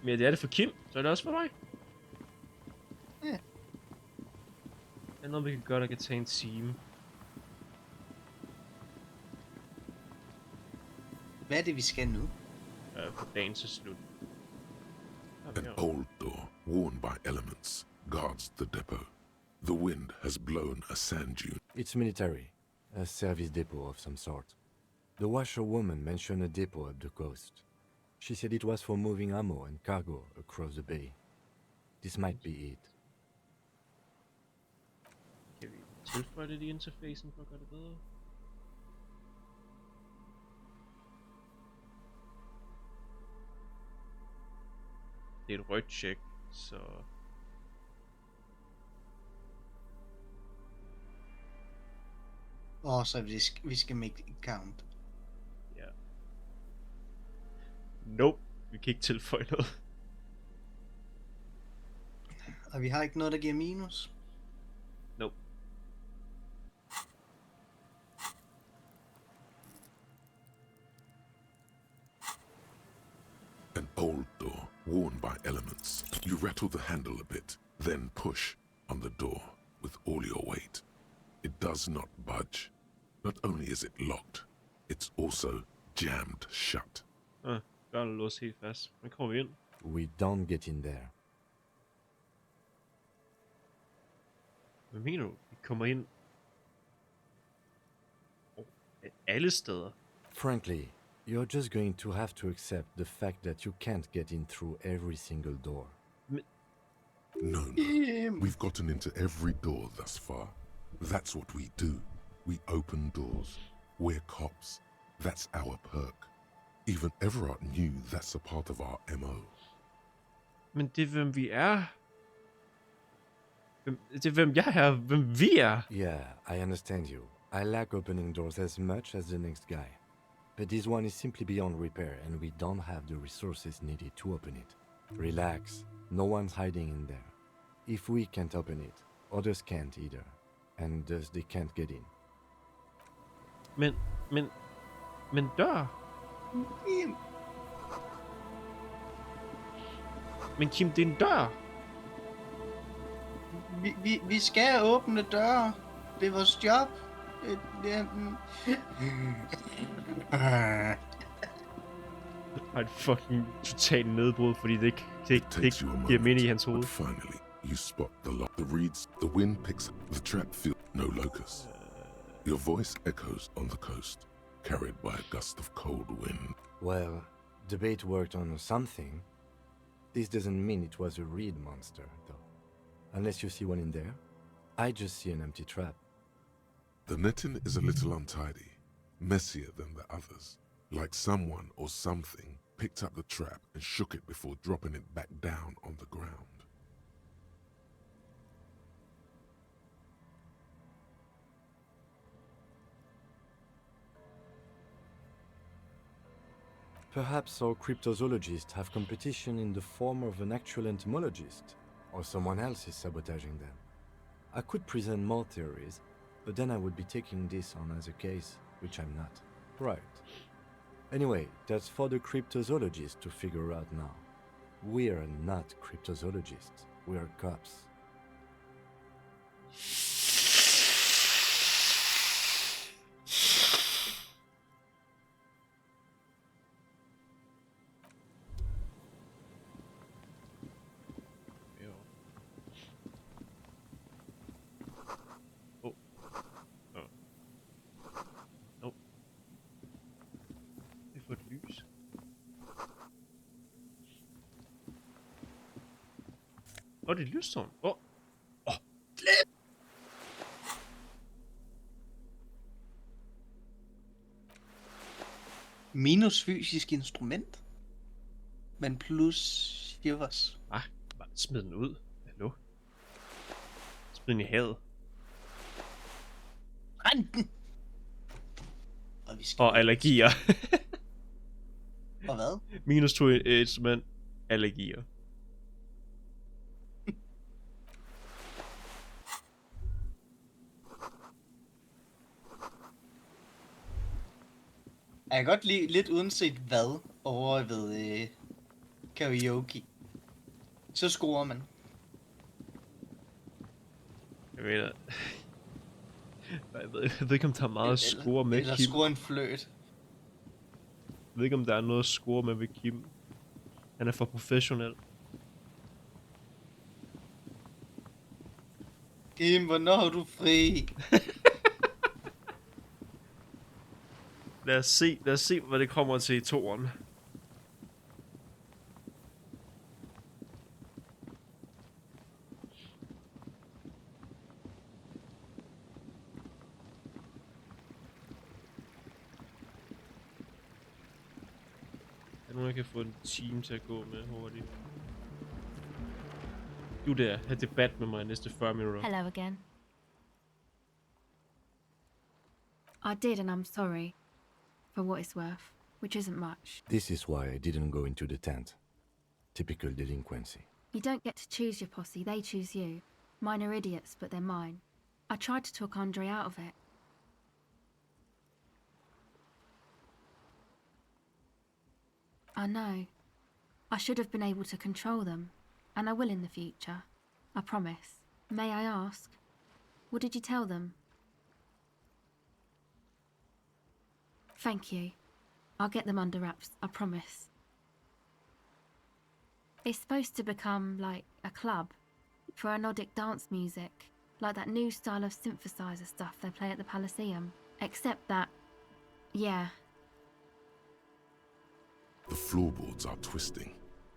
Men det er det for Kim, så er det også for mig. Ja. Det er noget, vi kan gøre, der kan tage en time. Hvad er det, vi skal nu? På dagen til slut. An old door, worn by elements, guards the depot. The wind has blown a sand dune. It's military. A service depot of some sort. The washerwoman mentioned a depot up the coast. She said it was for moving ammo and cargo across the bay. This might be it. Kan vi tilføje det i interfacen for at gøre det bedre? Det er et rødt check, så... Så vi skal make it count. Ja. Nope, vi kan ikke tilføje noget. Og vi har ikke noget, der giver minus. Nope. An old door, worn by elements. You rattle the handle a bit, then push on the door with all your weight. It does not budge. Not only is it locked, it's also jammed shut. Døren er låst helt fast. Hvordan kommer vi ind? We don't get in there. Hvad mener du? Vi kommer ind alle steder. Frankly, you're just going to have to accept the fact that you can't get in through every single door. No. We've gotten into every door thus far. That's what we do. We open doors. We're cops. That's our perk. Even Everard knew that's a part of our MO. Men det er, hvem vi er. Det er, hvem jeg er. Hvem vi er. Yeah, I understand you. I like opening doors as much as the next guy. But this one is simply beyond repair, and we don't have the resources needed to open it. Relax. No one's hiding in there. If we can't open it, others can't either. And thus they can't get in. Men dør. Men Kim, det er en dør. Vi skal åbne døre. Det er vores job. Har et fucking total nedbrud, fordi det ikke giver mening i hans hoved. Finally, you spot the lock. The reeds, the wind picks up. The trap feel no locus. Your voice echoes on the coast, carried by a gust of cold wind. Well, the bait worked on something. This doesn't mean it was a reed monster, though. Unless you see one in there. I just see an empty trap. The netting is a little untidy, messier than the others. Like someone or something picked up the trap and shook it before dropping it back down on the ground. Perhaps our cryptozoologists have competition in the form of an actual entomologist, or someone else is sabotaging them. I could present more theories, but then I would be taking this on as a case, which I'm not. Right. Anyway, that's for the cryptozoologists to figure out now. We're not cryptozoologists, we're cops. Og det er lystårn. Minus fysisk instrument, men plus shivers. Bare smid den ud. Hallo? Smid den i havet. Renten! Og allergier. Og hvad? Minus 2 instrument. Allergier. Jeg kan godt lide lidt uanset hvad over ved karaoke. Så scorer man. Jeg mener... Jeg ved ikke, om der er meget at score med eller Kim. Eller score en fløjt. Jeg ved ikke, om der er noget at score med ved Kim. Han er for professionel. Kim, hvornår er du fri? Lad os se, hvad det kommer til i toeren. Er nogen, jeg kan få en time til at gå med hurtigt? Du der, have debat med mig næste 40 minutter. Hello again. I did, and I'm sorry. For what it's worth, which isn't much. This is why I didn't go into the tent. Typical delinquency. You don't get to choose your posse, they choose you. Mine are idiots, but they're mine. I tried to talk Andre out of it. I know. I should have been able to control them, and I will in the future. I promise. May I ask, what did you tell them? Thank you. I'll get them under wraps, I promise. It's supposed to become like a club for Nordic dance music, like that new style of synthesizer stuff they play at the Elysium. Except that, yeah. The floorboards are twisting,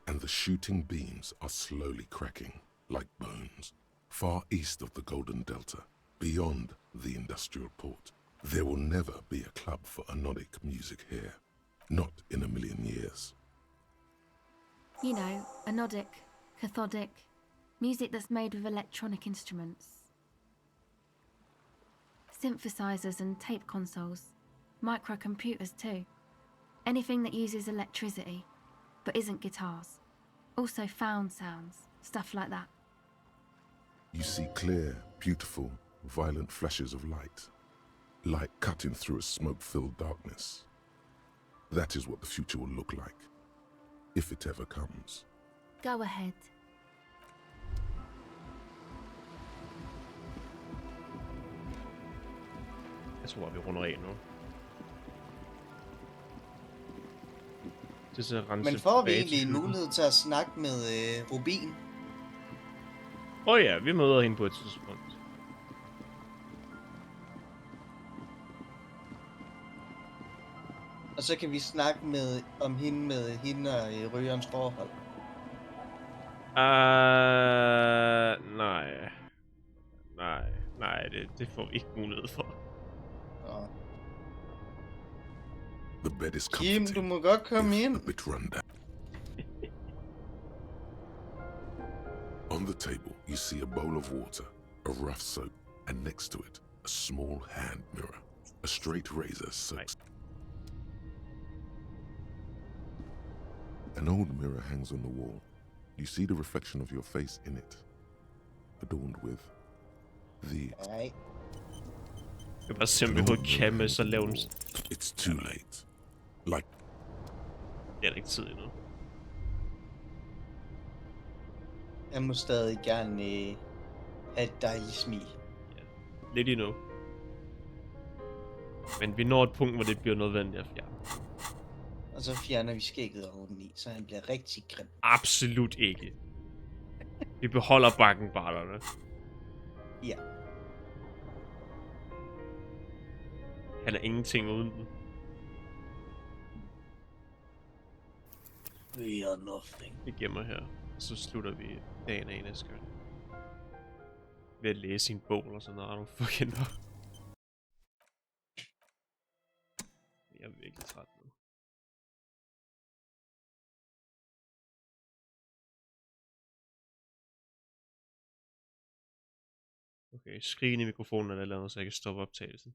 and the shooting beams are slowly cracking, like bones. Far east of the Golden Delta, beyond the industrial port, there will never be a club for Nordic music here. Not in a million years. You know, anodic, cathodic, music that's made with electronic instruments. Synthesizers and tape consoles, microcomputers too. Anything that uses electricity, but isn't guitars. Also found sounds, stuff like that. You see clear, beautiful, violent flashes of light. Light cutting through a smoke-filled darkness. That is what the future will look like, if it ever comes. Go ahead. Jeg tror, vi runder af nu. Det så rense. Men får vi egentlig en mulighed til at snakke med Rubin? Ja, vi møder hende på et tidspunkt. Og så kan vi snakke om hende og rygerens forhold. Nej, det får vi ikke mulighed for. The bed is Kim, du må godt komme ind. A bit run down. On the table, you see a bowl of water, a rough soap, and next to it, a small hand mirror. A straight razor soaks. An old mirror hangs on the wall. You see the reflection of your face in it, adorned with the... Jeg bare simpelthen kan med så lave en... It's too late. Like... Det er ikke tid endnu. Jeg må stadig gerne have et dejligt smil. Ja, lidt endnu. Men vi når et punkt, hvor det bliver nødvendigt at fjerne. Og så fjerner vi skægget oveni, så han bliver rigtig grim. Absolut ikke. Vi beholder bakkenbarterne. Ja. Han er ingenting uden den. We are nothing. Vi gemmer her, og så slutter vi dagen af næste gang. Ved at læse sin bog eller sådan noget. I don't fucking know. Jeg er virkelig træt nu. Okay, skrig ind i mikrofonen eller andet, så jeg kan stoppe optagelsen.